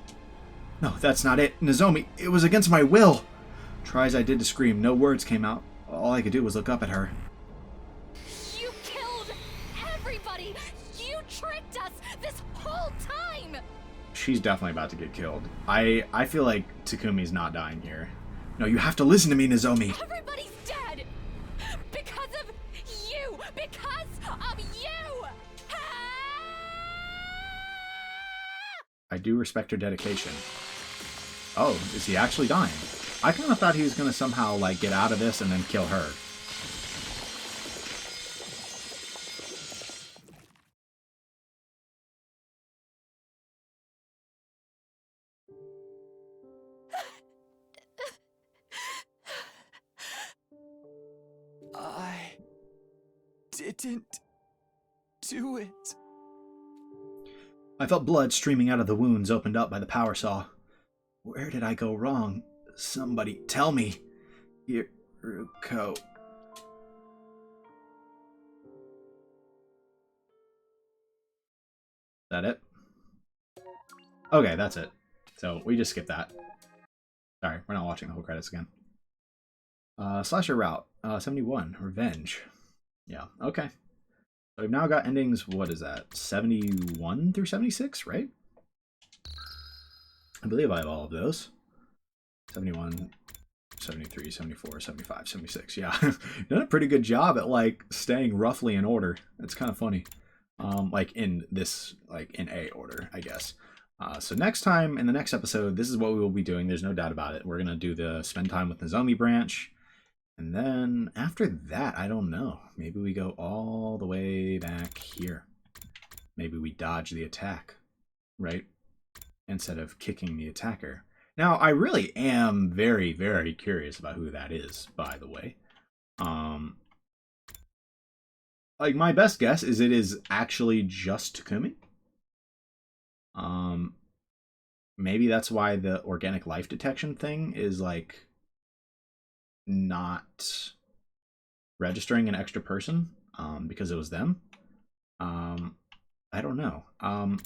No, that's not it. Nozomi, it was against my will. Try as I did to scream, no words came out. All I could do was look up at her. You killed everybody! You tricked us this whole time! She's definitely about to get killed. I feel like Takumi's not dying here. No, you have to listen to me, Nozomi. Everybody's dead! Because of you! Because of you! I do respect her dedication. Oh, is he actually dying? I kind of thought he was going to somehow, like, get out of this and then kill her. I didn't do it. I felt blood streaming out of the wounds opened up by the power saw. Where did I go wrong? Somebody tell me. Hiruko. That it? Okay, that's it. So we just skipped that. Sorry, we're not watching the whole credits again. Slasher route. 71. Revenge. Yeah, okay. So we've now got endings, what is that? 71 through 76, right? I believe I have all of those. 71, 73, 74, 75, 76. Yeah, done a pretty good job at, like, staying roughly in order. It's kind of funny. Like, in this, like, in A order, I guess. So next time, in the next episode, this is what we will be doing. There's no doubt about it. We're going to do the Spend Time with Nozomi branch. And then after that, I don't know. Maybe we go all the way back here. Maybe we dodge the attack, right? Instead of kicking the attacker. Now, I really am very, very curious about who that is, by the way. Like, my best guess is it is actually just Takumi. Maybe that's why the organic life detection thing is, like, not registering an extra person, because it was them. I don't know.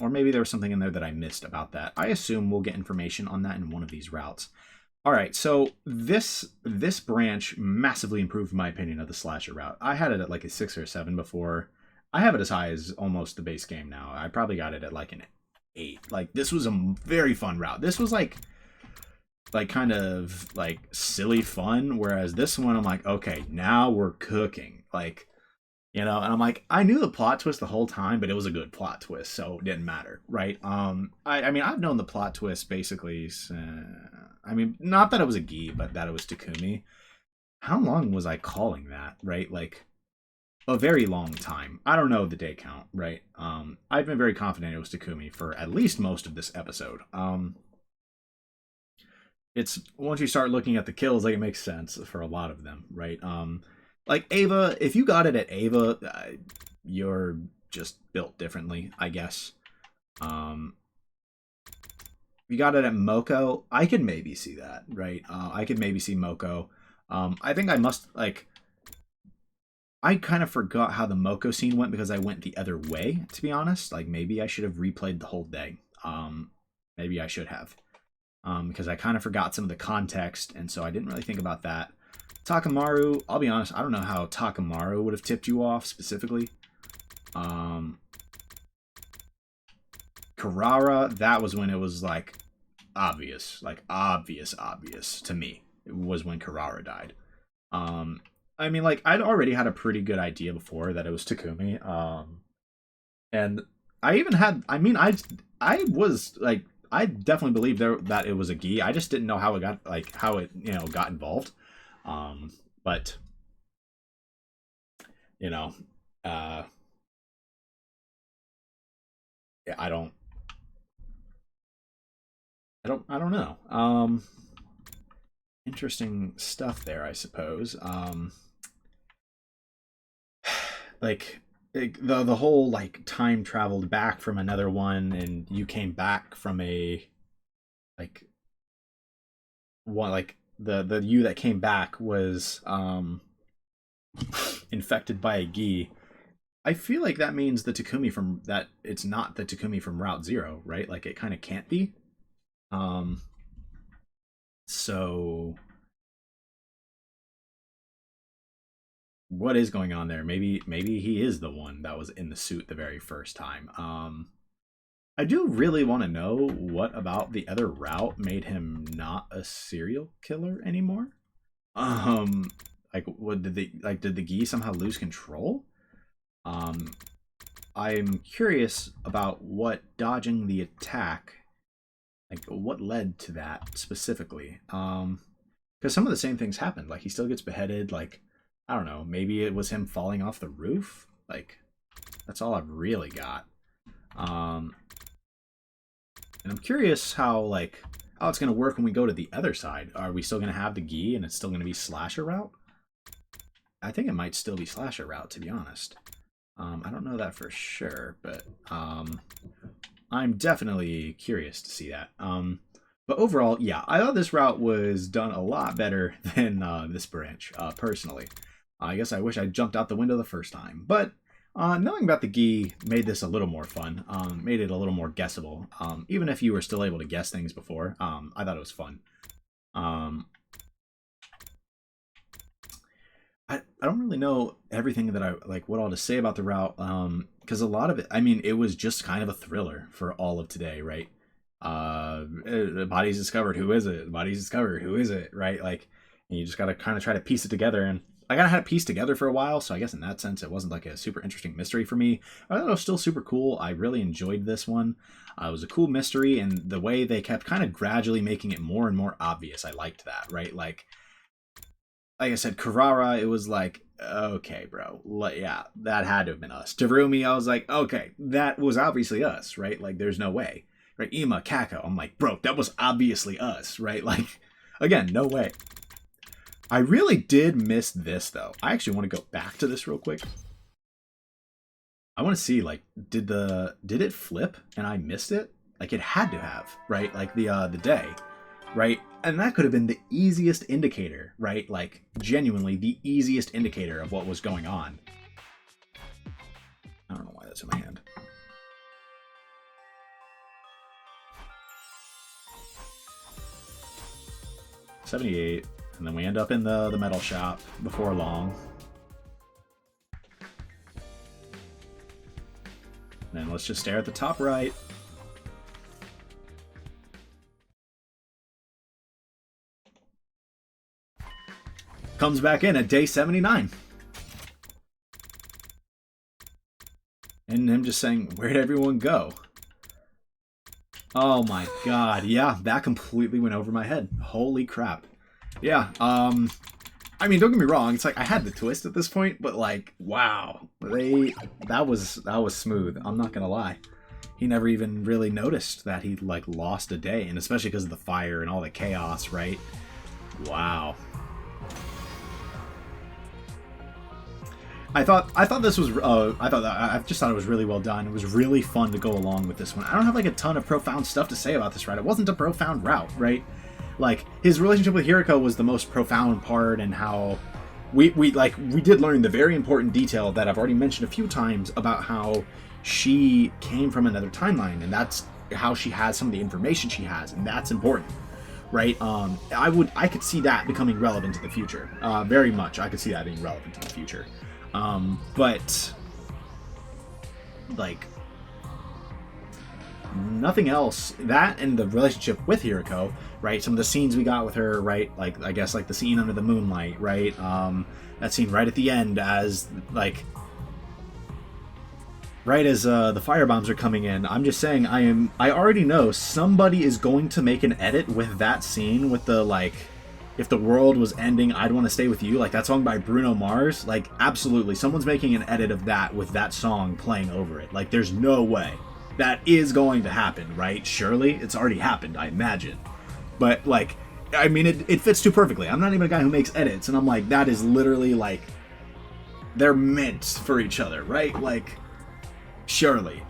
Or maybe there was something in there that I missed about that. I assume we'll get information on that in one of these routes. All right, so this branch massively improved my opinion of the slasher route. I had it at like a 6 or 7 before. I have it as high as almost the base game now. I probably got it at like an 8. Like, this was a very fun route. This was like kind of like silly fun, whereas this one I'm like, okay, now we're cooking. Like, you know, and I'm like, I knew the plot twist the whole time, but it was a good plot twist, so it didn't matter, right? I mean, I've known the plot twist basically, I mean, not that it was a Gi, but that it was Takumi. How long was I calling that, right? Like, a very long time. I don't know the day count, right? I've been very confident it was Takumi for at least most of this episode. It's, once you start looking at the kills, like, it makes sense for a lot of them, right? Like, Ava, if you got it at Ava, you're just built differently, I guess. If you got it at Moko, I could maybe see that, right? I could maybe see Moko. I think I must, like, I kind of forgot how the Moko scene went because I went the other way, to be honest. Like, maybe I should have replayed the whole day. Maybe I should have. Because I kind of forgot some of the context, and so I didn't really think about that. Takamaru, I'll be honest, I don't know how Takamaru would have tipped you off specifically. Karara, that was when it was like obvious to me. It was when Karara died. I mean, like, I'd already had a pretty good idea before that it was Takumi. And I even had, I mean, I was like, I definitely believed that it was a Gi. I just didn't know how it got, like, how it, you know, got involved. But, you know, yeah, I don't know. Interesting stuff there, I suppose. Like, the whole, like, time traveled back from another one, and you came back from a, like, one, like, the you that came back was infected by a Gi. I feel like that means the Takumi from that, it's not the Takumi from Route 0, right? Like, it kind of can't be. So what is going on there? Maybe he is the one that was in the suit the very first time. I do really want to know what about the other route made him not a serial killer anymore. Like, what did the Gi somehow lose control? I'm curious about what dodging the attack, like what led to that specifically. Because some of the same things happened. Like, he still gets beheaded. Like, I don't know, maybe it was him falling off the roof. Like, that's all I've really got. And I'm curious how it's going to work when we go to the other side. Are we still going to have the Gi and it's still going to be slasher route? I think it might still be slasher route, to be honest. I don't know that for sure, but I'm definitely curious to see that. But overall, yeah, I thought this route was done a lot better than this branch, personally. I guess I wish I jumped out the window the first time, but knowing about the Gi made this a little more fun, made it a little more guessable. Even if you were still able to guess things before, I thought it was fun. I don't really know everything that I what all to say about the route, because a lot of it, I mean, it was just kind of a thriller for all of today, right? The body's discovered, who is it? The body's discovered, who is it? Right? Like, and you just gotta kind of try to piece it together, and I kind of had it pieced together for a while, so I guess in that sense it wasn't like a super interesting mystery for me. I thought it was still super cool. I really enjoyed this one. It was a cool mystery, and the way they kept kind of gradually making it more and more obvious, I liked that, right? Like I said, Karara, it was like, okay, bro, yeah, that had to have been us. Terumi, I was like, okay, that was obviously us, right? Like, there's no way. Right? Ima, Kako, I'm like, bro, that was obviously us, right? Like, again, no way. I really did miss this, though. I actually want to go back to this real quick. I want to see, like, did it flip and I missed it? Like, it had to have, right? Like, the day, right? And that could have been the easiest indicator, right? Like, genuinely the easiest indicator of what was going on. I don't know why that's in my hand. $78, and then we end up in the metal shop before long. And then let's just stare at the top right. Comes back in at day 79. And him just saying, where'd everyone go? Oh my god, yeah, that completely went over my head. Holy crap. Yeah, I mean, don't get me wrong, it's like, I had the twist at this point, but like, wow. That was smooth, I'm not gonna lie. He never even really noticed that he like lost a day, and especially because of the fire and all the chaos, right? Wow. I thought this was I just thought it was really well done. It was really fun to go along with this one. I don't have like a ton of profound stuff to say about this route. It wasn't a profound route, right? Like, his relationship with Hiriko was the most profound part, and how we did learn the very important detail that I've already mentioned a few times about how she came from another timeline, and that's how she has some of the information she has, and that's important. Right? I could see that becoming relevant in the future. Very much. I could see that being relevant in the future. But like nothing else. That and the relationship with Hiriko, right? Some of the scenes we got with her, right? Like, I guess like the scene under the moonlight, right? That scene right at the end as like right as the firebombs are coming in. I'm just saying, I already know somebody is going to make an edit with that scene with the like, if the world was ending, I'd want to stay with you, like that song by Bruno Mars. Like, absolutely, someone's making an edit of that with that song playing over it. Like, there's no way. That is going to happen, right? Surely it's already happened, I imagine. But like, I mean, it fits too perfectly. I'm not even a guy who makes edits, and I'm like, that is literally like, they're meant for each other, right? Like, surely.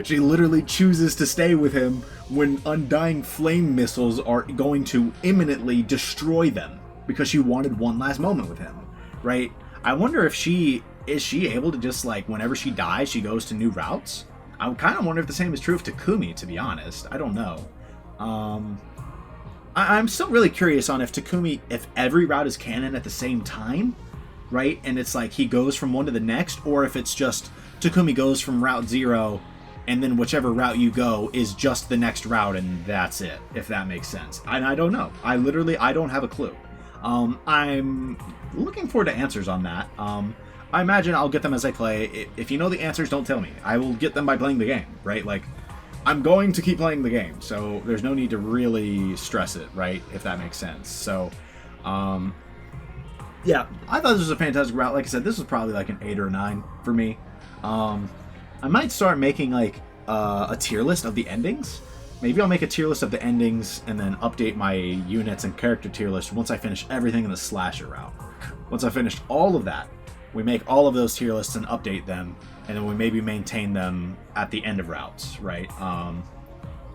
She literally chooses to stay with him when undying flame missiles are going to imminently destroy them, because she wanted one last moment with him, right? I wonder if is she able to just like, whenever she dies, she goes to new routes? I kind of wonder if the same is true of Takumi, to be honest. I don't know. I'm still really curious on if Takumi, if every route is canon at the same time, right? And it's like he goes from one to the next, or if it's just Takumi goes from Route 0, and then whichever route you go is just the next route, and that's it, if that makes sense. And I don't know. I don't have a clue. I'm looking forward to answers on that. I imagine I'll get them as I play. If you know the answers, don't tell me. I will get them by playing the game, right? Like, I'm going to keep playing the game, so there's no need to really stress it, right? If that makes sense. So, yeah, I thought this was a fantastic route. Like I said, this was probably like an 8 or 9 for me. I might start making like a tier list of the endings. Maybe I'll make a tier list of the endings and then update my units and character tier list once I finish everything in the slasher route. Once I finished all of that, we make all of those tier lists and update them, and then we maybe maintain them at the end of routes, right?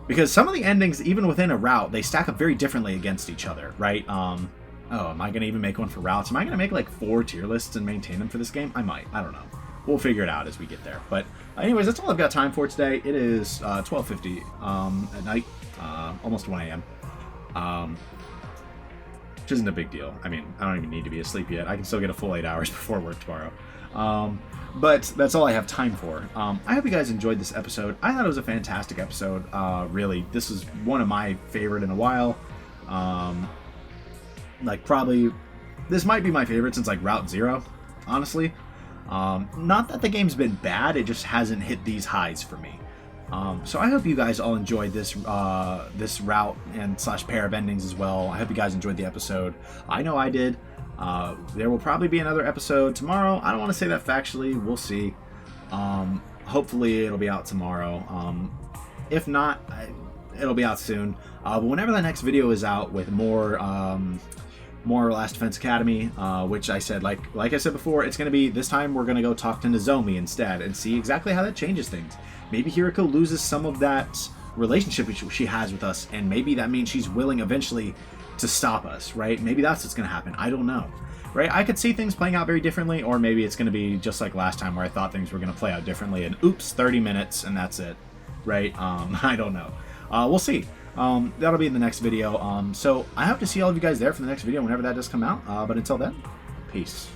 Because some of the endings, even within a route, they stack up very differently against each other, right? Oh, am I going to even make one for routes? Am I going to make like 4 tier lists and maintain them for this game? I might. I don't know. We'll figure it out as we get there. But anyways, that's all I've got time for today. It is 12:50 at night, almost 1 a.m. Which isn't a big deal. I mean, I don't even need to be asleep yet. I can still get a full 8 hours before work tomorrow. But that's all I have time for. I hope you guys enjoyed this episode. I thought it was a fantastic episode. Really, this is one of my favorite in a while. Like, probably, this might be my favorite since, like, Route 0, honestly. Not that the game's been bad, it just hasn't hit these highs for me. So I hope you guys all enjoyed this this route and / pair of endings as well. I hope you guys enjoyed the episode. I know I did. There will probably be another episode tomorrow. I don't want to say that factually. We'll see. Hopefully it'll be out tomorrow. If not, it'll be out soon. But whenever the next video is out with more Last Defense Academy, which I said, like I said before, it's going to be, this time we're going to go talk to Nozomi instead and see exactly how that changes things. Maybe Hiriko loses some of that relationship she has with us, and maybe that means she's willing eventually to stop us, right? Maybe that's what's going to happen. I don't know, right? I could see things playing out very differently, or maybe it's going to be just like last time where I thought things were going to play out differently, and oops, 30 minutes, and that's it, right? I don't know. We'll see. That'll be in the next video. So I hope to see all of you guys there for the next video whenever that does come out. But until then, peace.